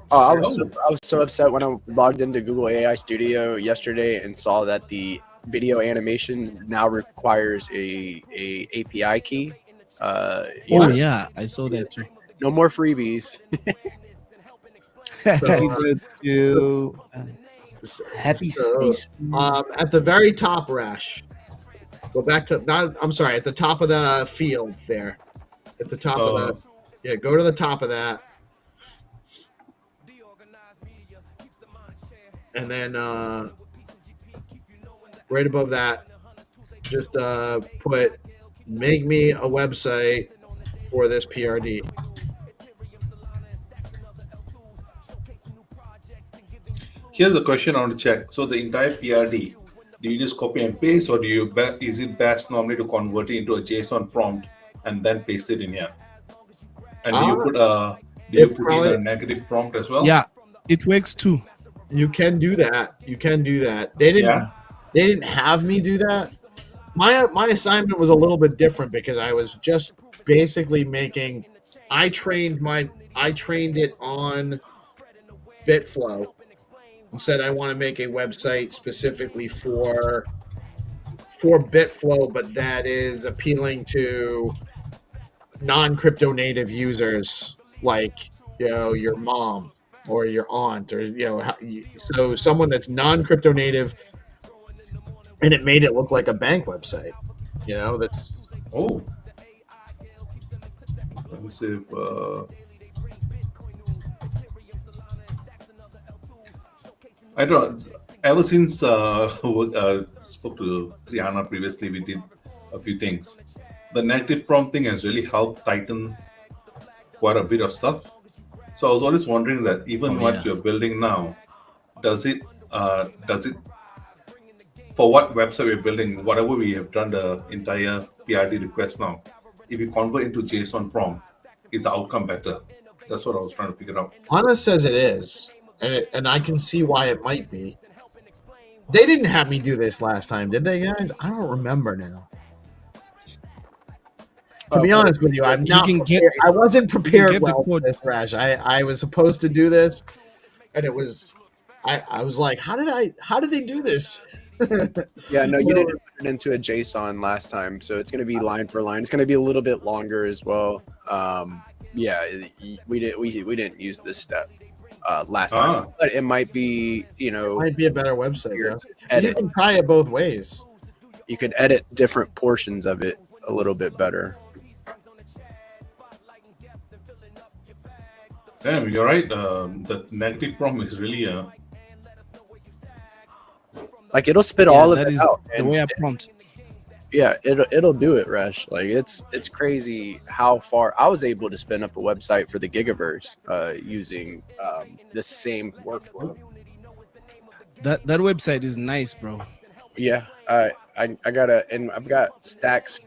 Oh, I was so upset when I logged into Google AI Studio yesterday and saw that the video animation now requires a API key. Yeah, I saw that too. No more freebies. Happy face. At the very top, Rash. Go back to at the top of the field there. At the top of the go to the top of that. And then right above that, just put make me a website for this PRD. Here's a question I want to check. So the entire PRD, do you just copy and paste, or do you is it best normally to convert it into a JSON prompt and then paste it in here? And do you put in a negative prompt as well? Yeah, it works too. You can do that. You can do that. They didn't have me do that. My assignment was a little bit different because I was just basically making. I trained it on Bitflow. I said I want to make a website specifically for Bitflow, but that is appealing to non-crypto native users like your mom or your aunt, or so someone that's non-crypto native, and it made it look like a bank website. That's let me see if I don't. Ever since spoke to Triana previously, we did a few things. The negative prompt thing has really helped tighten quite a bit of stuff. So I was always wondering that even what you're building now, does it for what website we're building, whatever we have done the entire PRD request now, if you convert into JSON prompt, is the outcome better? That's what I was trying to figure out. Anna says it is, and I can see why it might be. They didn't have me do this last time, did they, guys? I don't remember now. To be honest with you, I'm not. I wasn't prepared well for this, Rash. I was supposed to do this, and it was. I was like, how did they do this? Yeah, no, you didn't put it into a JSON last time, so it's going to be line for line. It's going to be a little bit longer as well. Yeah, we didn't use this step last time, but it might be it might be a better website. You can try it both ways. You could edit different portions of it a little bit better. Damn, you're right. The negative prompt is really like it'll spit all of it out. The way I prompt. Yeah, it'll do it, Resh. Like it's crazy how far I was able to spin up a website for the Gigaverse using the same workflow. That website is nice, bro. Yeah, I got and I've got stacks.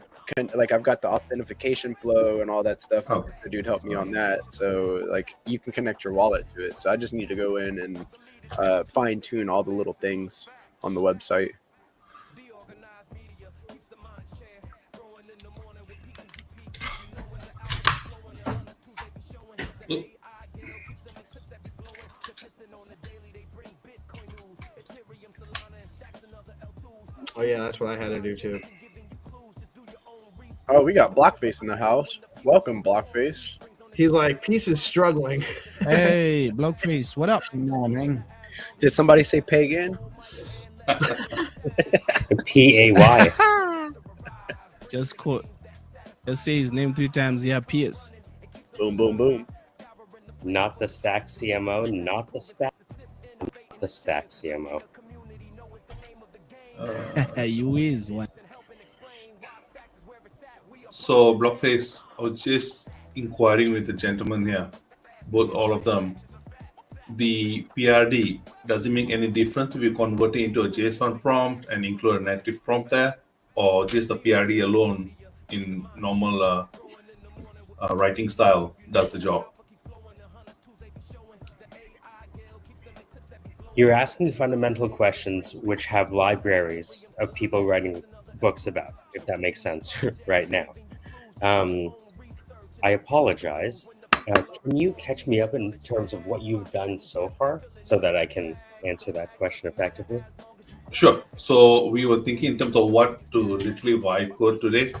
Like I've got the authentication flow and all that stuff. The dude helped me on that, so like you can connect your wallet to it. So I just need to go in and fine tune all the little things on the website. Oh yeah, that's what I had to do too. Oh, we got Blockface in the house. Welcome, Blockface. He's like, Peace is struggling. Hey, Blockface, what up? Morning. Did somebody say pagan? P-A-Y. Just say his name 3 times. Yeah, Pierce. Boom, boom, boom. Not the stack CMO. Not the stack. The stack CMO. You is one. So, Blockface, I was just inquiring with the gentleman here, all of them. The PRD, does it make any difference if you convert it into a JSON prompt and include a native prompt there, or just the PRD alone in normal writing style does the job? You're asking fundamental questions which have libraries of people writing books about, if that makes sense right now. I apologize. Can you catch me up in terms of what you've done so far so that I can answer that question effectively? Sure. So we were thinking in terms of what to literally vibe code today.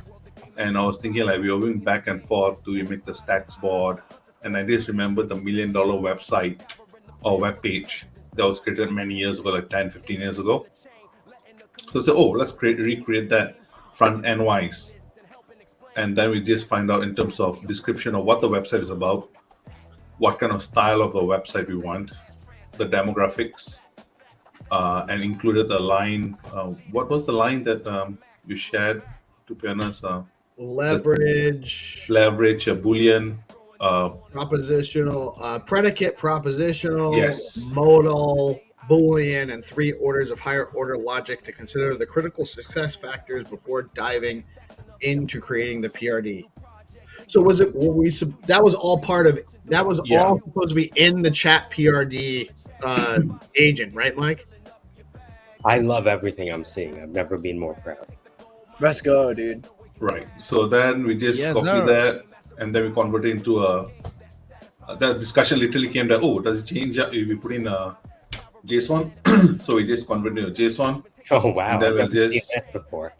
And I was thinking like we were going back and forth. Do we make the stats board? And I just remembered the $1 million website or web page that was created many years ago, like 10, 15 years ago. So I said, oh, let's recreate that front end wise. And then we just find out in terms of description of what the website is about, what kind of style of the website we want, the demographics, and included a line. What was the line that you shared, to be honest? Leverage, a Boolean, propositional, predicate, propositional, Yes. modal, Boolean, and 3 orders of higher order logic to consider the critical success factors before diving into creating the PRD. So was it? That was all part of. That was all supposed to be in the chat PRD agent, right, Mike? I love everything I'm seeing. I've never been more proud. Let's go, dude. Right. So then we just copy that, and then we convert it into a. The discussion literally came to, oh, does it change if we put in a JSON? So we just convert it to JSON. Oh wow! And then I've never seen that before.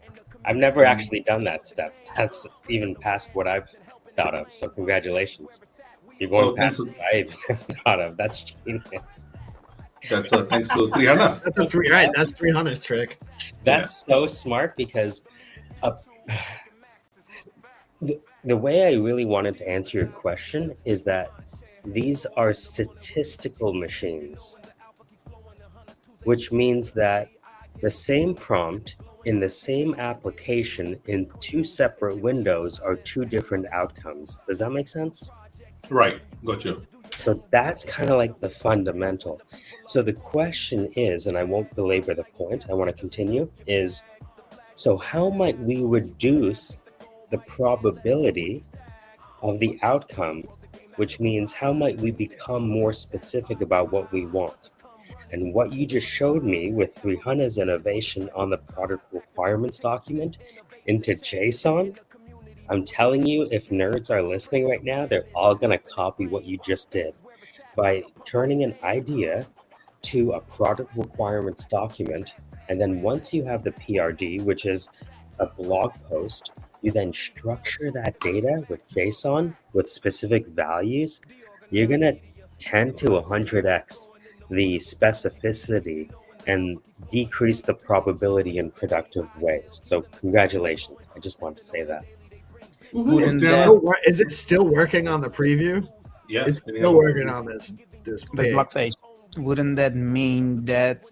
I've never actually done that step. That's even past what I've thought of. So congratulations. You're going past what I even thought of. That's genius. That's thanks to 300. That's a 3, right? That's 300 trick. That's so smart because the way I really wanted to answer your question is that these are statistical machines, which means that the same prompt in the same application in 2 separate windows are 2 different outcomes. Does that make sense? Right. Got you. So that's kind of like the fundamental. So the question is, and I won't belabor the point, I want to continue, is so how might we reduce the probability of the outcome, which means how might we become more specific about what we want? And what you just showed me with 300's innovation on the product requirements document into JSON, I'm telling you, if nerds are listening right now, they're all going to copy what you just did. By turning an idea to a product requirements document, and then once you have the PRD, which is a blog post, you then structure that data with JSON with specific values, you're going to 10 to 100x the specificity and decrease the probability in productive ways. So congratulations. I just wanted to say that. Is it still working on the preview? Yeah, it's still working on this page. Blockface. Wouldn't that mean that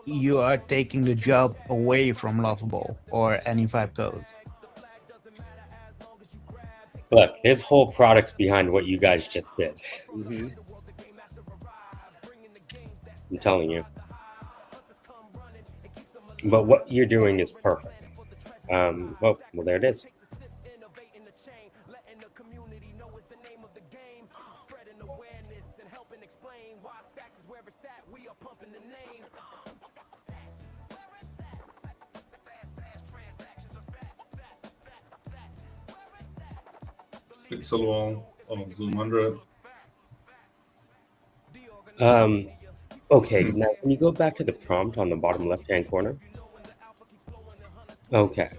you are taking the job away from Lovable or any vibe code? Look, there's whole products behind what you guys just did. I'm telling you. But what you're doing is perfect. Well, there it is. Pixel Wall on Zoom 100. Okay, now can you go back to the prompt on the bottom left-hand corner? Okay.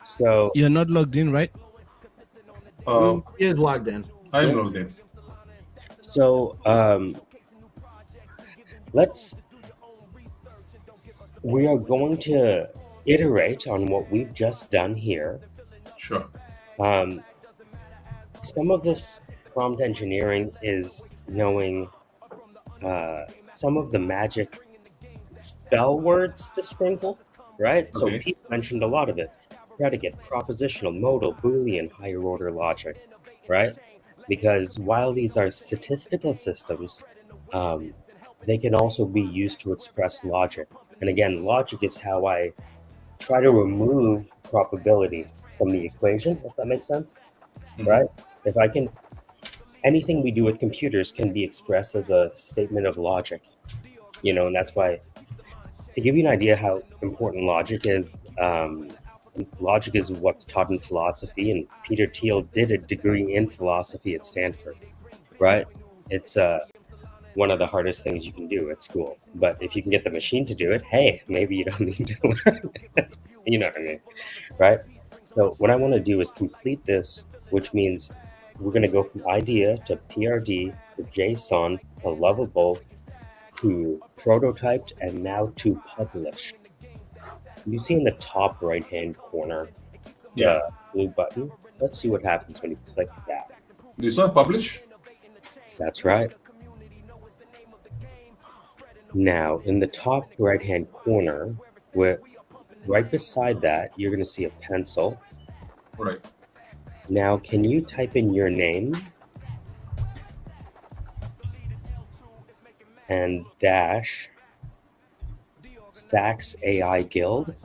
So you're not logged in, right? He is logged in. I'm logged in. So we are going to iterate on what we've just done here. Sure. Some of this prompt engineering is knowing some of the magic spell words to sprinkle, right? So Pete mentioned a lot of it. Predicate, propositional, modal, Boolean, higher order logic, right? Because while these are statistical systems, they can also be used to express logic. And again, logic is how I try to remove probability from the equation, if that makes sense, right? If I can, anything we do with computers can be expressed as a statement of logic, you know, and that's why, to give you an idea how important logic is what's taught in philosophy, and Peter Thiel did a degree in philosophy at Stanford, right? It's one of the hardest things you can do at school. But if you can get the machine to do it, hey, maybe you don't need to learn it. You know what I mean, right? So what I want to do is complete this, which means we're going to go from idea to PRD to JSON to lovable to prototyped and now to published. You see in the top right-hand corner the blue button. Let's see what happens when you click that. This one publish? That's right. Now, in the top right-hand corner, right beside that, you're going to see a pencil. Right. Now, can you type in your name and dash Stacks AI Guild?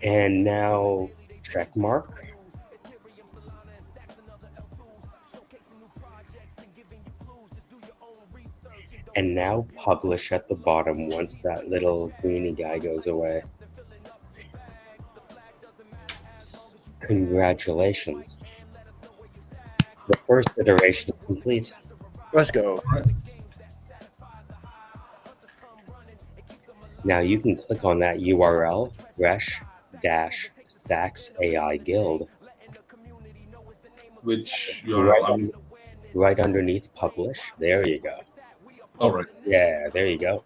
And now check mark. And now publish at the bottom once that little greeny guy goes away. Congratulations. The first iteration is complete. Let's go. Now you can click on that URL, Stacks AI Guild. Which right underneath publish. There you go. All right. Yeah, there you go.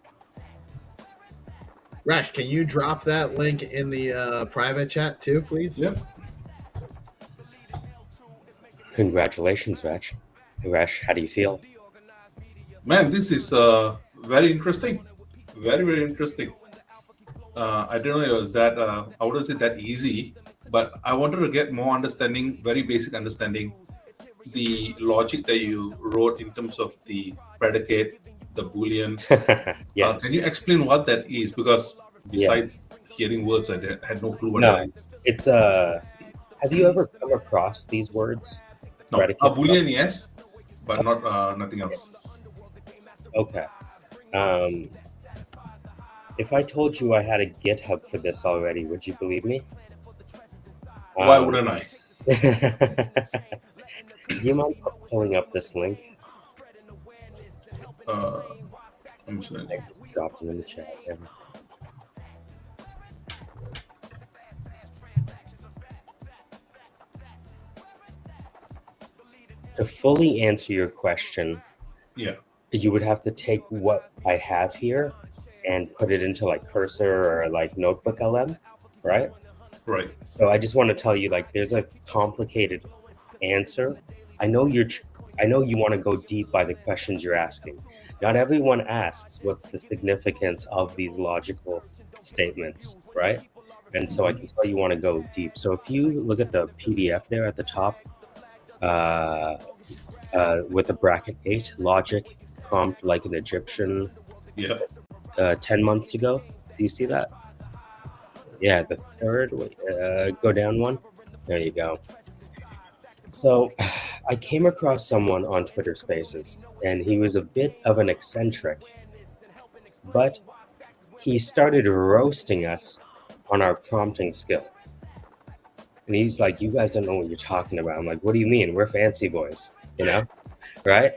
Rash, can you drop that link in the private chat too, please? Yep. Congratulations, Rash. Rash, how do you feel? Man, this is very interesting. Very, very interesting. I didn't know it was that, I wouldn't say that easy, but I wanted to get more understanding, very basic understanding, the logic that you wrote in terms of the predicate, the Boolean. Yes. Can you explain what that is? Because besides hearing words, I had no clue what that is. It's have you ever come across these words? No, a Boolean, yes, but not nothing else. Okay. If I told you I had a GitHub for this already, would you believe me? Why wouldn't I? Do you mind pulling up this link? I'm sorry. I just dropped it in the chat. Yeah. To fully answer your question, you would have to take what I have here and put it into like Cursor or like Notebook LM, right? Right. So I just want to tell you, like, there's a complicated answer. I know you want to go deep by the questions you're asking. Not everyone asks what's the significance of these logical statements, right? And so I can tell you want to go deep. So if you look at the PDF there at the top, with the bracket 8, logic, prompt like an Egyptian, 10 months ago. Do you see that? Yeah, the third, go down one. There you go. So I came across someone on Twitter Spaces, and he was a bit of an eccentric, but he started roasting us on our prompting skills. And he's like, you guys don't know what you're talking about. I'm like, what do you mean? We're fancy boys, you know? Right?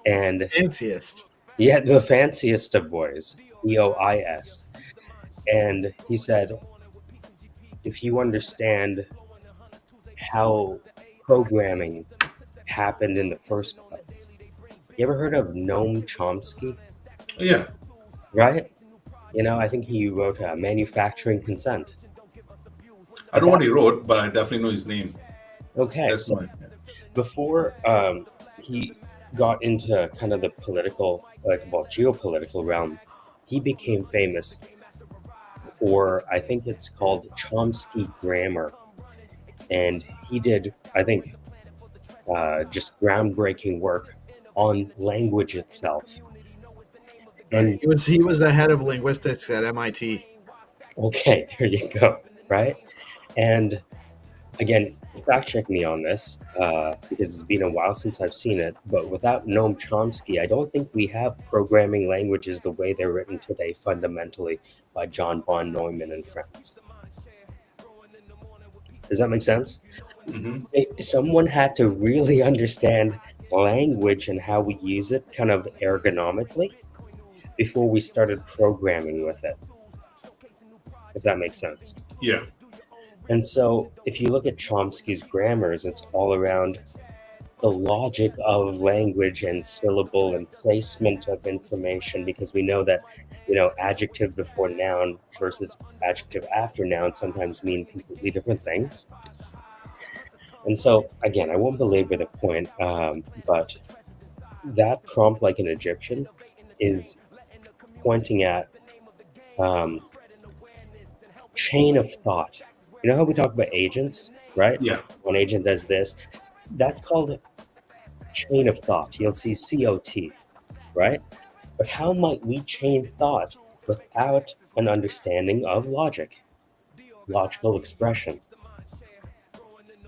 And fanciest. Yeah, the fanciest of boys, EOIS. And he said, if you understand how programming happened in the first place, you ever heard of Noam Chomsky? Yeah. Right? You know, I think he wrote Manufacturing Consent. I don't know what he wrote, but I definitely know his name. Okay. That's So mine. before he got into kind of the political, geopolitical realm, he became famous for, I think it's called Chomsky grammar. And he did, I think, just groundbreaking work on language itself. And he was the head of linguistics at MIT. Okay, there you go. Right? And again, fact check me on this, because it's been a while since I've seen it, but without Noam Chomsky, I don't think we have programming languages the way they're written today fundamentally by John von Neumann and friends. Does that make sense? Someone had to really understand language and how we use it kind of ergonomically before we started programming with it, if that makes sense. Yeah. And so if you look at Chomsky's grammars, it's all around the logic of language and syllable and placement of information, because we know that, you know, adjective before noun versus adjective after noun sometimes mean completely different things. And so, again, I won't belabor the point, but that prompt, like an Egyptian, is pointing at chain of thought. You know how we talk about agents, right? Yeah. One agent does this. That's called chain of thought. You'll see COT, right? But how might we chain thought without an understanding of logic, logical expressions?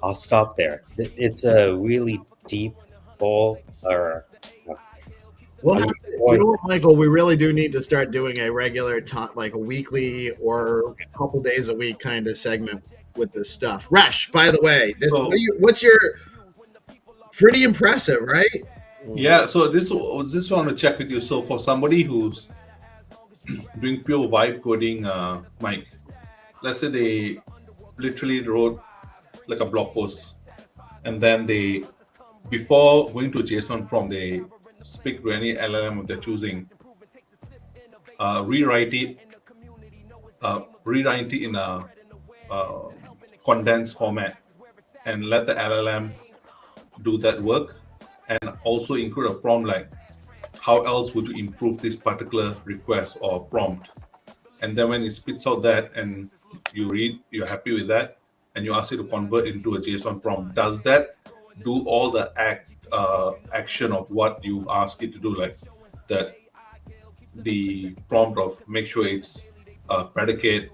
I'll stop there. It's a really deep hole, or Well, you know what, Michael? We really do need to start doing a regular, like a weekly or a couple days a week kind of segment with this stuff. Resh, by the way, what's your pretty impressive, right? Yeah, so this I want to check with you. So for somebody who's doing pure vibe coding, Mike, let's say they literally wrote like a blog post, and then they, before going to JSON prompt, they speak to any LLM they're choosing, rewrite it in a condensed format, and let the LLM do that work, and also include a prompt like, how else would you improve this particular request or prompt? And then when it spits out that and you read, you're happy with that, and you ask it to convert into a JSON prompt, does that do all the action of what you ask it to do, like that the prompt of make sure it's predicate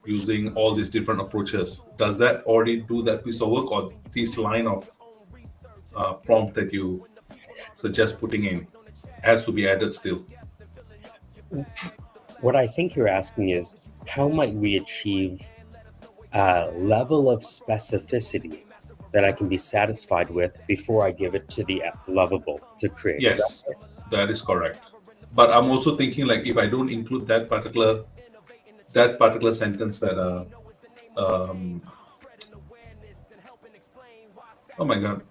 using all these different approaches? Does that already do that piece of work, or this line of prompt that you suggest putting in has to be added still? What I think you're asking is, how might we achieve a level of specificity that I can be satisfied with before I give it to the lovable to create? Yes, that is correct. But I'm also thinking, like, if I don't include that particular sentence that oh my god,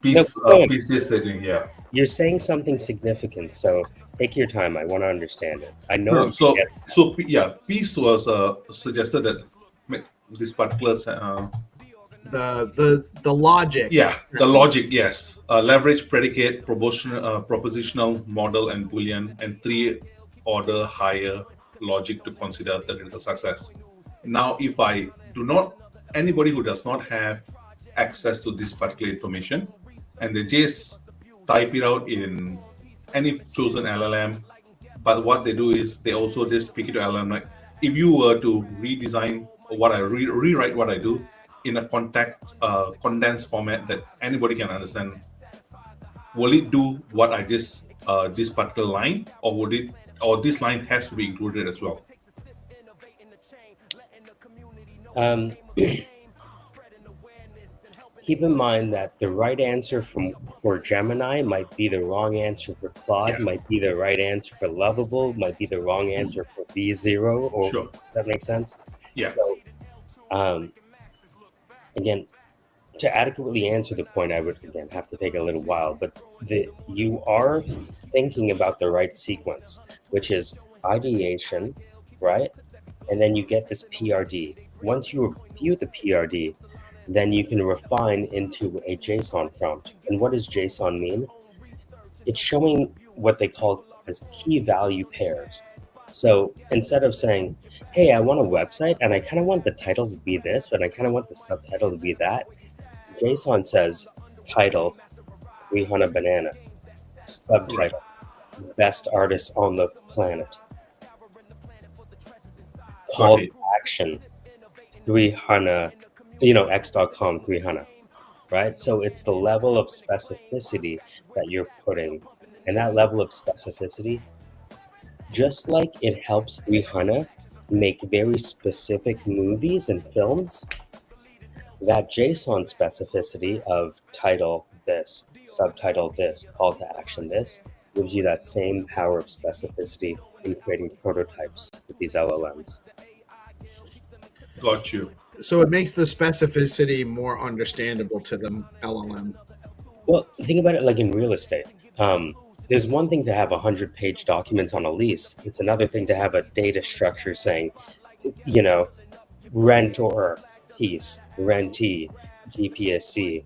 piece is setting, yeah. You're saying something significant, so take your time. I want to understand it. I know. No, so yeah, piece was suggested that this particular the logic. Yeah, the logic. Yes, leverage, predicate, propositional model, and Boolean, and 3-order higher logic to consider theoretical success. Now, if I do not, anybody who does not have access to this particular information, and they just type it out in any chosen LLM, but what they do is they also just speak it to LLM. Like, if you were to redesign what I rewrite what I do in a condensed format that anybody can understand, will it do what I just this particular line, or would it, or this line has to be included as well? Keep in mind that the right answer for Gemini might be the wrong answer for Claude, might be the right answer for Lovable, might be the wrong answer for V0, or sure. Does that make sense? Yeah. So, again, to adequately answer the point, I would, again, have to take a little while, but you are thinking about the right sequence, which is ideation, right? And then you get this PRD. Once you review the PRD, then you can refine into a JSON prompt. And what does JSON mean? It's showing what they call as key value pairs. So instead of saying, hey, I want a website and I kind of want the title to be this, and I kind of want the subtitle to be that, JSON says title, Rihanna Banana, subtitle, best artist on the planet, call to action, Rihanna, x.com, Rihanna, right? So it's the level of specificity that you're putting, and that level of specificity, just like it helps Rihanna make very specific movies and films, that JSON specificity of title this, subtitle this, call to action this, gives you that same power of specificity in creating prototypes with these LLMs. Got you. So it makes the specificity more understandable to the LLM. Well, think about it like in real estate. There's one thing to have 100-page documents on a lease. It's another thing to have a data structure saying, rent or, piece, rentee, GPSC,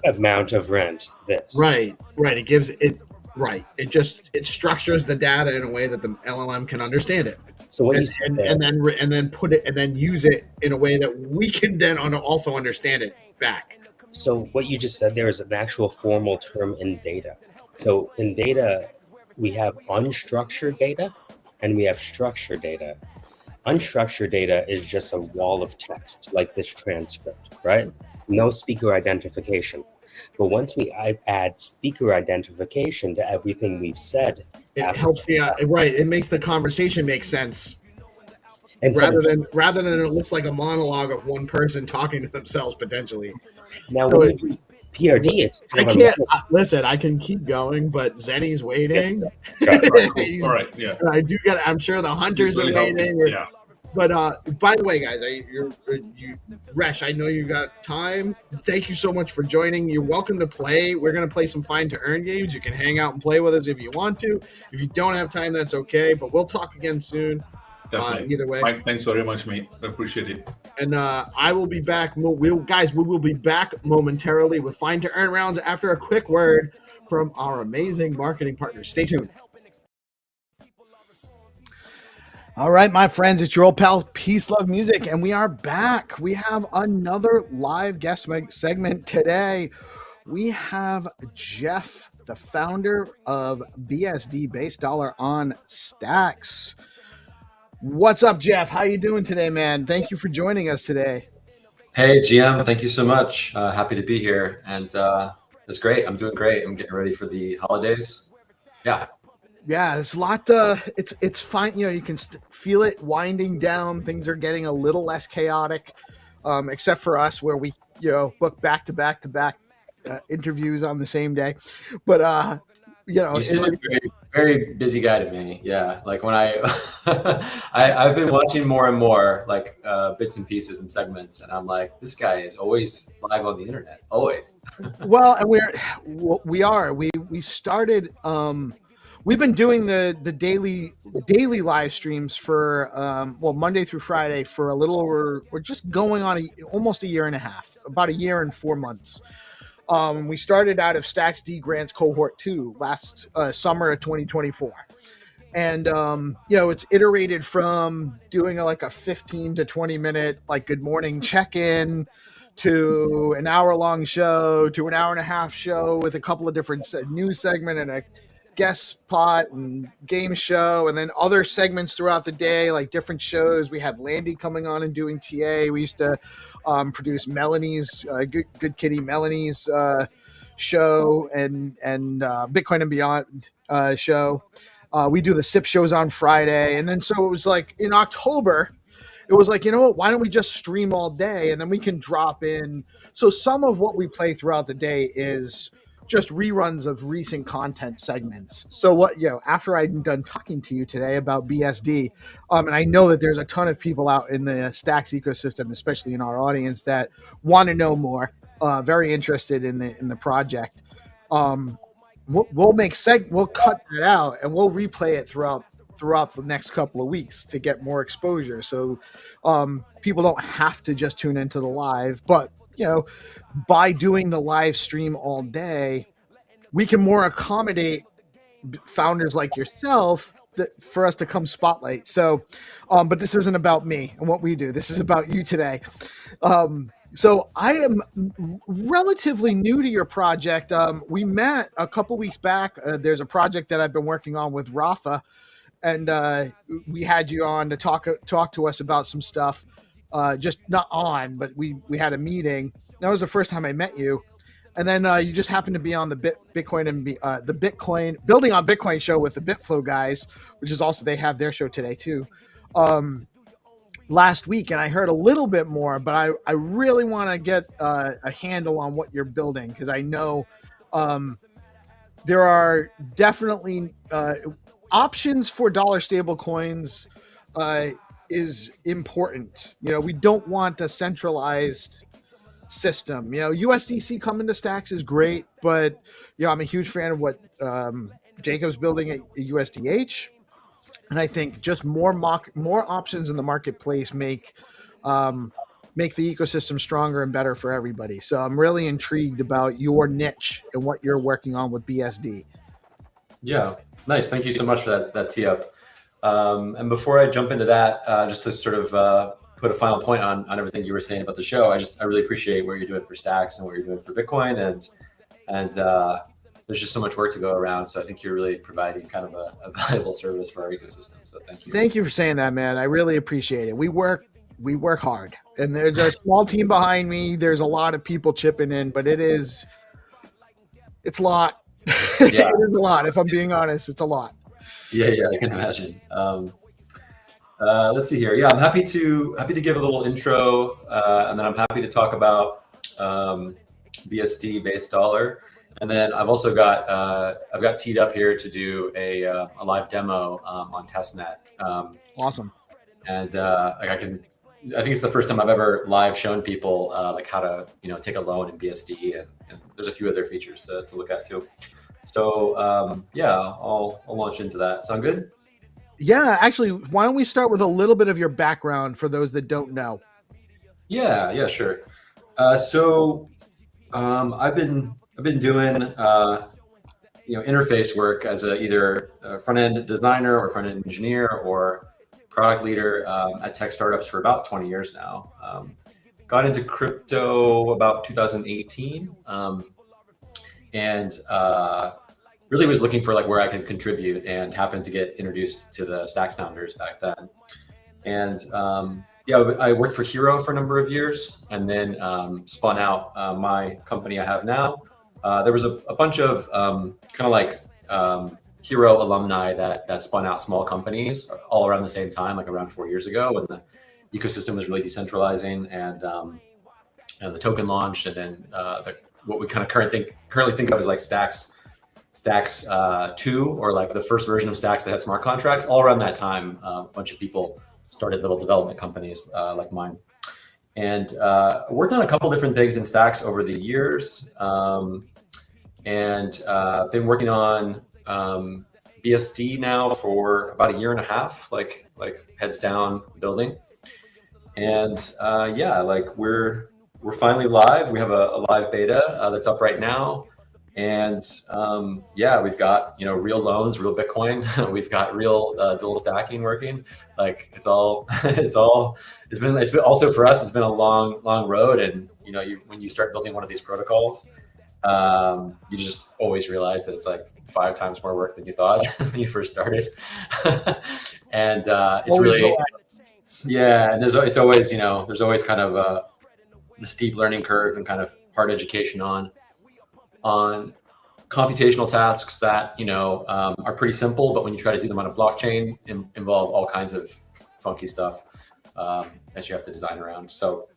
amount of rent, this. Right. It gives it. Right. It structures the data in a way that the LLM can understand it. So what and, you said and, there, and then put it and then use it in a way that we can then also understand it back. so what you just said there is an actual formal term in data. So in data, we have unstructured data and we have structured data. Unstructured data is just a wall of text, like this transcript, right? No speaker identification. But once we add speaker identification to everything we've said, it helps the right. It makes the conversation make sense, and rather than it looks like a monologue of one person talking to themselves potentially. Now, when you do PRD, it's I can't listen. I can keep going, but Zenny's waiting. All right, yeah. And I do get. I'm sure the hunters really are waiting. Yeah. But by the way, guys, Resh, I know you got time. Thank you so much for joining. You're welcome to play. We're going to play some Find2Earn games. You can hang out and play with us if you want to. If you don't have time, that's okay. But we'll talk again soon. Either way. Mike, thanks very much, mate. I appreciate it. And I will be back. We will be back momentarily with Find2Earn rounds after a quick word from our amazing marketing partners. Stay tuned. All right, my friends, it's your old pal Peace Love Music, and we are back. We have another live guest segment today. We have Jeff, the founder of BSD, Base Dollar on Stacks. What's up, Jeff? How you doing today, man? Thank you for joining us today. Hey, GM. Thank you so much. Happy to be here, and it's great. I'm doing great. I'm getting ready for the holidays. Yeah, it's a lot. It's fine. You can feel it winding down. Things are getting a little less chaotic, except for us, where we book back to back interviews on the same day. But you seem like a very busy guy to me. Yeah, like when I've been watching more and more like bits and pieces and segments, and I'm like, this guy is always live on the internet, always. Well, and we started. We've been doing the daily live streams for Monday through Friday for a little over. We're just going on almost a year and a half, about a year and 4 months. We started out of Stacks D Grants Cohort 2 last summer of 2024, and it's iterated from doing a 15 to 20 minute good morning check-in to an hour-long show to an hour and a half show with a couple of different news segment and a guest spot and game show, and then other segments throughout the day, like different shows. We had Landy coming on and doing TA. We used to produce Melanie's good kitty Melanie's show and Bitcoin and Beyond show. We do the SIP shows on Friday, and then so it was like in October, it was like, what? Why don't we just stream all day and then we can drop in? So some of what we play throughout the day is just reruns of recent content segments. So after I'm done talking to you today about BSD, and I know that there's a ton of people out in the Stacks ecosystem, especially in our audience, that want to know more, very interested in the project. We'll cut that out and we'll replay it throughout the next couple of weeks to get more exposure. So people don't have to just tune into the live, but by doing the live stream all day, we can more accommodate founders like yourself for us to come spotlight. So, but this isn't about me and what we do. This is about you today. So I am relatively new to your project. We met a couple weeks back. There's a project that I've been working on with Rafa, and we had you on to talk to us about some stuff. Just not on, but we had a meeting. That was the first time I met you, and then you just happened to be on the Bitcoin and the Bitcoin Building on Bitcoin show with the BitFlow guys, which is also, they have their show today too, last week, and I heard a little bit more, but I really want to get a handle on what you're building, because I know there are definitely options for dollar stable coins is important. We don't want a centralized system. USDC coming to Stacks is great, but I'm a huge fan of what Jacob's building at USDH, and I think just more options in the marketplace make make the ecosystem stronger and better for everybody. So I'm really intrigued about your niche and what you're working on with BSD. Yeah, nice. Thank you so much for that tee up. And before I jump into that, just to sort of put a final point on everything you were saying about the show, I really appreciate what you're doing for Stacks and what you're doing for Bitcoin, and there's just so much work to go around. So I think you're really providing kind of a valuable service for our ecosystem. So thank you. Thank you for saying that, man. I really appreciate it. We work hard, and there's a small team behind me. There's a lot of people chipping in, but it's a lot. Yeah. It is a lot. If I'm being honest, it's a lot. Yeah, I can imagine. Let's see here. Yeah, I'm happy to give a little intro, and then I'm happy to talk about BSD base dollar, and then I've also got I've got teed up here to do a live demo on testnet. Awesome. And I think it's the first time I've ever live shown people like how to take a loan in BSD, and there's a few other features to look at too. So yeah, I'll launch into that. Sound good? Yeah, actually, why don't we start with a little bit of your background for those that don't know? Yeah, sure. So I've been doing interface work as either a front end designer or front end engineer or product leader at tech startups for about 20 years now. Got into crypto about 2018, and really was looking for like where I could contribute, and happened to get introduced to the Stacks founders back then. And yeah, I worked for Hero for a number of years, and then spun out my company I have now. There was a bunch of kind of like Hero alumni that spun out small companies all around the same time, like around 4 years ago, when the ecosystem was really decentralizing, and the token launched, and then what we kind of currently think of as like Stacks 2, or like the first version of Stacks that had smart contracts. All around that time, a bunch of people started little development companies like mine, and worked on a couple different things in Stacks over the years, and been working on BSD now for about a year and a half, like heads down building. And yeah, like we're finally live. We have a live beta that's up right now. And yeah, we've got real loans, real Bitcoin. We've got real dual stacking working. Like it's been also for us. It's been a long road, and when you start building one of these protocols, you just always realize that it's like 5 times more work than you thought when you first started. And it's really and it's always there's always kind of a steep learning curve and kind of hard education on computational tasks that are pretty simple, but when you try to do them on a blockchain, involve all kinds of funky stuff that you have to design around. So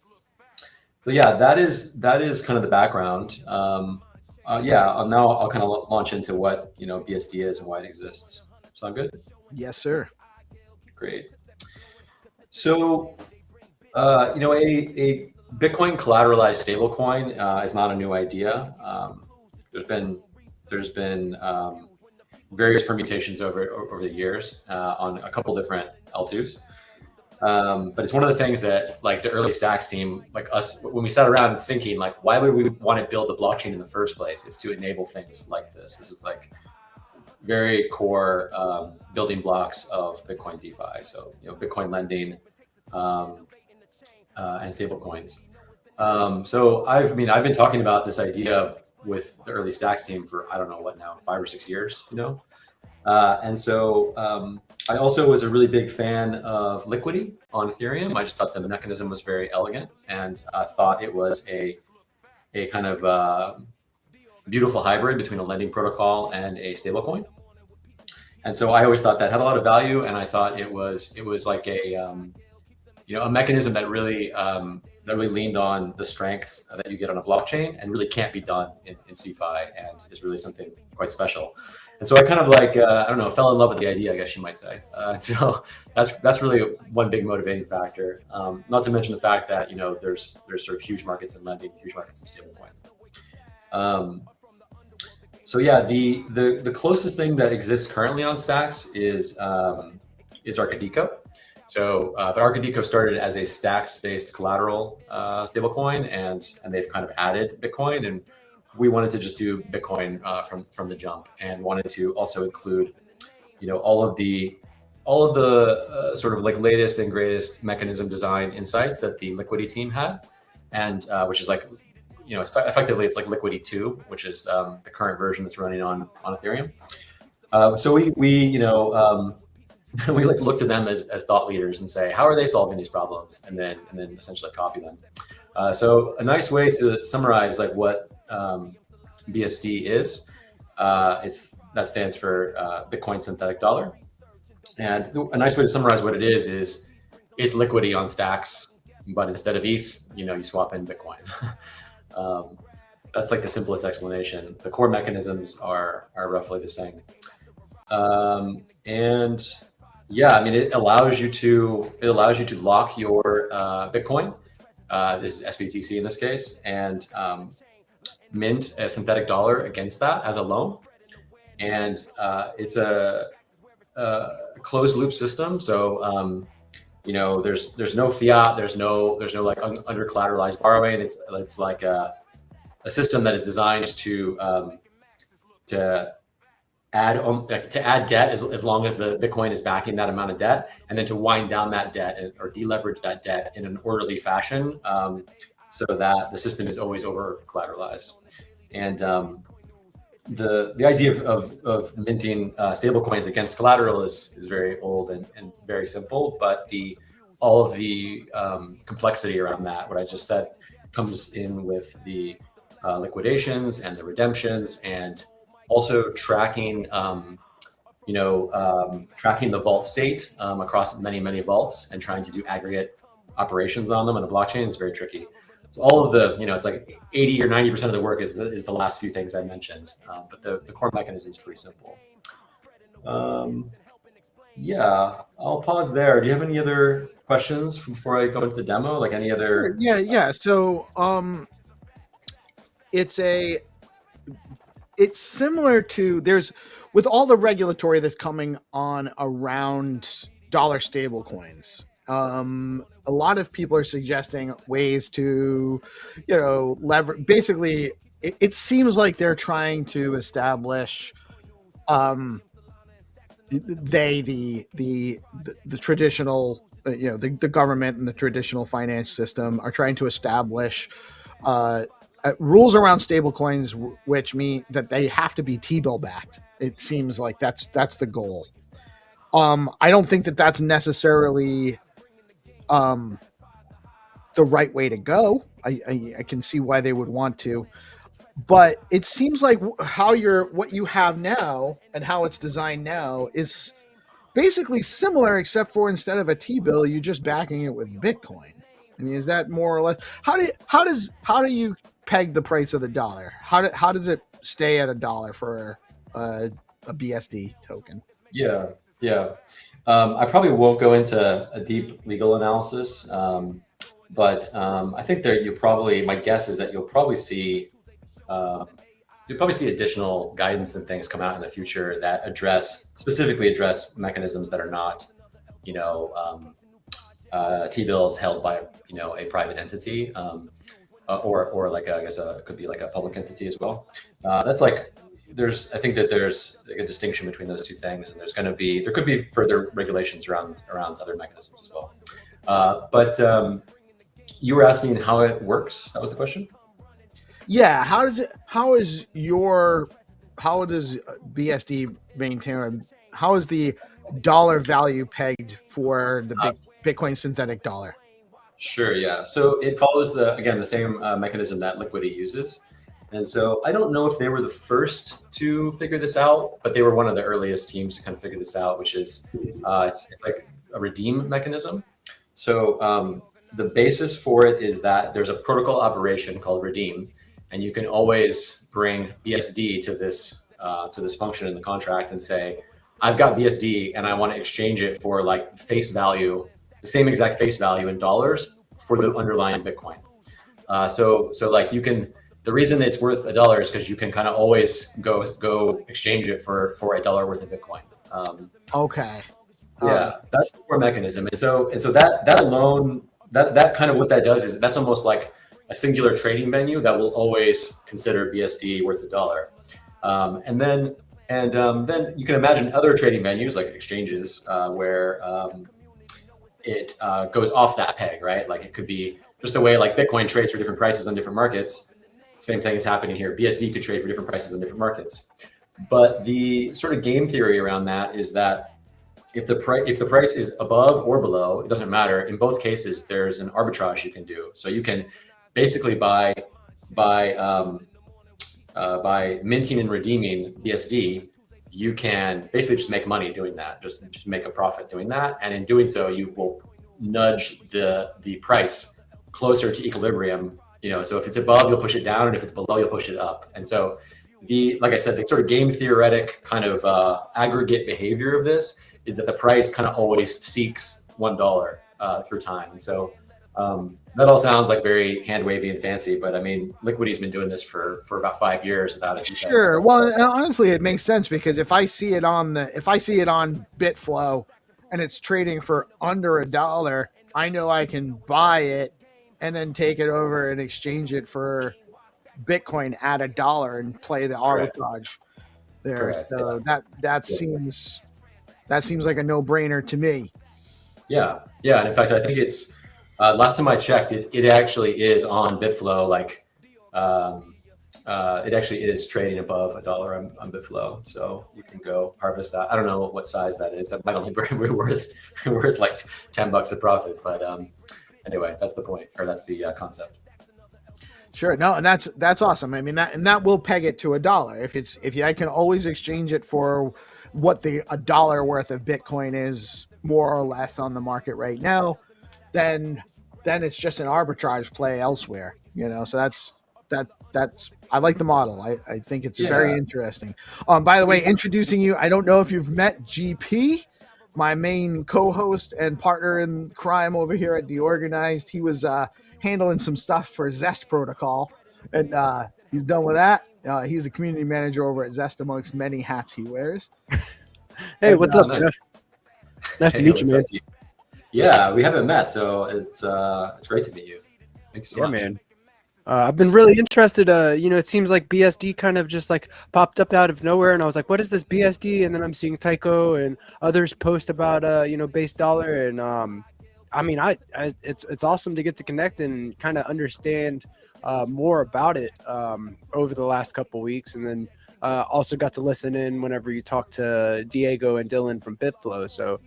yeah, that is kind of the background. Yeah, now I'll kind of launch into what BSD is and why it exists. Sound good? Yes, sir. Great. So a Bitcoin collateralized stablecoin is not a new idea. There's been various permutations over the years on a couple different L2s. But it's one of the things that like the early Stacks team, like us, when we sat around thinking like, why would we want to build the blockchain in the first place? It's to enable things like this. This is like very core building blocks of Bitcoin DeFi. So Bitcoin lending and stable coins. So I've been talking about this idea with the early Stacks team for, I don't know what now, 5 or 6 years, and so I also was a really big fan of liquidity on Ethereum. I just thought the mechanism was very elegant, and thought it was a kind of beautiful hybrid between a lending protocol and a stablecoin. And so I always thought that had a lot of value, and I thought it was like a mechanism that really leaned on the strengths that you get on a blockchain and really can't be done in CeFi, and is really something quite special. And so I kind of like, I don't know, fell in love with the idea, I guess you might say. So that's really one big motivating factor. Not to mention the fact that, there's sort of huge markets in lending, huge markets in stablecoins. So yeah, the closest thing that exists currently on Stacks is Arcadico. So, but Arcadeco started as a stacks-based collateral stablecoin, and they've kind of added Bitcoin, and we wanted to just do Bitcoin from the jump, and wanted to also include, all of the sort of like latest and greatest mechanism design insights that the Liquidity team had, and which is like, effectively it's like Liquidity 2, which is the current version that's running on Ethereum. So we we like look to them as thought leaders and say, how are they solving these problems, and then essentially copy them. So a nice way to summarize like what BSD is, that stands for Bitcoin synthetic dollar. And a nice way to summarize what it is it's liquidity on stacks, but instead of ETH, you swap in Bitcoin. That's like the simplest explanation. The core mechanisms are roughly the same. And yeah, I mean, it allows you to lock your Bitcoin. This is SBTC in this case, and mint a synthetic dollar against that as a loan. And it's a closed loop system. So there's no fiat, there's no like under collateralized borrowing. It's like a system that is designed to add debt as long as the Bitcoin is backing that amount of debt, and then to wind down that debt or deleverage that debt in an orderly fashion, so that the system is always over collateralized. And the idea of minting stable coins against collateral is very old and very simple, but all of the complexity around that, what I just said, comes in with the liquidations and the redemptions, and also tracking tracking the vault state across many vaults, and trying to do aggregate operations on them on the blockchain is very tricky. So all of the, it's like 80 or 90% of the work is the last few things I mentioned, but the core mechanism is pretty simple. Yeah, I'll pause there. Do you have any other questions before I go into the demo? Like any other? Yeah. So it's similar to, with all the regulatory that's coming on around dollar stable coins. A lot of people are suggesting ways to, leverage. Basically, it seems like they're trying to establish, the traditional, the government and the traditional finance system are trying to establish rules around stable coins, which mean that they have to be T-bill backed. It seems like that's the goal. I don't think that that's necessarily the right way to go. I can see why they would want to, but it seems like what you have now and how it's designed now is basically similar, except for instead of a T-bill, you're just backing it with Bitcoin. I mean, is that more or less how do you peg the price of the dollar? How does it stay at $1 for a BSD token? Yeah. I probably won't go into a deep legal analysis, but I think my guess is that you'll probably see additional guidance and things come out in the future that specifically address mechanisms that are not, T-bills held by, a private entity, or like, I guess it could be like a public entity as well. That's like, I think that there's like a distinction between those two things, and there could be further regulations around other mechanisms as well. But you were asking how it works. That was the question. Yeah. How does BSD maintain? How is the dollar value pegged for the Bitcoin synthetic dollar? Sure. Yeah. So it follows the same mechanism that Liquidity uses. And so I don't know if they were the first to figure this out, but they were one of the earliest teams to kind of figure this out, which is it's like a redeem mechanism. So the basis for it is that there's a protocol operation called redeem, and you can always bring BSD to this function in the contract and say, I've got BSD and I want to exchange it for like face value, the same exact face value in dollars for the underlying Bitcoin. So like you can. The reason it's worth $1 is because you can kind of always go exchange it for $1 worth of Bitcoin. Okay. Yeah, that's the core mechanism. And so that alone, that kind of what that does is that's almost like a singular trading venue that will always consider BSD worth $1. And then you can imagine other trading venues like exchanges where it goes off that peg, right? Like it could be just the way like Bitcoin trades for different prices on different markets. Same thing is happening here. BSD could trade for different prices on different markets. But the sort of game theory around that is that if the price is above or below, it doesn't matter. In both cases, there's an arbitrage you can do. So you can basically by minting and redeeming BSD, you can basically just make money doing that. Just make a profit doing that, and in doing so, you will nudge the price closer to equilibrium. You know, so if it's above, you'll push it down, and if it's below, you'll push it up. And so like I said, the sort of game theoretic kind of aggregate behavior of this is that the price kind of always seeks $1 through time. And so that all sounds like very hand wavy and fancy, but I mean, Liquidity's been doing this for about 5 years without it. Sure. Well, and honestly, it makes sense because if I see it on Bitflow and it's trading for under $1, I know I can buy it and then take it over and exchange it for Bitcoin at $1 and play the arbitrage there. Correct, So that seems like a no-brainer to me. Yeah. And in fact, I think it's last time I checked, it actually is on Bitflow. Like it actually is trading above $1 on Bitflow, so you can go harvest that. I don't know what size that is. That might only be worth like $10 of profit, but anyway, that's the point, or that's the concept. Sure. No, and that's awesome. I mean, that will peg it to $1. I can always exchange it for what the $1 worth of Bitcoin is more or less on the market right now, then it's just an arbitrage play elsewhere. You know, so that's I like the model. I think it's very interesting. By the way, introducing you, I don't know if you've met GP, my main co-host and partner in crime over here at DeOrganized. He was handling some stuff for Zest Protocol, and he's done with that. He's a community manager over at Zest amongst many hats he wears. Hey, what's up, Jeff? Nice to meet you, man. Yeah, we haven't met, so it's great to meet you. Thanks so much. Man. I've been really interested. It seems like BSD kind of just like popped up out of nowhere, and I was like, "What is this BSD?" And then I'm seeing Tycho and others post about base dollar, and I mean, it's awesome to get to connect and kind of understand more about it over the last couple weeks, and then also got to listen in whenever you talk to Diego and Dylan from Bitflow. So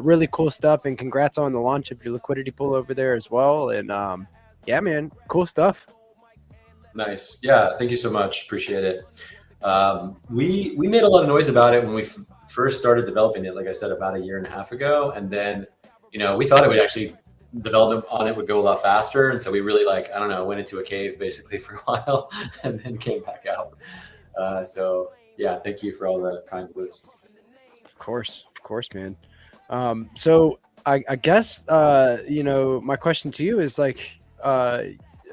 really cool stuff, and congrats on the launch of your liquidity pool over there as well. And yeah, man, cool stuff. Nice. Yeah, thank you so much. Appreciate it. We made a lot of noise about it when we first started developing it, like I said, about 1.5 years ago. And then, we thought it would actually, development on it would go a lot faster. And so we really went into a cave basically for a while and then came back out. So yeah, thank you for all the kind words. Of course, man. So I guess, my question to you is like,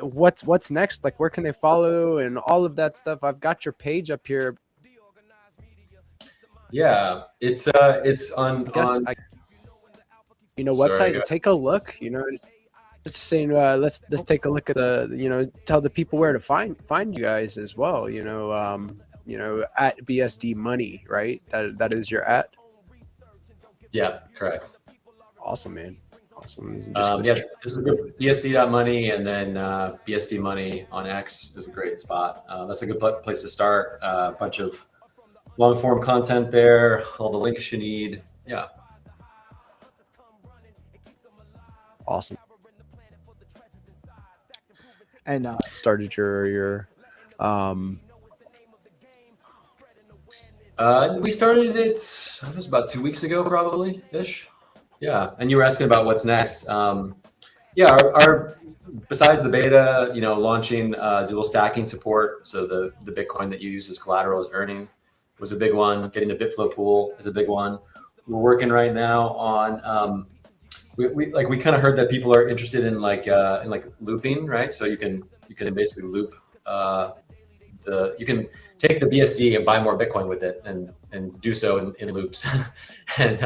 what's next? Like, where can they follow and all of that stuff? I've got your page up here. Yeah, it's on website. Take a look. Just saying. Let's take a look at the. Tell the people where to find you guys as well. At BSD Money, right? That is your at. Yeah, correct. Awesome, man. Awesome. This is good. BSD.money, and then BSD Money on X is a great spot. That's a good place to start. A bunch of long form content there, all the links you need. Yeah. Awesome. And started your we started it was about 2 weeks ago, probably ish. Yeah, and you were asking about what's next. Yeah, our besides the beta, launching dual stacking support, so the Bitcoin that you use as collateral is earning, was a big one. Getting the Bitflow pool is a big one. We're working right now on we kind of heard that people are interested in looping, right? So you can basically loop you can take the BSD and buy more Bitcoin with it and do so in loops. And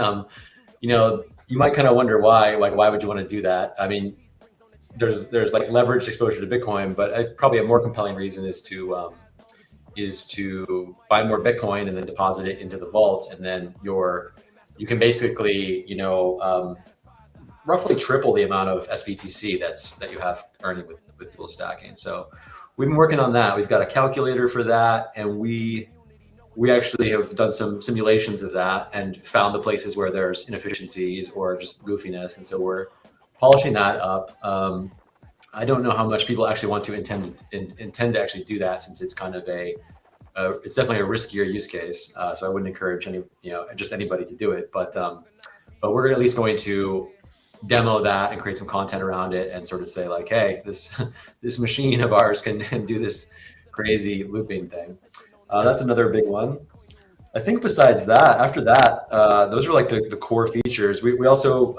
you know, you might kind of wonder why. Like, why would you want to do that? I mean, there's like leveraged exposure to Bitcoin, but probably a more compelling reason is to buy more Bitcoin and then deposit it into the vault, and then you can basically, you know, roughly triple the amount of SBTC that you have earning with dual stacking. So we've been working on that. We've got a calculator for that, and we actually have done some simulations of that and found the places where there's inefficiencies or just goofiness, and so we're polishing that up. I don't know how much people actually want to intend to actually do that, since it's kind of it's definitely a riskier use case. So I wouldn't encourage just anybody to do it, but we're at least going to demo that and create some content around it and sort of say like, hey, this machine of ours can do this crazy looping thing. That's another big one. I think besides that, after that, those are like the core features. We also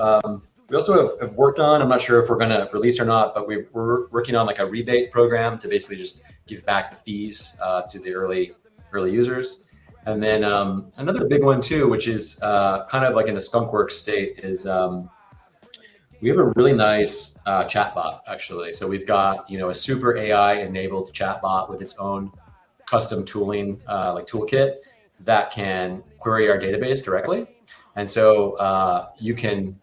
have worked on, I'm not sure if we're going to release or not, but we're working on like a rebate program to basically just give back the fees to the early users. And then another big one too, which is kind of like in a skunkworks state, is we have a really nice chatbot actually. So we've got, a super AI enabled chatbot with its own custom tooling, like toolkit, that can query our database directly. And so you can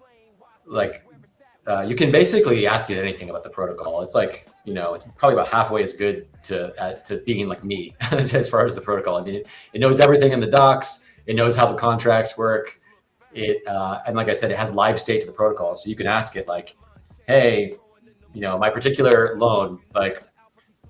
basically ask it anything about the protocol. It's like, it's probably about halfway as good to being like me as far as the protocol. I mean, it knows everything in the docs. It knows how the contracts work. And like I said, it has live state to the protocol. So you can ask it like, hey, my particular loan, like,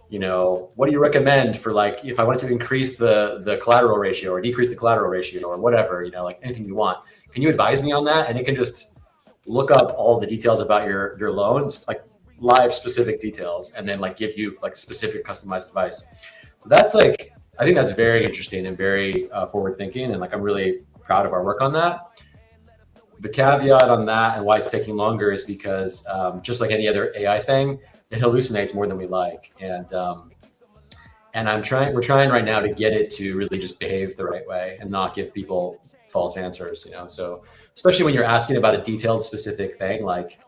what do you recommend for, like, if I wanted to increase the collateral ratio or decrease the collateral ratio or whatever, like anything you want, can you advise me on that? And it can just look up all the details about your loans, like live specific details, and then like give you like specific customized advice. So that's like, I think that's very interesting and very forward thinking. And like, I'm really proud of our work on that. The caveat on that and why it's taking longer is because just like any other AI thing, it hallucinates more than we like. And we're trying right now to get it to really just behave the right way and not give people false answers, so especially when you're asking about a detailed specific thing, like,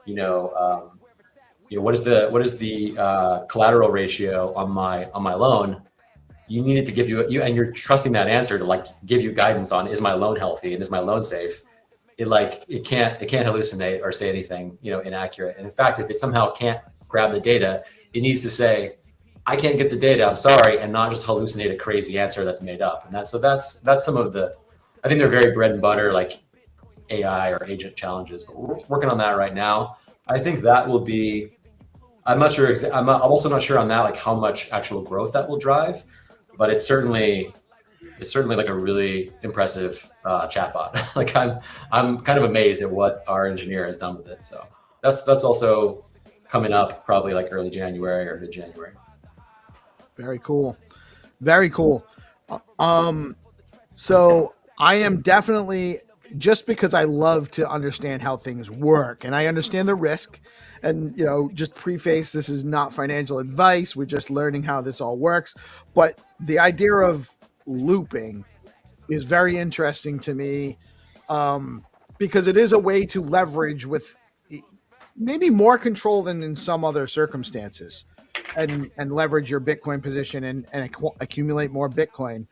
what is the collateral ratio on my loan? You need it to give you, and you're trusting that answer to like give you guidance on, is my loan healthy and is my loan safe? It can't hallucinate or say anything, inaccurate. And in fact, if it somehow can't grab the data, it needs to say, I can't get the data, I'm sorry, and not just hallucinate a crazy answer that's made up. And that's some of the, I think they're very bread and butter, like AI or agent challenges, but we're working on that right now. I think that will be, I'm not sure, I'm also not sure on that, like how much actual growth that will drive, but it's certainly like a really impressive chatbot. Like I'm kind of amazed at what our engineer has done with it. So that's also coming up probably like early January or mid-January. Very cool. Very cool. So I am definitely, just because I love to understand how things work and I understand the risk, and, just preface, this is not financial advice. We're just learning how this all works. But the idea of looping is very interesting to me, because it is a way to leverage with maybe more control than in some other circumstances, and leverage your Bitcoin position and accumulate more Bitcoin.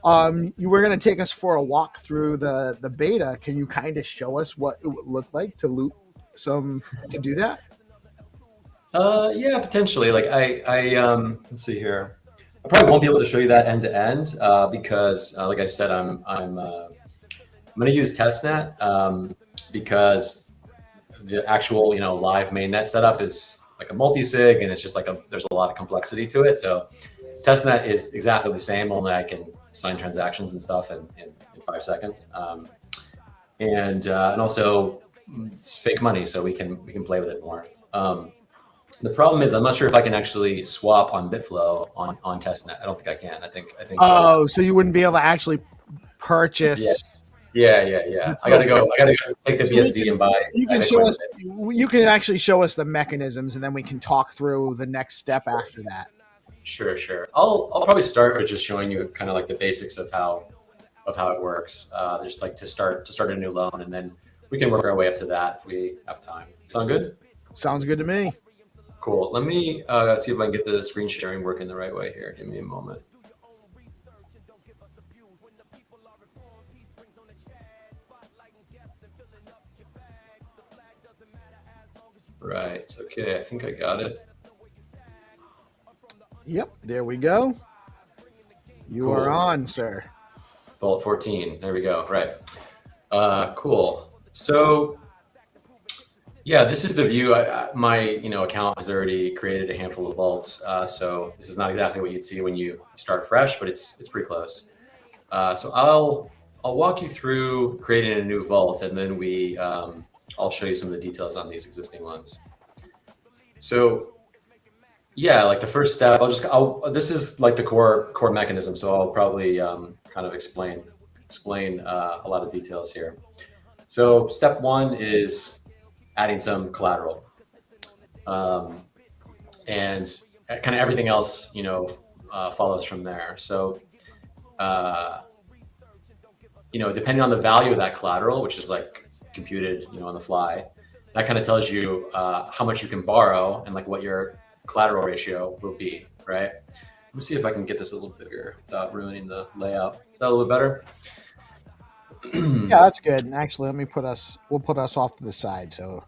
You were going to take us for a walk through the beta. Can you kind of show us what it would look like to loop to do that? Yeah, potentially. Like let's see here. I probably won't be able to show you that end to end because, like I said, I'm going to use testnet because the actual live mainnet setup is like a multi-sig, and it's just like there's a lot of complexity to it. So testnet is exactly the same, only I can sign transactions and stuff in 5 seconds, and also it's fake money, so we can play with it more. The problem is I'm not sure if I can actually swap on Bitflow on testnet. I don't think I can. I think. Oh, so you wouldn't be able to actually purchase. Yeah. I gotta go take the BSD and buy. You can show us. You can actually show us the mechanisms, and then we can talk through the next step after that. Sure. I'll probably start with just showing you kind of like the basics of of how it works. Just like to start a new loan, and then we can work our way up to that if we have time. Sound good? Sounds good to me. Cool. Let me see if I can get the screen sharing working the right way here. Give me a moment. Right. Okay. I think I got it. Yep. There we go. You Cool. are on, sir. Vault 14. There we go. Right. Cool. So yeah, this is the view. My account has already created a handful of vaults. So this is not exactly what you'd see when you start fresh, but it's pretty close. So I'll walk you through creating a new vault, and then I'll show you some of the details on these existing ones. So yeah, like the first step, this is like the core mechanism. So I'll probably kind of explain a lot of details here. So step one is adding some collateral, and kind of everything else, follows from there. So, depending on the value of that collateral, which is like computed, on the fly, that kind of tells you how much you can borrow and like what your collateral ratio will be, right? Let me see if I can get this a little bigger without ruining the layout. Is that a little bit better? Yeah, that's good. And actually, we'll put us off to the side. So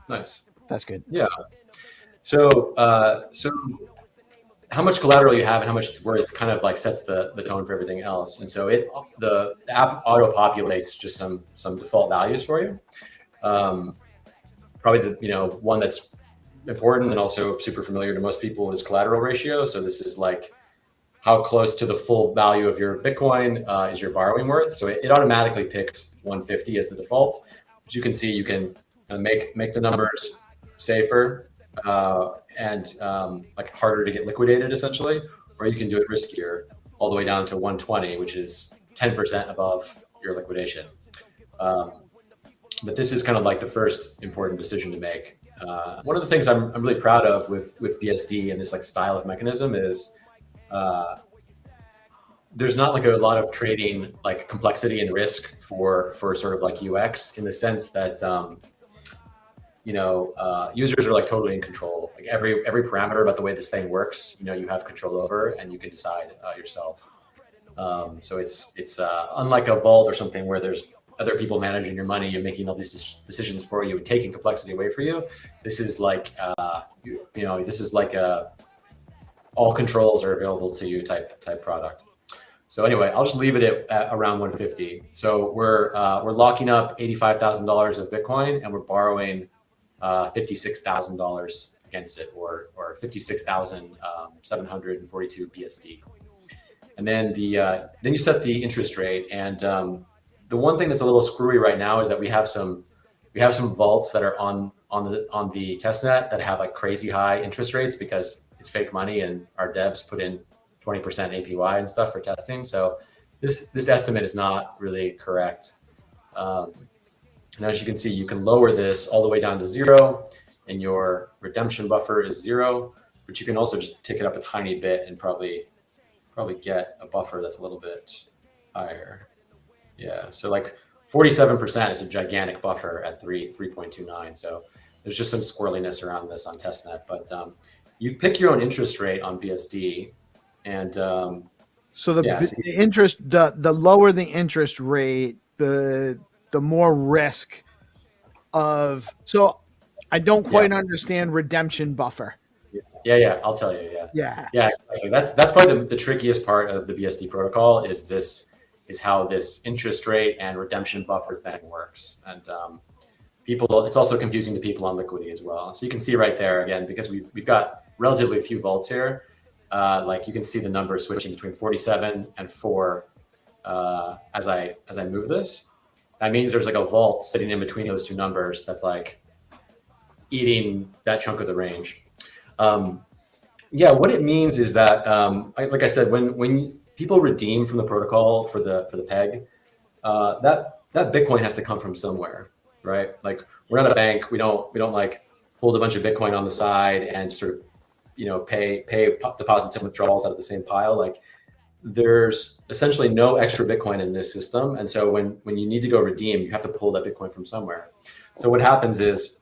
nice. That's good. Yeah. So how much collateral you have and how much it's worth kind of like sets the tone for everything else. And so the app auto populates just some default values for you. Probably the one that's important and also super familiar to most people is collateral ratio. So this is like how close to the full value of your Bitcoin is your borrowing worth. So it automatically picks 150 as the default. As you can see, you can make the numbers safer and like harder to get liquidated essentially, or you can do it riskier all the way down to 120, which is 10% above your liquidation. But this is kind of like the first important decision to make. One of the things I'm really proud of with BSD and this like style of mechanism is there's not like a lot of trading like complexity and risk for sort of like UX in the sense that users are like totally in control. Like every parameter about the way this thing works, you have control over and you can decide yourself. So it's unlike a vault or something where there's other people managing your money and making all these decisions for you and taking complexity away for you. This is like this is like all controls are available to you type product. So anyway, I'll just leave it at around 150. So we're locking up $85,000 of Bitcoin and we're borrowing $56,000 against it, or 56,742 BSD. And then then you set the interest rate. And the one thing that's a little screwy right now is that we have some vaults that are on the testnet that have like crazy high interest rates because it's fake money and our devs put in 20% APY and stuff for testing. So this estimate is not really correct. And as you can see, you can lower this all the way down to 0 and your redemption buffer is 0, but you can also just tick it up a tiny bit and probably get a buffer that's a little bit higher. Yeah, so like 47% is a gigantic buffer at 3.29. So there's just some squirreliness around this on testnet, but you pick your own interest rate on BSD, and so the interest, the lower the interest rate, the more risk of. So I don't quite understand redemption buffer. Yeah, I'll tell you. Yeah. Exactly. That's probably the trickiest part of the BSD protocol is how this interest rate and redemption buffer thing works. And it's also confusing to people on liquidity as well. So you can see right there again, because we've got relatively few vaults here. Like you can see the numbers switching between 47 and 4 as I move this. That means there's like a vault sitting in between those two numbers that's like eating that chunk of the range. What it means is that, like I said, when people redeem from the protocol for the peg, that Bitcoin has to come from somewhere, right? Like we're not a bank. We don't like hold a bunch of Bitcoin on the side and sort of pay deposits and withdrawals out of the same pile. Like there's essentially no extra Bitcoin in this system. And so when you need to go redeem, you have to pull that Bitcoin from somewhere. So what happens is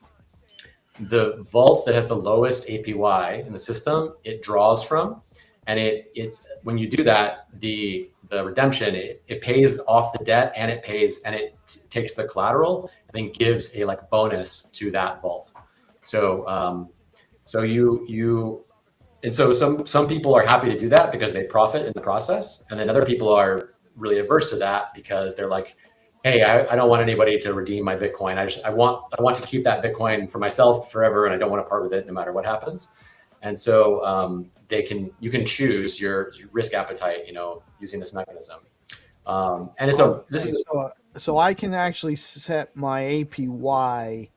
the vault that has the lowest APY in the system, it draws from, and it's when you do that, the redemption, it pays off the debt, and it takes the collateral and then gives a like bonus to that vault. So so some people are happy to do that because they profit in the process, and then other people are really averse to that because they're like, hey, I don't want anybody to redeem my Bitcoin. I want to keep that Bitcoin for myself forever, and I don't want to part with it no matter what happens. And so you can choose your risk appetite, using this mechanism. And so I can actually set my APY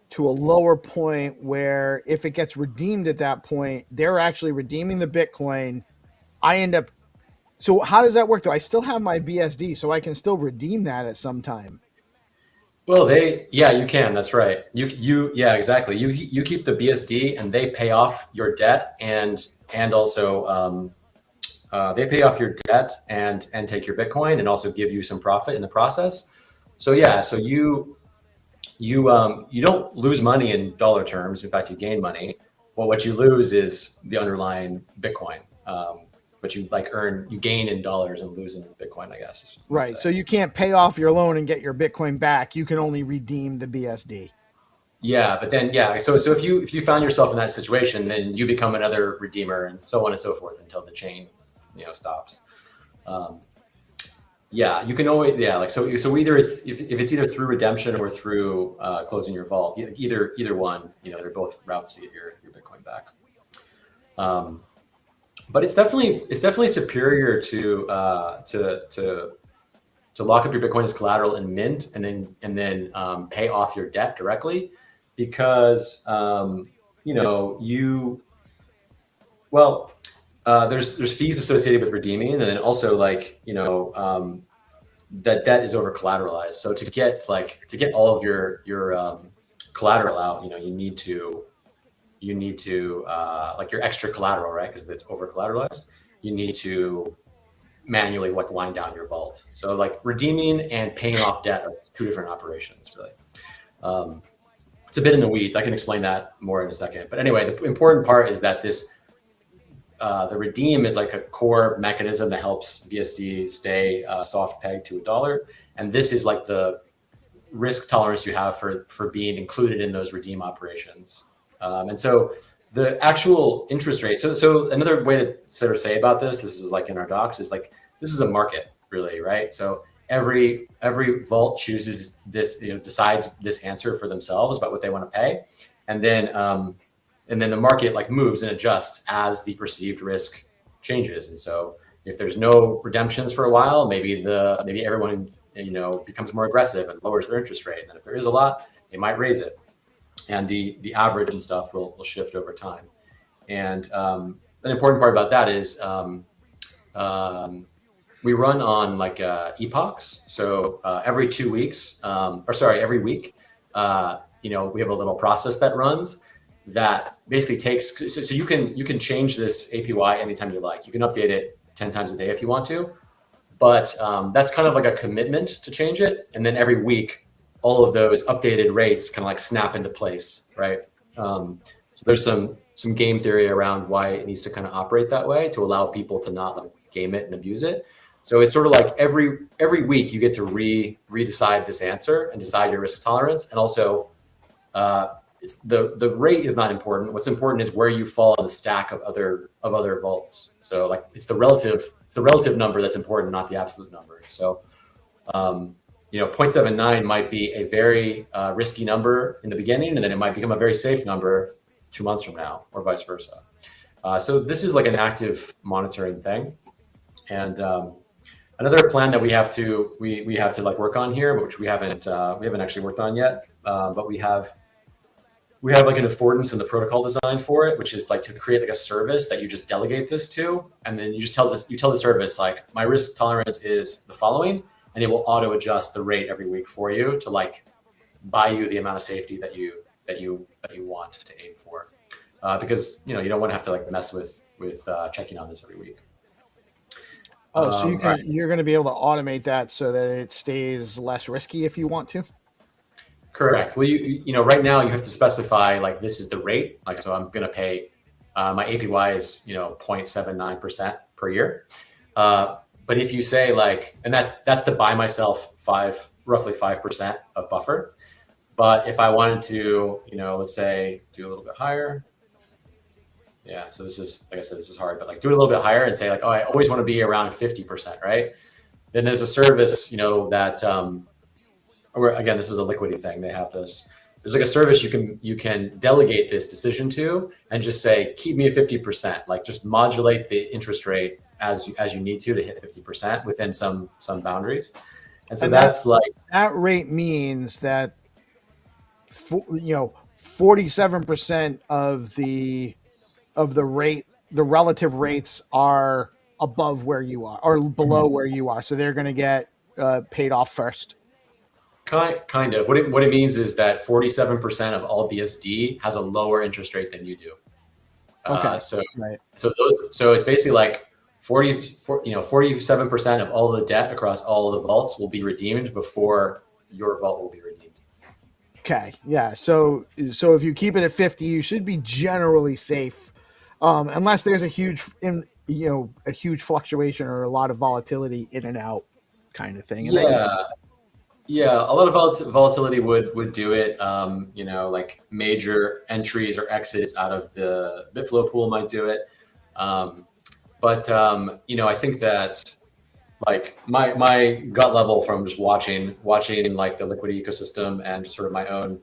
to a lower point where if it gets redeemed at that point, they're actually redeeming the Bitcoin. I end up. So how does that work? Do I still have my BSD, so I can still redeem that at some time? Well, you can. That's right. Yeah, exactly. You keep the BSD, and they pay off your debt, and also they pay off your debt and take your Bitcoin, and also give you some profit in the process. So yeah, so you don't lose money in dollar terms. In fact, you gain money. Well, what you lose is the underlying Bitcoin. But you gain in dollars and lose in Bitcoin, I guess. Right. So you can't pay off your loan and get your Bitcoin back. You can only redeem the BSD. Yeah, but then so if you found yourself in that situation, then you become another redeemer, and so on and so forth until the chain, stops. You can always so either if it's either through redemption or through closing your vault, either one, they're both routes to get your Bitcoin back. But it's definitely superior to lock up your Bitcoin as collateral and mint, and then pay off your debt directly, because there's fees associated with redeeming, and then also that debt is over collateralized. So to get all of your collateral out, you need to your extra collateral, right? Because it's over collateralized. You need to manually wind down your vault. So redeeming and paying off debt are two different operations, really. It's a bit in the weeds. I can explain that more in a second. But anyway, the important part is that the redeem is like a core mechanism that helps BSD stay soft pegged to $1. And this is like the risk tolerance you have for being included in those redeem operations. And so the actual interest rate, so another way to sort of say about this is like in our docs, is this is a market, really, right? So every vault chooses this, decides this answer for themselves about what they want to pay. And then the market moves and adjusts as the perceived risk changes. And so if there's no redemptions for a while, maybe everyone, becomes more aggressive and lowers their interest rate. And then if there is a lot, they might raise it. And the average and stuff will shift over time. And an important part about that is we run on epochs. So every 2 weeks, every week, we have a little process that runs that basically takes. So you can change this APY anytime you like. You can update it 10 times a day if you want to, but that's kind of like a commitment to change it. And then every week, all of those updated rates kind of snap into place, right? So there's some game theory around why it needs to kind of operate that way to allow people to not game it and abuse it. So it's sort of like every week you get to redecide this answer and decide your risk tolerance. And also the rate is not important. What's important is where you fall in the stack of other vaults. So it's the relative number that's important, not the absolute number. So 0.79 might be a very risky number in the beginning, and then it might become a very safe number 2 months from now, or vice versa. So this is an active monitoring thing. And another plan that we have to work on here, which we haven't actually worked on yet, but we have an affordance in the protocol design for it, which is to create a service that you just delegate this to, and then you just tell the service my risk tolerance is the following, and it will auto adjust the rate every week for you to buy you the amount of safety that you want to aim for, because you don't want to have to mess with checking on this every week. Oh, so Right. you're going to be able to automate that so that it stays less risky if you want to. Correct. Well, you know, right now you have to specify like this is the rate. Like, so I'm going to pay my APY is 0.79% per year. But if you say like, and that's to buy myself roughly 5% of buffer. But if I wanted to, let's say do a little bit higher. Yeah. So this is, like I said, this is hard, but like do it a little bit higher and say like, oh, I always want to be around 50%, right? Then there's a service, that, or again, this is a liquidity thing. They have this. There's like a service you can delegate this decision to, and just say, keep me at 50%. Like just modulate the interest rate as you need to hit 50% within some boundaries. And so that's like that rate means that 47% of the rate, the relative rates are above where you are or below where you are, so they're going to get paid off first. Kind of. What it means is that 47% of all BSD has a lower interest rate than you do. Okay. So right. So it's basically like 47% of all the debt across all of the vaults will be redeemed before your vault will be redeemed. Okay. Yeah. So if you keep it at 50, you should be generally safe, unless there's a huge fluctuation or a lot of volatility in and out kind of thing. And Yeah, a lot of volatility would do it. Like major entries or exits out of the Bitflow pool might do it. But I think that like my gut level from just watching like the liquidity ecosystem and just sort of my own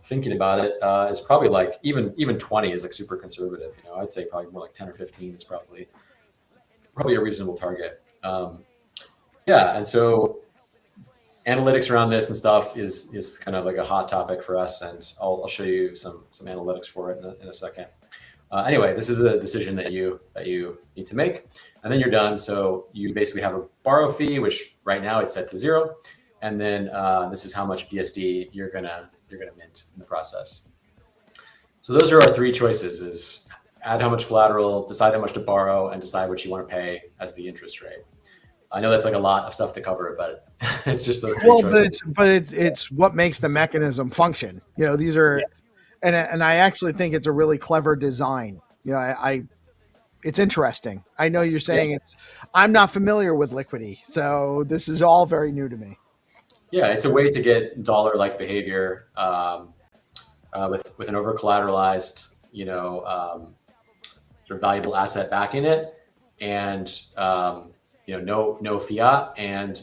thinking about it is probably like even 20 is like super conservative. I'd say probably more like 10 or 15 is probably a reasonable target. And so analytics around this and stuff is kind of like a hot topic for us, and I'll show you some analytics for it in a second. Anyway, this is a decision that you need to make, and then you're done. So you basically have a borrow fee, which right now it's set to 0, and then this is how much BSD you're gonna mint in the process. So those are our 3 choices: is add how much collateral, decide how much to borrow, and decide what you want to pay as the interest rate. I know that's like a lot of stuff to cover, but it's just those 3 choices. But it's what makes the mechanism function. These are, and I actually think it's a really clever design. It's interesting. I know you're saying I'm not familiar with liquidity, so this is all very new to me. Yeah, it's a way to get dollar-like behavior with an over-collateralized, sort of valuable asset backing it, and no fiat and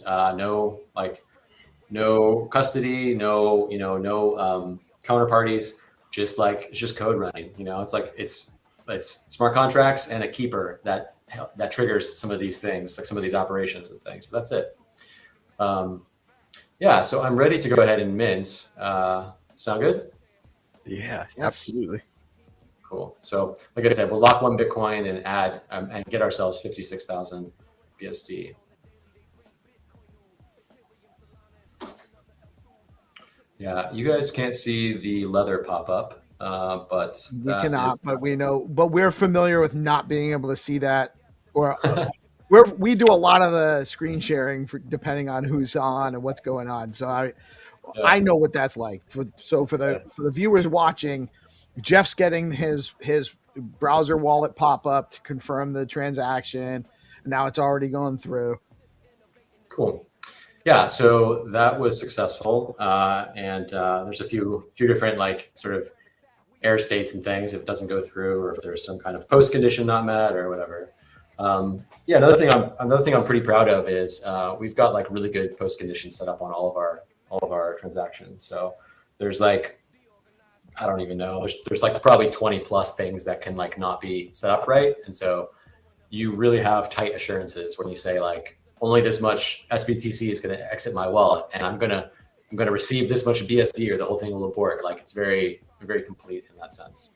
no custody, no counterparties, just code running. It's like it's smart contracts and a keeper that triggers some of these things, like some of these operations and things. But that's it. So I'm ready to go ahead and mint. Sound good? Yeah, absolutely. Cool. So like I said, we'll lock 1 Bitcoin and add and get ourselves 56,000 BSD. Yeah, you guys can't see the leather pop up, but we cannot. But we know. But we're familiar with not being able to see that, or we do a lot of the screen sharing depending on who's on and what's going on. So I know what that's like. So for the viewers watching, Jeff's getting his browser wallet pop up to confirm the transaction. Now it's already going through. Cool. Yeah, so that was successful, and there's a few different like sort of error states and things if it doesn't go through, or if there's some kind of post condition not met or whatever. Another thing I'm pretty proud of is we've got like really good post conditions set up on all of our transactions. So there's like, I don't even know, there's like probably 20 plus things that can like not be set up right, and so you really have tight assurances when you say like only this much SBTC is going to exit my wallet, and I'm gonna receive this much BSD, or the whole thing will abort. Like it's very, very complete in that sense.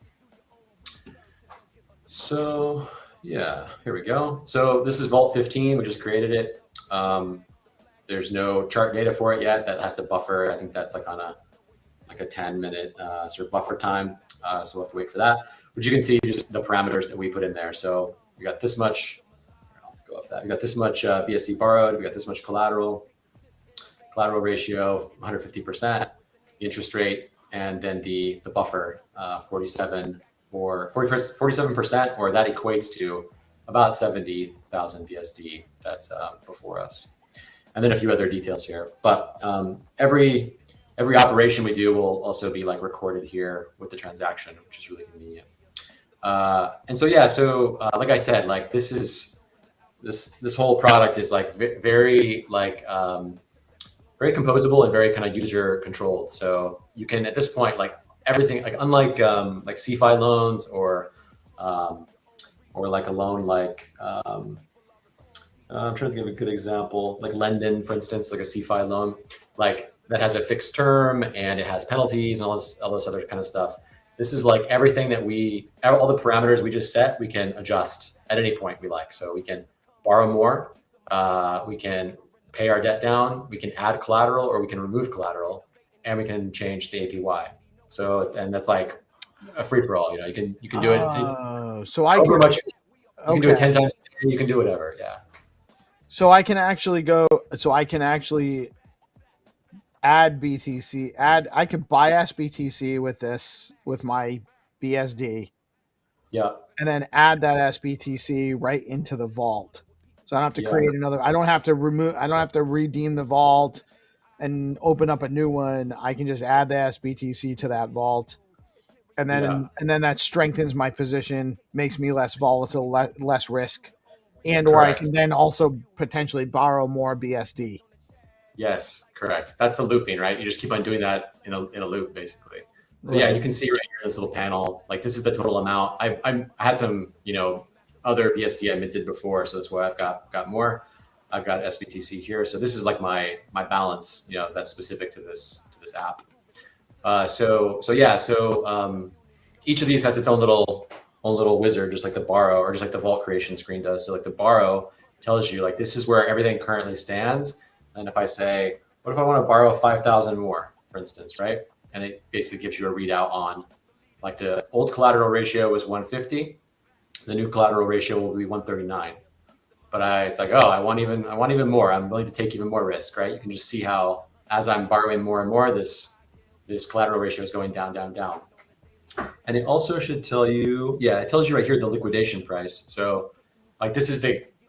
So yeah, here we go. So this is Vault 15. We just created it. There's no chart data for it yet. That has to buffer. I think that's like on a 10-minute sort of buffer time. So we'll have to wait for that. But you can see just the parameters that we put in there. So we got this much. I'll go off that. We got this much BSD borrowed. We got this much collateral ratio of 150%, the interest rate, and then the buffer 47% or that equates to about 70,000 BSD that's before us. And then a few other details here. But every operation we do will also be like recorded here with the transaction, which is really convenient. And so yeah, so like I said, like this whole product is like very like very composable and very kind of user controlled. So you can at this point like everything like unlike like CFI loans or like a loan like I'm trying to give a good example, like Lendin, for instance, like a CFI loan, like that has a fixed term and it has penalties and all this other kind of stuff. This is like everything that all the parameters we just set, we can adjust at any point we like. So we can borrow more, we can pay our debt down, we can add collateral or we can remove collateral, and we can change the APY. So, and that's like a free for all, you know, you can do it. So I however can, much, you can do it 10 okay. times a day, you can do whatever. Yeah. So I can actually add BTC, I could buy SBTC with this, with my BSD. Yeah. And then add that SBTC right into the vault. So I don't have to Yeah. create another, I don't have to redeem the vault and open up a new one. I can just add the SBTC to that vault. And then, that strengthens my position, makes me less volatile, less risk. And, or I can then also potentially borrow more BSD. Yes, correct. That's the looping, right? You just keep on doing that in a loop, basically. So yeah, you can see right here in this little panel, like this is the total amount. I had some, you know, other BSD I minted before, so that's why I've got more. I've got SBTC here, so this is like my balance, you know, that's specific to this app. So each of these has its own little wizard, just like the borrow or just like the vault creation screen does. So like the borrow tells you like this is where everything currently stands. And if I say, what if I want to borrow 5,000 more, for instance, right? And it basically gives you a readout on like the old collateral ratio was 150. The new collateral ratio will be 139. But it's like, oh, I want even more. I'm willing to take even more risk, right? You can just see how as I'm borrowing more and more, this collateral ratio is going down, down, down. And it also should tell you, yeah, it tells you right here the liquidation price. So like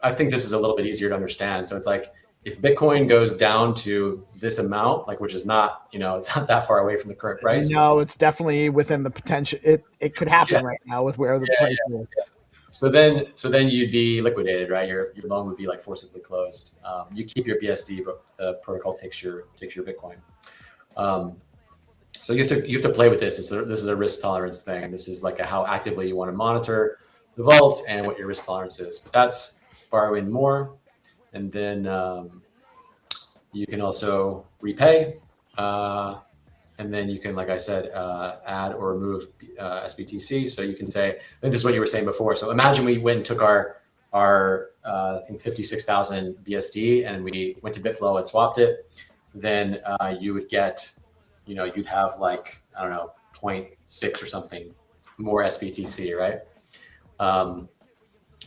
I think this is a little bit easier to understand. So it's like, if Bitcoin goes down to this amount, like, which is not, you know, it's not that far away from the current price. No, it's definitely within the potential. It could happen right now with where the price is. So then you'd be liquidated, right? Your loan would be like forcibly closed. You keep your BSD, but the protocol takes your Bitcoin. So you have to play with this. This is a risk tolerance thing. This is like how actively you want to monitor the vault and what your risk tolerance is. But that's borrowing more. And then you can also repay. And then you can, like I said, add or remove SBTC. So you can say, I think this is what you were saying before. So imagine we went and took our I think 56,000 BSD and we went to Bitflow and swapped it. Then you would get, you know, you'd have like, I don't know, 0.6 or something more SBTC, right?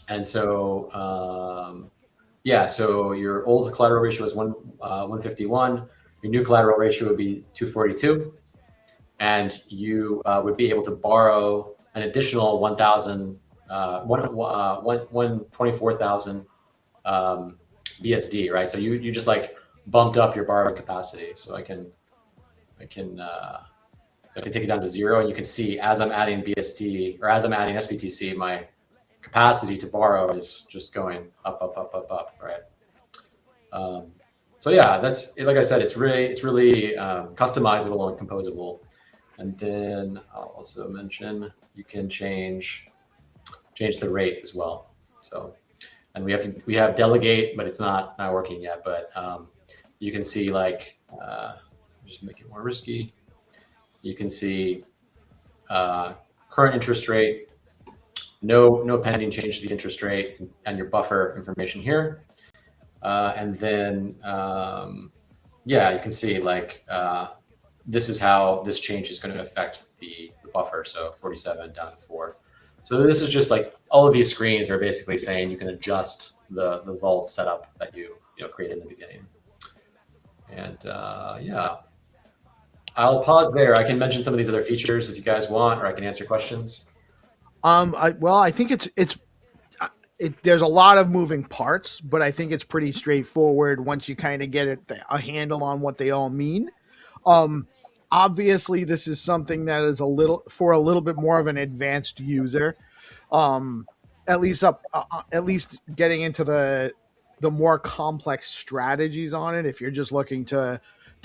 And so, yeah, so your old collateral ratio is 151. Your new collateral ratio would be 242, and you would be able to borrow an additional 124,000 BSD, right? So you just like bumped up your borrowing capacity. So I can take it down to 0, and you can see as I'm adding BSD or as I'm adding SBTC, my capacity to borrow is just going up, right? So yeah, that's, like I said, it's really customizable and composable. And then I'll also mention you can change the rate as well. So, and we have delegate, but it's not working yet. But you can see like just make it more risky. You can see current interest rate, no pending change to the interest rate, and your buffer information here. And then, yeah, you can see like this is how this change is going to affect the buffer. So 47 down to 4. So this is just like all of these screens are basically saying you can adjust the vault setup that you created in the beginning. And yeah, I'll pause there. I can mention some of these other features if you guys want, or I can answer questions. I think there's a lot of moving parts, but I think it's pretty straightforward once you kind of get a handle on what they all mean. Obviously, this is something that is a little bit more of an advanced user. At least getting into the more complex strategies on it. If you're just looking to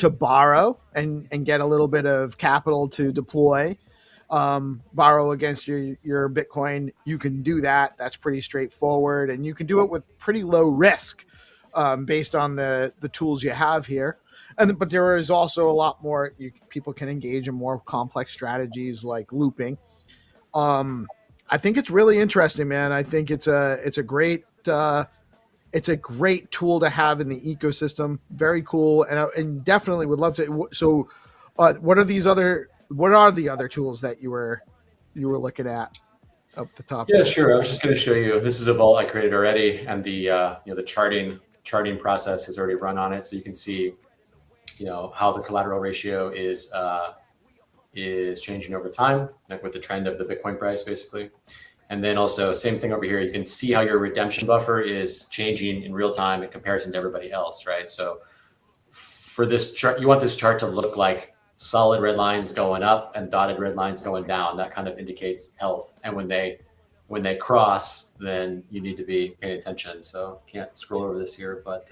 borrow and get a little bit of capital to deploy, borrow against your Bitcoin, you can do that. That's pretty straightforward, and you can do it with pretty low risk based on the tools you have here. But there is also a lot more. People can engage in more complex strategies like looping. I think it's really interesting, man. I think it's a great tool to have in the ecosystem. Very cool, and definitely would love to. So, what are the other tools that you were looking at up the top? Yeah, sure. I was just going to show you. This is a vault I created already, and the the charting process has already run on it, so you can see how the collateral ratio is changing over time, like with the trend of the Bitcoin price, basically. And then also same thing over here. You can see how your redemption buffer is changing in real time in comparison to everybody else, right? So for this chart, you want this chart to look like solid red lines going up and dotted red lines going down. That kind of indicates health. And when they cross, then you need to be paying attention. So can't scroll over this here, but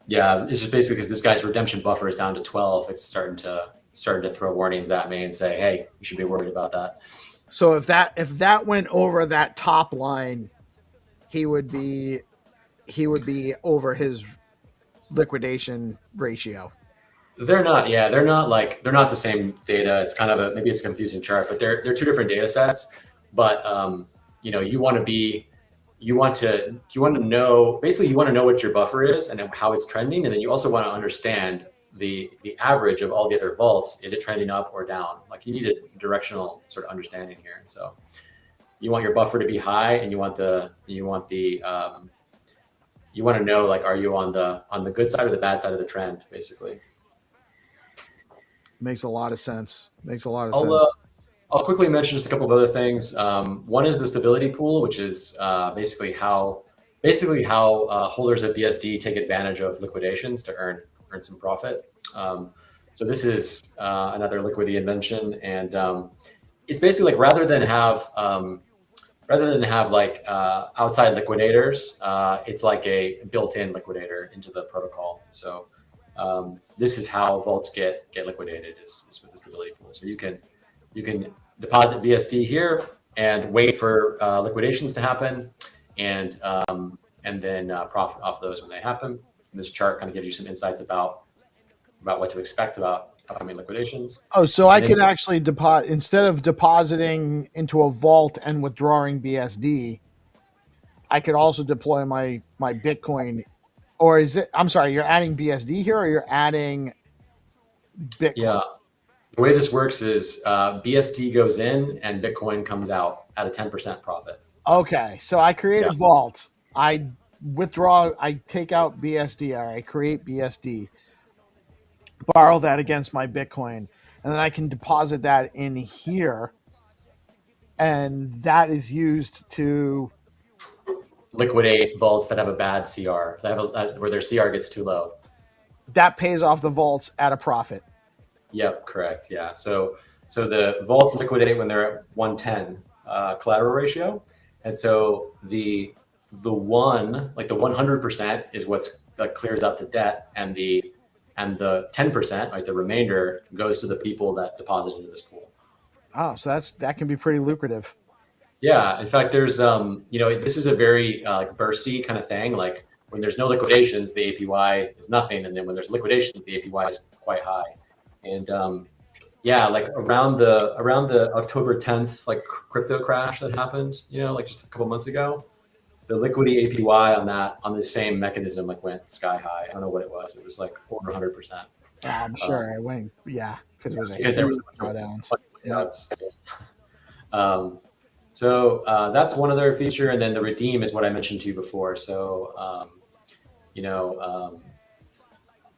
yeah, it's just basically because this guy's redemption buffer is down to 12. It's starting to throw warnings at me and say, hey, you should be worried about that. So if that went over that top line, he would be over his liquidation ratio. They're not the same data. It's kind of maybe it's a confusing chart, but they're two different data sets. But you want to know what your buffer is and how it's trending, and then you also want to understand the average of all the other vaults. Is it trending up or down? Like you need a directional sort of understanding here. So you want your buffer to be high, and you want to know, like, are you on the good side or the bad side of the trend, basically. Makes a lot of sense. I'll quickly mention just a couple of other things. One is the stability pool, which is basically how holders of BSD take advantage of liquidations to earn some profit. So this is another liquidity invention, and it's basically like rather than have like outside liquidators, it's like a built-in liquidator into the protocol. So this is how vaults get liquidated is with the stability pool. So you can deposit BSD here and wait for liquidations to happen, and then profit off those when they happen. And this chart kind of gives you some insights about what to expect about upcoming liquidations. Oh, so I could actually deposit, instead of depositing into a vault and withdrawing BSD, I could also deploy my Bitcoin. Or is it? I'm sorry, you're adding BSD here, or you're adding Bitcoin? Yeah. The way this works is BSD goes in and Bitcoin comes out at a 10% profit. Okay, so I create a vault. I withdraw. I take out BSD, or I create BSD, borrow that against my Bitcoin, and then I can deposit that in here, and that is used to liquidate vaults that have a bad CR, where their CR gets too low. That pays off the vaults at a profit. Yep, correct. Yeah. So the vaults liquidate when they're at 110 collateral ratio, and so the 100% is what's clears out the debt, and the 10%, like the remainder, goes to the people that deposit into this pool. Oh, so that can be pretty lucrative. Yeah, in fact, there's this is a very bursty kind of thing. Like when there's no liquidations, the APY is nothing, and then when there's liquidations, the APY is quite high. And like around the October 10th crypto crash that happened, just a couple months ago, the liquidity APY on the same mechanism went sky high. I don't know what it was. It was like over 100%. I'm sure it went, yeah, because it was there was drawdowns. Yeah. So that's one other feature, and then the redeem is what I mentioned to you before. So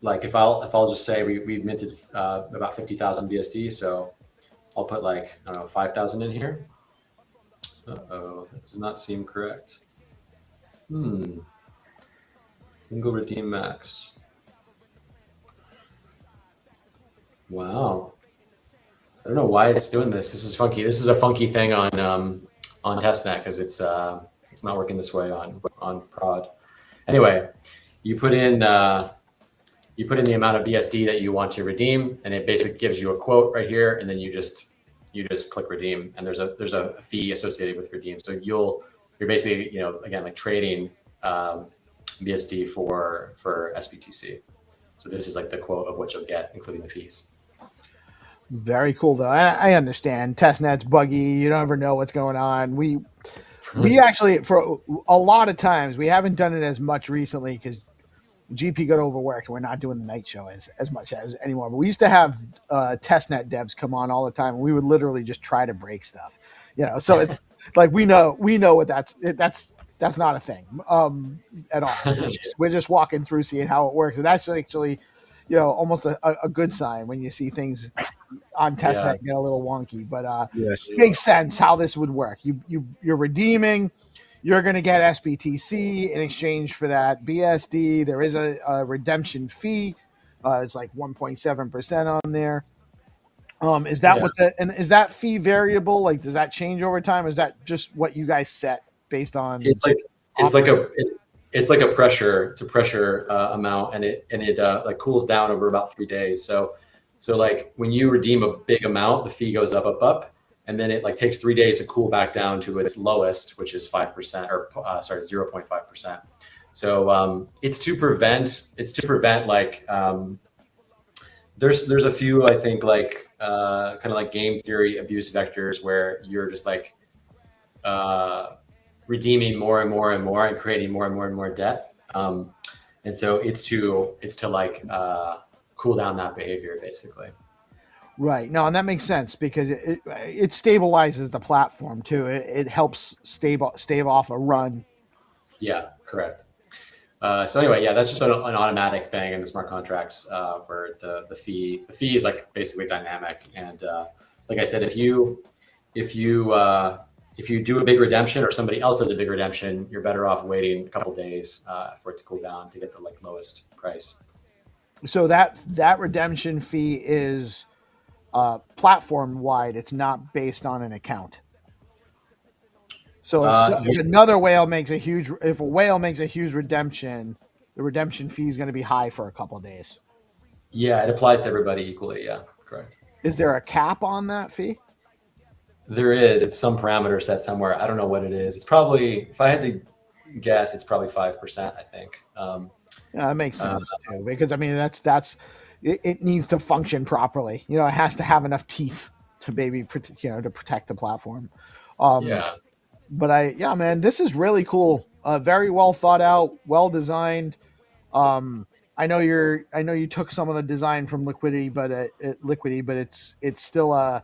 like if I'll just say we minted about 50,000 BSD, so I'll put like, I don't know, 5,000 in here. Uh-oh, that does not seem correct. Single redeem max. Wow. I don't know why it's doing this. This is funky. This is a funky thing on testnet because it's not working this way on prod. Anyway, you put in the amount of BSD that you want to redeem, and it basically gives you a quote right here, and then you just click redeem, and there's a fee associated with redeem. So you're basically, again, like trading BSD for SBTC. So this is like the quote of what you'll get, including the fees. Very cool, though. I understand testnet's buggy. You don't ever know what's going on. We actually, for a lot of times, we haven't done it as much recently because GP got overworked. We're not doing the night show as much as anymore. But we used to have testnet devs come on all the time, and we would literally just try to break stuff. So it's like we know what that's not a thing at all. We're just walking through, seeing how it works, and that's actually, almost a good sign when you see things on testnet get a little wonky. But yes, it makes sense how this would work. You're redeeming. You're going to get SBTC in exchange for that BSD. There is a redemption fee. It's like 1.7% on there. Is that is that fee variable? Like, does that change over time? Or is that just what you guys set based on? It's like a pressure amount, and it like cools down over about 3 days. So like when you redeem a big amount, the fee goes up. And then it like takes 3 days to cool back down to its lowest, which is 5% or 0.5%. So it's to prevent like there's a few, I think, like kind of like game theory abuse vectors where you're just like redeeming more and more and more and creating more and more and more debt. And so it's to like cool down that behavior basically. Right. No, and that makes sense because it stabilizes the platform too. It helps stave off a run. Yeah, correct. So anyway, that's just an automatic thing in the smart contracts where the fee is like basically dynamic. And like I said, if you do a big redemption or somebody else does a big redemption, you're better off waiting a couple days for it to cool down to get the like lowest price. So that redemption fee is platform wide. It's not based on an account. So if another whale makes a huge redemption, the redemption fee is going to be high for a couple of days. Yeah, it applies to everybody equally. Yeah, correct. Is there a cap on that fee? There is. It's some parameter set somewhere. I don't know what it is. It's probably, if I had to guess, it's probably 5%. I think. Yeah, that makes sense too, because I mean it needs to function properly. It has to have enough teeth to to protect the platform. But man, this is really cool. Very well thought out, well designed. I know you took some of the design from Liquidity, but it's still a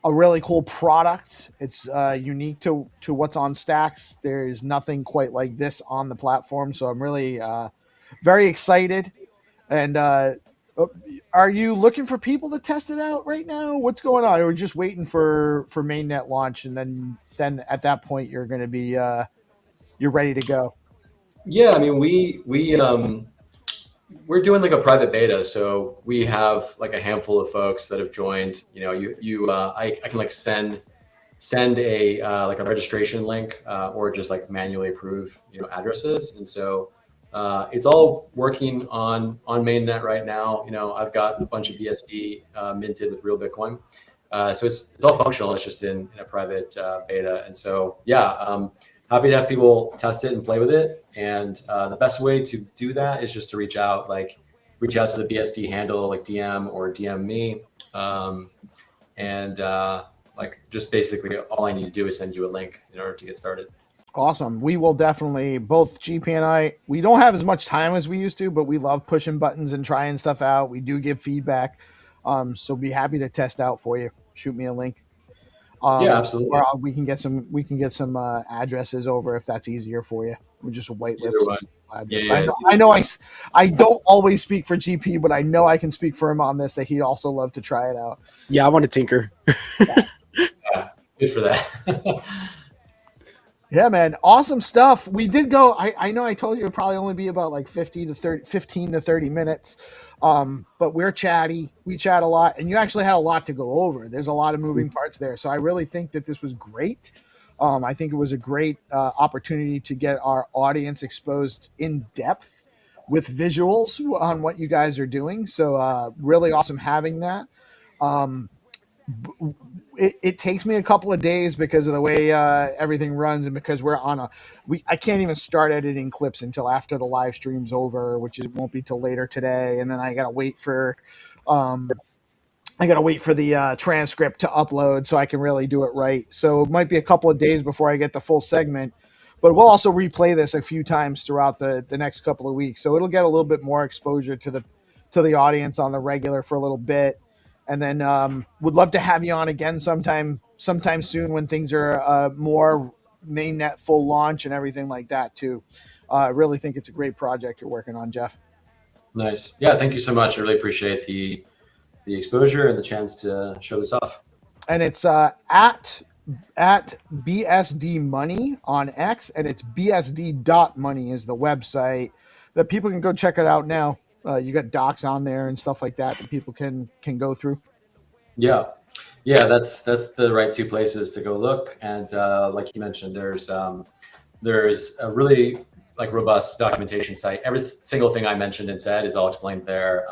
really cool product. It's unique to what's on Stacks. There's nothing quite like this on the platform, so I'm really very excited. And are you looking for people to test it out right now? What's going on? Or are we just waiting for mainnet launch, and then at that point you're going to be you're ready to go? Yeah, I mean we're doing like a private beta, so we have like a handful of folks that have joined. I can like send a like a registration link or just like manually approve addresses, and so it's all working on mainnet right now. I've got a bunch of BSD minted with real Bitcoin, so it's all functional. It's just in a private beta, and so happy to have people test it and play with it. And the best way to do that is just to reach out to the BSD handle, like DM or DM me. And like just basically all I need to do is send you a link in order to get started. Awesome. We will definitely, both GP and I, we don't have as much time as we used to, but we love pushing buttons and trying stuff out. We do give feedback. So be happy to test out for you. Shoot me a link. Yeah, absolutely. Or we can get some addresses over if that's easier for you. We just white Either lift. one. Address. Yeah, yeah, I know I don't always speak for GP, but I know I can speak for him on this, that he'd also love to try it out. Yeah, I want to tinker. Yeah, good for that. Yeah, man. Awesome stuff. We did go. I know I told you it'd probably only be about like 15 to 30 minutes. But we're chatty. We chat a lot. And you actually had a lot to go over. There's a lot of moving parts there. So I really think that this was great. I think it was a great opportunity to get our audience exposed in depth with visuals on what you guys are doing. So really awesome having that. It takes me a couple of days because of the way everything runs, and because we're on I can't even start editing clips until after the live stream's over, which won't be till later today, and then I gotta wait for the transcript to upload so I can really do it right. So it might be a couple of days before I get the full segment, but we'll also replay this a few times throughout the next couple of weeks, so it'll get a little bit more exposure to the audience on the regular for a little bit. And then would love to have you on again sometime soon when things are more mainnet full launch and everything like that too. I really think it's a great project you're working on, Jeff. Nice. Yeah, thank you so much. I really appreciate the exposure and the chance to show this off. And it's at BSD Money on X, and it's bsd.money is the website that people can go check it out now. You got docs on there and stuff like that people can go through. Yeah, that's the right two places to go look. And like you mentioned, there's a really robust documentation site. Every single thing I mentioned and said is all explained there,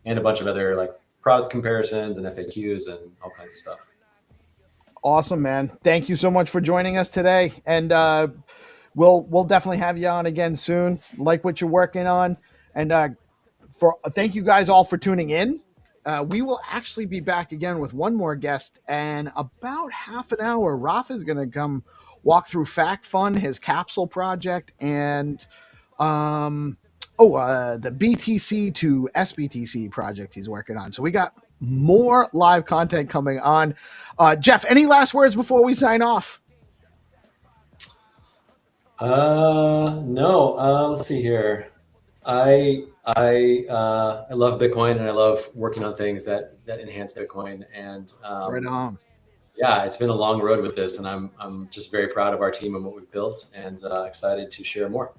and a bunch of other product comparisons and FAQs and all kinds of stuff. Awesome, man. Thank you so much for joining us today, and we'll definitely have you on again soon. Like what you're working on, and thank you guys all for tuning in. We will actually be back again with one more guest, and about half an hour, Rafa is going to come walk through Fact Fund, his capsule project, and the BTC to SBTC project he's working on. So we got more live content coming on. Jeff, any last words before we sign off? No. Let's see here. I love Bitcoin, and I love working on things that enhance Bitcoin. And right on. Yeah, it's been a long road with this, and I'm just very proud of our team and what we've built, and excited to share more.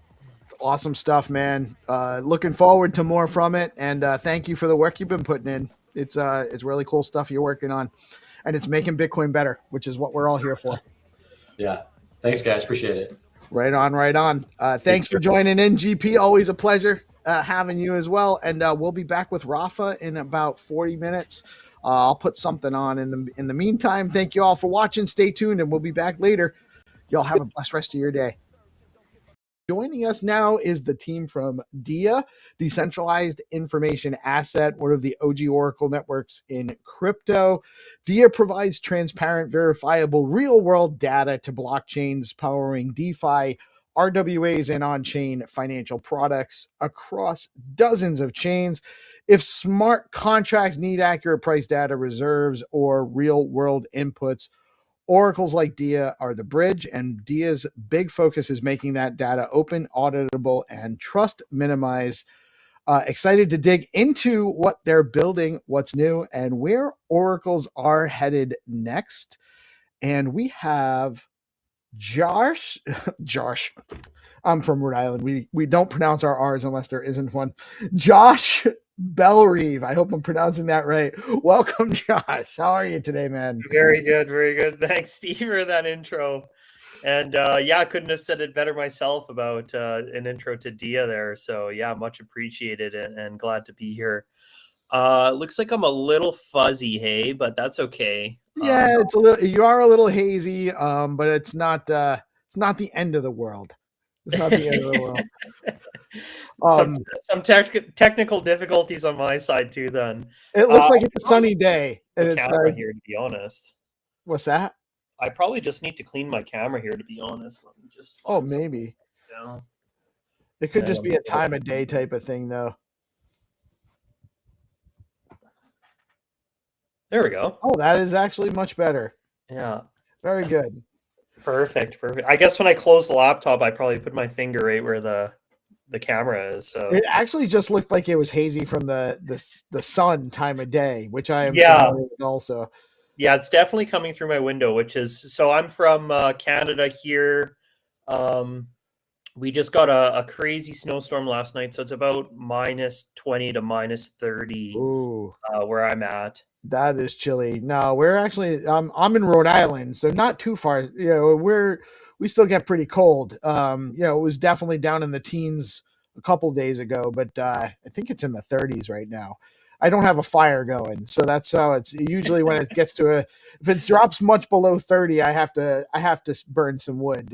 Awesome stuff, man. Looking forward to more from it, and thank you for the work you've been putting in. It's really cool stuff you're working on, and it's making Bitcoin better, which is what we're all here for. Yeah. Thanks, guys. Appreciate it. Right on. Thanks for joining in, GP. Always a pleasure having you as well. And we'll be back with Rafa in about 40 minutes. I'll put something on in the meantime. Thank you all for watching. Stay tuned, and we'll be back later. Y'all have a blessed rest of your day. Joining us now is the team from DIA, Decentralized Information Asset, one of the OG Oracle networks in crypto. DIA provides transparent, verifiable, real-world data to blockchains powering DeFi, RWAs, and on-chain financial products across dozens of chains. If smart contracts need accurate price data, reserves, or real-world inputs, Oracles like DIA are the bridge, and DIA's big focus is making that data open, auditable, and trust minimized. Excited to dig into what they're building, what's new, and where Oracles are headed next. And we have Josh. I'm from Rhode Island. We don't pronounce our R's unless there isn't one. Josh Bellrive. I hope I'm pronouncing that right. Welcome, Josh. How are you today, man? Very good. Thanks, Steve, for that intro. And I couldn't have said it better myself about an intro to DIA there. So much appreciated and glad to be here. Looks like I'm a little fuzzy, hey, but that's okay. Yeah, it's a little. You are a little hazy, but it's not the end of the world. It's not the end of the world. Some technical difficulties on my side too. Then it looks like it's a sunny day, and it's camera here. To be honest, what's that? I probably just need to clean my camera here. To be honest, let me just. Maybe. It could just be a time of day type of thing, though. There we go. Oh, that is actually much better. Yeah. Very good. Perfect. I guess when I close the laptop, I probably put my finger right where the camera is. So It actually just looked like it was hazy from the sun time of day, which I am yeah. familiar with also. Yeah, it's definitely coming through my window, which is, so I'm from Canada here. We just got a crazy snowstorm last night, so it's about -20 to -30 where I'm at. That is chilly. No, we're actually I'm in Rhode Island, so not too far. You know, we still get pretty cold. You know, it was definitely down in the teens a couple days ago, but I think it's in the 30s right now. I don't have a fire going, so that's how it's usually when it gets to if it drops much below 30, I have to burn some wood.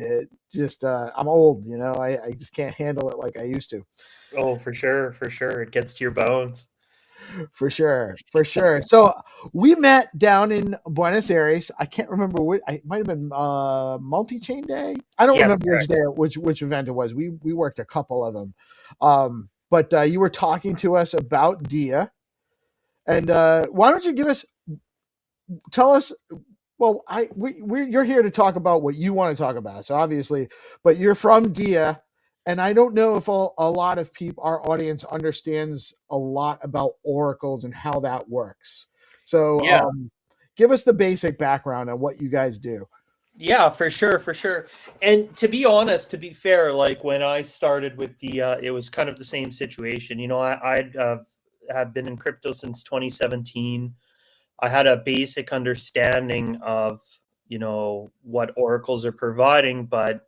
I'm old, you know. I just can't handle it like I used to. Oh, for sure, for sure. It gets to your bones. For sure, for sure. So we met down in Buenos Aires. I can't remember what. It might have been multi-chain day. I don't remember which day, which event it was. We worked a couple of them, but you were talking to us about DIA, and why don't you tell us? Well, you're here to talk about what you want to talk about. So obviously, but you're from DIA. And I don't know if a lot of people, our audience, understands a lot about oracles and how that works. So, yeah. Give us the basic background on what you guys do. Yeah, for sure, for sure. And to be honest, to be fair, like when I started with DIA, it was kind of the same situation. You know, I have been in crypto since 2017. I had a basic understanding of, you know, what oracles are providing, but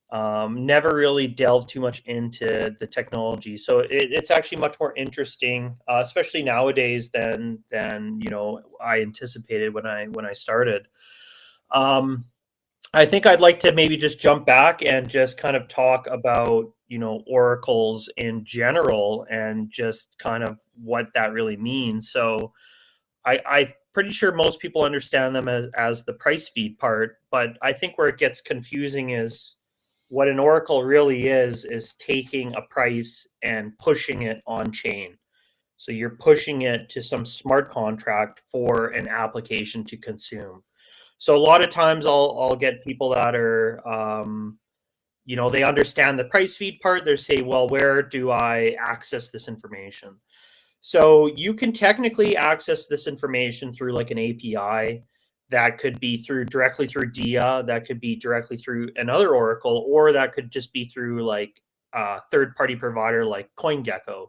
never really delved too much into the technology. So it's actually much more interesting, especially nowadays than you know I anticipated when I started. I think I'd like to maybe just jump back and just kind of talk about, you know, oracles in general and just kind of what that really means. So I'm pretty sure most people understand them as the price feed part, but I think where it gets confusing is what an oracle really is taking a price and pushing it on chain. So you're pushing it to some smart contract for an application to consume. So a lot of times I'll get people that are, you know, they understand the price feed part. They say, well, where do I access this information? So you can technically access this information through like an API. That could be directly through DIA, that could be directly through another oracle, or that could just be through like a third-party provider like CoinGecko.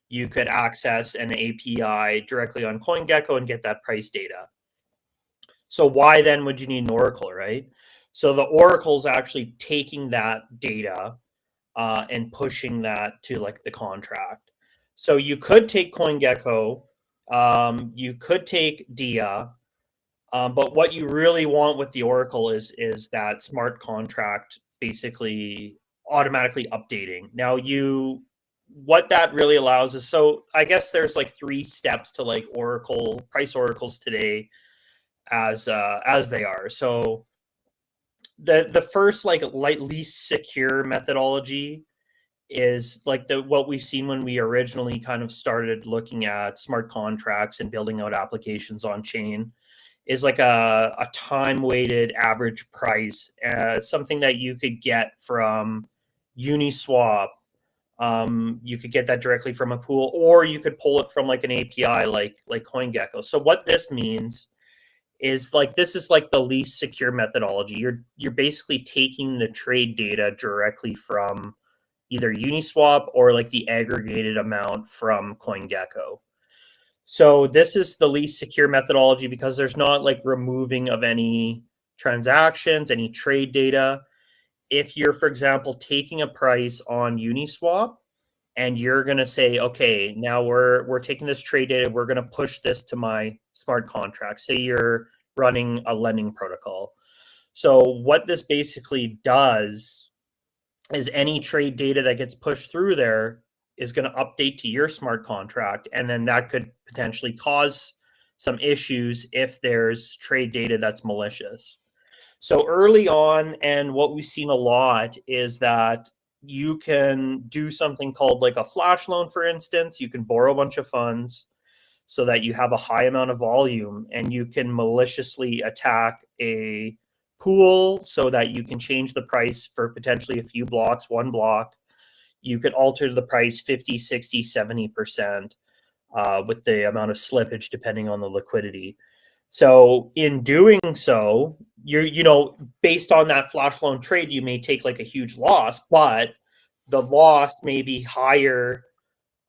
You could access an API directly on CoinGecko and get that price data. So why then would you need an oracle, right? So the oracle is actually taking that data and pushing that to like the contract. So you could take CoinGecko, you could take DIA, but what you really want with the oracle is that smart contract basically automatically updating. Now what that really allows is, so I guess there's like 3 steps to like price oracles today as they are. So the first like least secure methodology is like what we've seen when we originally kind of started looking at smart contracts and building out applications on chain, is like a time weighted average price, something that you could get from Uniswap. You could get that directly from a pool, or you could pull it from like an API like CoinGecko. So what this means is like, this is like the least secure methodology. You're basically taking the trade data directly from either Uniswap or like the aggregated amount from CoinGecko. So this is the least secure methodology because there's not like removing of any transactions, any trade data. If you're, for example, taking a price on Uniswap and you're going to say, okay, now we're taking this trade data, we're going to push this to my smart contract. Say you're running a lending protocol. So what this basically does is any trade data that gets pushed through there is going to update to your smart contract, and then that could potentially cause some issues if there's trade data that's malicious. So early on, and what we've seen a lot is that you can do something called like a flash loan, for instance. You can borrow a bunch of funds. so that you have a high amount of volume and you can maliciously attack a pool so that you can change the price for potentially a few blocks, one block. You could alter the price 50, 60, 70% with the amount of slippage depending on the liquidity. So in doing so, you know, based on that flash loan trade, you may take like a huge loss, but the loss may be higher,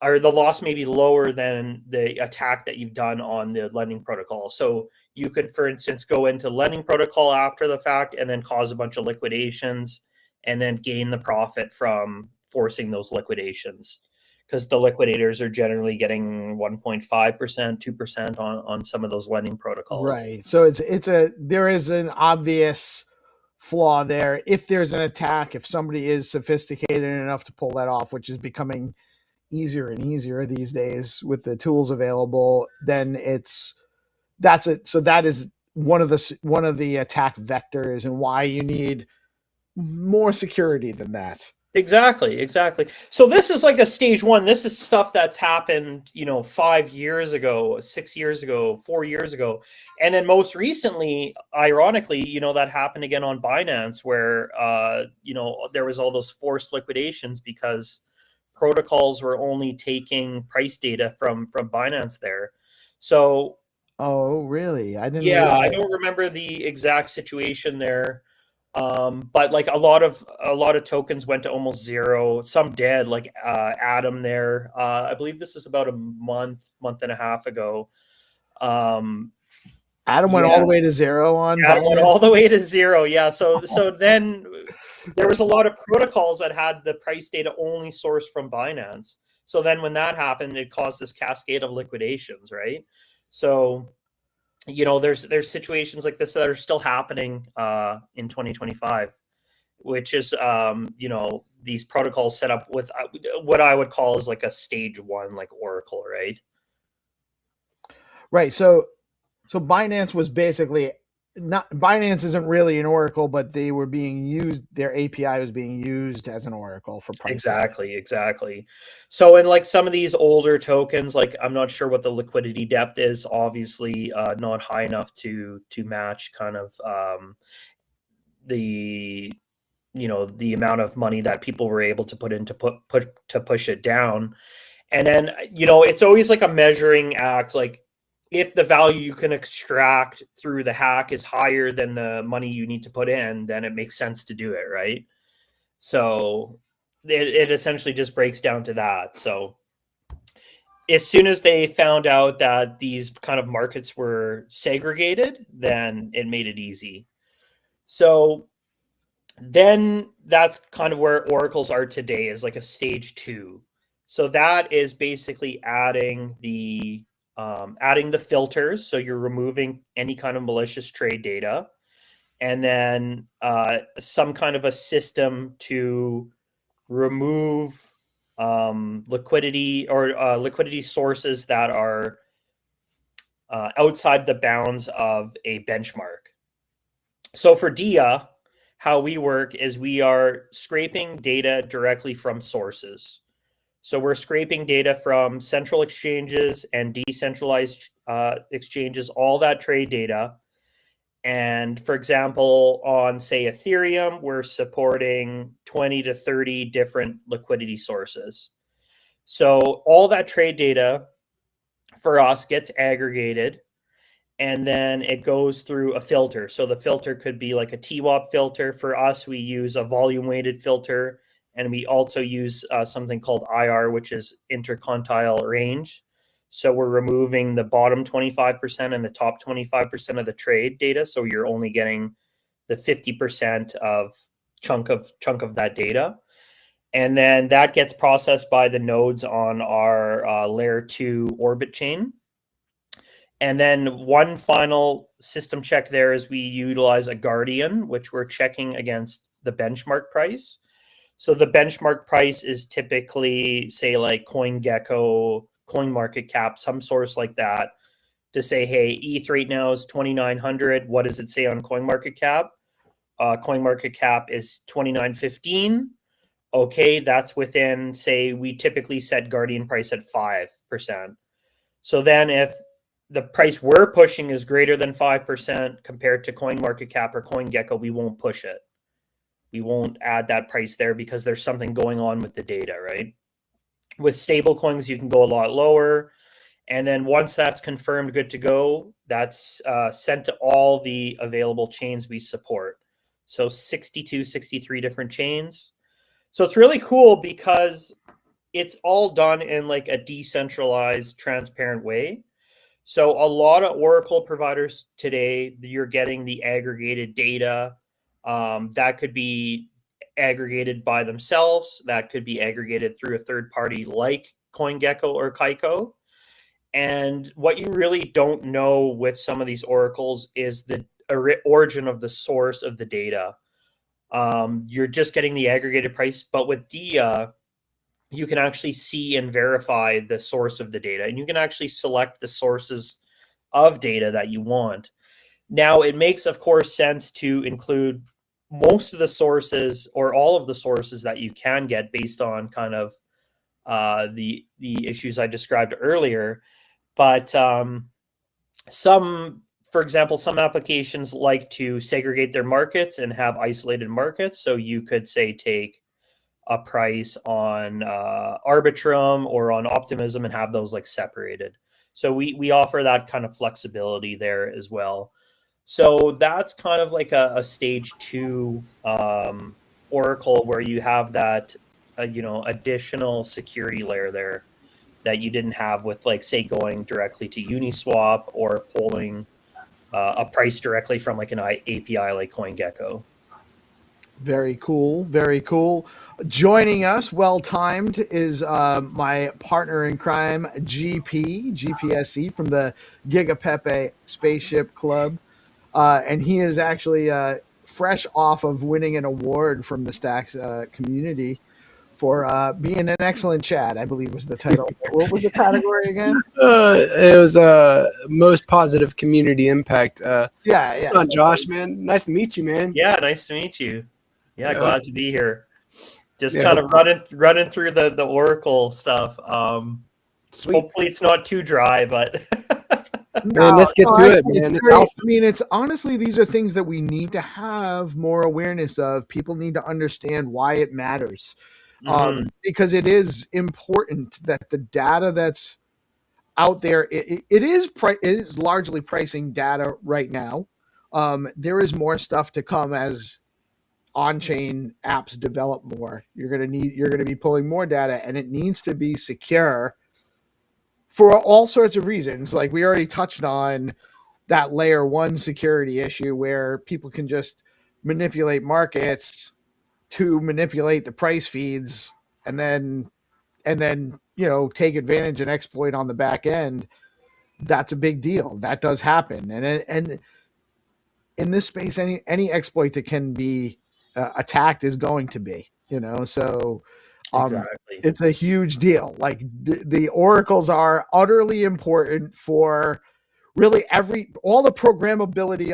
or the loss may be lower than the attack that you've done on the lending protocol. So you could, for instance, go into lending protocol after the fact and then cause a bunch of liquidations and then gain the profit from forcing those liquidations, because the liquidators are generally getting 1.5%, 2% on some of those lending protocols. Right. So there is an obvious flaw there. If there's an attack, if somebody is sophisticated enough to pull that off, which is becoming easier and easier these days with the tools available, then that's it. So that is one of the attack vectors, and why you need more security than that. Exactly. So this is like a stage one. This is stuff that's happened, you know, 5 years ago, 6 years ago, 4 years ago. And then most recently, ironically, you know, that happened again on Binance, where, you know, there was all those forced liquidations because protocols were only taking price data from Binance there. So, oh, really? I didn't. Yeah, I don't remember the exact situation there. But like a lot of tokens went to almost zero, some dead, like Atom there. I believe this is about a month and a half ago. Atom went all the way to zero on Atom went Binance? all the way to zero. Yeah. So then there was a lot of protocols that had the price data only sourced from Binance. So then when that happened, it caused this cascade of liquidations, right? So, you know, there's situations like this that are still happening in 2025, which is, you know, these protocols set up with what I would call is like a stage one, like Oracle, right? Right. So Binance was basically not, Binance isn't really an Oracle, but they were being used, their API was being used as an Oracle for price. Exactly. So in like some of these older tokens, like I'm not sure what the liquidity depth is, obviously not high enough to match kind of the, you know, the amount of money that people were able to put in to push it down. And then, you know, it's always like a measuring act. Like if the value you can extract through the hack is higher than the money you need to put in, then it makes sense to do it, right? So it essentially just breaks down to that. So as soon as they found out that these kind of markets were segregated, then it made it easy. So then that's kind of where oracles are today, is like a stage two. So that is basically adding the filters. So you're removing any kind of malicious trade data, and then some kind of a system to remove liquidity or liquidity sources that are outside the bounds of a benchmark. So for DIA, how we work is we are scraping data directly from sources. So we're scraping data from central exchanges and decentralized exchanges, all that trade data. And for example, on say Ethereum, we're supporting 20 to 30 different liquidity sources. So all that trade data for us gets aggregated, and then it goes through a filter. So the filter could be like a TWAP filter. For us, we use a volume weighted filter, and we also use something called IR, which is interquantile range. So we're removing the bottom 25% and the top 25% of the trade data. So you're only getting the 50% of chunk of that data. And then that gets processed by the nodes on our layer 2 orbit chain. And then one final system check there is we utilize a Guardian, which we're checking against the benchmark price. So the benchmark price is typically, say, like CoinGecko, CoinMarketCap, some source like that, to say, hey, ETH right now is 2,900. What does it say on CoinMarketCap? CoinMarketCap is 2,915. Okay, that's within, say, we typically set Guardian price at 5%. So then if the price we're pushing is greater than 5% compared to CoinMarketCap or CoinGecko, we won't push it. We won't add that price there because there's something going on with the data, right? With stable coins, you can go a lot lower. And then once that's confirmed good to go, that's sent to all the available chains we support. So 62, 63 different chains. So it's really cool because it's all done in like a decentralized, transparent way. So a lot of Oracle providers today, you're getting the aggregated data. That could be aggregated by themselves. That could be aggregated through a third party like CoinGecko or Kaiko. And what you really don't know with some of these oracles is the origin of the source of the data. You're just getting the aggregated price, but with DIA, you can actually see and verify the source of the data, and you can actually select the sources of data that you want. Now, it makes, of course, sense to include most of the sources or all of the sources that you can get based on kind of the issues I described earlier. But for example, some applications like to segregate their markets and have isolated markets. So you could say take a price on Arbitrum or on Optimism and have those like separated. So we offer that kind of flexibility there as well. So that's kind of like a stage 2 Oracle where you have that additional security layer there that you didn't have with, like, say, going directly to Uniswap or pulling a price directly from like an API like CoinGecko. Very cool. Very cool. Joining us, well timed, is my partner in crime, GPSC from the Gigapepe Spaceship Club. And he is actually fresh off of winning an award from the Stacks community for being an excellent chat, I believe was the title. What was the category again? It was most positive community impact. Yeah. Come on, Josh, man. Nice to meet you, man. Yeah, nice to meet you. Yeah, glad to be here. Just Yeah. kind of running through the Oracle stuff. Hopefully it's not too dry, but Man, let's get to it, man. It's alpha. I mean, it's honestly, these are things that we need to have more awareness of. People need to understand why it matters. Because it is important that the data that's out there, it is largely pricing data right now. There is more stuff to come as on-chain apps develop more. You're going to be pulling more data, and it needs to be secure for all sorts of reasons. Like we already touched on that layer 1 security issue where people can just manipulate markets to manipulate the price feeds and then take advantage and exploit on the back end. That's a big deal. That does happen. And in this space, any exploit that can be attacked is going to be, so exactly. It's a huge deal. Like the oracles are utterly important for really all the programmability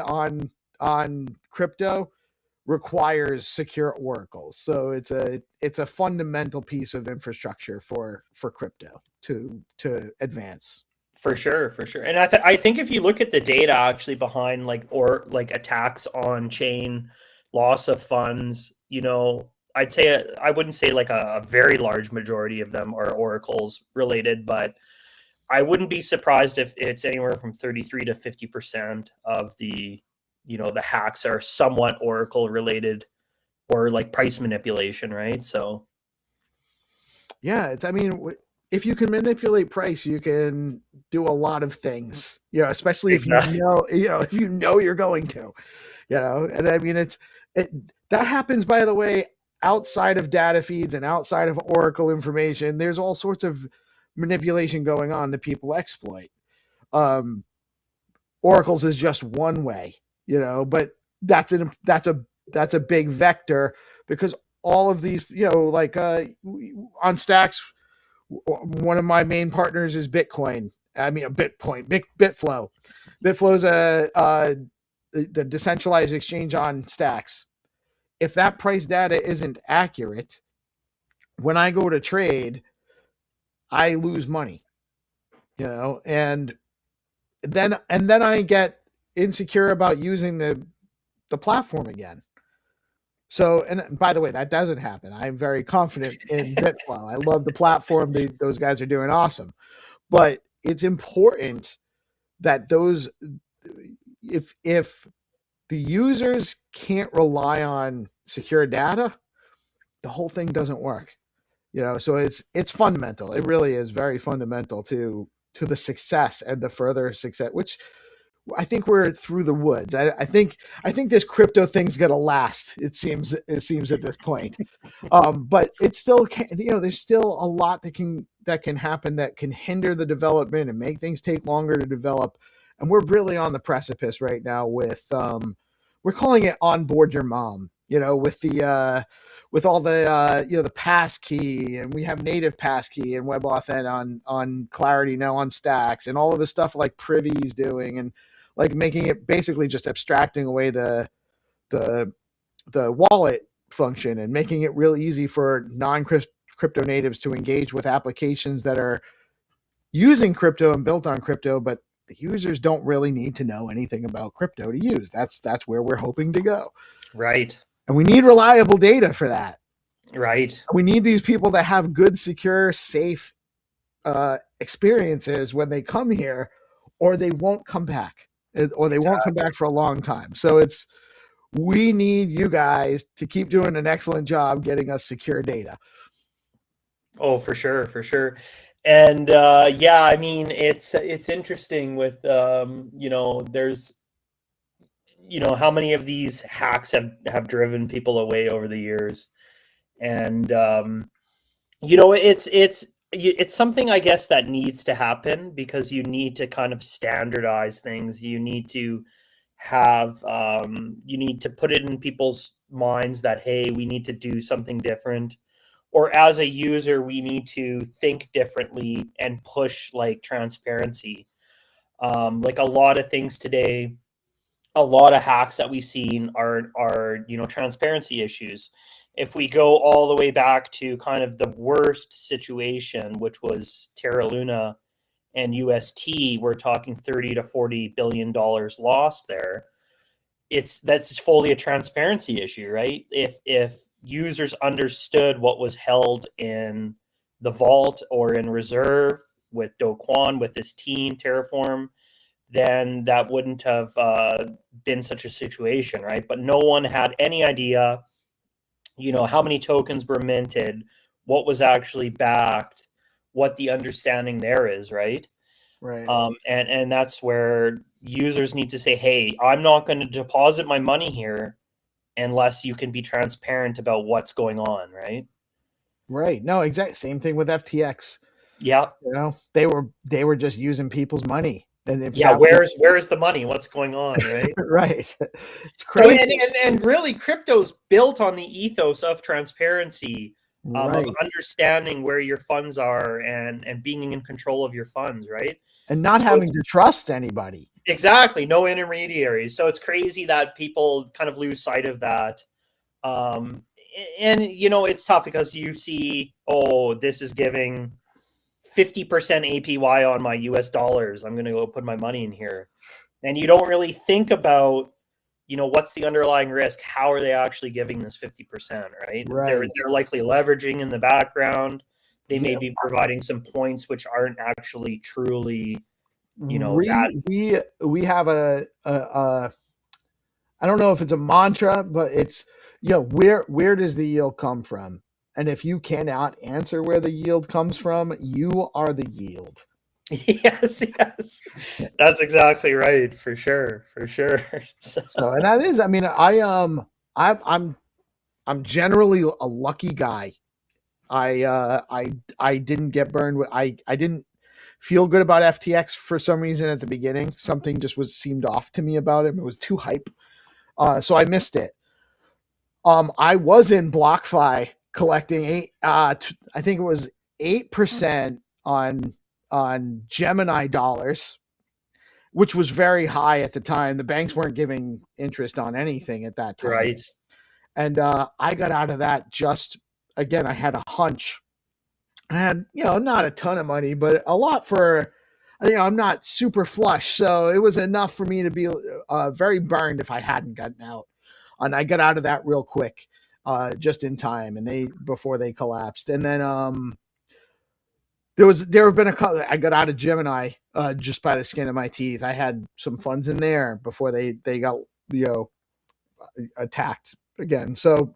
on crypto requires secure oracles. So it's a fundamental piece of infrastructure for crypto to advance. For sure. And I think if you look at the data actually behind like attacks on chain, loss of funds, I'd say I wouldn't say like a very large majority of them are oracles related, but I wouldn't be surprised if it's anywhere from 33 to 50% of the the hacks are somewhat oracle related or like price manipulation, right? So yeah, if you can manipulate price, you can do a lot of things, especially if if you know you're going to, and I mean, that happens, by the way, outside of data feeds and outside of Oracle information. There's all sorts of manipulation going on that people exploit. Oracles is just one way, but that's a big vector because all of these, on Stacks, one of my main partners is Bitcoin. Bitflow. Bitflow is the decentralized exchange on Stacks. If that price data isn't accurate, when I go to trade, I lose money. you know, and then I get insecure about using the platform again. So, and by the way, that doesn't happen. I'm very confident in Bitflow. I love the platform. Those guys are doing awesome. But it's important that if the users can't rely on secure data, the whole thing doesn't work. You know, so it's fundamental. It really is very fundamental to the success and the further success, which I think we're through the woods. I think this crypto thing's gonna last. It seems at this point, but it's still, you know, there's still a lot that can happen that can hinder the development and make things take longer to develop. And we're really on the precipice right now with we're calling it onboard your mom. You know, with the with all the you know, the passkey, and we have native passkey and WebAuthn on Clarity now on Stacks, and all of the stuff like Privy's doing, and like making it basically just abstracting away the wallet function and making it real easy for non-crypto natives to engage with applications that are using crypto and built on crypto, but the users don't really need to know anything about crypto to use. That's where we're hoping to go. Right. And we need reliable data for that. Right. We need these people to have good, secure, safe experiences when they come here, or they won't come back, or they won't come back for a long time. So we need you guys to keep doing an excellent job getting us secure data. Oh, for sure, for sure. And yeah, I mean, it's interesting with you know, there's, you know, how many of these hacks have driven people away over the years. And you know, it's something, I guess, that needs to happen, because you need to kind of standardize things. You need to have you need to put it in people's minds that, hey, we need to do something different, or as a user we need to think differently and push like transparency. Like a lot of things today, a lot of hacks that we've seen are you know, transparency issues. If we go all the way back to kind of the worst situation, which was Terra Luna and UST, we're talking 30 to 40 billion dollars lost there. That's fully a transparency issue, right? If users understood what was held in the vault or in reserve with Do Kwon, with this team Terraform, then that wouldn't have been such a situation, right? But no one had any idea, you know, how many tokens were minted, what was actually backed, what the understanding there is, right? Right. And that's where users need to say, hey, I'm not going to deposit my money here unless you can be transparent about what's going on, right? Right. No, exactly. Same thing with FTX. Yeah. You know, they were just using people's money. And if yeah, where's the money? What's going on, right? Right. It's crazy. So, and really, crypto's built on the ethos of transparency, Right. of understanding where your funds are and being in control of your funds, right? And not having to trust anybody. Exactly. No intermediaries. So it's crazy that people kind of lose sight of that. And, you know, it's tough because you see, oh, this is giving 50% APY on my US dollars. I'm going to go put my money in here. And you don't really think about, you know, what's the underlying risk? How are they actually giving this 50%, right? Right. They're likely leveraging in the background. They may be providing some points which aren't actually truly, you know, we have a I don't know if it's a mantra, but it's, you know, where does the yield come from? And if you cannot answer where the yield comes from, you are the yield. Yes, that's exactly right. For sure. So, and that is, I mean, I'm generally a lucky guy. I didn't get burned with, I didn't feel good about FTX for some reason at the beginning. Something just seemed off to me about it. It was too hype. So I missed it. I was in BlockFi collecting I think it was 8% on Gemini dollars, which was very high at the time. The banks weren't giving interest on anything at that time. Right. And I got out of that just, again, I had a hunch. I had, you know, not a ton of money, but a lot for I'm not super flush, so it was enough for me to be very burned if I hadn't gotten out. And I got out of that real quick, just in time, and before they collapsed. And then there have been a couple. I got out of Gemini just by the skin of my teeth. I had some funds in there before they got attacked again. So,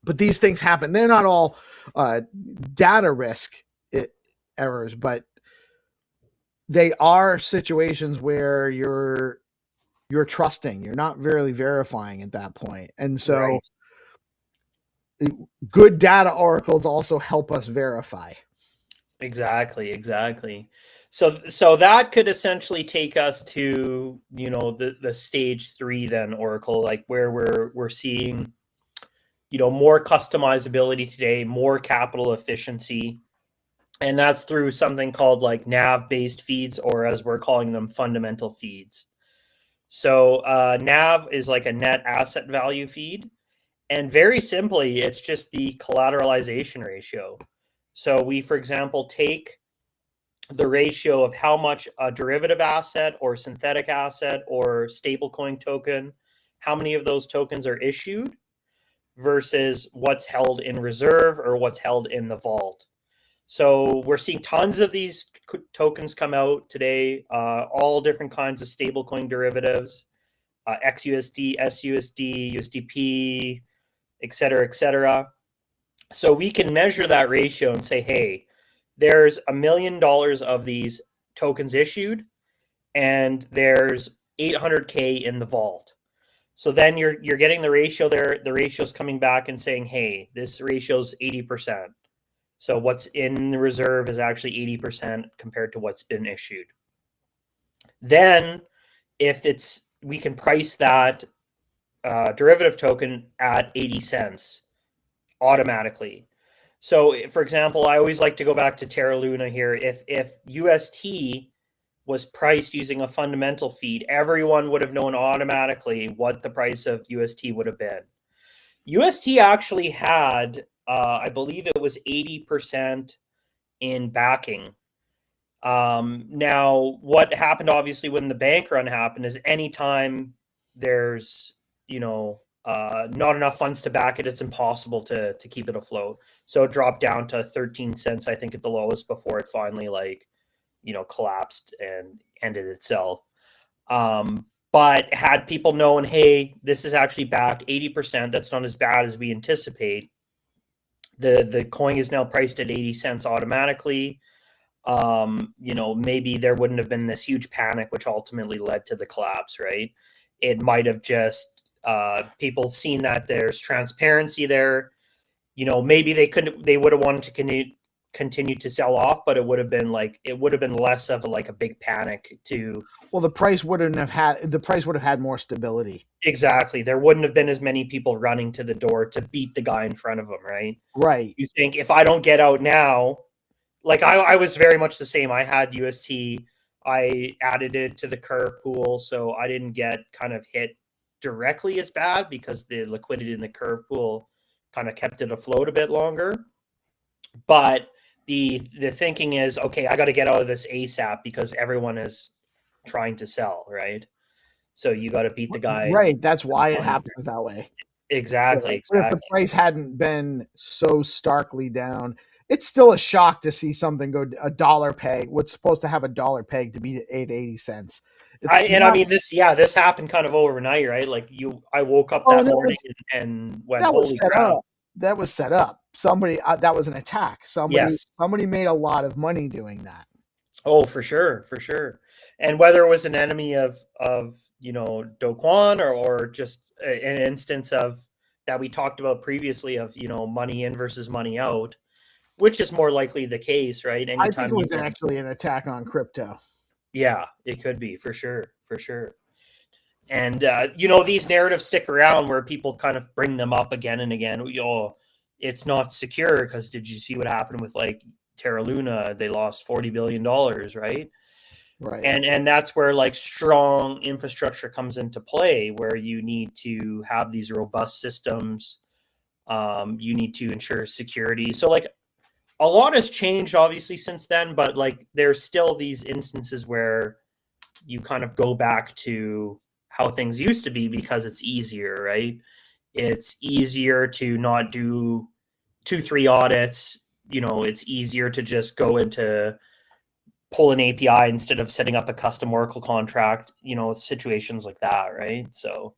but these things happen. They're not all data risk errors, but they are situations where you're trusting. You're not really verifying at that point, and so. Right. Good data oracles also help us verify. Exactly. So that could essentially take us to, the stage 3 then, Oracle, like where we're seeing, more customizability today, more capital efficiency. And that's through something called like NAV-based feeds, or as we're calling them, fundamental feeds. So NAV is like a net asset value feed. And very simply, it's just the collateralization ratio. So we, for example, take the ratio of how much a derivative asset or synthetic asset or stablecoin token, how many of those tokens are issued versus what's held in reserve or what's held in the vault. So we're seeing tons of these tokens come out today, all different kinds of stablecoin derivatives, XUSD, SUSD, USDP, et cetera. So we can measure that ratio and say, hey, there's $1 million of these tokens issued, and there's 800K in the vault. So then you're getting the ratio there. The ratio's coming back and saying, hey, this ratio's 80%. So what's in the reserve is actually 80% compared to what's been issued. Then we can price that derivative token at 80 cents automatically. So for example, I always like to go back to Terra Luna here. If UST was priced using a fundamental feed, everyone would have known automatically what the price of UST would have been. UST actually had, I believe it was 80% in backing. Now, what happened obviously when the bank run happened is anytime there's, not enough funds to back it, it's impossible to keep it afloat. So it dropped down to 13 cents, I think, at the lowest before it finally collapsed and ended itself. But had people known, hey, this is actually backed 80%, that's not as bad as we anticipate. The coin is now priced at 80 cents automatically. Maybe there wouldn't have been this huge panic, which ultimately led to the collapse, right? It might have just people seen that there's transparency there. Maybe they would have wanted to continue to sell off, but it would have been less of a big panic to. Well, the price would have had more stability. Exactly. There wouldn't have been as many people running to the door to beat the guy in front of them, right? Right. You think if I don't get out now, like I was very much the same. I had UST. I added it to the curve pool, so I didn't get kind of hit directly as bad because the liquidity in the curve pool kind of kept it afloat a bit longer. But the thinking is, okay, I got to get out of this ASAP because everyone is trying to sell, right? So you got to beat the guy. Right. That's why it happens that way. Exactly. If the price hadn't been so starkly down, it's still a shock to see something go a dollar peg. What's supposed to have a dollar peg to be at 80 cents. This happened kind of overnight, right? Like I woke up that morning and went, holy crap. That was set up. Somebody that was an attack. Somebody made a lot of money doing that. Oh, for sure. And whether it was an enemy of Do Kwon or just an instance of that we talked about previously of money in versus money out, which is more likely the case, right? I think it was actually an attack on crypto. Yeah, it could be for sure. And these narratives stick around where people kind of bring them up again and again. It's not secure because did you see what happened with Terra Luna? They lost $40 billion, right? Right. And that's where strong infrastructure comes into play, where you need to have these robust systems. You need to ensure security. So a lot has changed obviously since then, but like there's still these instances where you kind of go back to how things used to be because it's easier, right? It's easier to not do 2-3 audits. You know, it's easier to just go into pull an API instead of setting up a custom Oracle contract, you know, situations like that, right? So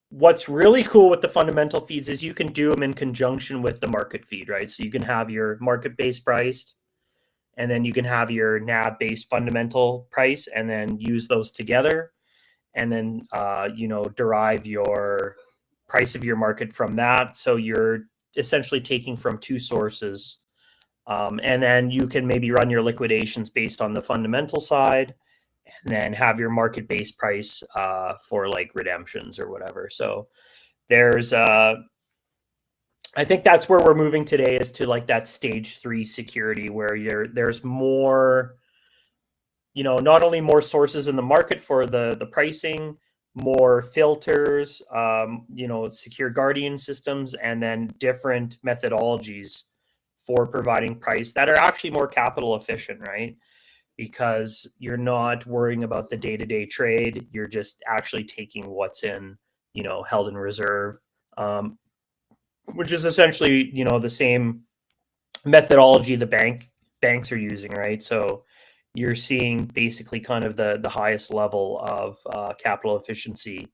what's really cool with the fundamental feeds is you can do them in conjunction with the market feed, right? So you can have your market-based priced, and then you can have your NAV-based fundamental price, and then use those together, and then you know, derive your price of your market from that. So you're essentially taking from two sources, and then you can maybe run your liquidations based on the fundamental side, and then have your market-based price for like redemptions or whatever. So there's I think that's where we're moving today, is to like that stage 3 security, where there's more, you know, not only more sources in the market for the pricing, more filters, you know, secure guardian systems, and then different methodologies for providing price that are actually more capital efficient, right? Because you're not worrying about the day-to-day trade. You're just actually taking what's in, you know, held in reserve, which is essentially, you know, the same methodology the banks are using, right? So you're seeing basically kind of the highest level of capital efficiency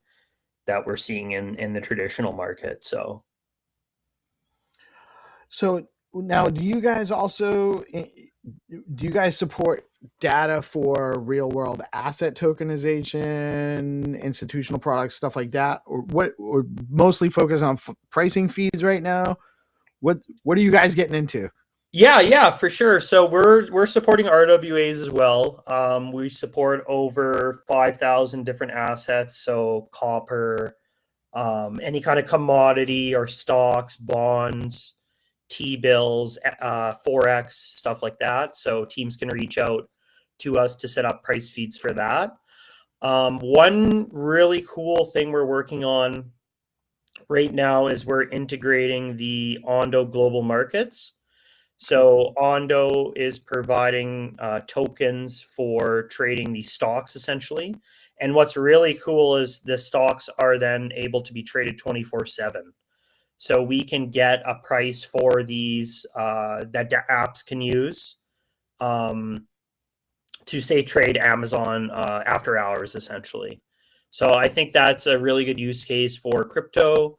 that we're seeing in the traditional market. So now, do you guys support data for real world asset tokenization, institutional products, stuff like that, or what? Or mostly focus on pricing feeds right now? What are you guys getting into? Yeah, for sure. So we're supporting RWAs as well. We support over 5,000 different assets. So copper, any kind of commodity or stocks, bonds, T-bills, Forex, stuff like that. So teams can reach out to us to set up price feeds for that. One really cool thing we're working on right now is we're integrating the Ondo global markets. So Ondo is providing tokens for trading the stocks essentially. And what's really cool is the stocks are then able to be traded 24/7. So we can get a price for these that the apps can use to say trade Amazon after hours essentially. So I think that's a really good use case for crypto.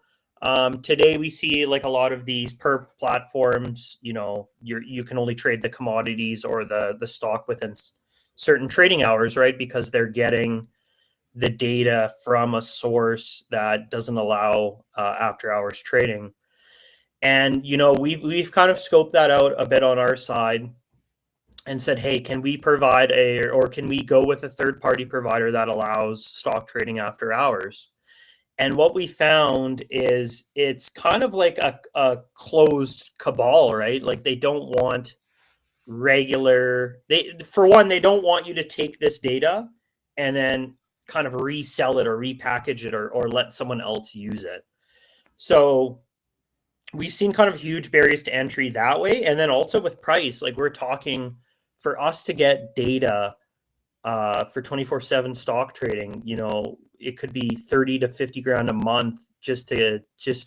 Today we see like a lot of these per platforms, you know, you can only trade the commodities or the stock within certain trading hours, right? Because they're getting the data from a source that doesn't allow after hours trading. And you know, we've kind of scoped that out a bit on our side and said, hey, can we provide or can we go with a third-party provider that allows stock trading after hours? And what we found is it's kind of like a closed cabal, right? Like they don't want for one, they don't want you to take this data and then kind of resell it or repackage it or let someone else use it. So we've seen kind of huge barriers to entry that way. And then also with price, like we're talking for us to get data for 24/7 stock trading, you know, it could be 30 to 50 grand a month just to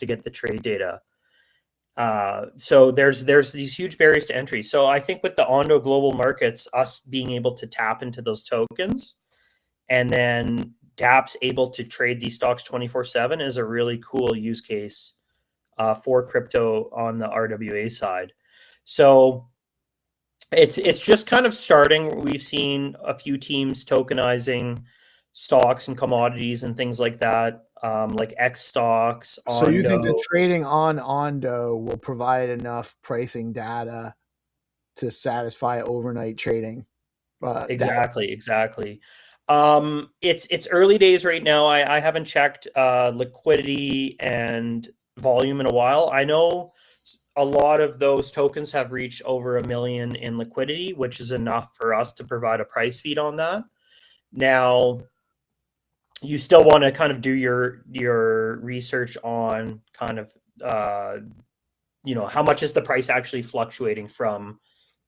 get the trade data. So there's these huge barriers to entry. So I think with the Ondo global markets, us being able to tap into those tokens, and then dApps able to trade these stocks 24/7 is a really cool use case for crypto on the RWA side. So it's just kind of starting. We've seen a few teams tokenizing stocks and commodities and things like that, like X stocks. So you think the trading on Ondo will provide enough pricing data to satisfy overnight trading? Exactly. It's early days right now. I haven't checked liquidity and volume in a while. I know a lot of those tokens have reached over 1 million in liquidity, which is enough for us to provide a price feed on that. Now, you still want to kind of do your research on kind of how much is the price actually fluctuating from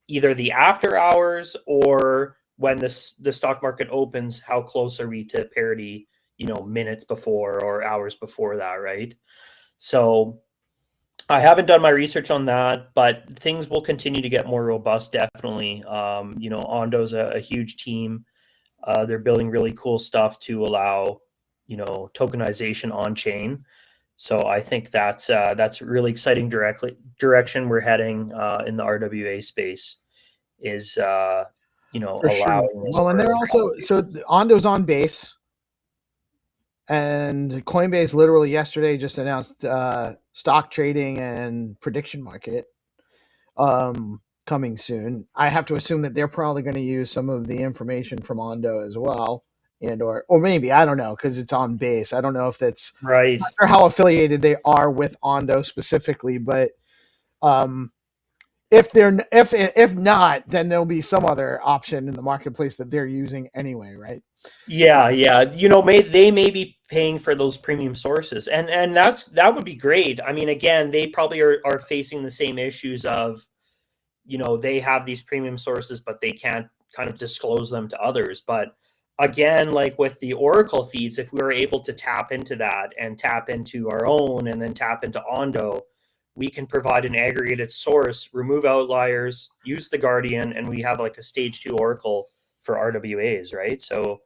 either the after hours or when the stock market opens, how close are we to parity, minutes before or hours before that, right? So I haven't done my research on that, but things will continue to get more robust, definitely. Ondo's a huge team. They're building really cool stuff to allow, tokenization on chain. So I think that's really exciting direction we're heading in the RWA space is, For sure. allowing this. Well, and they're also Ondo's on base, and Coinbase literally yesterday just announced stock trading and prediction market coming soon. I have to assume that they're probably going to use some of the information from Ondo as well, and or maybe, I don't know, because it's on base. I don't know if that's right. Not sure how affiliated they are with Ondo specifically, but if not, then there'll be some other option in the marketplace that they're using anyway, right? Yeah. They may be paying for those premium sources, and that would be great. I mean, again, they probably are facing the same issues of, they have these premium sources, but they can't kind of disclose them to others. But again, like with the Oracle feeds, if we were able to tap into that and tap into our own and then tap into Ondo, we can provide an aggregated source, remove outliers, use the Guardian, and we have like a stage 2 Oracle for RWAs, right? So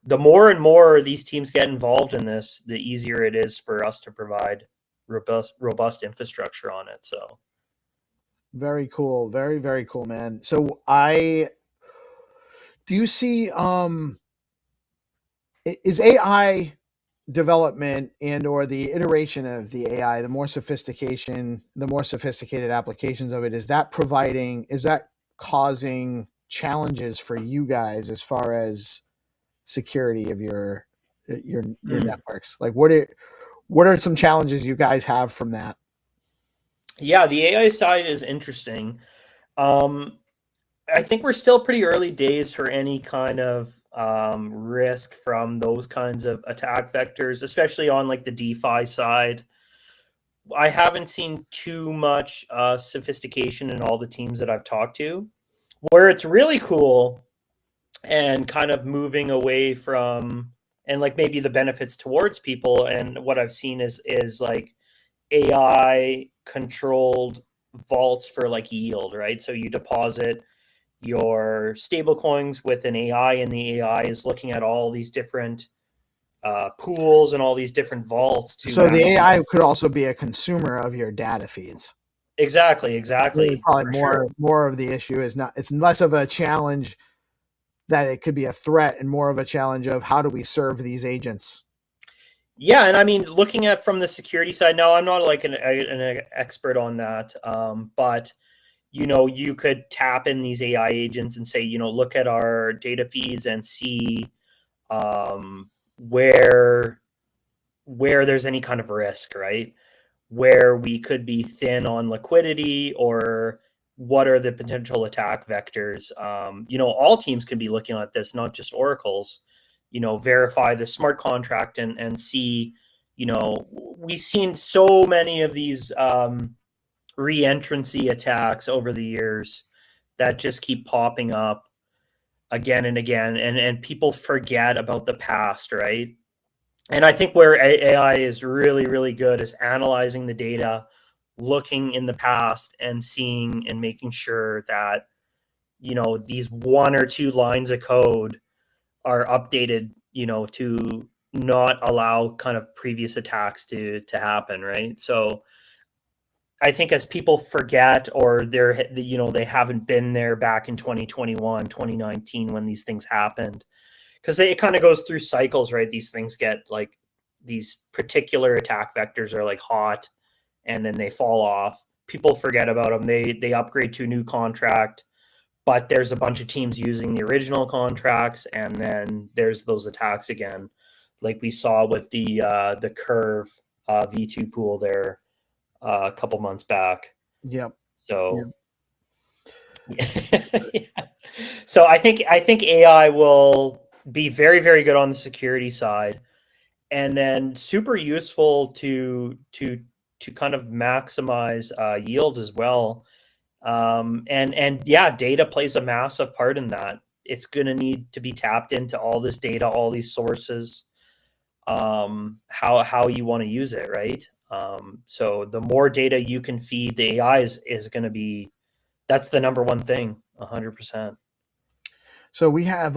the more and more these teams get involved in this, the easier it is for us to provide robust infrastructure on it. So very cool. Very, very cool, man. So do you see is AI development and or the iteration of the AI, the more sophisticated applications of it, is that causing challenges for you guys as far as security of your networks? Like what are some challenges you guys have from that? yeah, the AI side is interesting. I think we're still pretty early days for any kind of risk from those kinds of attack vectors, especially on like the DeFi side. I haven't seen too much sophistication in all the teams that I've talked to. Where it's really cool and kind of moving away from, and like maybe the benefits towards people, and what I've seen is like AI controlled vaults for like yield, right? So you deposit your stable coins with an AI, and the AI is looking at all these different pools and all these different vaults. So the AI could also be a consumer of your data feeds. Exactly. Really, probably more of the issue is not. It's less of a challenge that it could be a threat, and more of a challenge of how do we serve these agents. Yeah, and I mean, looking at from the security side, now I'm not like an expert on that, but you could tap in these AI agents and say, look at our data feeds and see where there's any kind of risk, right? Where we could be thin on liquidity, or what are the potential attack vectors. All teams can be looking at this, not just Oracle's. Verify the smart contract and see, we've seen so many of these re-entrancy attacks over the years that just keep popping up again and again, and people forget about the past, right? And I think where AI is really, really good is analyzing the data, looking in the past and seeing and making sure that, these 1 or 2 lines of code are updated, to not allow kind of previous attacks to happen, right? So I think as people forget, or they haven't been there back in 2021, 2019 when these things happened, because it kind of goes through cycles, right? These things get like, these particular attack vectors are like hot, and then they fall off. People forget about them. They upgrade to a new contract, but there's a bunch of teams using the original contracts, and then there's those attacks again, like we saw with the Curve V2 pool there a couple months back. Yep. So, yeah. So I think AI will be very, very good on the security side, and then super useful to to kind of maximize yield as well. And yeah, data plays a massive part in that. It's going to need to be tapped into all this data, all these sources, how you want to use it, right? So the more data you can feed the AI is going to be, that's the number one thing, 100%. So we have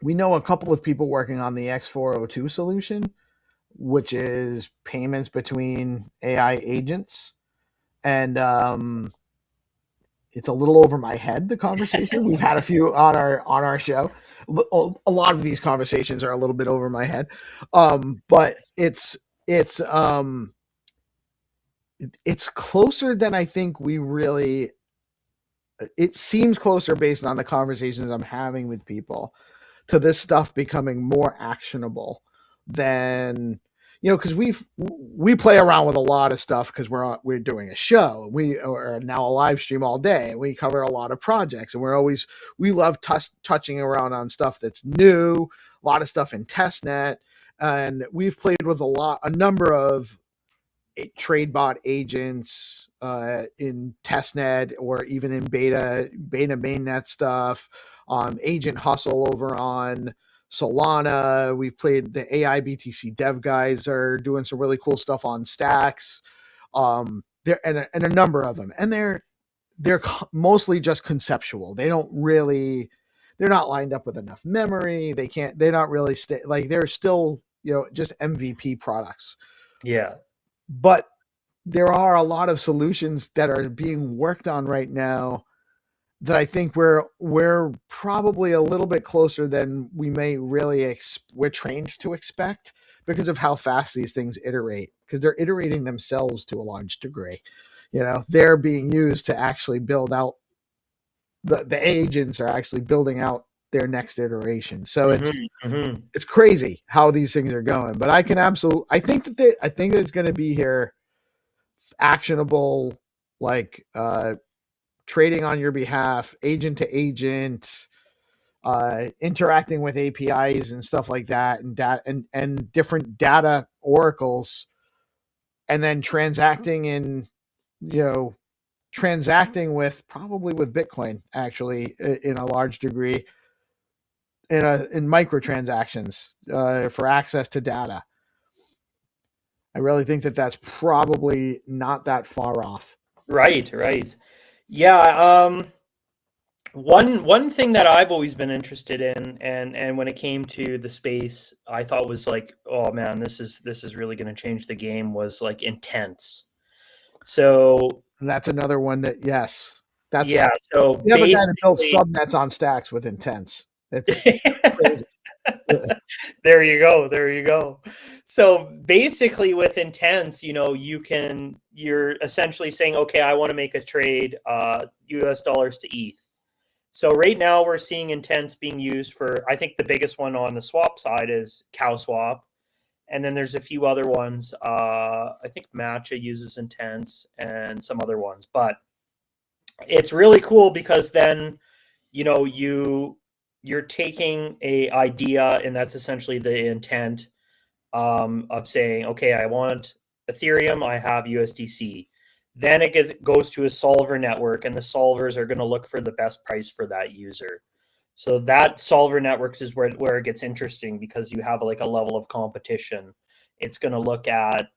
we know a couple of people working on the X402 solution, which is payments between AI agents, and it's a little over my head, the conversation. We've had a few on our show. A lot of these conversations are a little bit over my head, but it's closer than I think we really. It seems closer based on the conversations I'm having with people to this stuff becoming more actionable than, because we play around with a lot of stuff because we're doing a show. We are now a live stream all day, and we cover a lot of projects, and we love touching around on stuff that's new, a lot of stuff in testnet, and we've played with a number of trade bot agents in testnet or even in beta mainnet stuff. Agent Hustle over on Solana. We've played the AI BTC dev guys are doing some really cool stuff on Stacks. There and a number of them, and they're mostly just conceptual. They're not lined up with enough memory. They're not really they're still just MVP products. Yeah. But there are a lot of solutions that are being worked on right now that I think we're probably a little bit closer than we may really we're trained to expect because of how fast these things iterate, because they're iterating themselves to a large degree. They're being used to actually build out the agents are actually building out their next iteration. So it's crazy how these things are going, but I think that it's going to be here actionable, like trading on your behalf, agent to agent, interacting with APIs and stuff like that, and different data oracles, and then transacting probably with Bitcoin, actually, in a large degree, in microtransactions for access to data. I really think that that's probably not that far off. Right. Yeah. One thing that I've always been interested in, and when it came to the space, I thought was like, oh man, this is really going to change the game, was like intents. So that's another one that, yes, that's So we have a guy that built subnets on Stacks with intents. It's crazy. There you go. So basically with intents, you're essentially saying, okay, I want to make a trade US dollars to ETH. So right now we're seeing intents being used for, I think the biggest one on the swap side is CowSwap. And then there's a few other ones. I think Matcha uses intents and some other ones, but it's really cool because then, you're taking a idea, and that's essentially the intent of saying, okay, I want Ethereum, I have USDC. Then it goes to a solver network, and the solvers are going to look for the best price for that user. So that solver networks is where it gets interesting, because you have like a level of competition. It's going to look at,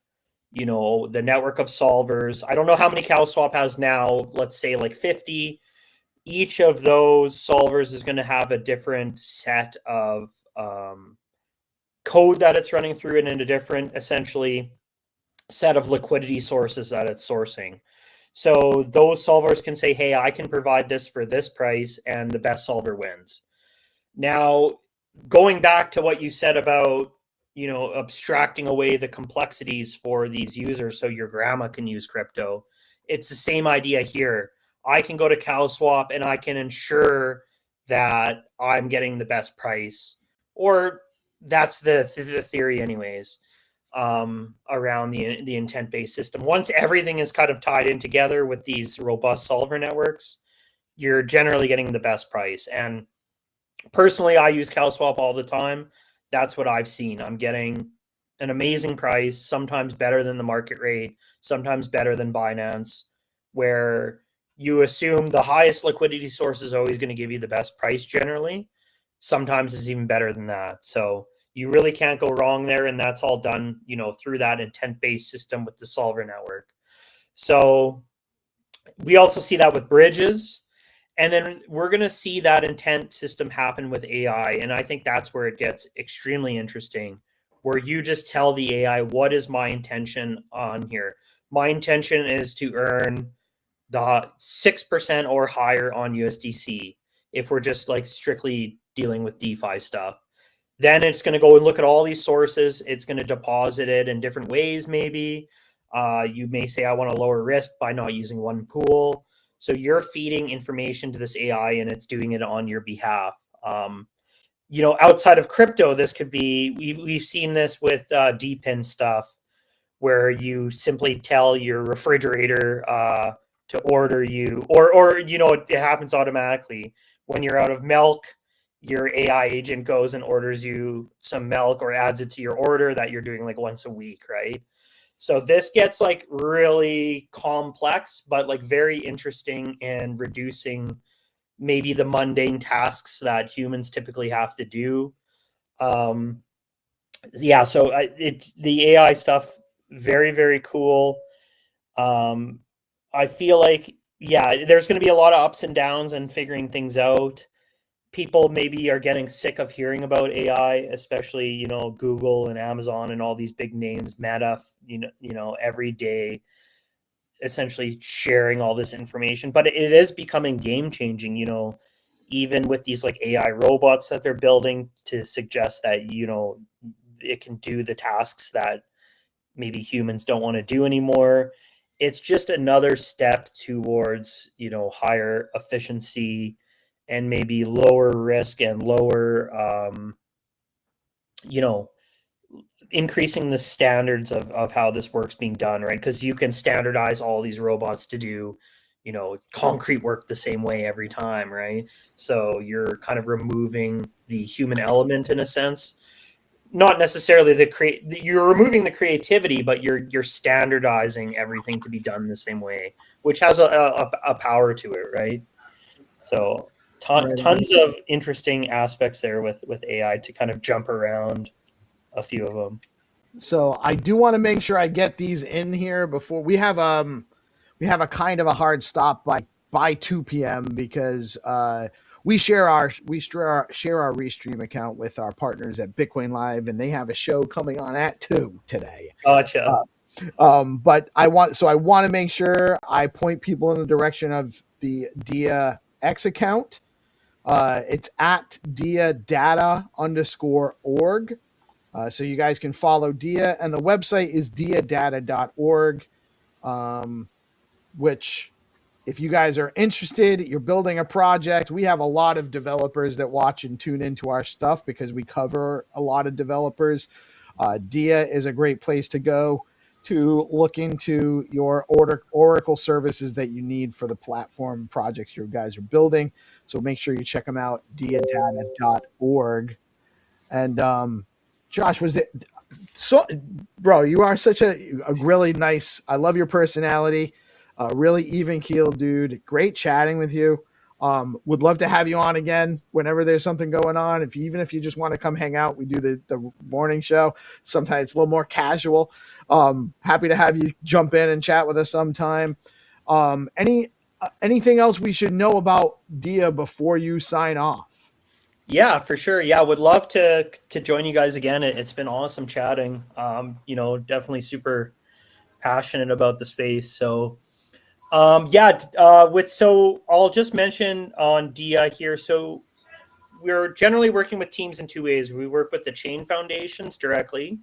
the network of solvers. I don't know how many CowSwap has now, let's say like 50. Each of those solvers is going to have a different set of code that it's running through, and in a different, essentially, set of liquidity sources that it's sourcing. So those solvers can say, hey, I can provide this for this price, and the best solver wins. Now, going back to what you said about, abstracting away the complexities for these users so your grandma can use crypto, it's the same idea here. I can go to CowSwap and I can ensure that I'm getting the best price, or that's the theory anyways, around the intent-based system. Once everything is kind of tied in together with these robust solver networks, you're generally getting the best price. And personally, I use CowSwap all the time. That's what I've seen. I'm getting an amazing price, sometimes better than the market rate, sometimes better than Binance, where you assume the highest liquidity source is always going to give you the best price generally. Sometimes it's even better than that. So you really can't go wrong there. And that's all done, through that intent-based system with the solver network. So we also see that with bridges. And then we're going to see that intent system happen with AI. And I think that's where it gets extremely interesting, where you just tell the AI, what is my intention on here? My intention is to earn the 6% or higher on USDC if we're just like strictly dealing with DeFi stuff. Then it's going to go and look at all these sources. It's going to deposit it in different ways, maybe. You may say, I want to lower risk by not using one pool. So you're feeding information to this AI and it's doing it on your behalf. Outside of crypto, this could be, we've seen this with DPIN stuff, where you simply tell your refrigerator to order you, or it happens automatically. When you're out of milk, your AI agent goes and orders you some milk or adds it to your order that you're doing like once a week, right? So this gets like really complex, but like very interesting in reducing maybe the mundane tasks that humans typically have to do. So the AI stuff, very, very cool. I feel like, there's going to be a lot of ups and downs and figuring things out. People maybe are getting sick of hearing about AI, especially, Google and Amazon and all these big names, Meta, every day, essentially sharing all this information. But it is becoming game changing, even with these like AI robots that they're building to suggest that, it can do the tasks that maybe humans don't want to do anymore. It's just another step towards, higher efficiency and maybe lower risk and lower, increasing the standards of how this work's being done, right? Because you can standardize all these robots to do, concrete work the same way every time, right? So you're kind of removing the human element in a sense. Not necessarily you're removing the creativity, but you're standardizing everything to be done the same way, which has a power to it, right? So tons of interesting aspects there with AI to kind of jump around a few of them. So I do want to make sure I get these in here before we have a kind of a hard stop by 2 p.m. because we share our Restream account with our partners at Bitcoin Live, and they have a show coming on at 2 today. Gotcha. But I want to make sure I point people in the direction of the DEX account. It's at diadata_org. So you guys can follow DIA, and the website is diadata.org, which if you guys are interested, you're building a project. We have a lot of developers that watch and tune into our stuff because we cover a lot of developers. DIA is a great place to go to look into your Oracle services that you need for the platform projects you guys are building. So make sure you check them out, diadata.org. And Josh, was it so, bro? You are such a really nice. I love your personality. Really even keeled dude. Great chatting with you. Would love to have you on again whenever there's something going on. Even if you just want to come hang out, we do the morning show. Sometimes it's a little more casual. Happy to have you jump in and chat with us sometime. Anything else we should know about DIA before you sign off? Yeah, for sure. Yeah, would love to join you guys again. It's been awesome chatting. Definitely super passionate about the space. So, I'll just mention on DIA here. So we're generally working with teams in two ways. We work with the chain foundations directly,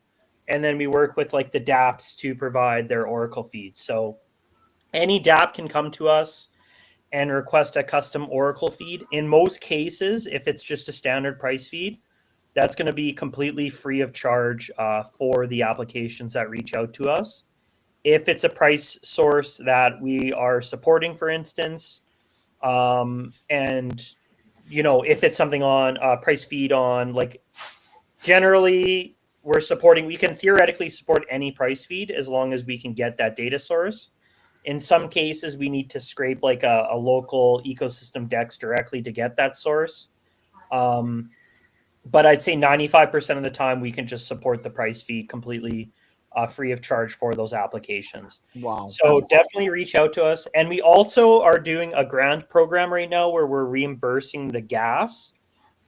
and then we work with like the dApps to provide their Oracle feeds. So any dApp can come to us and request a custom Oracle feed. In most cases, if it's just a standard price feed, that's going to be completely free of charge for the applications that reach out to us. If it's a price source that we are supporting, for instance, if it's something on price feed on, like generally we're supporting, we can theoretically support any price feed as long as we can get that data source. In some cases, we need to scrape like a local ecosystem DEX directly to get that source. But I'd say 95% of the time we can just support the price feed completely free of charge for those applications. Wow. So definitely reach out to us. And we also are doing a grant program right now where we're reimbursing the gas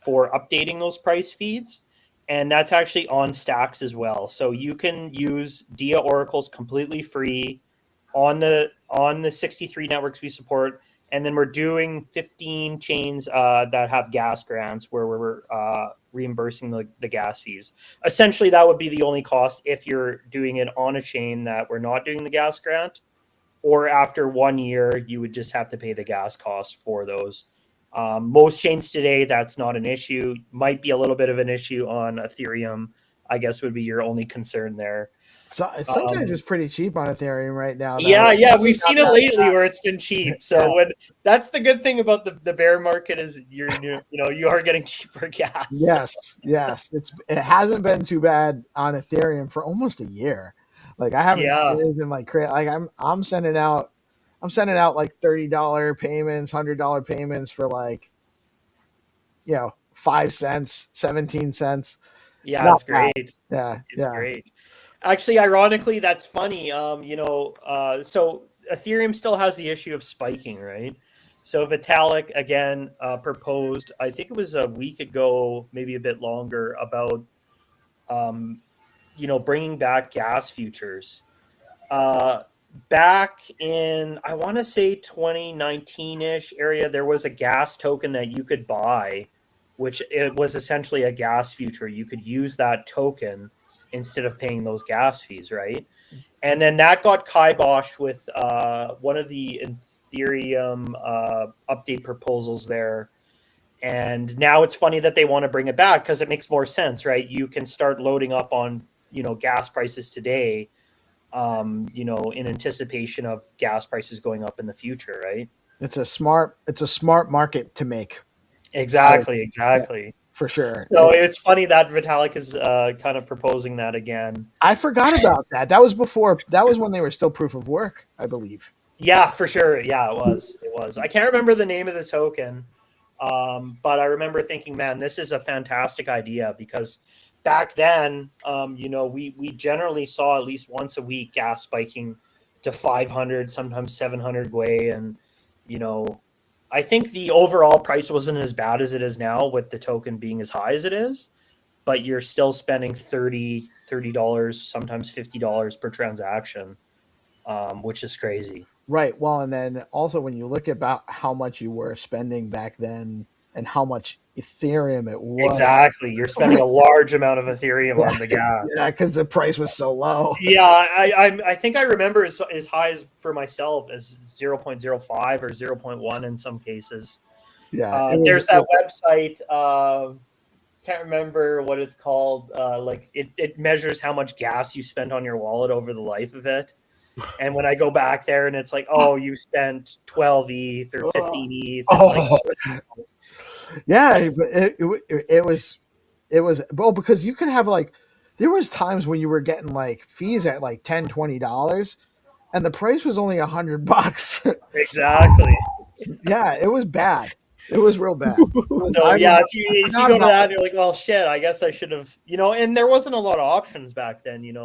for updating those price feeds. And that's actually on Stacks as well. So you can use DIA oracles completely free on the 63 networks we support. And then we're doing 15 chains that have gas grants where we're reimbursing the gas fees. Essentially, that would be the only cost if you're doing it on a chain that we're not doing the gas grant, or after 1 year, you would just have to pay the gas cost for those. Most chains today, that's not an issue. Might be a little bit of an issue on Ethereum, I guess would be your only concern there. So sometimes it's pretty cheap on Ethereum right now. Though. Yeah, we've seen it lately where it's been cheap. So when that's the good thing about the bear market is you are getting cheaper gas. Yes, it hasn't been too bad on Ethereum for almost a year. Like I haven't been like I'm sending out like $30 payments, $100 payments for like 5 cents, 17 cents. Yeah, Not it's great. bad. Yeah, it's great. Actually, ironically, that's funny. So Ethereum still has the issue of spiking, right? So Vitalik again proposed, I think it was a week ago, maybe a bit longer, about bringing back gas futures. Back in, I want to say 2019-ish area, there was a gas token that you could buy, which it was essentially a gas future. You could use that token instead of paying those gas fees, right? And then that got kiboshed with one of the Ethereum update proposals there. And now it's funny that they want to bring it back because it makes more sense, right? You can start loading up on, gas prices today, in anticipation of gas prices going up in the future, right? It's a smart market to make. Exactly. Yeah, for sure. So it's funny that Vitalik is kind of proposing that again. I forgot about that. That was when they were still proof of work, I believe. Yeah, for sure. Yeah, it was. I can't remember the name of the token, but I remember thinking, man, this is a fantastic idea because back then, we generally saw at least once a week gas spiking to 500, sometimes 700 Gwei, and I think the overall price wasn't as bad as it is now with the token being as high as it is, but you're still spending $30, sometimes $50 per transaction, which is crazy. Right. Well, and then also when you look about how much you were spending back then and how much Ethereum it was. Exactly. You're spending a large amount of Ethereum on the gas. Yeah, because the price was so low. Yeah, I think I remember as high as for myself as 0.05 or 0.1 in some cases. Yeah. There's that website. Can't remember what it's called. It measures how much gas you spent on your wallet over the life of it. And when I go back there and it's like, oh, you spent 12 ETH or 15 ETH. Yeah, but it was well, because you could have there was times when you were getting like fees at like $10-$20 and the price was only $100. Exactly. Yeah, it was bad. It was real bad. So if you go to that and you're like, well, shit, I guess I should have, and there wasn't a lot of options back then, you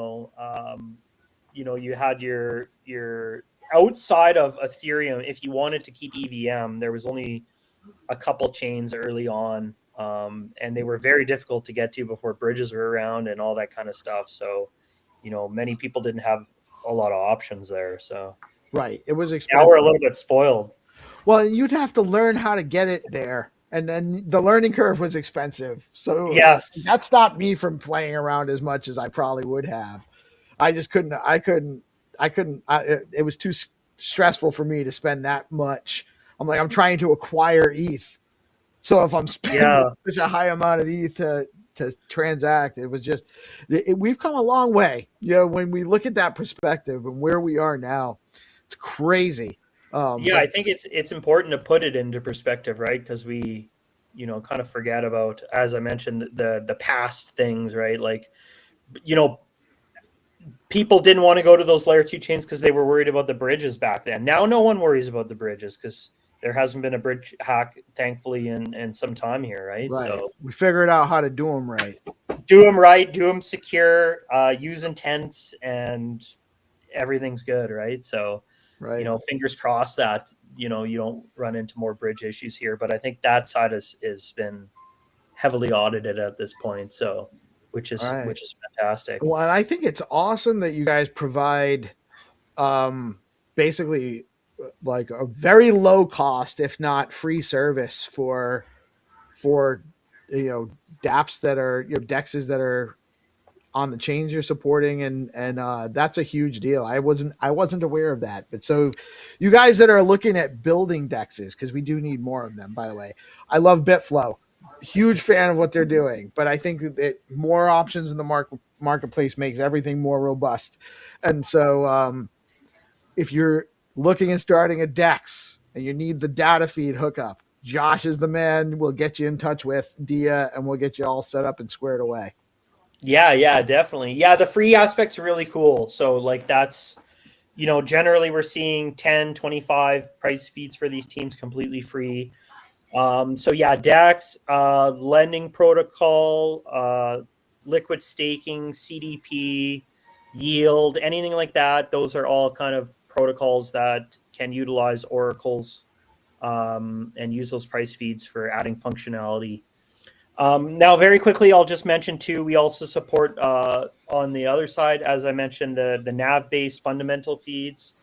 had your outside of Ethereum, if you wanted to keep EVM, there was only a couple chains early on, and they were very difficult to get to before bridges were around and all that kind of stuff. So, many people didn't have a lot of options there. So, right, it was expensive. Now we're a little bit spoiled. Well, you'd have to learn how to get it there, and then the learning curve was expensive. So yes, that stopped me from playing around as much as I probably would have. I just couldn't. It was too stressful for me to spend that much. I'm trying to acquire ETH. So if I'm spending such a high amount of ETH to transact, it was just, we've come a long way. When we look at that perspective and where we are now, it's crazy. I think it's important to put it into perspective, right? Because we, kind of forget about, as I mentioned, the past things, right? Like you know, people didn't want to go to those layer 2 chains because they were worried about the bridges back then. Now no one worries about the bridges because there hasn't been a bridge hack, thankfully, in some time here, right? Right. So we figured out how to do them right. Do them right, do them secure, use intents, and everything's good, right? So, right. You know, fingers crossed that, you know, you don't run into more bridge issues here. But I think that side has been heavily audited at this point. So, which is fantastic. Well, and I think it's awesome that you guys provide basically like a very low cost, if not free service for you know DApps that are DEXs that are on the chains you're supporting, and that's a huge deal. I wasn't aware of that. But so you guys that are looking at building DEXs, because we do need more of them, by the way. I love Bitflow. Huge fan of what they're doing, but I think that more options in the marketplace makes everything more robust. And so if you're looking at starting a DEX and you need the data feed hookup, Josh is the man. We'll get you in touch with Dia, and we'll get you all set up and squared away. Yeah, definitely. Yeah, the free aspect's really cool. So like that's, you know, generally we're seeing 10, 25 price feeds for these teams completely free. So yeah, DEX, lending protocol, liquid staking, CDP, yield, anything like that. Those are all kind of protocols that can utilize oracles and use those price feeds for adding functionality. Now, very quickly, I'll just mention too, we also support on the other side, as I mentioned, the nav-based fundamental feeds.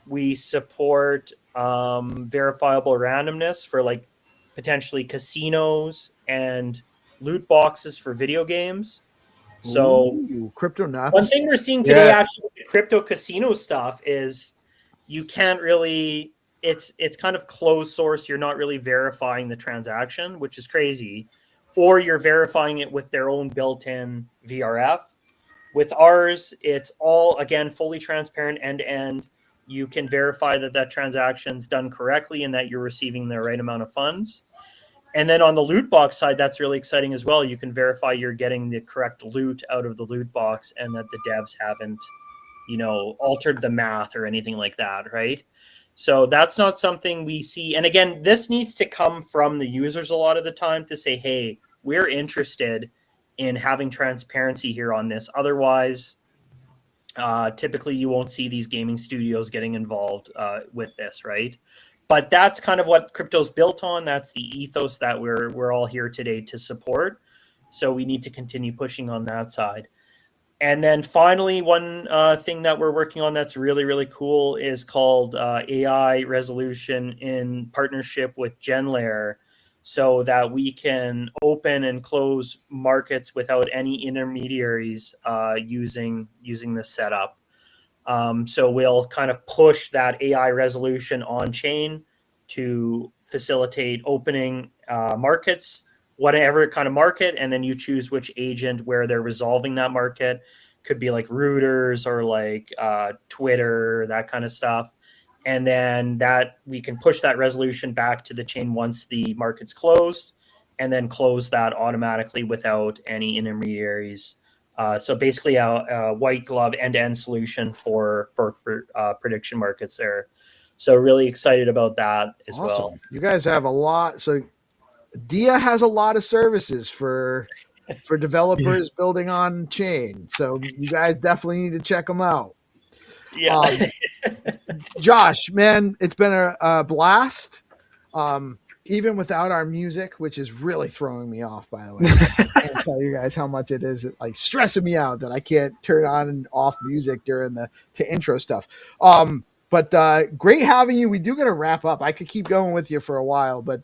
We support verifiable randomness for like potentially casinos and loot boxes for video games. So crypto nuts. One thing we're seeing today actually with the crypto casino stuff is you can't really, it's kind of closed source. You're not really verifying the transaction, which is crazy. Or you're verifying it with their own built-in VRF. With ours, it's all, again, fully transparent end-to-end. You can verify that that transaction's done correctly and that you're receiving the right amount of funds. And then on the loot box side, that's really exciting as well. You can verify you're getting the correct loot out of the loot box and that the devs haven't, you know, altered the math or anything like that, right? So that's not something we see. And again, this needs to come from the users a lot of the time to say, hey, we're interested in having transparency here on this. Otherwise, typically you won't see these gaming studios getting involved with this, right? But that's kind of what crypto's built on. That's the ethos that we're all here today to support. So we need to continue pushing on that side. And then finally, one thing that we're working on that's really, really cool is called AI resolution in partnership with GenLayer, so that we can open and close markets without any intermediaries using this setup. So we'll kind of push that AI resolution on chain to facilitate opening markets, whatever kind of market, and then you choose which agent where they're resolving that market. Could be like routers or like Twitter, that kind of stuff. And then that we can push that resolution back to the chain once the market's closed, and then close that automatically without any intermediaries. So basically a white glove end-to-end solution for prediction markets there. So really excited about that as well. You guys have a lot. So Dia has a lot of services for developers building on chain. So you guys definitely need to check them out. Yeah. Josh, man, it's been a blast. Even without our music, which is really throwing me off, by the way. I can't tell you guys how much it is like stressing me out that I can't turn on and off music during the intro stuff. But great having you. We do got to wrap up. I could keep going with you for a while, but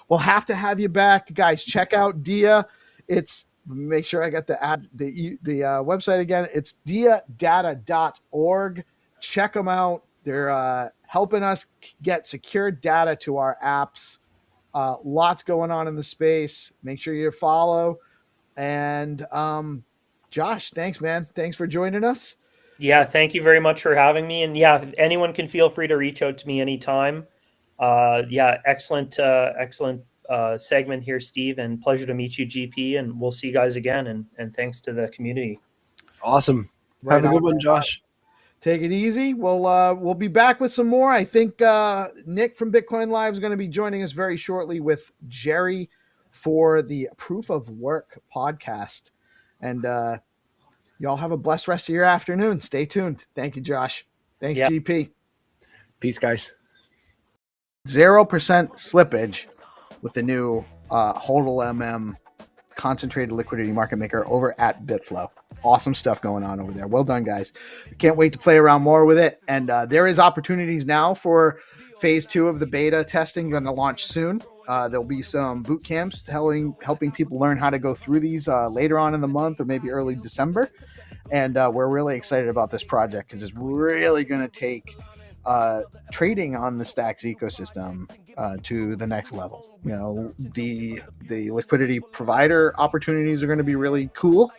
we'll have to have you back, guys. Check out Dia. It's make sure I got the website again. It's diadata.org. Check them out. They're helping us get secure data to our apps. Lots going on in the space. Make sure you follow. And Josh, thanks, man. Thanks for joining us. Yeah, thank you very much for having me. And yeah, anyone can feel free to reach out to me anytime. Yeah, excellent segment here, Steve, and pleasure to meet you, GP. And we'll see you guys again. And thanks to the community. Awesome. Right Have a good on, one, right Josh. Take it easy. We'll be back with some more. I think Nick from Bitcoin Live is going to be joining us very shortly with Jerry for the Proof of Work podcast. And y'all have a blessed rest of your afternoon. Stay tuned. Thank you, Josh. Thanks, Yeah. GP. Peace, guys. 0% slippage with the new HODLMM concentrated liquidity market maker over at Bitflow. Awesome stuff going on over there. Well done, guys. Can't wait to play around more with it. And there is opportunities now for phase 2 of the beta testing going to launch soon. There'll be some boot camps helping people learn how to go through these later on in the month or maybe early December. And we're really excited about this project because it's really going to take trading on the Stacks ecosystem to the next level. You know, the liquidity provider opportunities are going to be really cool,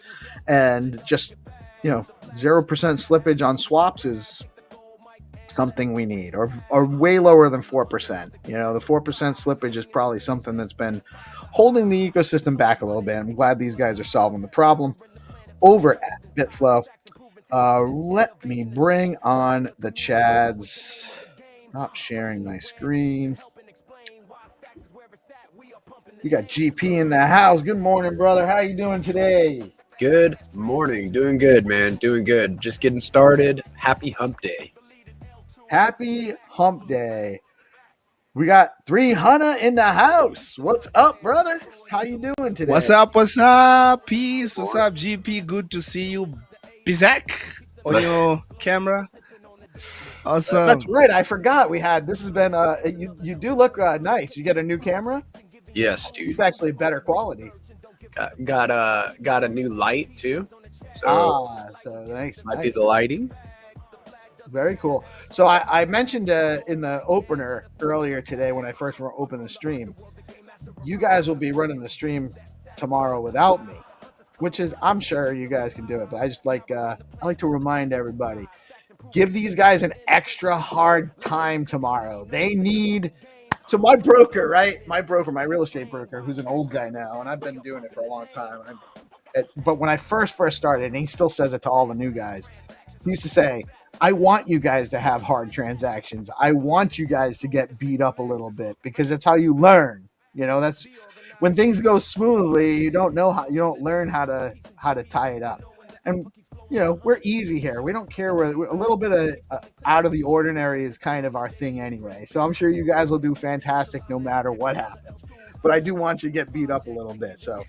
and just 0% slippage on swaps is something we need, or way lower than 4%. The 4% slippage is probably something that's been holding the ecosystem back a little bit. I'm glad these guys are solving the problem over at Bitflow. Let me bring on the Chads. Stop sharing my screen. We got GP in the house. Good morning, brother. How you doing today? Good morning. Doing good, man. Doing good. Just getting started. Happy hump day. Happy hump day. We got 300 in the house. What's up, brother? How you doing today? What's up? What's up? Peace. What's up, GP? Good to see you. Bizak on your camera. Awesome. That's right. I forgot we had. This has been. You do look nice. You get a new camera. Yes, dude. It's actually better quality. Got a new light too. So so nice. Might be the lighting. Very cool. So I mentioned in the opener earlier today when I first opened the stream, you guys will be running the stream tomorrow without me, which is, I'm sure you guys can do it, but I just I like to remind everybody, give these guys an extra hard time tomorrow. They need. So my broker, right? My real estate broker, who's an old guy now, and I've been doing it for a long time. But when I first started, and he still says it to all the new guys, he used to say, I want you guys to have hard transactions. I want you guys to get beat up a little bit because that's how you learn. That's when things go smoothly. You don't learn how to tie it up. And we're easy here. We don't care. We're a little bit of out of the ordinary is kind of our thing anyway. So I'm sure you guys will do fantastic no matter what happens. But I do want you to get beat up a little bit. So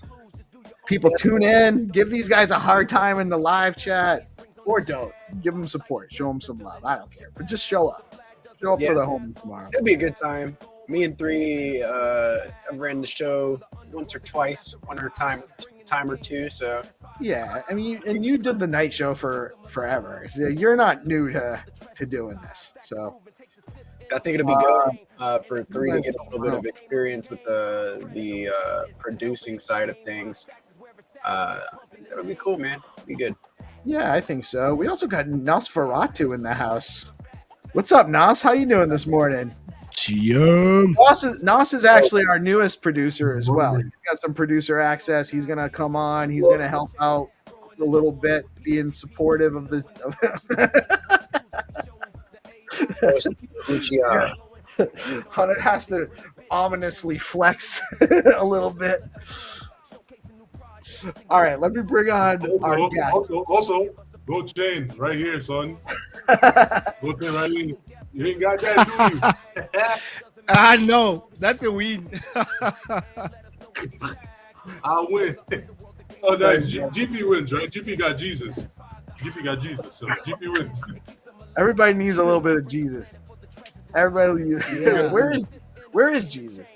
people tune in, give these guys a hard time in the live chat, or don't. Give them support. Show them some love. I don't care. But just show up. Show up for the homies tomorrow. It'll be a good time. Me and 3 have ran the show once or twice, one or time or two. So yeah, I mean, and you did the night show for forever. So you're not new to doing this. So I think it'll be good for 3 to get a little bit of experience with the producing side of things. That'll be cool, man. Be good. Yeah, I think so. We also got Nosferatu in the house. What's up, Nos? How you doing this morning? Nos is actually our newest producer as well. He's got some producer access. He's gonna come on. He's gonna help out a little bit, being supportive of the. Hunter has to ominously flex a little bit. All right, let me bring on our guest. Also, go chain right here, son. Go chain right here. You ain't got that, do you? I know. That's a win. I'll win. Oh, nice. GP wins, right? GP got Jesus. GP got Jesus, so GP wins. Everybody needs a little bit of Jesus. Everybody needs. Yeah. Where is Jesus?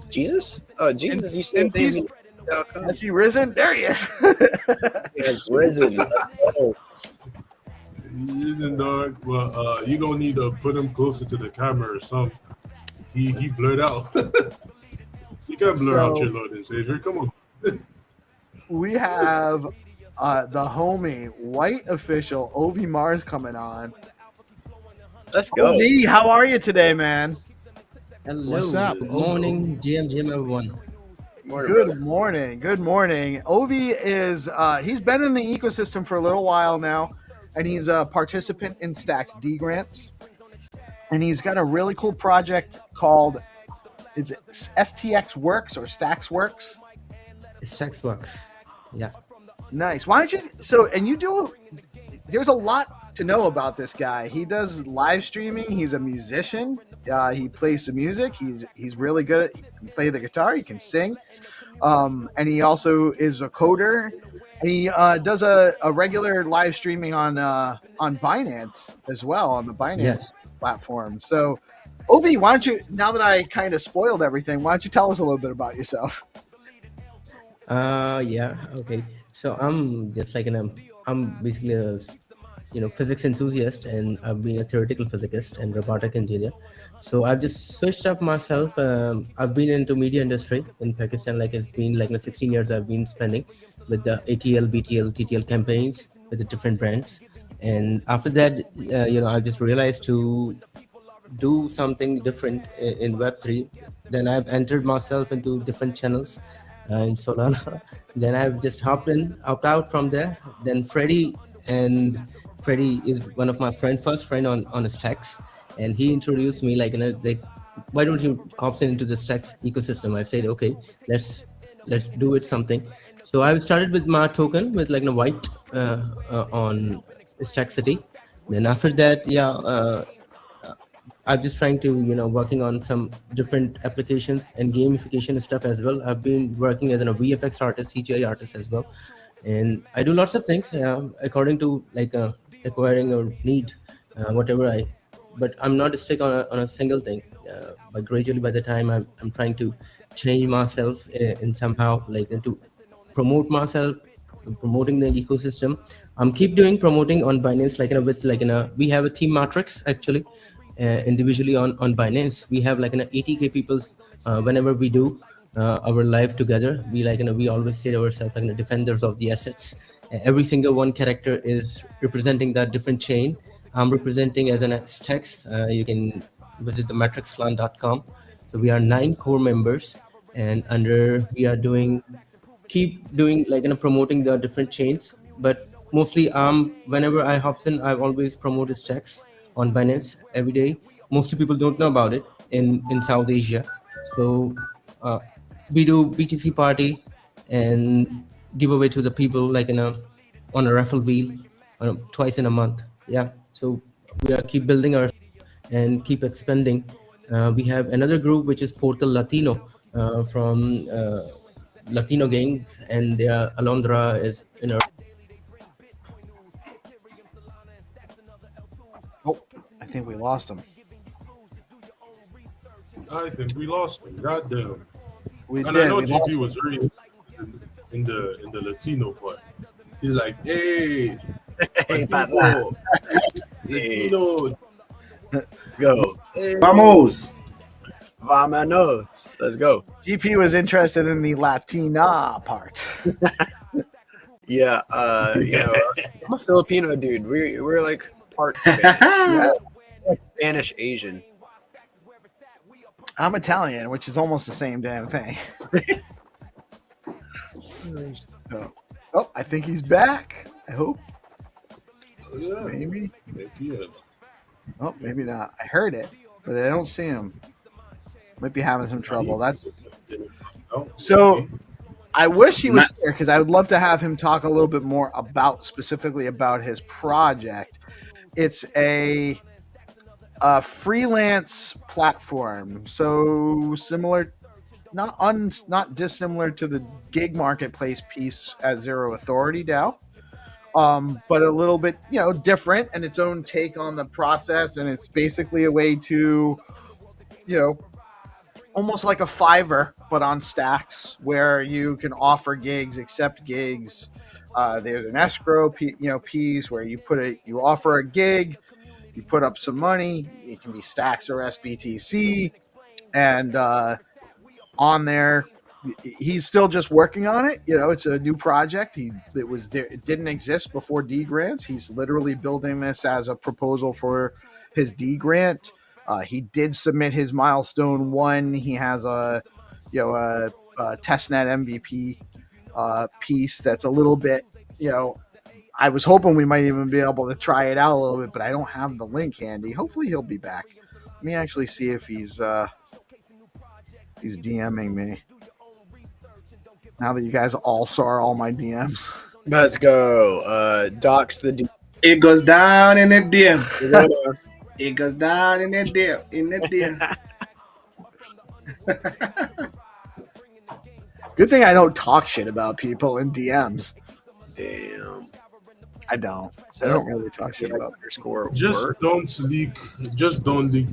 Jesus? Oh, Jesus! You said peace. Has he risen? There he is. He has risen. Let's go. He isn't, dog. Well, you gonna need to put him closer to the camera or something. He blurred out. You can't blur out your Lord and Savior. Come on. We have the homie white official Ovi Mars coming on. Let's go. Ovi, how are you today, man? Hello. What's up? Good morning, GM, everyone. Morning, Good brother. morning. Good morning. Ovi is he's been in the ecosystem for a little while now, and he's a participant in Stacks D grants. And he's got a really cool project called, is it STX Works or Stacks Works? Stacks Works. Yeah. Nice. Why don't you there's a lot to know about this guy. He does live streaming. He's a musician. He plays some music. He's really good. He can play the guitar. He can sing. And he also is a coder. And he does a regular live streaming on Binance as well, on the Binance platform. So, Ovi, why don't you, now that I kind of spoiled everything, why don't you tell us a little bit about yourself? Yeah. Okay. So I'm just like I'm basically a physics enthusiast, and I've been a theoretical physicist and robotic engineer. So I've just switched up myself. I've been into media industry in Pakistan. Like it's been like 16 years I've been spending with the ATL, BTL, TTL campaigns with the different brands. And after that, I just realized to do something different in Web3. Then I've entered myself into different channels in Solana. Then I've just hopped out from there. Then Freddie is one of my first friend on Stacks, and he introduced me like why don't you opt into the Stacks ecosystem? I said okay, let's do it something. So I started with my token with like a white on Stack City. Then after that, I'm just trying to, working on some different applications and gamification stuff as well. I've been working as a VFX artist, CGI artist as well. And I do lots of things according to like acquiring or need, but I'm not stuck on a single thing. But gradually by the time I'm trying to change myself in somehow like to promote myself, promoting the ecosystem. I'm keep doing promoting on Binance, we have a team matrix actually. Individually on Binance, we have like 80K people whenever we do our live together. We always say ourselves like defenders of the assets. Every single one character is representing that different chain. I'm representing as an Stacks. You can visit the matrixclan.com. So we are 9 core members, and we are keep doing promoting the different chains. But mostly whenever I hop in, I always promote Stacks on Binance every day. Most people don't know about it in South Asia. So we do BTC party and give away to the people on a raffle wheel twice in a month. Yeah. So we are keep building our and keep expanding. We have another group which is Portal Latino from Latino gangs, and Alondra is in our. Oh, I think we lost him. I think we lost him. Goddamn. We and did. I know We GP was very in the Latino part. He's like, hey, people, Latino. Let's go. Hey. Vamos. Vámonos. Let's go. GP was interested in the Latina part. Yeah, I'm a Filipino dude. We're like part Spanish. Like Spanish Asian. I'm Italian, which is almost the same damn thing. So, I think he's back. I hope. Oh, yeah. Maybe. Yeah. Oh, maybe not. I heard it, but I don't see him. Might be having some trouble. So. I wish he was here because I would love to have him talk a little bit more specifically about his project. It's a freelance platform, so similar, not dissimilar to the gig marketplace piece at Zero Authority DAO, but a little bit different and its own take on the process. And it's basically a way to almost like a Fiverr, but on Stacks, where you can offer gigs, accept gigs. There's an escrow piece where you offer a gig, you put up some money. It can be Stacks or SBTC, and on there, he's still just working on it. It's a new project. It didn't exist before D grants. He's literally building this as a proposal for his D grant. He did submit his milestone 1. He has a testnet MVP piece that's a little bit, I was hoping we might even be able to try it out a little bit, but I don't have the link handy. Hopefully he'll be back. Let me actually see if he's DMing me. Now that you guys all saw all my DMs. Let's go. Docs the DM. It goes down in the DM. It goes down in the DM. In the DM. Good thing I don't talk shit about people in DMs. Damn. I don't really talk shit about underscore. Just don't leak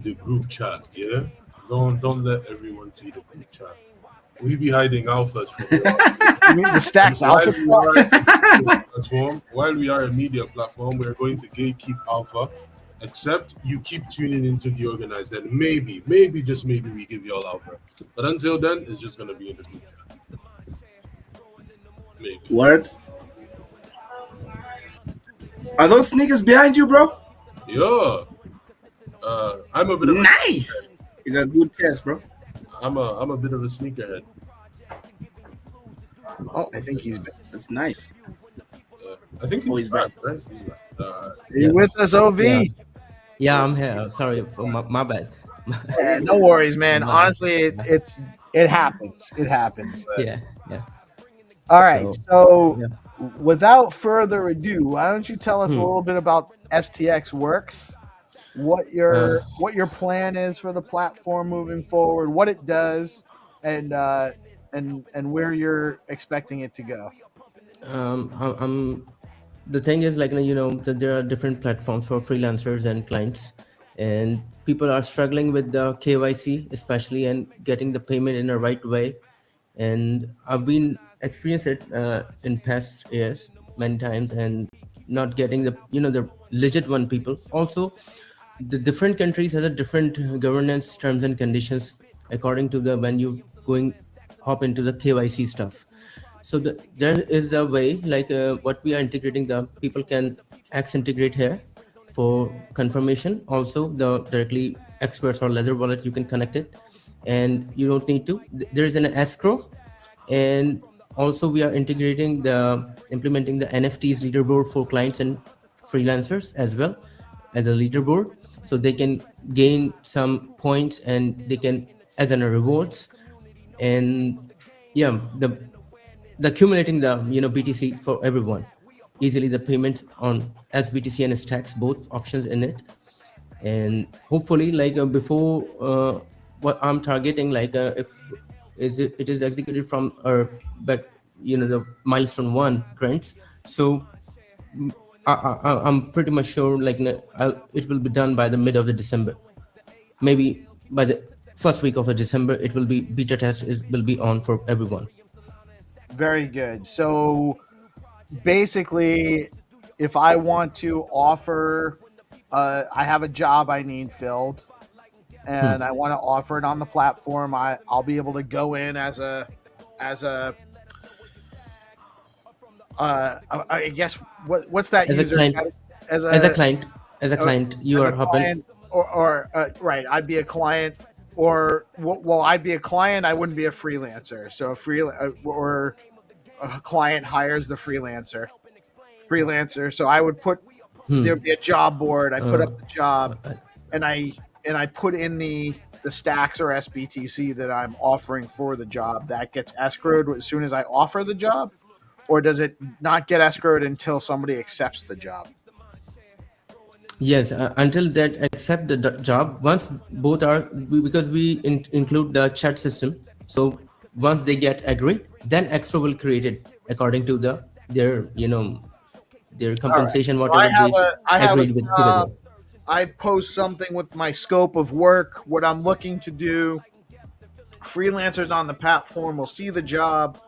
the group chat, yeah? Don't let everyone see the group chat. We be hiding alphas from You mean the Stacks alpha platform? While we are a media platform, we're going to gatekeep alpha, except you keep tuning into the organized. Then maybe, just maybe we give you all alpha. But until then, it's just gonna be in the group chat. Maybe. Word. Are those sneakers behind you, bro? Yeah. I'm a bit of nice. It's a good test, bro. I'm a bit of a sneakerhead. Oh, I think he's back. That's nice. I think he's back, right? He's back. Are you with us, OV? Yeah, I'm here. Sorry for my bad. Yeah, no worries, man. Honestly, it happens. It happens. Yeah. All right. So without further ado, why don't you tell us a little bit about STX Works? What your plan is for the platform moving forward, what it does, and where you're expecting it to go. The thing is, like, that there are different platforms for freelancers and clients, and people are struggling with the KYC especially, and getting the payment in the right way. And I've been experienced it in past years many times, and not getting the legit one people. Also, the different countries has a different governance terms and conditions according to the when you hop into the KYC stuff. So there is the way, like what we are integrating, the people can integrate here for confirmation. Also, the directly experts or Ledger wallet, you can connect it, and you don't need to. There is an escrow, and also we are implementing the NFTs leaderboard for clients and freelancers as well as a leaderboard, so they can gain some points and they can as an rewards. And the accumulating the BTC for everyone easily, the payments on SBTC and stacks, both options in it. And hopefully, like before what I'm targeting, like if it is executed from our back, the milestone 1 grants. So I'm pretty much sure, like it will be done by the mid of the December. Maybe by the first week of the December, it will be beta test. It will be on for everyone. Very good. So basically, if I want to offer, I have a job I need filled, and I want to offer it on the platform, I'll be able to go in as a I guess what's that as user? A client, as a client, you are hopping. Or right, I'd be a client, or well, I'd be a client. I wouldn't be a freelancer. So or a client hires the freelancer. So I would put there'd be a job board. I put up the job, and I put in the stacks or SBTC that I'm offering for the job. That gets escrowed as soon as I offer the job, or does it not get escrowed until somebody accepts the job? Yes, until that accept the job. Once both are, because we include the chat system. So once they get agreed, then extra will create it according to their compensation, Right. whatever I have agreed with together. I post something with my scope of work, what I'm looking to do. Freelancers on the platform will see the job,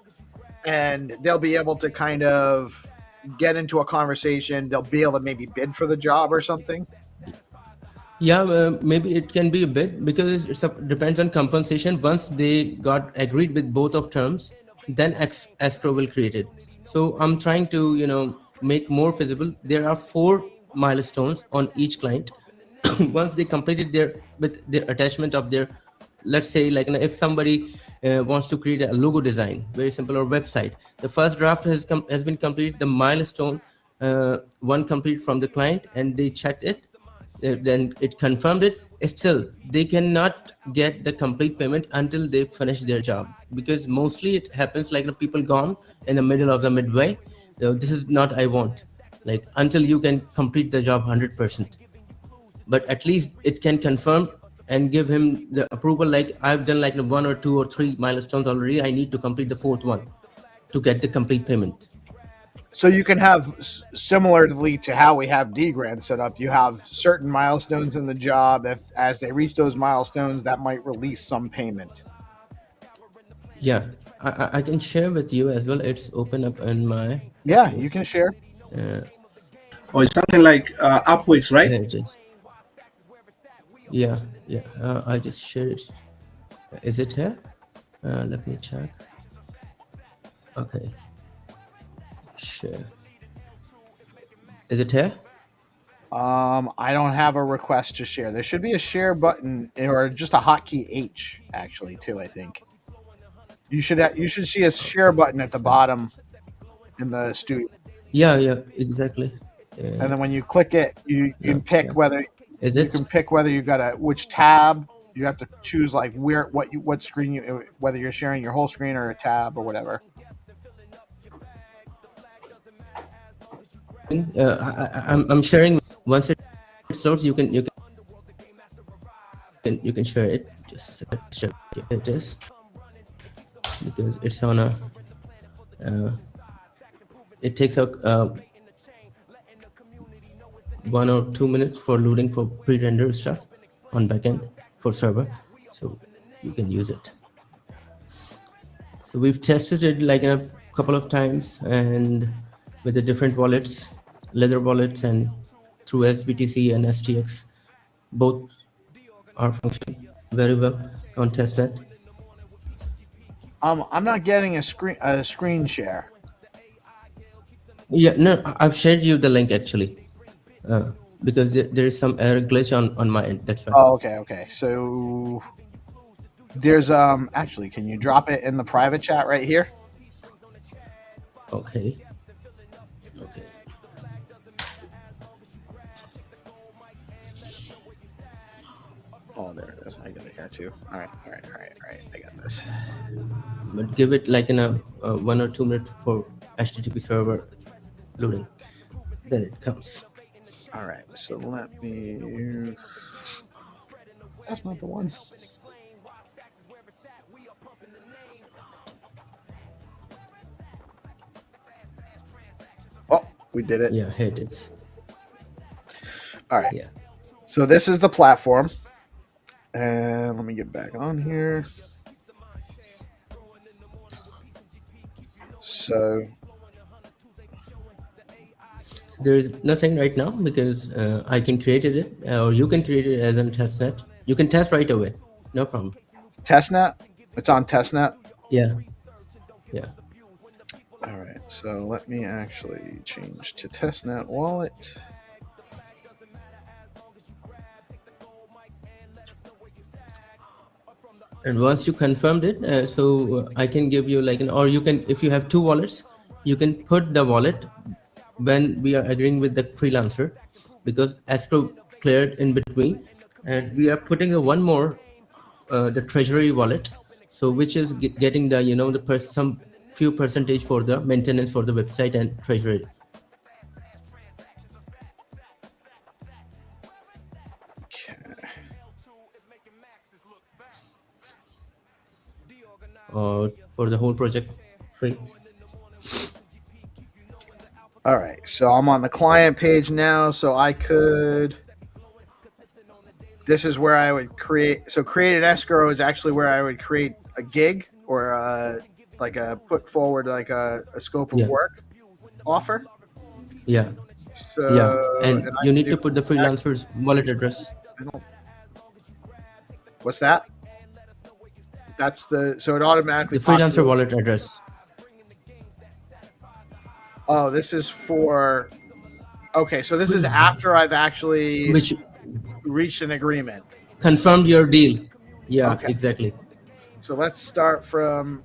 and they'll be able to kind of get into a conversation. They'll be able to maybe bid for the job or something. Yeah, maybe it can be a bit, because it depends on compensation. Once they got agreed with both of terms, then escrow will create it. So I'm trying to make more feasible. There are 4 milestones on each client. Once they completed their attachment of their, let's say, like if somebody wants to create a logo design, very simple, or website. The first draft has been completed. The milestone one complete from the client, and they checked it. Then it confirmed it. Still, they cannot get the complete payment until they finish their job, because mostly it happens like the people gone in the middle of the midway. So this is not I want. Like until you can complete the job 100%, but at least it can confirm and give him the approval. Like I've done like 1 or 2 or 3 milestones already. I need to complete the 4th one to get the complete payment. So you can have, similarly to how we have DGrand set up, you have certain milestones in the job. If as they reach those milestones, that might release some payment. Yeah, I can share with you as well. It's open up in my. Yeah, you can share. Oh, it's something like Upworks, right? There it is. Yeah. I just shared it. Is it here? Let me check. Okay. Share. Is it here? I don't have a request to share. There should be a share button or just a hotkey H actually too. I think you should see a share button at the bottom in the studio. Yeah, exactly. And then when you click it, you can pick whether you can pick whether you got which tab. You have to choose like what screen whether you're sharing your whole screen or a tab or whatever. I'm sharing. Once it loads, you can share it. Just a second. Share it is because it's on a. It takes a 1 or 2 minutes for loading for pre-render stuff on backend for server, so you can use it. So we've tested it like a couple of times and with the different wallets, Ledger wallets, and through SBTC and STX, both are functioning very well on testnet. I'm not getting a screen share. Yeah, no, I've shared you the link actually, because there is some error glitch on my end. That's right. Oh, okay. So there's actually, can you drop it in the private chat right here? Okay. Oh, there it is. I got it here too. All right. I got this. But give it like in a 1 or 2 minutes for HTTP server loading. Then it comes. All right. So let me. That's not the one. Oh, we did it. Yeah, here it is. All right. Yeah. So this is the platform. And let me get back on here. So there is nothing right now because I can create it, or you can create it as a testnet. You can test right away. No problem. Testnet? It's on testnet? Yeah. All right. So let me actually change to testnet wallet. And once you confirmed it, so I can give you like or you can, if you have 2 wallets, you can put the wallet when we are agreeing with the freelancer, because escrow cleared in between, and we are putting one more, the treasury wallet, so which is getting the some few percentage for the maintenance for the website and treasury. For the whole project free. All right, so I'm on the client page now, so I could. This is where I would create. So create an escrow is actually where I would create a gig or put forward like a scope of work offer. Yeah. So yeah, and you need to put the freelancer's wallet address. What's that? That's so it automatically. The freelancer wallet address. Oh, this is for. Okay, so this is after I've actually reached an agreement. Confirmed your deal. Yeah, okay. Exactly. So let's start from.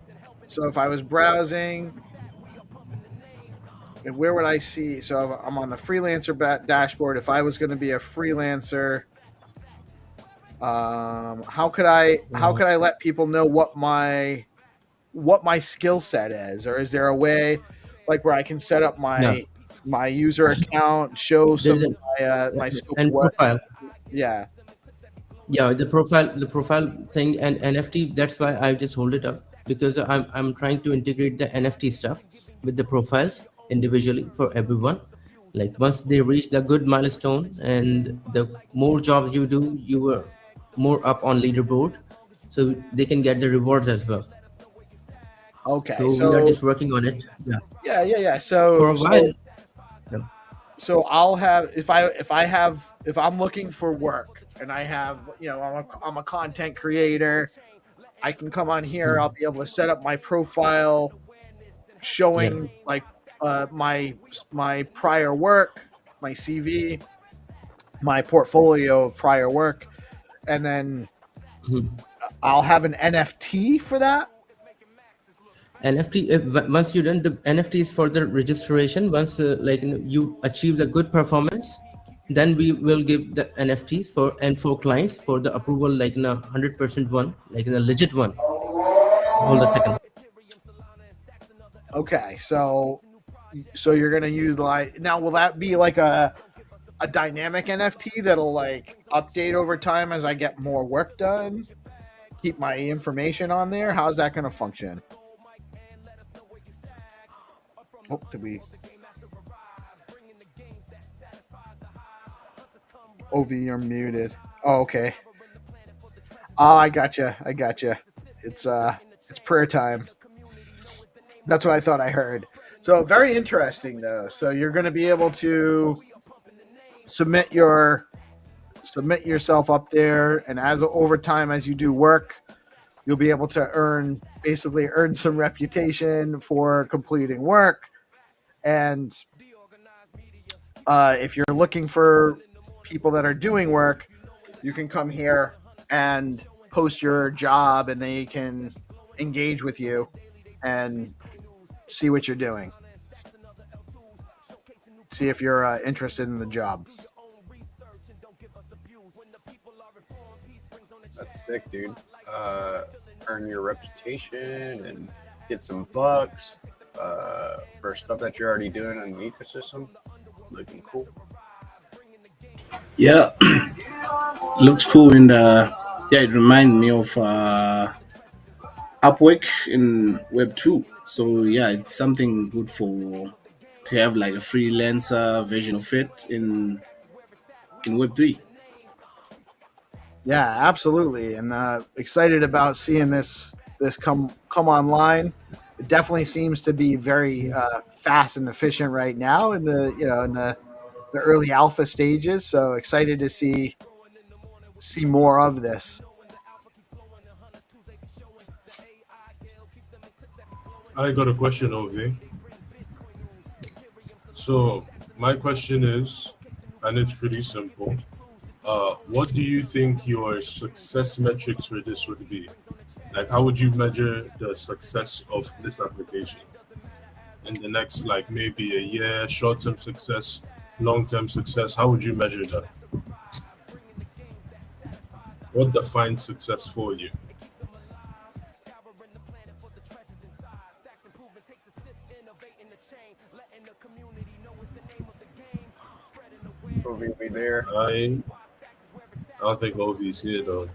So if I was browsing, and where would I see? So I'm on the freelancer dashboard. If I was going to be a freelancer, how could I let people know what my skill set is, or is there a way like where I can set up Yeah. my user account, show some There of is my scope of and work? profile. Yeah. Yeah, the profile thing and NFT. That's why I just hold it up, because I'm trying to integrate the NFT stuff with the profiles individually for everyone. Like once they reach the good milestone, and the more jobs you do, you are more up on leaderboard, so they can get the rewards as well. Okay. So we are just working on it. Yeah. Yeah. For a while. So I'll have if I'm looking for work and I have I'm a content creator, I can come on here. I'll be able to set up my profile, showing like my prior work, my CV, my portfolio of prior work, and then I'll have an NFT for that. NFT, once you done the NFT is for the registration. Once you achieve the good performance, then we will give the NFTs for clients for the approval, like in a 100% one, like in a legit one. Hold a second. Okay, so you're gonna use now. Will that be like a dynamic NFT that'll like update over time as I get more work done? Keep my information on there. How's that gonna function? Oh, did we? OV, you're muted. Oh, okay. Oh, I gotcha. It's prayer time. That's what I thought I heard. So very interesting though. So you're going to be able to submit yourself up there, and as over time as you do work, you'll be able to earn some reputation for completing work. And if you're looking for people that are doing work, you can come here and post your job, and they can engage with you and see what you're doing. See if you're interested in the job. That's sick, dude. Earn your reputation and get some bucks for stuff that you're already doing in the ecosystem. Looking cool. Yeah, looks cool, and it reminds me of Upwork in Web 2. So yeah, it's something good to have like a freelancer version of it in Web 3. Yeah, absolutely, and excited about seeing this come online. It definitely seems to be very fast and efficient right now in the early alpha stages. So excited to see more of this. I got a question, OV. So my question is, and it's pretty simple. What do you think your success metrics for this would be? Like, how would you measure the success of this application in the next, like, maybe a year, short-term success, long-term success? How would you measure that? What defines success for you? OV be there. I don't think OV's here though.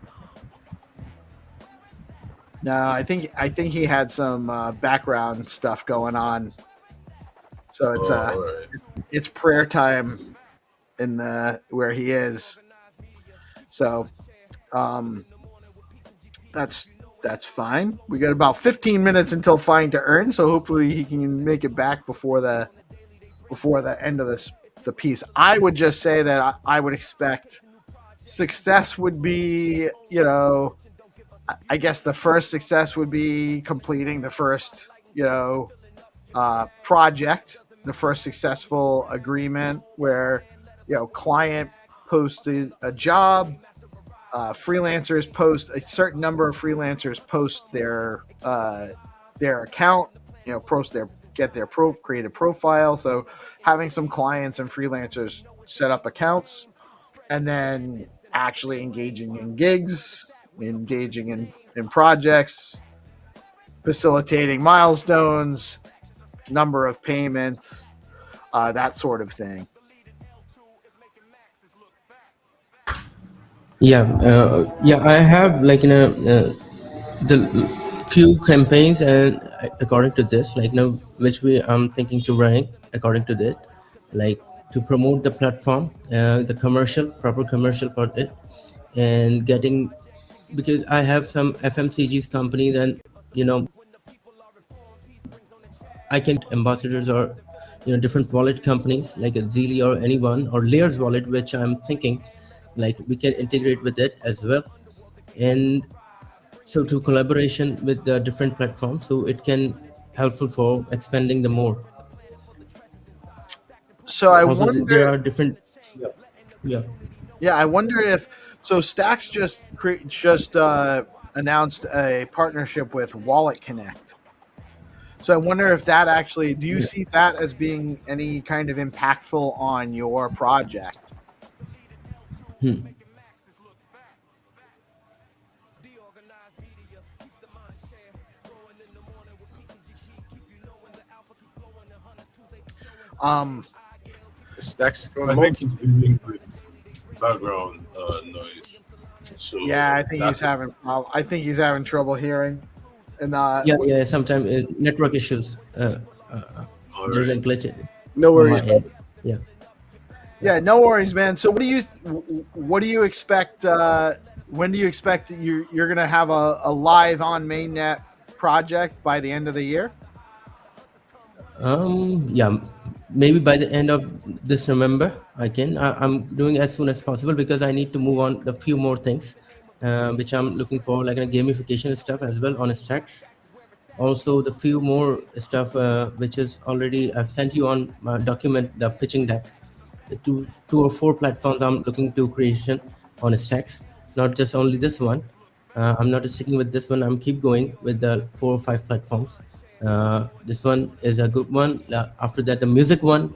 No, I think he had some background stuff going on. So it's right. It's prayer time in where he is. So that's fine. We got about 15 minutes until Find2Earn, so hopefully he can make it back before the end of the piece. I would just say that I would expect success would be, I guess the first success would be completing the first, project, the first successful agreement where, client posted a job, freelancers post a certain number of freelancers post their account, create a profile. So having some clients and freelancers set up accounts, and then actually engaging in gigs, engaging in projects, facilitating milestones, number of payments, that sort of thing. Yeah, I have like the few campaigns, and according to this, like which I'm thinking to run according to that, like to promote the platform, the proper commercial for it, and getting, because I have some FMCGs companies, and I can ambassadors or different wallet companies like a Zeely or anyone, or Layers wallet, which I'm thinking like we can integrate with it as well. And so to collaboration with the different platforms, so it can helpful for expanding the more. So I also wonder, there are different I wonder if Stacks just announced a partnership with Wallet Connect. So I wonder if that actually, do you see that as being any kind of impactful on your project? Stacks going I multi. think he's dealing with background noise. So Yeah, I think he's having trouble hearing. And sometimes network issues. There's a glitch. No worries. Yeah, no worries, man. So what do you expect? When do you expect you're gonna have a live on mainnet project by the end of the year? Maybe by the end of this November I'm doing as soon as possible, because I need to move on a few more things which I'm looking for, like a gamification stuff as well on Stacks. Also the few more stuff which is already I've sent you on my document, the pitching deck. The two or four platforms I'm looking to creation on Stacks, not just only this one. I'm not sticking with this one. I'm keep going with the 4 or 5 platforms. This one is a good one. After that, the music one,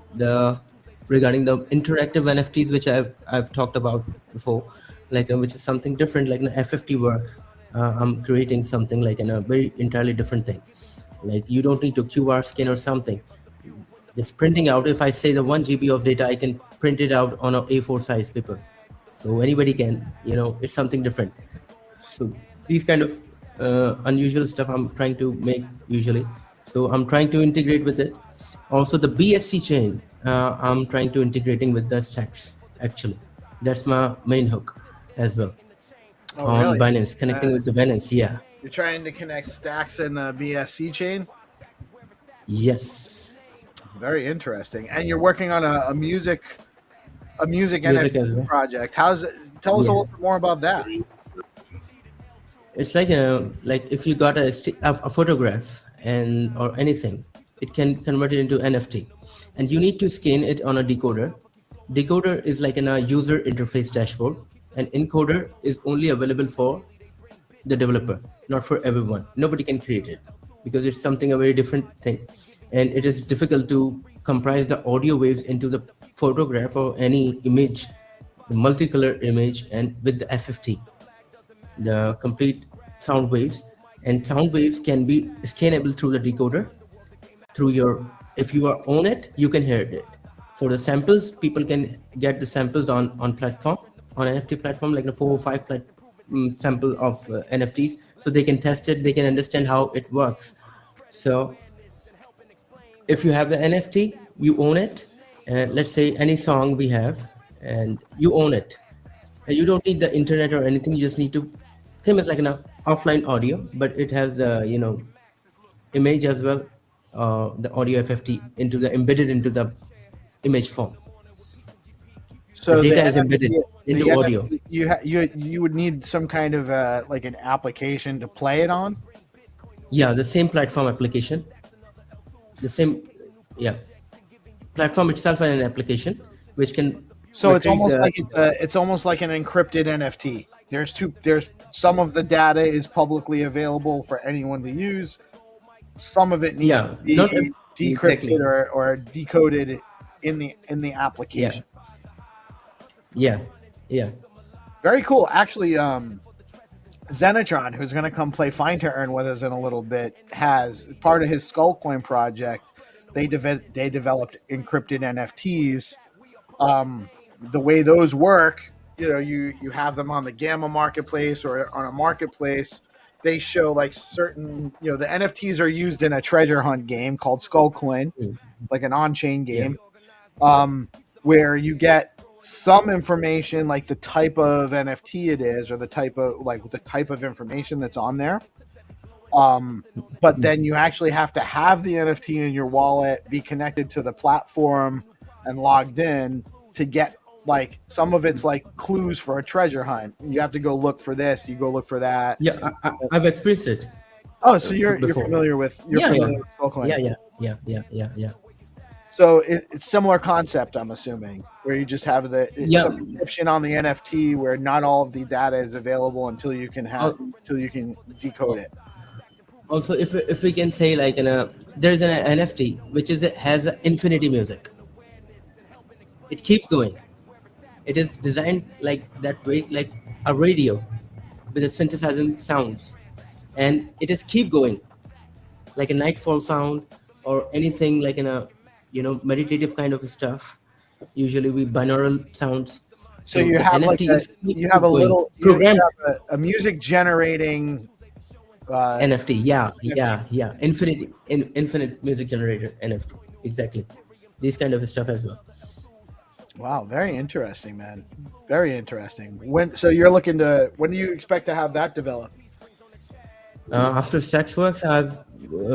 regarding the interactive NFTs, which I've talked about before, like which is something different, like an FFT work. I'm creating something like a very entirely different thing. Like you don't need to QR scan or something. Just printing out. If I say the 1 GB of data, I can print it out on a A4 size paper. So anybody can, it's something different. So these kind of unusual stuff I'm trying to make usually. So I'm trying to integrate with it. Also the BSC chain, I'm trying to integrating with the Stacks actually. That's my main hook as well. On really? Binance, connecting with the Binance, yeah. You're trying to connect Stacks and the BSC chain? Yes. Very interesting. And you're working on a music NFT well. project. Tell us a little bit more about that. It's like if you got a photograph or anything, it can convert it into NFT, and you need to scan it on a decoder. Decoder is like in a user interface dashboard, and encoder is only available for the developer, not for everyone. Nobody can create it because it's a very different thing, and it is difficult to comprise the audio waves into the photograph or any image, the multicolor image, and with the FFT, the complete sound waves. And sound waves can be scannable through the decoder. If you are on it, you can hear it. For the samples, people can get the samples on platform, on NFT platform, like the 4 or 5 sample of NFTs, so they can test it, they can understand how it works. So if you have the NFT, you own it, and let's say any song we have, and you own it, and you don't need the internet or anything. You just need to, same as like an offline audio, but it has image as well, the audio FFT embedded into the image form. So the data is embedded into the audio. You would need some kind of like an application to play it on. Yeah, the same platform application, the same platform itself and an application which can. So it's almost like an encrypted NFT. There's some of the data is publicly available for anyone to use. Some of it needs to be decrypted exactly. or decoded in the application. Yeah. Very cool. Actually, Zenitron, who's going to come play Find2Earn with us in a little bit, has part of his Skullcoin project. They developed encrypted NFTs. The way those work, you have them on the Gamma marketplace or on a marketplace. They show like certain, the NFTs are used in a treasure hunt game called Skullcoin, like an on-chain game, where you get some information like the type of NFT it is or the type of information that's on there. But then you actually have to have the NFT in your wallet, be connected to the platform and logged in to get like some of it's like clues for a treasure hunt. You have to go look for this, you go look for that. Yeah, I've experienced it. Oh, so you're familiar with Skullcoin. Yeah. So it's similar concept, I'm assuming, where you just have the subscription on the NFT where not all of the data is available until you can decode it. Also, if we can say like there's an NFT which has infinity music. It keeps going. It is designed like that way, like a radio with a synthesizing sounds, and it is keep going, like a nightfall sound or anything like meditative kind of stuff. Usually we binaural sounds. So you have a music generating NFT. Yeah. Infinite music generator NFT. Exactly. These kind of stuff as well. Wow, very interesting, man. Very interesting. When do you expect to have that developed? After StacksWorks, I've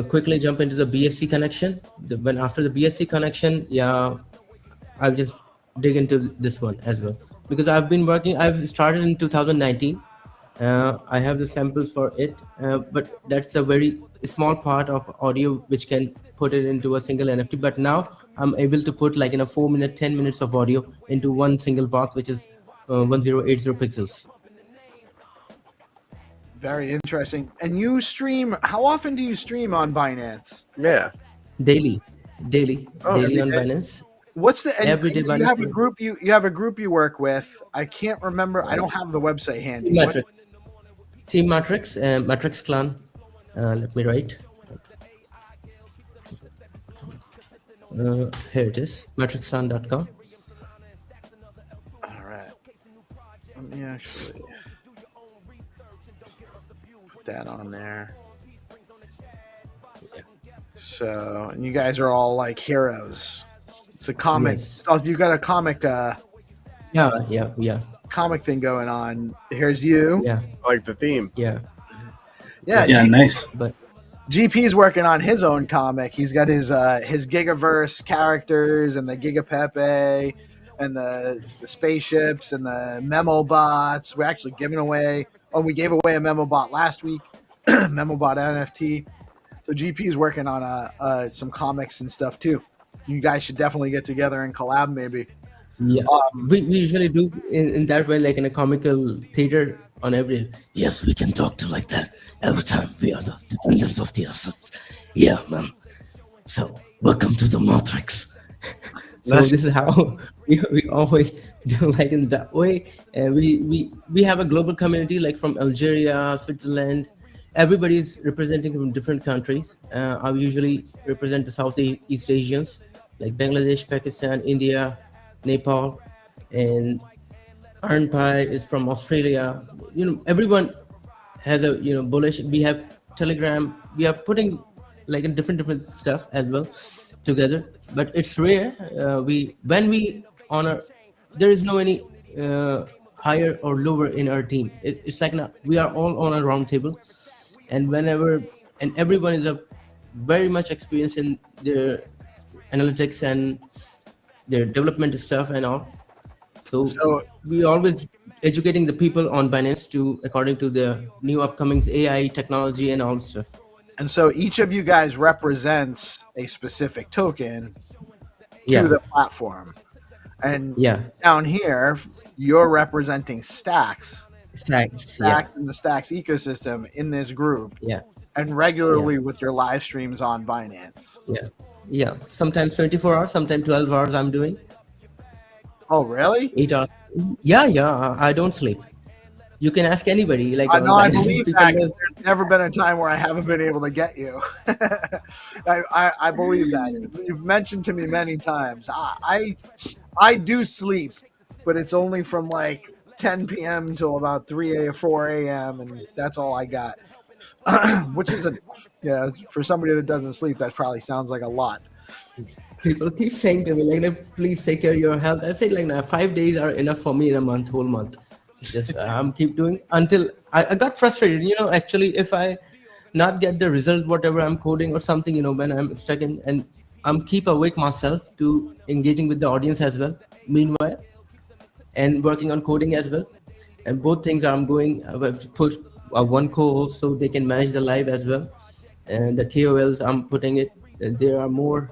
quickly jump into the BSC connection. After the BSC connection, I'll just dig into this one as well, because I've started in 2019. I have the samples for it, but that's a very small part of audio which can put it into a single NFT. But now I'm able to put like 4 minutes, 10 minutes of audio into one single box, which is 1080 pixels. Very interesting. And you stream, how often do you stream on Binance? Yeah. Daily Oh, daily on Binance. What's the everyday you have a group you have a group you work with? I can't remember. I don't have the website handy. Team Matrix, Matrix Clan. Let me write. Here it is, matrixclan.com. All right. Let me actually put that on there. So, and you guys are all like heroes. It's a comic. Yes. Oh, you got a comic. Yeah. Comic thing going on. Here's you. Yeah. I like the theme. Yeah. Nice. But GP's working on his own comic. He's got his Gigaverse characters and the Gigapepe and the spaceships and the memo bots. We're actually giving away. Oh, we gave away a memo bot last week. Memo bot NFT. So GP's working on some comics and stuff too. You guys should definitely get together and collab maybe. Yeah, we usually do in that way, like in a comical theater on every. Yes, we can talk to like that every time. We are the defenders of the assets. Yeah, man. So welcome to the Matrix. So this is how we always do, like in that way. And we have a global community, like from Algeria, Switzerland. Everybody's representing from different countries. I usually represent the Southeast Asians, like Bangladesh, Pakistan, India, Nepal, and Arn Pai is from Australia. Everyone has a bullish. We have Telegram. We are putting like in different stuff as well together. But it's rare. When we honor, there is no any higher or lower in our team. It's like we are all on a round table, and everyone is very much experienced in their analytics and their development stuff and all. So we always educating the people on Binance according to the new upcomings, AI technology and all stuff. And so each of you guys represents a specific token to the platform. And down here, you're representing Stacks Stacks, and the Stacks ecosystem in this group, yeah, and regularly with your live streams on Binance. yeah. Sometimes 24 hours, sometimes 12 hours. I'm doing. Oh, really? 8 hours. Yeah. I don't sleep. You can ask anybody. Like I know, I Binance believe people that. know. There's never been a time where I haven't been able to get you. I believe that. You've mentioned to me many times. I do sleep, but it's only from like 10 p.m. till about 4 a.m. and that's all I got. Which is for somebody that doesn't sleep, that probably sounds like a lot. People keep saying to me, like, "No, please take care of your health." I say, like, 5 days are enough for me in a month, whole month. Just I'm keep doing until I got frustrated. Actually, if I not get the result, whatever I'm coding or something, when I'm stuck in, and I'm keep awake myself to engaging with the audience as well. Meanwhile, and working on coding as well, and both things I'm going push one co-host so they can manage the live as well, and the KOLs I'm putting it. There are more.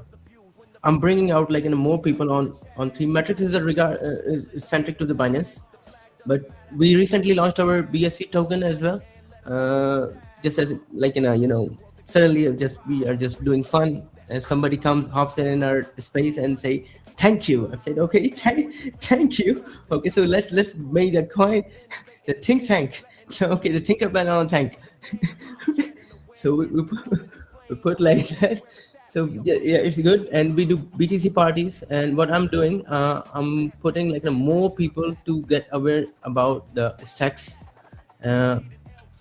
I'm bringing out like more people on theme. Metrics is centric to the Binance, but we recently launched our BSC token as well. Just as like suddenly we are just doing fun, and somebody hops in our space and say thank you. I said okay, thank you. Okay, so let's make a coin, the think tank. Okay, the Tinkerbell on tank. So we put like that. So yeah, it's good, and we do BTC parties. And what I'm doing, I'm putting like more people to get aware about the stacks.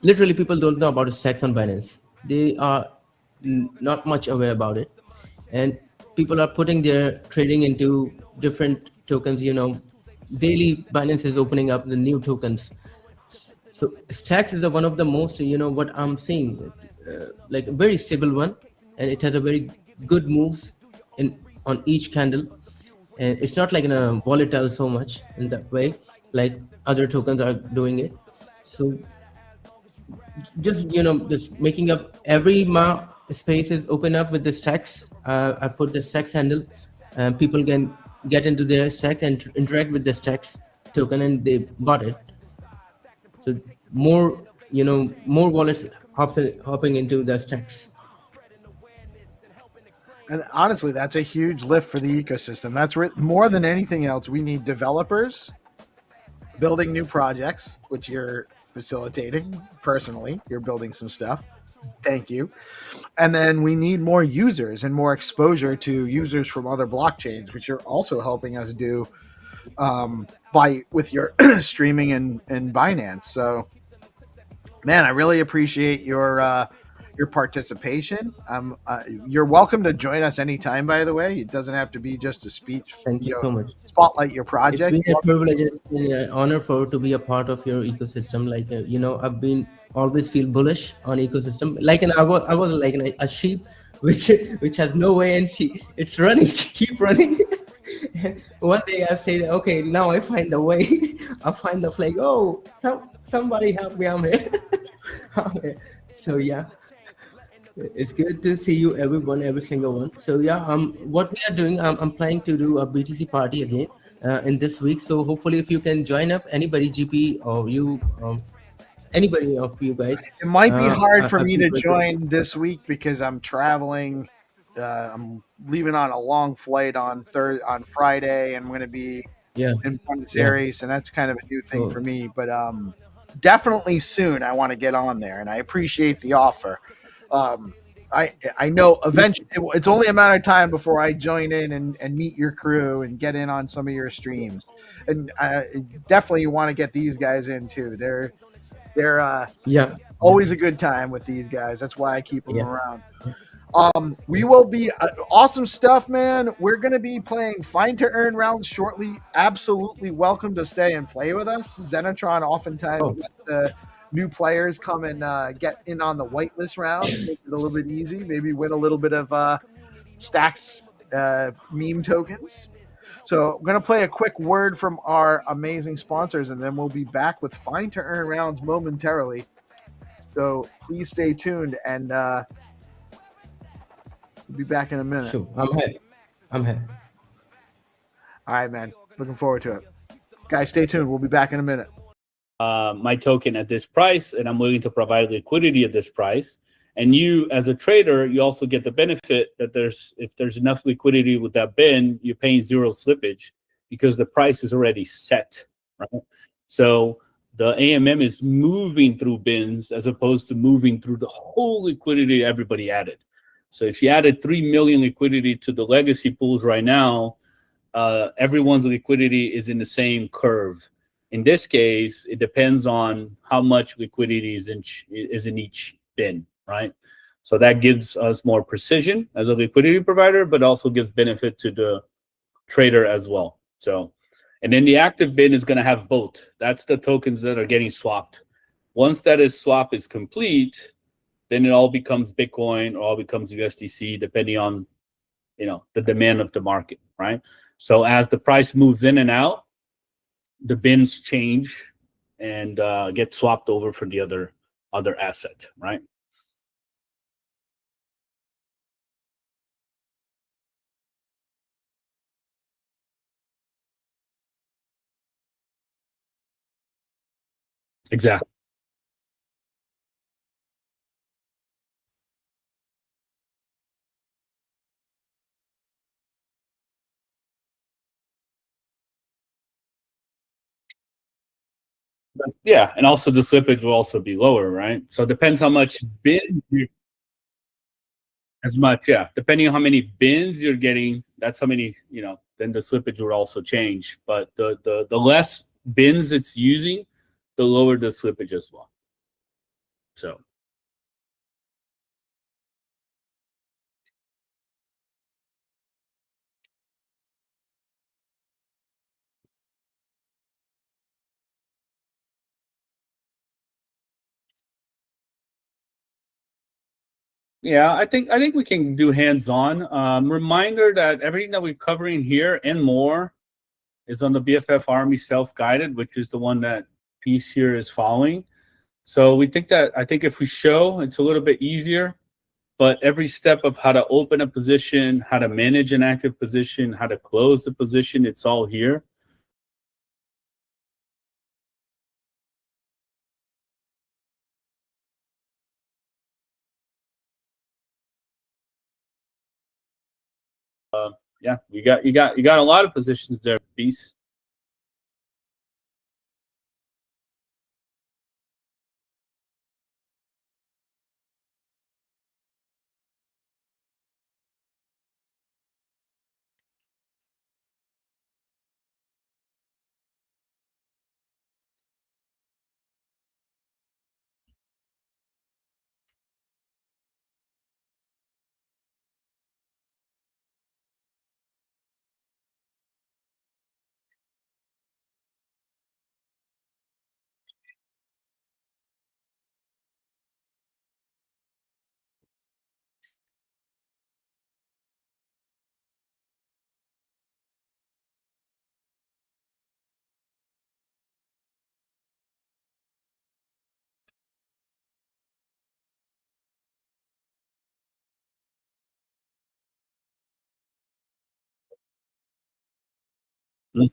Literally, people don't know about stacks on Binance. They are not much aware about it, and people are putting their trading into different tokens. Daily Binance is opening up the new tokens. So stacks is one of the most, what I'm seeing, like a very stable one, and it has a very good moves on each candle, and it's not like in a volatile so much in that way like other tokens are doing it. So just just making up every space is open up with the stacks. I put the stacks handle, and people can get into their stacks and interact with the stacks token, and they bought it. So more wallets hopping into the stacks. And honestly, that's a huge lift for the ecosystem. That's more than anything else. We need developers building new projects, which you're facilitating personally. You're building some stuff. Thank you. And then we need more users and more exposure to users from other blockchains, which you're also helping us do with your streaming and Binance. So, man, I really appreciate your participation. You're welcome to join us anytime, by the way. It doesn't have to be just a speech. Thank you so much. Spotlight your project. It's been a privilege. It's been an honor to be a part of your ecosystem. Like, I've been always feel bullish on ecosystem. Like, I was like a sheep, which has no way, and it's running, keep running. One day I've said, okay, now I find a way. I find the flag. Oh, somebody help me, I'm here. So yeah. It's good to see you, every single one. So yeah, what we are doing, I'm planning to do a BTC party again in this week. So hopefully, if you can join up, anybody, GP or you, anybody of you guys. It might be hard for me to join this week because I'm traveling. I'm leaving on a long flight on Friday, and I'm going to be in Buenos Aires, and that's kind of a new thing for me. But definitely soon, I want to get on there, and I appreciate the offer. I know eventually it's only a matter of time before I join in and meet your crew and get in on some of your streams, and definitely you want to get these guys in too. They're always a good time with these guys. That's why I keep them around. We will be awesome stuff, man. We're going to be playing Find2Earn rounds shortly. Absolutely welcome to stay and play with us. Zenitron oftentimes lets the new players come and get in on the whitelist round, make it a little bit easy, maybe win a little bit of stacks meme tokens. So I'm going to play a quick word from our amazing sponsors, and then we'll be back with Find2Earn rounds momentarily. So please stay tuned, and we'll be back in a minute. Sure. I'm here. All right, man. Looking forward to it. Guys, stay tuned. We'll be back in a minute. my token at this price, and I'm willing to provide liquidity at this price. And you, as a trader, you also get the benefit that if there's enough liquidity with that bin, you're paying zero slippage because the price is already set, right? So the AMM is moving through bins as opposed to moving through the whole liquidity everybody added. So if you added 3 million liquidity to the legacy pools right now, everyone's liquidity is in the same curve. In this case, it depends on how much liquidity is in each bin, right? So that gives us more precision as a liquidity provider, but also gives benefit to the trader as well. So, and then the active bin is going to have both. That's the tokens that are getting swapped. Once that swap is complete, then it all becomes Bitcoin or all becomes USDC, depending on, the demand of the market, right? So as the price moves in and out, the bins change and get swapped over for the other asset, right? Exactly. Yeah, and also the slippage will also be lower, right? So it depends how much bins as much, yeah. Depending on how many bins you're getting, that's how many, then the slippage will also change. But the less bins it's using, the lower the slippage as well. So yeah, I think we can do hands-on. Reminder that everything that we're covering here and more is on the BFF Army self-guided, which is the one that Peace here is following. So I think if we show, it's a little bit easier, but every step of how to open a position, how to manage an active position, how to close the position, it's all here. Yeah, you got a lot of positions there, Peace. Mhm.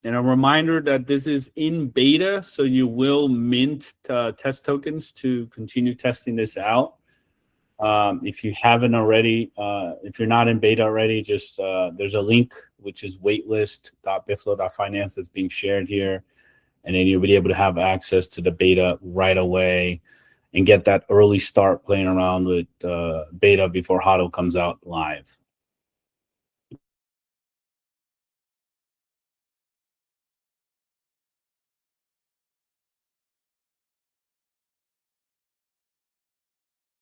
And a reminder that this is in beta, so you will mint test tokens to continue testing this out. If you haven't already, if you're not in beta already, just there's a link, which is waitlist.bitflow.finance that's being shared here. And then you'll be able to have access to the beta right away and get that early start playing around with beta before HODL comes out live.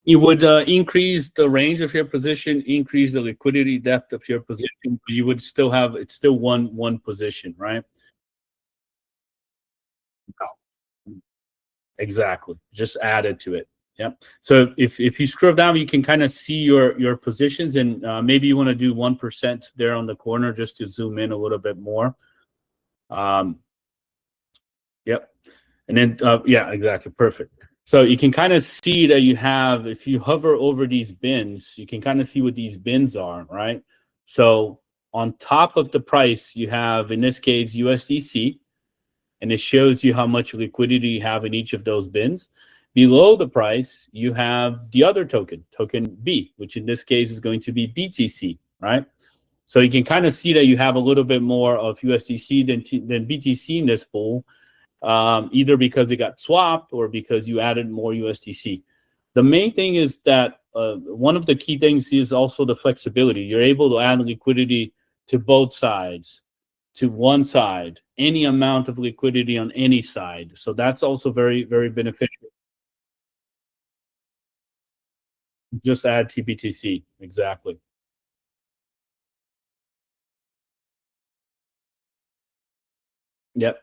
You would increase the range of your position, increase the liquidity depth of your position, but you would still have, it's still one position, right? Exactly. Just add it to it. Yep. So if you scroll down, you can kind of see your positions, and maybe you want to do 1% there on the corner just to zoom in a little bit more. Yep. And then, yeah, exactly. Perfect. So you can kind of see that you have, if you hover over these bins, you can kind of see what these bins are, right? So on top of the price, you have, in this case, USDC, and it shows you how much liquidity you have in each of those bins. Below the price, you have the other token, token B, which in this case is going to be BTC, right? So you can kind of see that you have a little bit more of USDC than BTC in this pool, either because it got swapped or because you added more USDC. The main thing is that one of the key things is also the flexibility. You're able to add liquidity to both sides, to one side, any amount of liquidity on any side. So that's also very, very beneficial. Just add TBTC, exactly. Yep.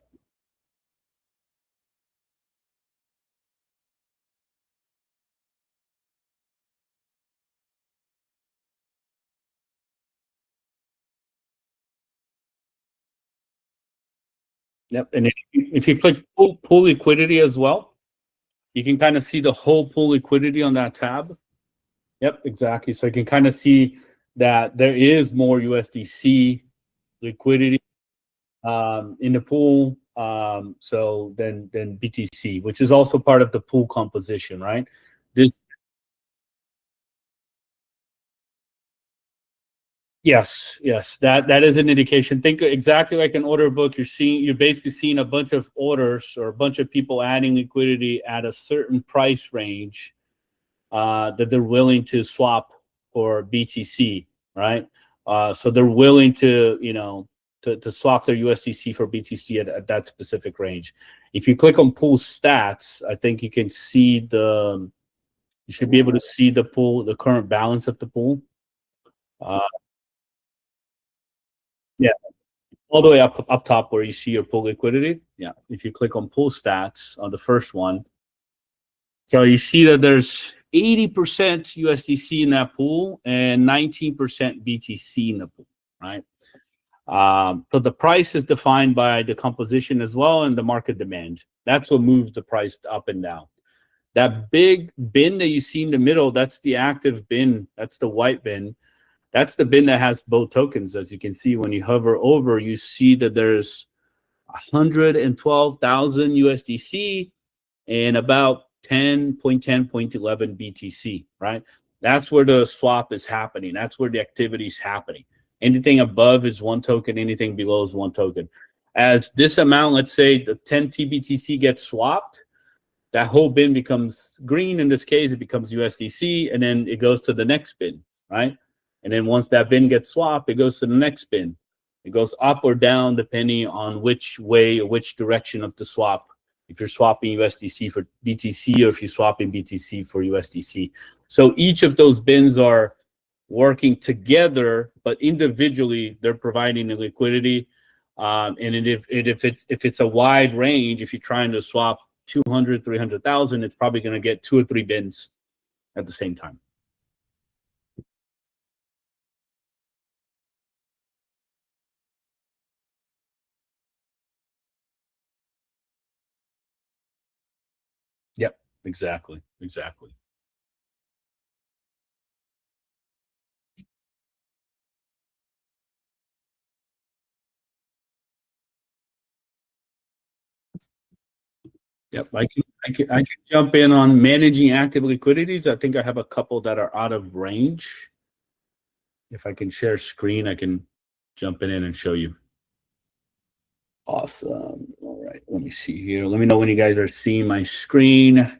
Yep. And if you click pool liquidity as well, you can kind of see the whole pool liquidity on that tab. Yep, exactly. So you can kind of see that there is more USDC liquidity in the pool, so than BTC, which is also part of the pool composition, right? Yes, that is an indication. Think exactly like an order book. You're basically seeing a bunch of orders or a bunch of people adding liquidity at a certain price range that they're willing to swap for BTC, right? So they're willing to, to swap their USDC for BTC at that specific range. If you click on pool stats, I think you can see you should be able to see the pool, the current balance of the pool. Yeah, all the way up top where you see your pool liquidity. Yeah, if you click on pool stats on the first one, so you see that there's 80% USDC in that pool and 19% BTC in the pool, right? So the price is defined by the composition as well and the market demand. That's what moves the price up and down. That big bin that you see in the middle, that's the active bin. That's the white bin. That's the bin that has both tokens. As you can see, when you hover over, you see that there's 112,000 USDC and about 10.11 BTC, right? That's where the swap is happening. That's where the activity is happening. Anything above is one token. Anything below is one token. As this amount, let's say the 10 TBTC gets swapped, that whole bin becomes green. In this case, it becomes USDC, and then it goes to the next bin, right? And then once that bin gets swapped, it goes to the next bin. It goes up or down depending on which way or which direction of the swap. If you're swapping USDC for BTC or if you're swapping BTC for USDC. So each of those bins are working together, but individually they're providing the liquidity. And if it's a wide range, if you're trying to swap 200, 300,000, it's probably going to get 2 or 3 bins at the same time. Yep, exactly. Yep, I can jump in on managing active liquidities. I think I have a couple that are out of range. If I can share screen, I can jump in and show you. Awesome. All right, let me see here. Let me know when you guys are seeing my screen.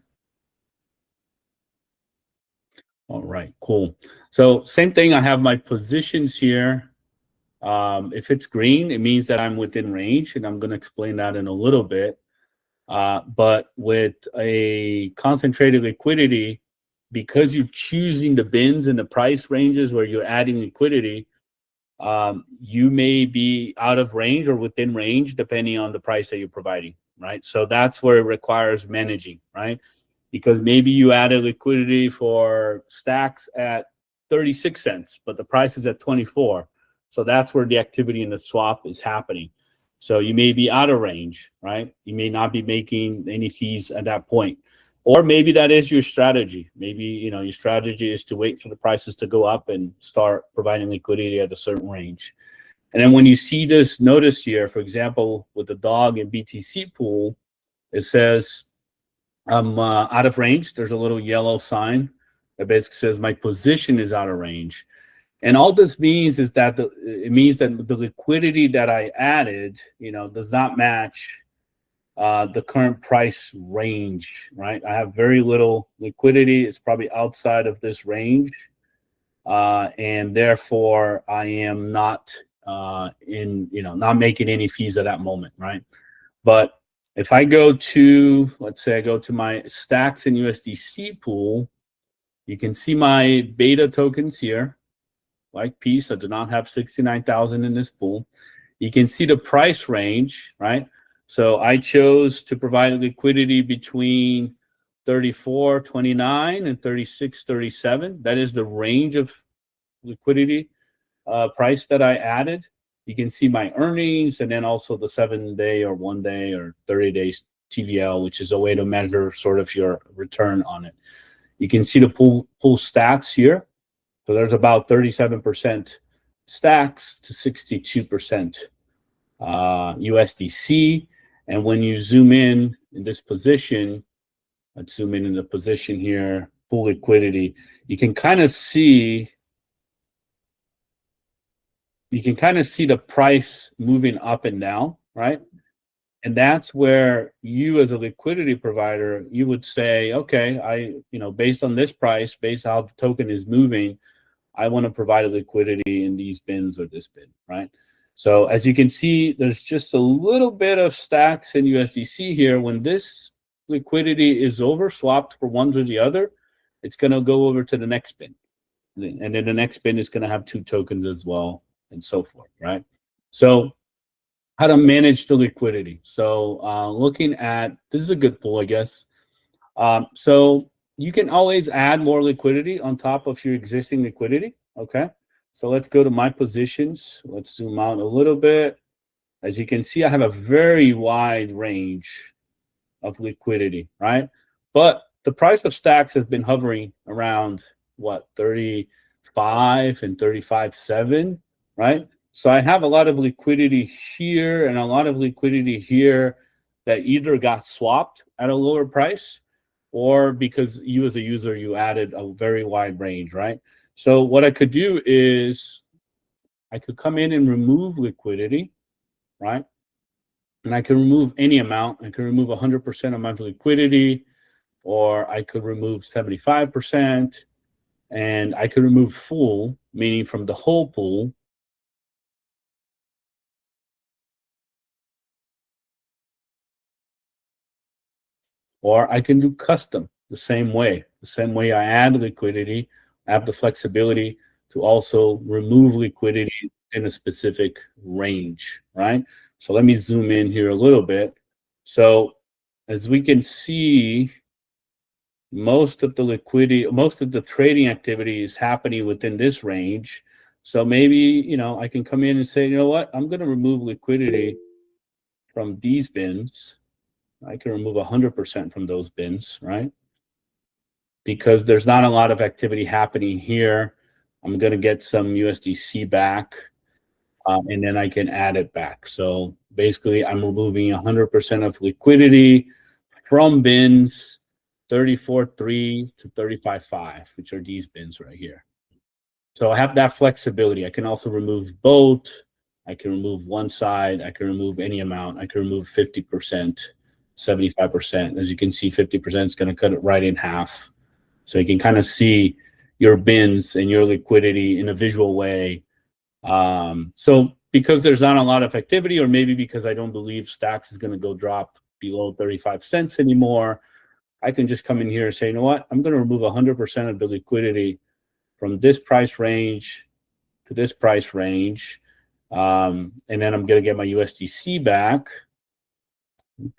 All right, cool. So same thing, I have my positions here. If it's green, it means that I'm within range, and I'm going to explain that in a little bit. But with a concentrated liquidity, because you're choosing the bins and the price ranges where you're adding liquidity, you may be out of range or within range depending on the price that you're providing, right? So that's where it requires managing, right? Because maybe you added liquidity for stacks at 36 cents, but the price is at 24. So that's where the activity in the swap is happening. So you may be out of range, right? You may not be making any fees at that point. Or maybe that is your strategy. Maybe, you know, your strategy is to wait for the prices to go up and start providing liquidity at a certain range. And then when you see this notice here, for example, with the dog and BTC pool, it says I'm out of range. There's a little yellow sign that basically says my position is out of range. And all this means is that it means that the liquidity that I added, you know, does not match the current price range, right? I have very little liquidity. It's probably outside of this range. And therefore, I am not not making any fees at that moment, right? But if I go to, let's say I go to my stacks in USDC pool, you can see my beta tokens here. Like Peace, I do not have 69,000 in this pool. You can see the price range, right? So I chose to provide liquidity between 34.29 and 36.37. That is the range of liquidity price that I added. You can see my earnings and then also the 7-day or 1 day or 30 days TVL, which is a way to measure sort of your return on it. You can see the pool stats here. So there's about 37% stacks to 62% USDC. And when you zoom in this position, let's zoom in the position here, pool liquidity, you can kind of see the price moving up and down, right? And that's where you as a liquidity provider, you would say, okay, based on this price, based on how the token is moving, I want to provide a liquidity in these bins or this bin, right? So as you can see, there's just a little bit of stacks in USDC here. When this liquidity is over swapped for one to the other, it's going to go over to the next bin. And then the next bin is going to have 2 tokens as well and so forth, right? So how to manage the liquidity. So looking at, this is a good pool, I guess. So you can always add more liquidity on top of your existing liquidity, okay? So let's go to my positions. Let's zoom out a little bit. As you can see, I have a very wide range of liquidity, right? But the price of stacks has been hovering around, what, 35 and 35.7, right? So I have a lot of liquidity here and a lot of liquidity here that either got swapped at a lower price or because you as a user, you added a very wide range, right? So what I could do is I could come in and remove liquidity, right? And I can remove any amount. I can remove 100% of my liquidity, or I could remove 75%, and I could remove full, meaning from the whole pool. Or I can do custom the same way. The same way I add liquidity, I have the flexibility to also remove liquidity in a specific range, right? So let me zoom in here a little bit. So as we can see, most of the liquidity, most of the trading activity is happening within this range. So maybe, I can come in and say, you know what, I'm going to remove liquidity from these bins. I can remove 100% from those bins, right? Because there's not a lot of activity happening here. I'm going to get some USDC back, and then I can add it back. So basically, I'm removing 100% of liquidity from bins 34.3 to 35.5, which are these bins right here. So I have that flexibility. I can also remove both. I can remove one side. I can remove any amount. I can remove 50%, 75%. As you can see, 50% is going to cut it right in half. So you can kind of see your bins and your liquidity in a visual way. So because there's not a lot of activity, or maybe because I don't believe Stacks is going to go drop below 35 cents anymore, I can just come in here and say, you know what? I'm going to remove 100% of the liquidity from this price range to this price range. And then I'm going to get my USDC back.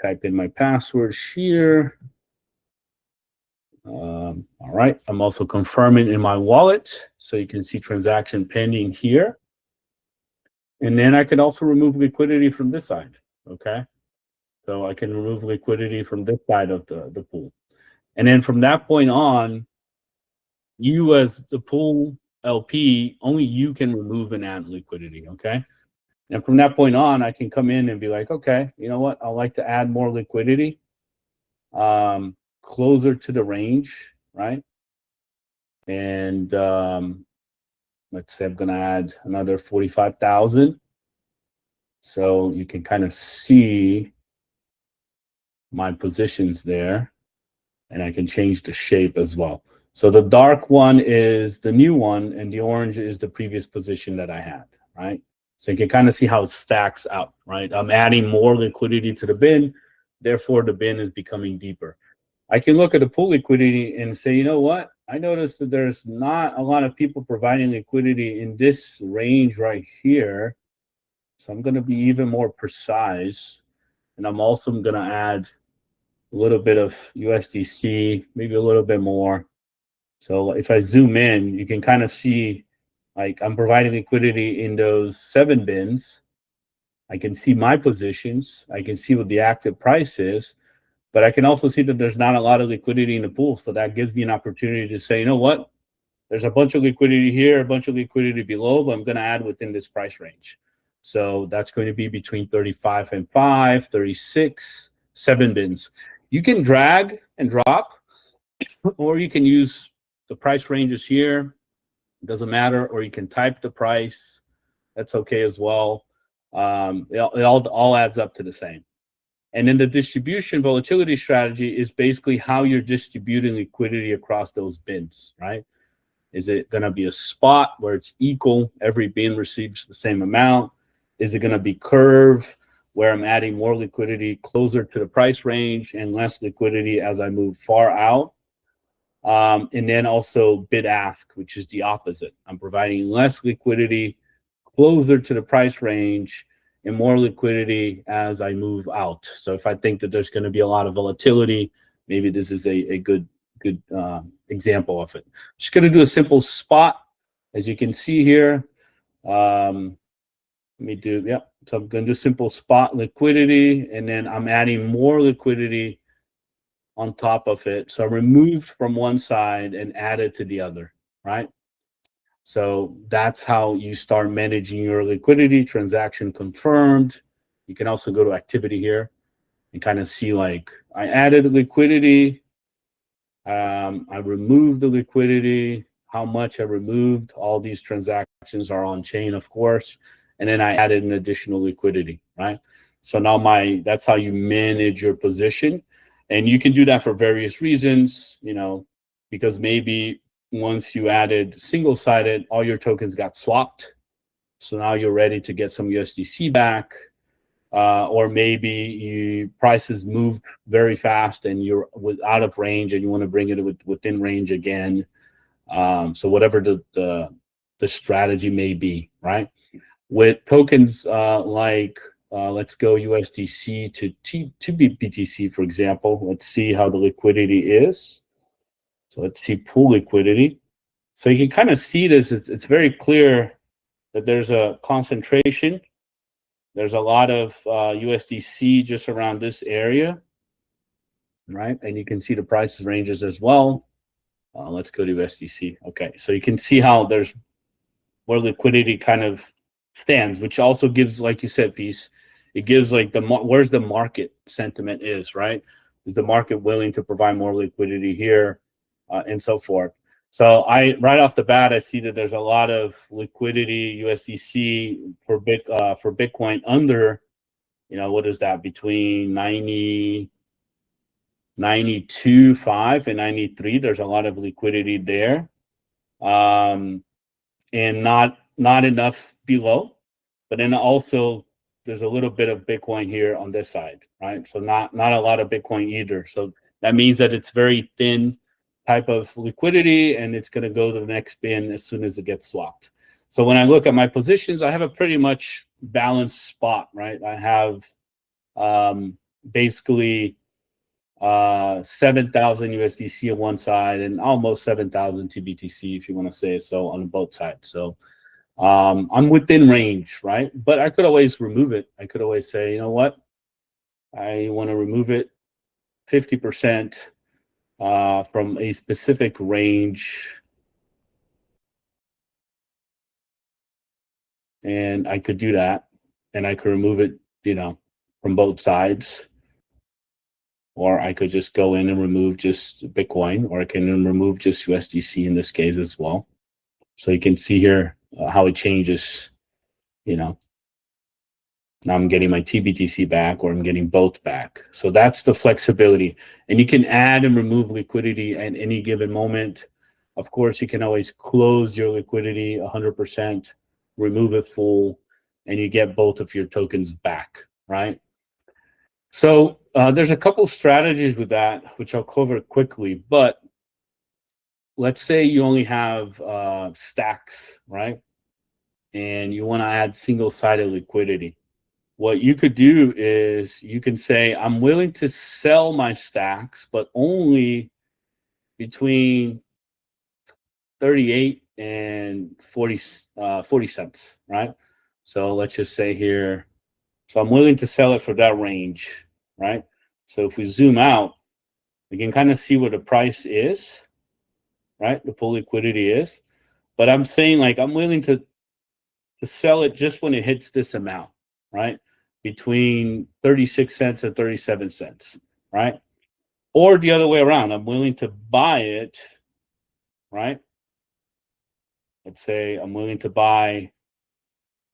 Type in my password here. All right. I'm also confirming in my wallet. So you can see transaction pending here. And then I can also remove liquidity from this side. Okay. So I can remove liquidity from this side of the pool. And then from that point on, you as the pool LP, only you can remove and add liquidity, okay? And from that point on, I can come in and be like, okay, you know what? I'd like to add more liquidity closer to the range, right? And let's say I'm going to add another 45,000. So you can kind of see my positions there, and I can change the shape as well. So the dark one is the new one, and the orange is the previous position that I had, right? So you can kind of see how it stacks up, right? I'm adding more liquidity to the bin, therefore the bin is becoming deeper. I can look at the pool liquidity and say, you know what? I noticed that there's not a lot of people providing liquidity in this range right here. So I'm going to be even more precise. And I'm also going to add a little bit of USDC, maybe a little bit more. So if I zoom in, you can kind of see, like, I'm providing liquidity in those 7 bins. I can see my positions. I can see what the active price is, but I can also see that there's not a lot of liquidity in the pool. So that gives me an opportunity to say, you know what? There's a bunch of liquidity here, a bunch of liquidity below, but I'm going to add within this price range. So that's going to be between 35 and 5, 36, 7 bins. You can drag and drop, or you can use the price ranges here. It doesn't matter. Or you can type the price. That's okay as well. It all adds up to the same. And then the distribution volatility strategy is basically how you're distributing liquidity across those bins, right? Is it going to be a spot where it's equal? Every bin receives the same amount. Is it going to be curve where I'm adding more liquidity closer to the price range and less liquidity as I move far out? And then also bid ask, which is the opposite. I'm providing less liquidity closer to the price range and more liquidity as I move out. So if I think that there's going to be a lot of volatility, maybe this is a good example of it. Just going to do a simple spot, as you can see here. Let me do, yeah. So I'm going to do simple spot liquidity, and then I'm adding more liquidity on top of it. So I removed from one side and added to the other, right? So that's how you start managing your liquidity. Transaction confirmed. You can also go to activity here and kind of see, like, I added liquidity. I removed the liquidity, how much I removed. All these transactions are on chain, of course. And then I added an additional liquidity, right? So now that's how you manage your position. And you can do that for various reasons, you know, because maybe once you added single-sided, all your tokens got swapped. So now you're ready to get some USDC back. Or maybe prices moved very fast and you're out of range and you want to bring it within range again. So whatever the strategy may be, right? With tokens let's go USDC to BTC, for example. Let's see how the liquidity is. So let's see pool liquidity. So you can kind of see this. It's very clear that there's a concentration. There's a lot of USDC just around this area, right? And you can see the price ranges as well. Let's go to USDC. Okay, so you can see how there's where liquidity kind of stands, which also gives, like you said, Peace, it gives like where's the market sentiment is, right? Is the market willing to provide more liquidity here, and so forth? So right off the bat, I see that there's a lot of liquidity USDC for Bitcoin under, what is that, between 92.5 and 93. There's a lot of liquidity there, and not enough below. But then also there's a little bit of Bitcoin here on this side, right? So not a lot of Bitcoin either. So that means that it's very thin type of liquidity, and it's going to go to the next bin as soon as it gets swapped. So when I look at my positions, I have a pretty much balanced spot, right? I have basically 7,000 USDC on one side and almost 7,000 TBTC, if you want to say so, on both sides. So I'm within range, right? But I could always remove it. I could always say, you know what? I want to remove it 50% from a specific range. And I could do that. And I could remove it, from both sides. Or I could just go in and remove just Bitcoin, or I can remove just USDC in this case as well. So you can see here how it changes, Now I'm getting my TBTC back, or I'm getting both back. So that's the flexibility. And you can add and remove liquidity at any given moment. Of course, you can always close your liquidity 100%, remove it full, and you get both of your tokens back, right? So there's a couple strategies with that, which I'll cover quickly. But let's say you only have stacks, right? And you want to add single-sided liquidity. What you could do is you can say, I'm willing to sell my stacks, but only between 38 and 40 cents, right? So let's just say here, so I'm willing to sell it for that range, right? So if we zoom out, we can kind of see what the price is, right? The full liquidity is. But I'm saying, like, I'm willing to sell it just when it hits this amount, right? Between 36 cents and 37 cents, right? Or the other way around, I'm willing to buy it, right? Let's say I'm willing to buy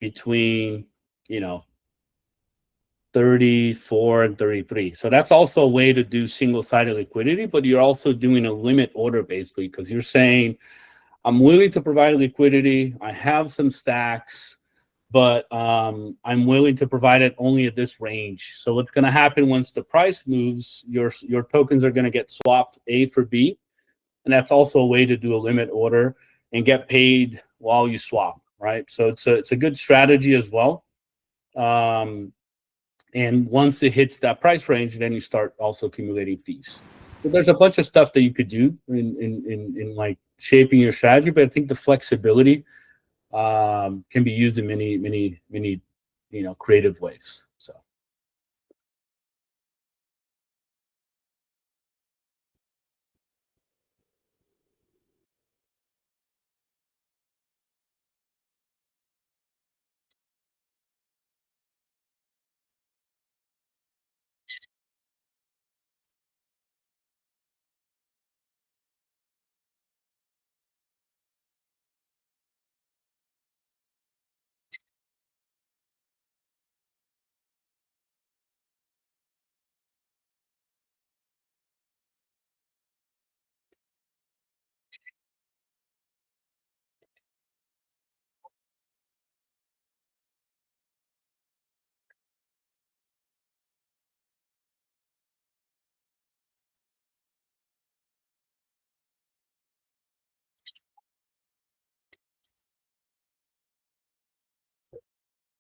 between, 34 and 33. So that's also a way to do single-sided liquidity, but you're also doing a limit order basically, because you're saying, I'm willing to provide liquidity. I have some stacks, but I'm willing to provide it only at this range. So what's going to happen once the price moves, your tokens are going to get swapped A for B. And that's also a way to do a limit order and get paid while you swap, right? So it's a good strategy as well. And once it hits that price range, then you start also accumulating fees. But there's a bunch of stuff that you could do in like shaping your strategy, but I think the flexibility can be used in many creative ways. So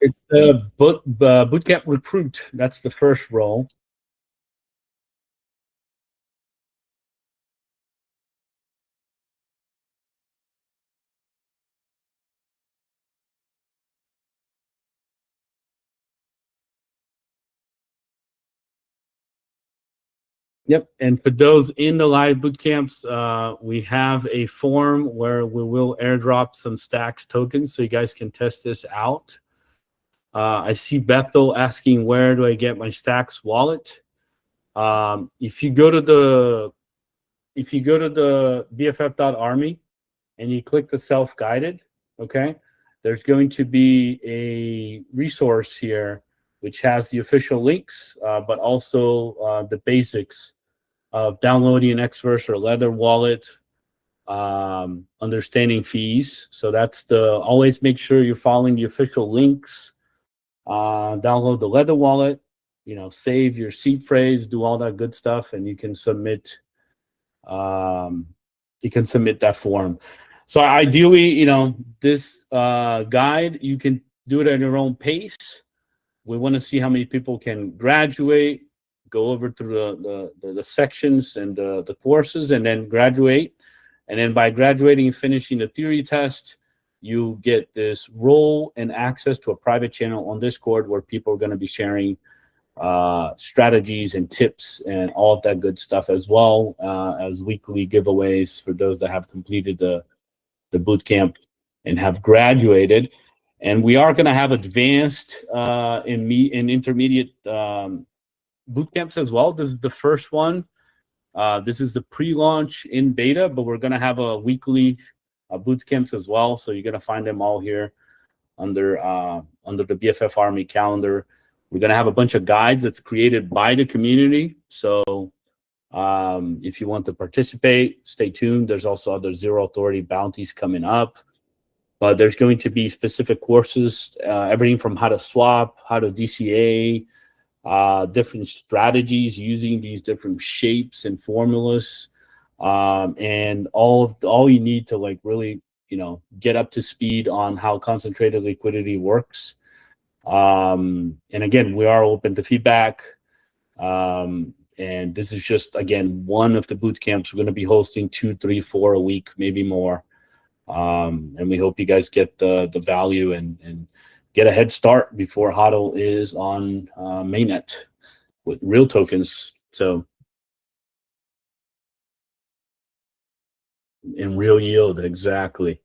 it's the bootcamp recruit. That's the first role. Yep, and for those in the live boot camps, we have a form where we will airdrop some stacks tokens so you guys can test this out. I see Bethel asking, where do I get my stacks wallet? If you go to the bff.army and you click the self-guided, okay, there's going to be a resource here which has the official links, but also the basics of downloading an Xverse or Leather wallet, understanding fees. So that's always make sure you're following the official links. Download the Leather wallet, save your seed phrase, do all that good stuff, and you can submit that form. So ideally, this guide, you can do it at your own pace. We want to see how many people can graduate, go over through the sections and the courses, and then graduate. And then by graduating and finishing the theory test, you get this role and access to a private channel on Discord where people are going to be sharing strategies and tips and all of that good stuff, as well as weekly giveaways for those that have completed the boot camp and have graduated. And we are going to have advanced and intermediate boot camps as well. This is the first one. This is the pre-launch in beta, but we're going to have a weekly boot camps as well. So you're going to find them all here under the BFF Army calendar. We're going to have a bunch of guides that's created by the community. So if you want to participate, stay tuned. There's also other zero authority bounties coming up. But there's going to be specific courses, everything from how to swap, how to DCA, different strategies using these different shapes and formulas, and all you need to really get up to speed on how concentrated liquidity works. And again, we are open to feedback. And this is just, again, one of the boot camps. We're going to be hosting 2, 3, 4 a week, maybe more. And we hope you guys get the value and get a head start before HODL is on mainnet with real tokens. So in real yield, exactly.